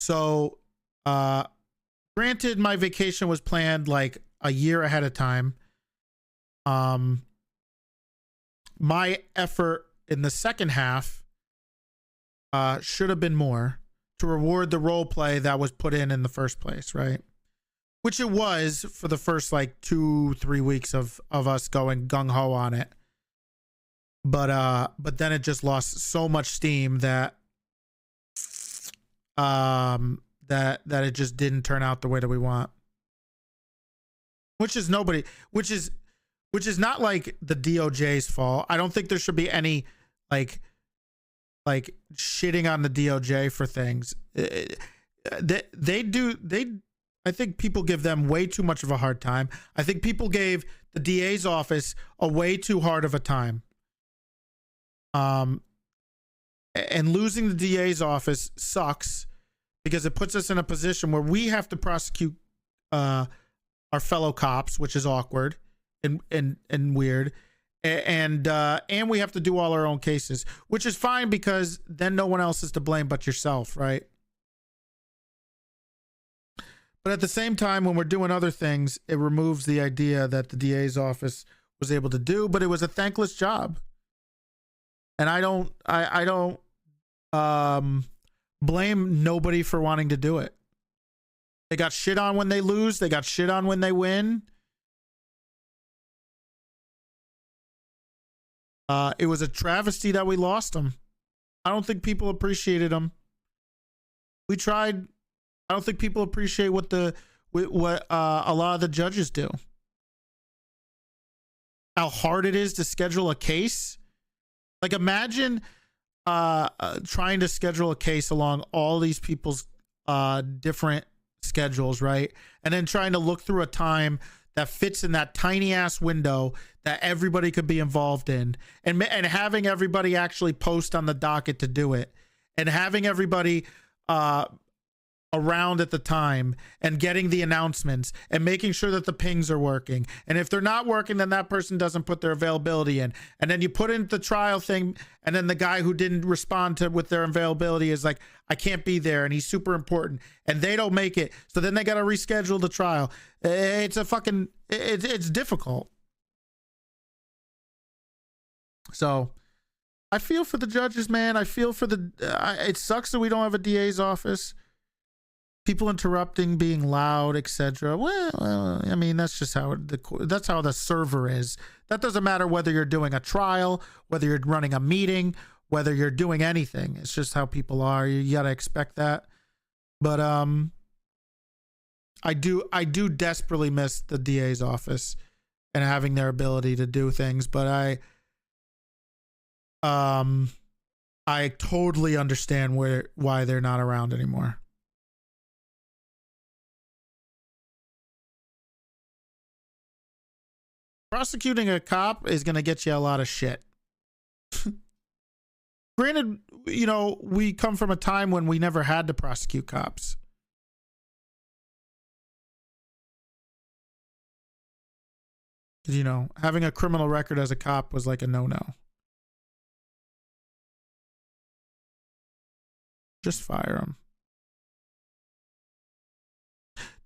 So, granted, my vacation was planned like a year ahead of time. My effort in the second half should have been more to reward the role play that was put in the first place, right? Which it was for the first like 2-3 weeks of us going gung-ho on it. But then it just lost so much steam that that it just didn't turn out the way that we want. Which is not like the DOJ's fault. I don't think there should be any like like shitting on the DOJ for things. I think people give them way too much of a hard time. I think people gave the DA's office a way too hard of a time. And losing the DA's office sucks because it puts us in a position where we have to prosecute our fellow cops, which is awkward and weird. And we have to do all our own cases, which is fine because then no one else is to blame but yourself, right? But at the same time, when we're doing other things, it removes the idea that the DA's office was able to do, but it was a thankless job. And I don't blame nobody for wanting to do it. They got shit on when they lose. They got shit on when they win. It was a travesty that we lost them. I don't think people appreciated them. We tried. I don't think people appreciate what a lot of the judges do. How hard it is to schedule a case. Like imagine trying to schedule a case along all these people's different schedules, right? And then trying to look through a time that fits in that tiny ass window that everybody could be involved in, and having everybody actually post on the docket to do it, and having everybody around at the time and getting the announcements and making sure that the pings are working. And if they're not working, then that person doesn't put their availability in. And then you put in the trial thing, and then the guy who didn't respond to with their availability is like, I can't be there, and he's super important, and they don't make it. So then they got to reschedule the trial. It's a fucking, it's difficult. So I feel for the judges, man. I feel for it sucks that we don't have a DA's office. People interrupting, being loud, etc. Well, I mean, that's just how that's how the server is. That doesn't matter whether you're doing a trial, whether you're running a meeting, whether you're doing anything. It's just how people are. You gotta expect that. But I do desperately miss the DA's office and having their ability to do things. But I totally understand why they're not around anymore. Prosecuting a cop is going to get you a lot of shit. Granted, you know, we come from a time when we never had to prosecute cops. You know, having a criminal record as a cop was like a no-no. Just fire him.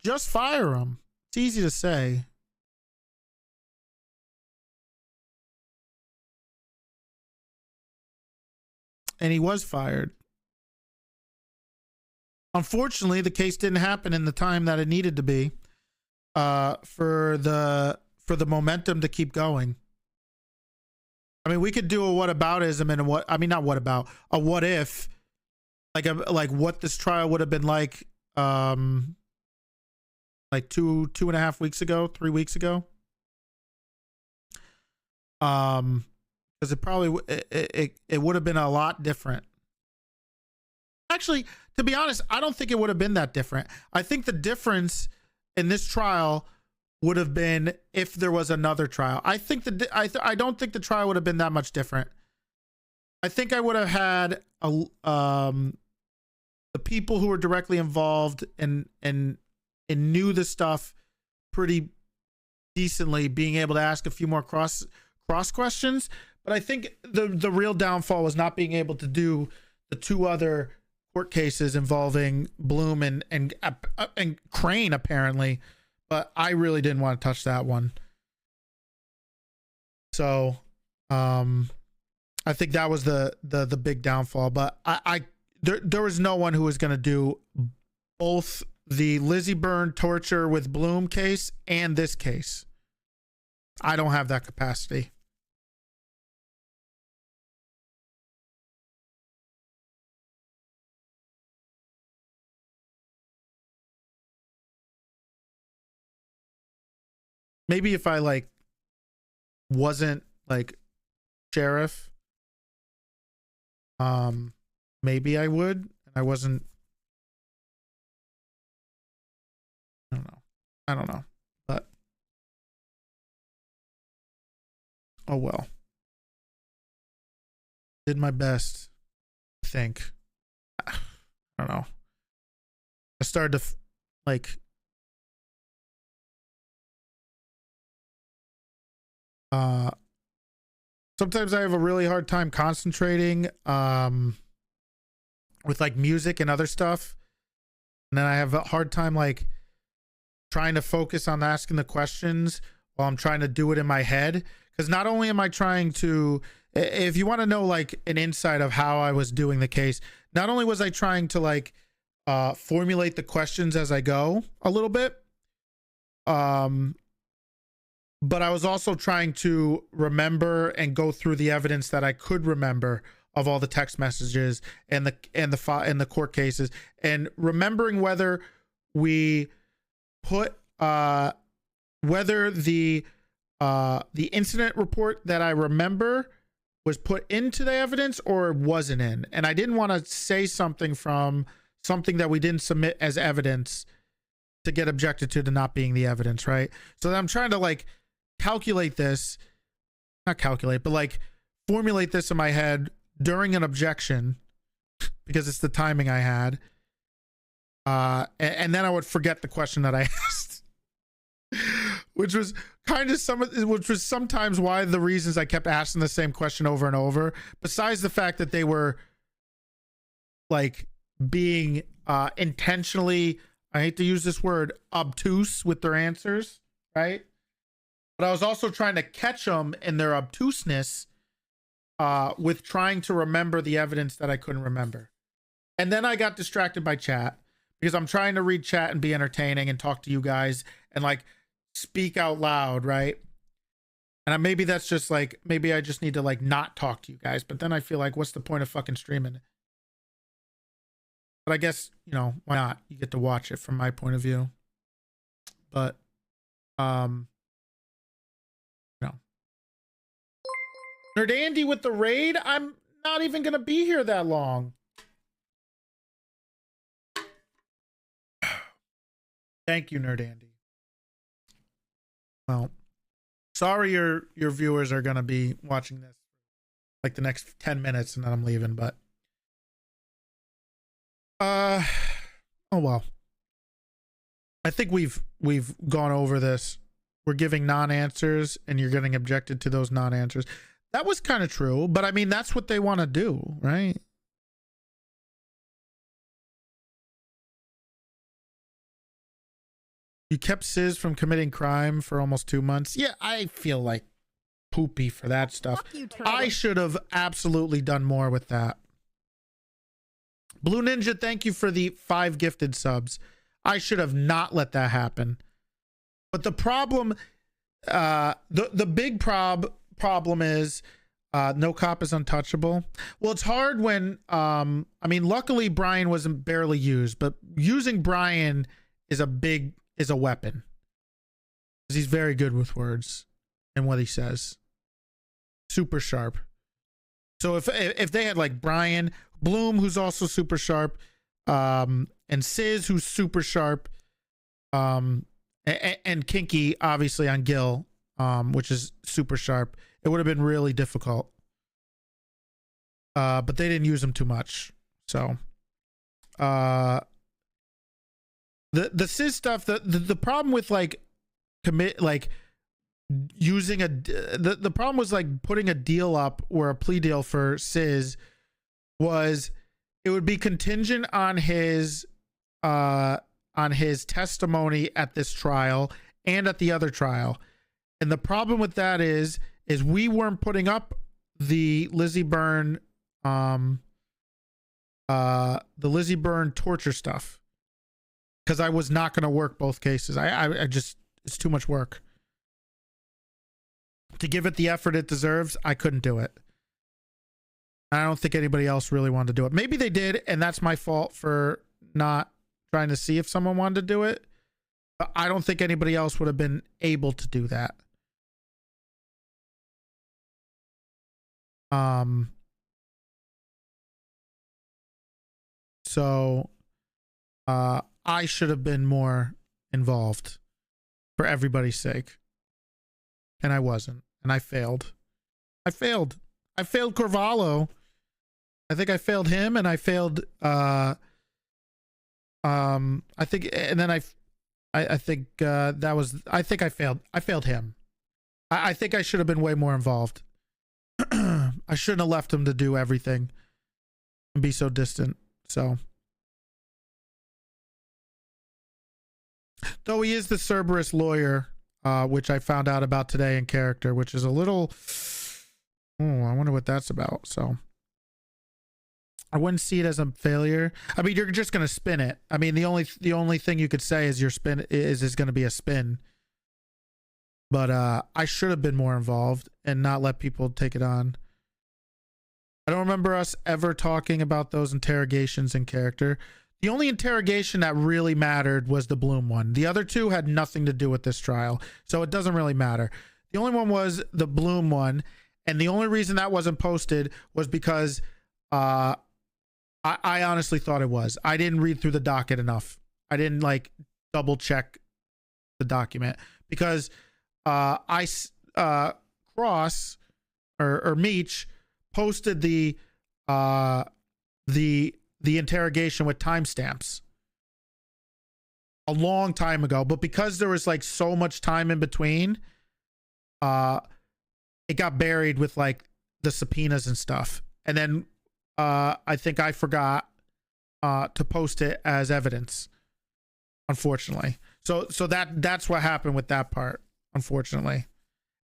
Just fire him. It's easy to say. And he was fired. Unfortunately, the case didn't happen in the time that it needed to be for the momentum to keep going. I mean, we could do a whataboutism and a what if, like what this trial would have been like 2.5 weeks ago, 3 weeks ago. Because it probably it would have been a lot different. Actually, to be honest, I don't think it would have been that different. I think the difference in this trial would have been if there was another trial. I don't think the trial would have been that much different. I think I would have had the people who were directly involved and knew the stuff pretty decently, being able to ask a few more cross questions. But I think the real downfall was not being able to do the two other court cases involving Bloom and Crane, apparently. But I really didn't want to touch that one. So I think that was the big downfall. But there was no one who was going to do both the Lizzie Byrne torture with Bloom case and this case. I don't have that capacity. Maybe if I wasn't sheriff, Maybe I would. I wasn't. I don't know. But oh well. Did my best. I think. I don't know. I started to like. Sometimes I have a really hard time concentrating with like music and other stuff, and then I have a hard time like trying to focus on asking the questions while I'm trying to do it in my head. Because not only am I trying to, if you want to know like an insight of how I was doing the case, not only was I trying to like formulate the questions as I go a little bit, but I was also trying to remember and go through the evidence that I could remember of all the text messages and the court cases, and remembering whether we put whether the incident report that I remember was put into the evidence or wasn't in. And I didn't want to say something from something that we didn't submit as evidence to get objected to not being the evidence, right? So I'm trying to like calculate this, not calculate, but like formulate this in my head during an objection, because it's the timing I had. And then I would forget the question that I asked, which was kind of which was sometimes why the reasons I kept asking the same question over and over, besides the fact that they were like being intentionally, I hate to use this word, obtuse with their answers, right? But I was also trying to catch them in their obtuseness with trying to remember the evidence that I couldn't remember. And then I got distracted by chat because I'm trying to read chat and be entertaining and talk to you guys and like speak out loud, right? And maybe that's just like, maybe I just need to like not talk to you guys, but then I feel like, what's the point of fucking streaming? But I guess, you know, why not? You get to watch it from my point of view. But Nerd Andy with the raid. I'm not even gonna be here that long. Thank you, Nerd Andy. Well, sorry your viewers are gonna be watching this like the next 10 minutes and then I'm leaving, but oh well. I think we've gone over this. We're giving non-answers and you're getting objected to those non-answers. That was kind of true, but I mean, that's what they want to do, right? You kept Sis from committing crime for almost 2 months. Yeah, I feel like poopy for that stuff. I should have absolutely done more with that. Blue Ninja, thank you for the 5 gifted subs. I should have not let that happen. But the problem, the big problem is no cop is untouchable. Well, it's hard when I mean, luckily Brian wasn't barely used, but using Brian is a weapon, because he's very good with words and what he says. Super sharp. So if they had like Brian Bloom, who's also super sharp, and Sis, who's super sharp, and Kinky obviously on Gil, which is super sharp, it would have been really difficult. But they didn't use them too much. So the Sis stuff, the problem with like using the problem was like putting a deal up, or a plea deal for Sis, was it would be contingent on his testimony at this trial and at the other trial. And the problem with that is we weren't putting up the Lizzie Byrne torture stuff, because I was not going to work both cases. I just, it's too much work to give it the effort it deserves. I couldn't do it. I don't think anybody else really wanted to do it. Maybe they did, and that's my fault for not trying to see if someone wanted to do it. But I don't think anybody else would have been able to do that. So I should have been more involved for everybody's sake. And I wasn't. And I failed. I failed Corvallo. I think I failed him, and I failed I think, and then I think I think I failed him. I think I should have been way more involved. I shouldn't have left him to do everything and be so distant. So, though he is the Cerberus lawyer, which I found out about today in character, which is a little, I wonder what that's about. So I wouldn't see it as a failure. I mean, you're just gonna spin it. I mean, the only thing you could say is your spin is going to be a spin. But I should have been more involved and not let people take it on. I don't remember us ever talking about those interrogations in character. The only interrogation that really mattered was the Bloom one. The other two had nothing to do with this trial, so it doesn't really matter. The only one was the Bloom one, and the only reason that wasn't posted was because I honestly thought it was. I didn't read through the docket enough. I didn't like double check the document because Cross or Meech posted the interrogation with timestamps a long time ago, but because there was like so much time in between, it got buried with like the subpoenas and stuff. And then I think I forgot to post it as evidence, unfortunately. So that's what happened with that part, unfortunately.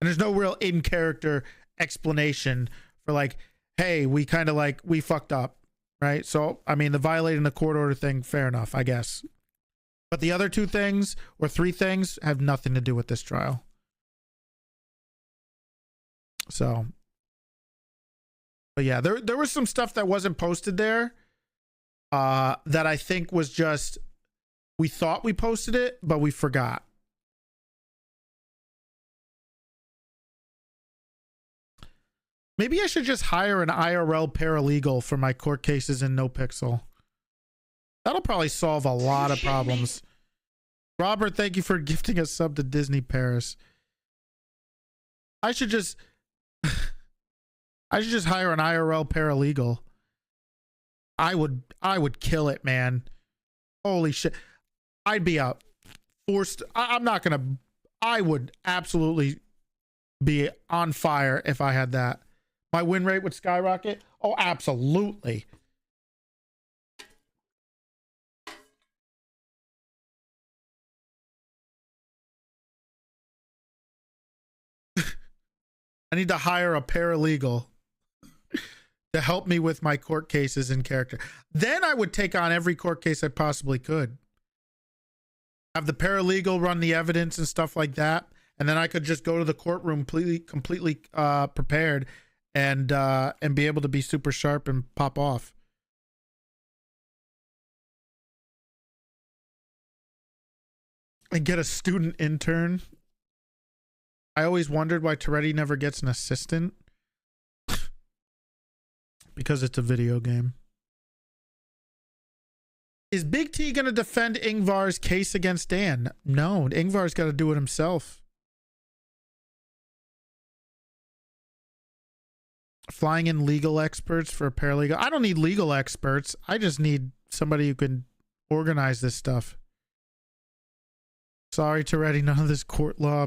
And there's no real in character explanation for like, hey, we kind of like, we fucked up, right? So I mean, the violating the court order thing, fair enough, I guess. But the other two things or three things have nothing to do with this trial. So, but yeah, there was some stuff that wasn't posted there that I think was just, we thought we posted it, but we forgot. Maybe I should just hire an IRL paralegal for my court cases in NoPixel. That'll probably solve a lot of problems. Robert, thank you for gifting a sub to Disney Paris. I should just hire an IRL paralegal. I would kill it, man. Holy shit. I'd be out forced. I would absolutely be on fire if I had that. My win rate would skyrocket. Oh, absolutely. I need to hire a paralegal to help me with my court cases in character. Then I would take on every court case I possibly could. Have the paralegal run the evidence and stuff like that. And then I could just go to the courtroom completely prepared and be able to be super sharp and pop off. And get a student intern. I always wondered why Toretti never gets an assistant. Because it's a video game. Is Big T going to defend Ingvar's case against Dan? No, Ingvar's got to do it himself. Flying in legal experts for a paralegal. I don't need legal experts. I just need somebody who can organize this stuff. Sorry, Toretti, none of this court law.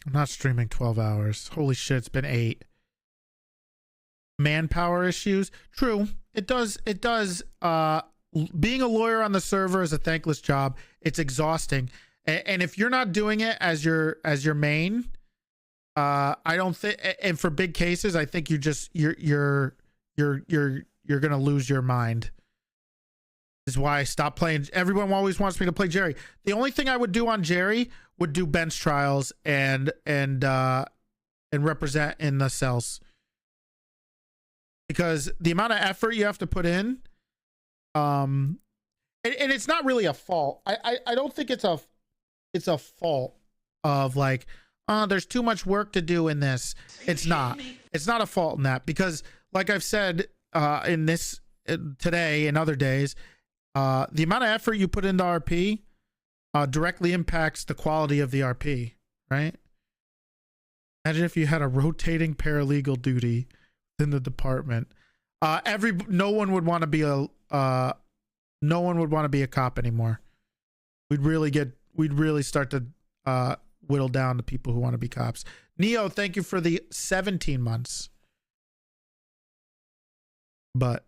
I'm not streaming 12 hours. Holy shit, it's been 8. Manpower issues. True. It does. Being a lawyer on the server is a thankless job. It's exhausting. And if you're not doing it as your main, I don't think, and for big cases, I think you're gonna lose your mind. This is why I stopped playing. Everyone always wants me to play Jerry. The only thing I would do on Jerry would do bench trials and represent in the cells. Because the amount of effort you have to put in, and it's not really a fault. I don't think it's a fault of like, oh, there's too much work to do in this. It's not a fault in that, because like I've said in this today and other days, the amount of effort you put into RP directly impacts the quality of the RP, right? Imagine if you had a rotating paralegal duty in the department. No one would want to be a cop anymore. We'd really start to whittle down the people who want to be cops. Neo, thank you for the 17 months. But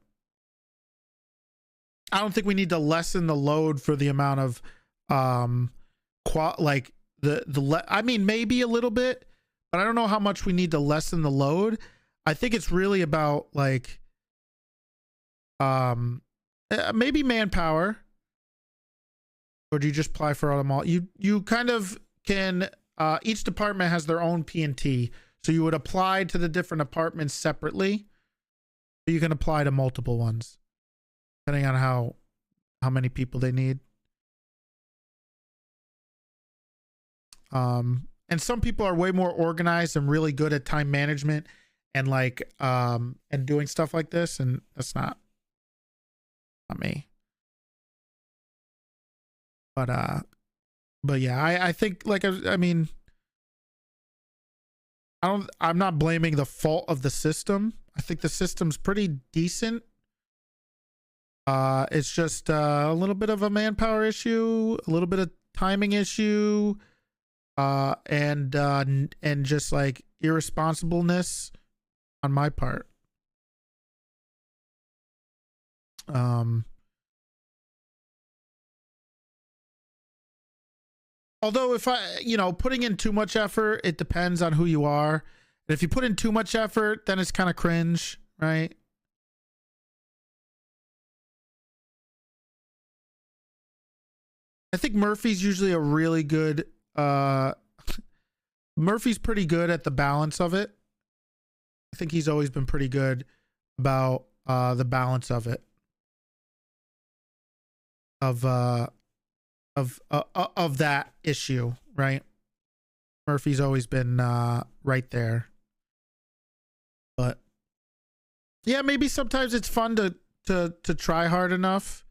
I don't think we need to lessen the load for the amount of like I mean, maybe a little bit, but I don't know how much we need to lessen the load. I think it's really about like maybe manpower. Or do you just apply for them all? You kind of can each department has their own P&T, so you would apply to the different departments separately. But you can apply to multiple ones depending on how many people they need. And some people are way more organized and really good at time management and like and doing stuff like this, and that's not me. But yeah, I think like I mean I'm not blaming the fault of the system. I think the system's pretty decent. It's just a little bit of a manpower issue, a little bit of timing issue, and just like irresponsibleness on my part. Although if putting in too much effort, it depends on who you are. And if you put in too much effort, then it's kind of cringe, right? I think Murphy's usually a really good, Murphy's pretty good at the balance of it. I think he's always been pretty good about the balance of it. Of that issue, right? Murphy's always been right there. But yeah, maybe sometimes it's fun to try hard enough,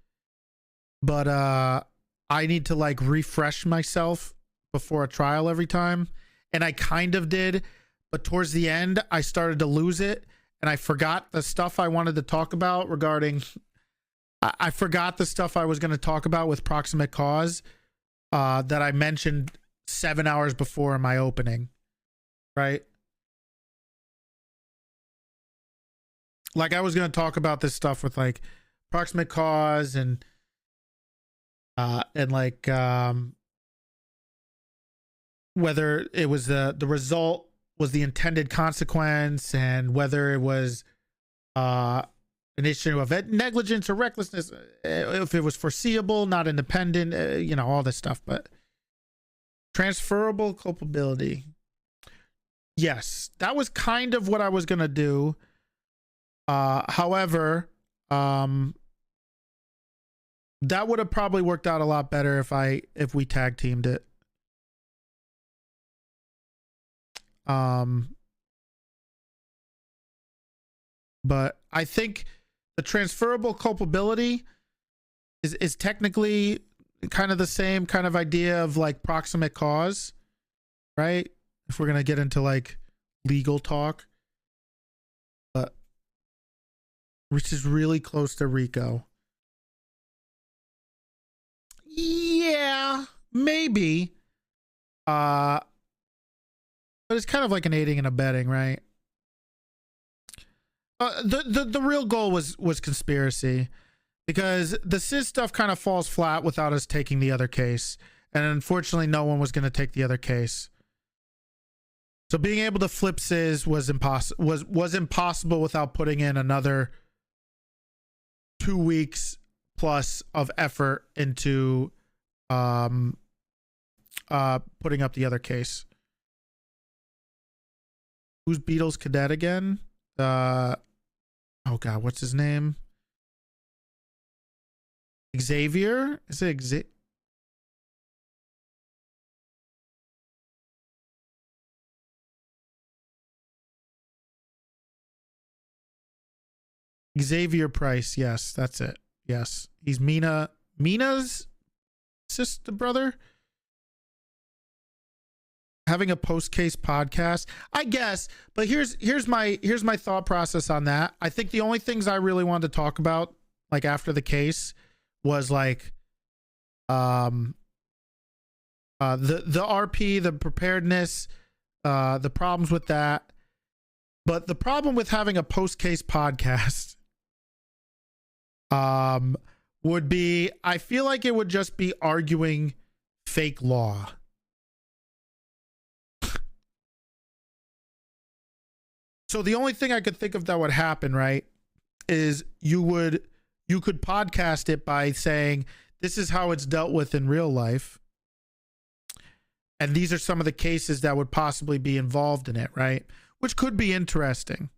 but I need to like refresh myself before a trial every time, and I kind of did, but towards the end I started to lose it, and I forgot the stuff I wanted to talk about regarding I forgot the stuff I was going to talk about with proximate cause that I mentioned 7 hours before in my opening, right? Like I was going to talk about this stuff with like proximate cause and like whether it was the result was the intended consequence, and whether it was an issue of negligence or recklessness, if it was foreseeable, not independent, all this stuff. But transferable culpability, yes, that was kind of what I was gonna do. However, that would have probably worked out a lot better if we tag teamed it. But I think the transferable culpability is technically kind of the same kind of idea of like proximate cause, right? If we're gonna get into like legal talk, but which is really close to RICO. Yeah, maybe. But it's kind of like an aiding and abetting, right? The real goal was conspiracy, because the CIS stuff kind of falls flat without us taking the other case, and unfortunately no one was going to take the other case. So being able to flip CIS was impossible without putting in another 2 weeks plus of effort into putting up the other case. Who's Beatles Cadet again? Oh god, what's his name? Xavier? Is it Xavier Price? Yes, that's it. Yes, he's Mina's sister brother. Having a post case podcast, I guess. But here's my thought process on that. I think the only things I really wanted to talk about, like after the case, was like the RP, the preparedness, the problems with that. But the problem with having a post case podcast would be, I feel like it would just be arguing fake law. So the only thing I could think of that would happen, right, is you could podcast it by saying, this is how it's dealt with in real life. And these are some of the cases that would possibly be involved in it, right? Which could be interesting.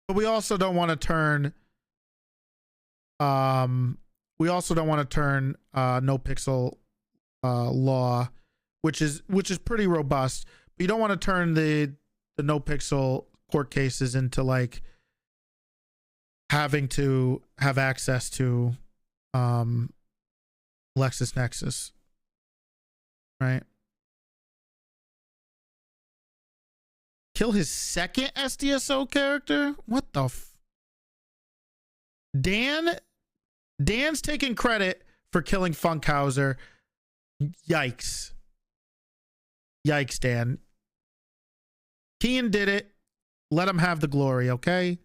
But we also don't want to turn NoPixel law, which is pretty robust. But you don't want to turn the NoPixel court cases into like having to have access to LexisNexis, right? Kill his second SDSO character? What the Dan's taking credit for killing Funkhouser. Yikes. Yikes, Dan. Kian did it. Let him have the glory, okay?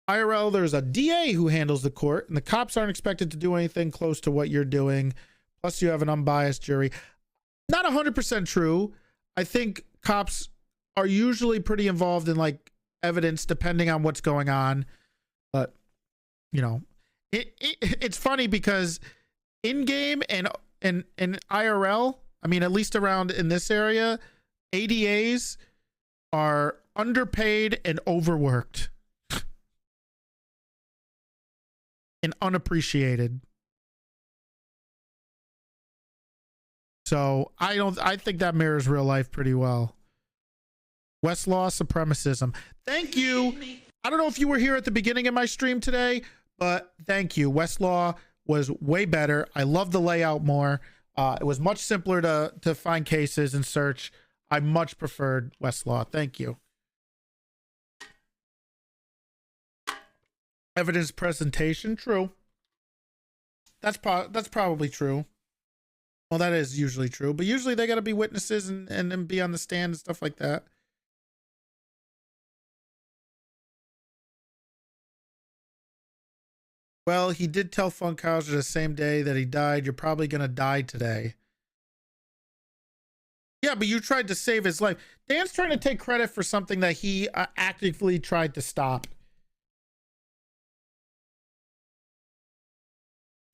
IRL, there's a DA who handles the court, and the cops aren't expected to do anything close to what you're doing. Plus, you have an unbiased jury. Not 100% true. I think cops are usually pretty involved in like evidence depending on what's going on. But, you know, it's funny because in game and IRL, I mean, at least around in this area, ADAs are underpaid and overworked and unappreciated. So I think that mirrors real life pretty well. Westlaw supremacism. Thank you. I don't know if you were here at the beginning of my stream today, but thank you. Westlaw was way better. I love the layout more. It was much simpler to find cases and search. I much preferred Westlaw. Thank you. Evidence presentation. True. That's probably true. Well, that is usually true, but usually they got to be witnesses and be on the stand and stuff like that. Well, he did tell Funkhouser the same day that he died, you're probably going to die today. Yeah, but you tried to save his life. Dan's trying to take credit for something that he actively tried to stop.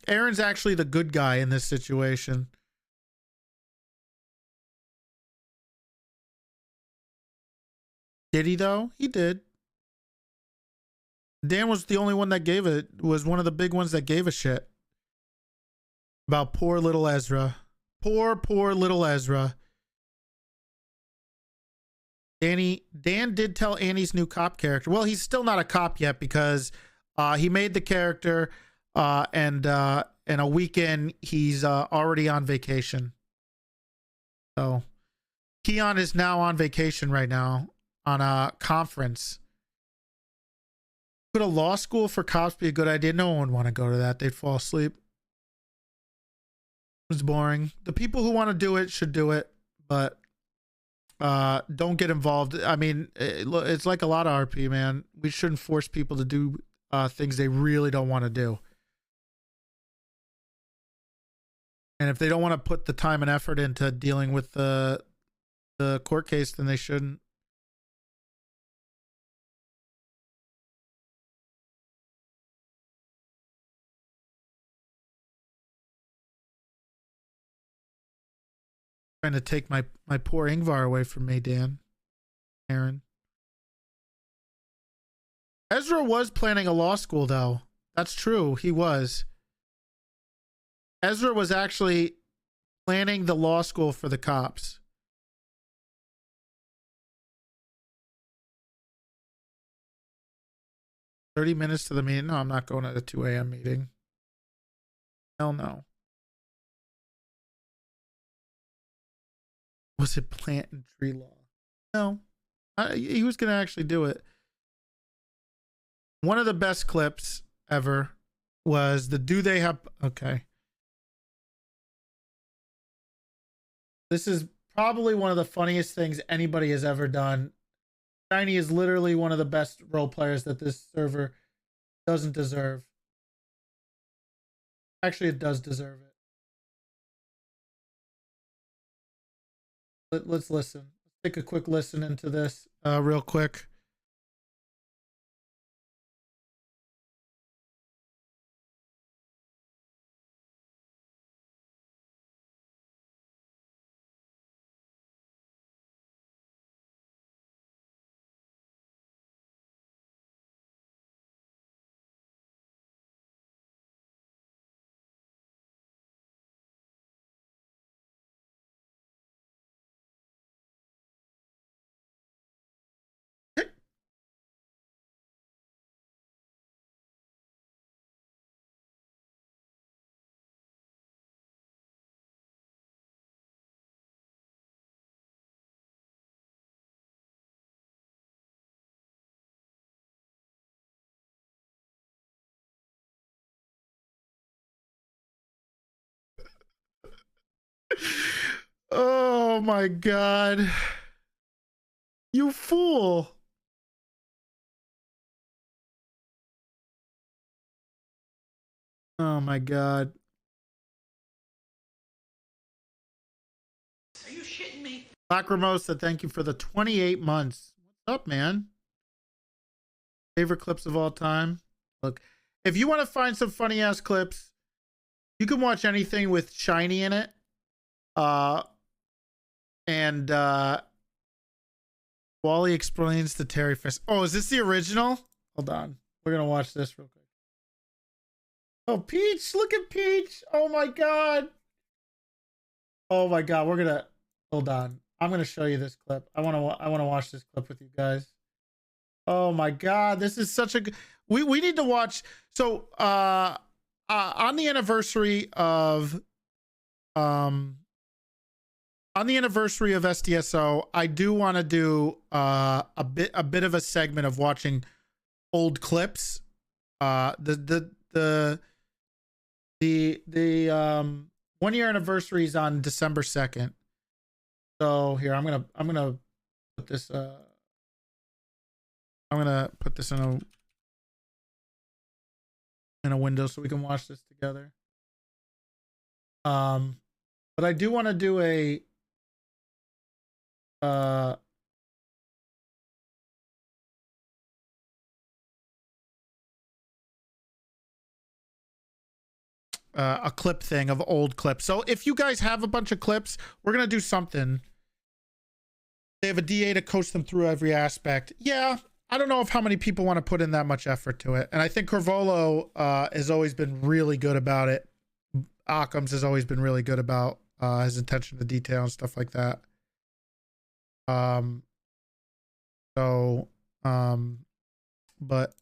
Aaron's actually the good guy in this situation. Did he though? He did. Dan was the only one that was one of the big ones that gave a shit about poor little Ezra. Poor little Ezra. Dan did tell Annie's new cop character. Well, he's still not a cop yet because he made the character and in a weekend he's already on vacation. So Keon is now on vacation right now on a conference. Could a law school for cops be a good idea? No one would want to go to that. They'd fall asleep. It's boring. The people who want to do it should do it, but don't get involved. I mean, it's like a lot of RP, man. We shouldn't force people to do things they really don't want to do. And if they don't want to put the time and effort into dealing with the court case, then they shouldn't. Trying to take my poor Ingvar away from me, Dan. Aaron. Ezra was planning a law school, though. That's true. He was. Ezra was actually planning the law school for the cops. "30 minutes to the meeting." No, I'm not going to the 2 a.m. meeting. Hell no. Was it plant and tree law? No. He was going to actually do it. One of the best clips ever was the "Do they have..." Okay. This is probably one of the funniest things anybody has ever done. Shiny is literally one of the best role players that this server doesn't deserve. Actually, it does deserve it. Let's listen. Let's take a quick listen into this real quick. Oh my God. You fool. Oh my God. Are you shitting me? Lacrimosa, thank you for the 28 months. What's up, man? Favorite clips of all time? Look, if you want to find some funny ass clips, you can watch anything with Shiny in it. And Wally explains to Terry Fisk. Oh, is this the original? Hold on. We're going to watch this real quick. Oh, Peach. Look at Peach. Oh my God. Oh my God. We're going to, hold on. I'm going to show you this clip. I want to watch this clip with you guys. Oh my God. This is such a good, we need to watch. So, on the anniversary of SDSO, I do want to do a bit of a segment of watching old clips. The 1 year anniversary is on December 2nd. So here I'm gonna put this in a window so we can watch this together. But I do want to do a clip thing of old clips. So if you guys have a bunch of clips, we're gonna do something. They have a DA to coach them through every aspect. Yeah, I don't know if how many people want to put in that much effort to it. And I think Corvolo has always been really good about it. Occam's has always been really good about his attention to detail and stuff like that. But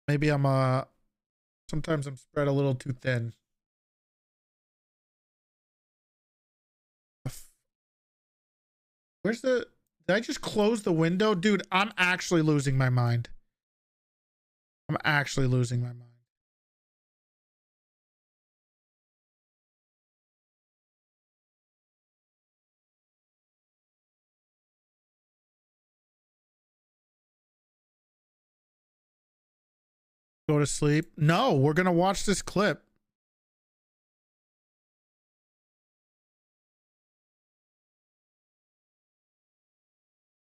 maybe I'm sometimes I'm spread a little too thin. Where's the, did I just close the window? Dude, I'm actually losing my mind. I'm actually losing my mind. Go to sleep? No, we're gonna watch this clip.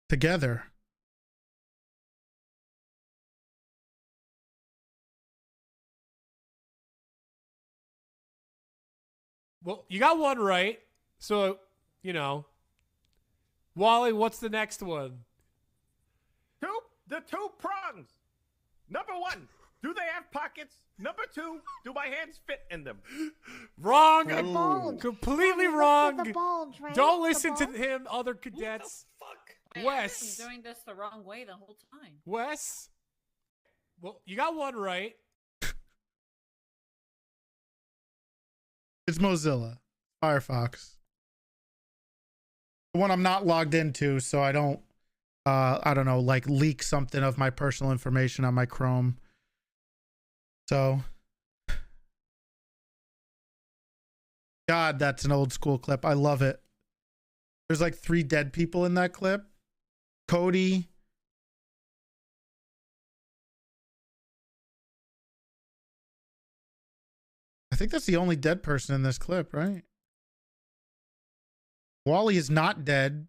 Together. Well, you got one right. So, you know. Wally, what's the next one? The two prongs. Number one, do they have pockets? Number two, do my hands fit in them? Wrong. The bulge. Completely Look wrong. at the bulge, right? Don't The listen to bulge. him, other cadets. He's Wes. doing this the wrong way the whole time. Wes. Well, you got one right. It's Mozilla, Firefox. The one I'm not logged into, so I don't know, like leak something of my personal information on my Chrome. So, God, that's an old school clip. I love it. There's like 3 dead people in that clip. Cody. I think that's the only dead person in this clip, right? Wally is not dead.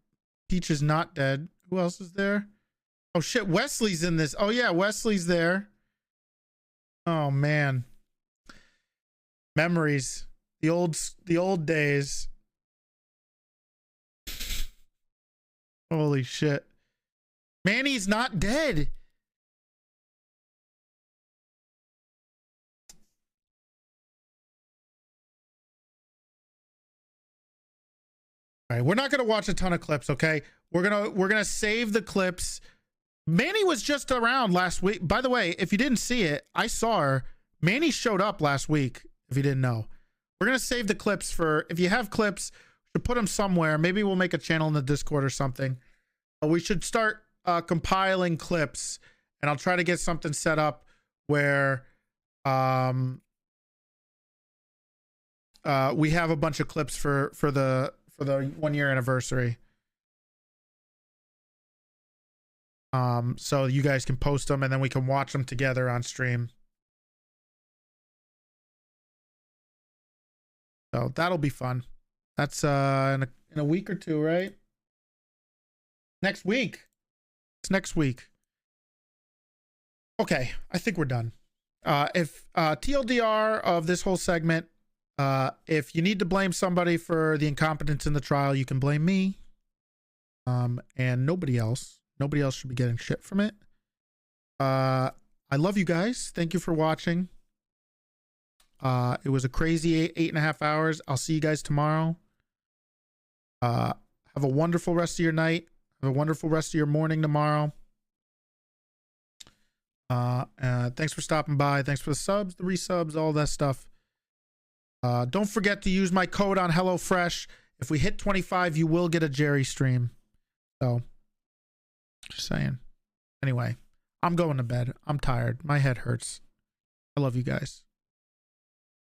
Peach is not dead. Who else is there? Oh shit, Wesley's in this. Oh yeah, Wesley's there. Oh man. Memories. The old days. Holy shit. Manny's not dead. All right, we're not going to watch a ton of clips, okay? We're going to save the clips. Manny was just around last week. By the way, if you didn't see it, I saw her. Manny showed up last week, if you didn't know. We're going to save the clips for, if you have clips, we should put them somewhere. Maybe we'll make a channel in the Discord or something. But we should start compiling clips, and I'll try to get something set up where we have a bunch of clips for the 1 year anniversary. So you guys can post them and then we can watch them together on stream. So that'll be fun. That's in a week or two, right? Next week. It's next week. Okay, I think we're done. If TLDR of this whole segment, if you need to blame somebody for the incompetence in the trial, you can blame me. And nobody else. Nobody else should be getting shit from it. I love you guys. Thank you for watching. It was a crazy 8.5 hours. I'll see you guys tomorrow. Have a wonderful rest of your night. Have a wonderful rest of your morning tomorrow. Thanks for stopping by. Thanks for the subs, the resubs, all that stuff. Don't forget to use my code on HelloFresh. If we hit 25, you will get a Jerry stream. So, just saying. Anyway, I'm going to bed. I'm tired. My head hurts. I love you guys.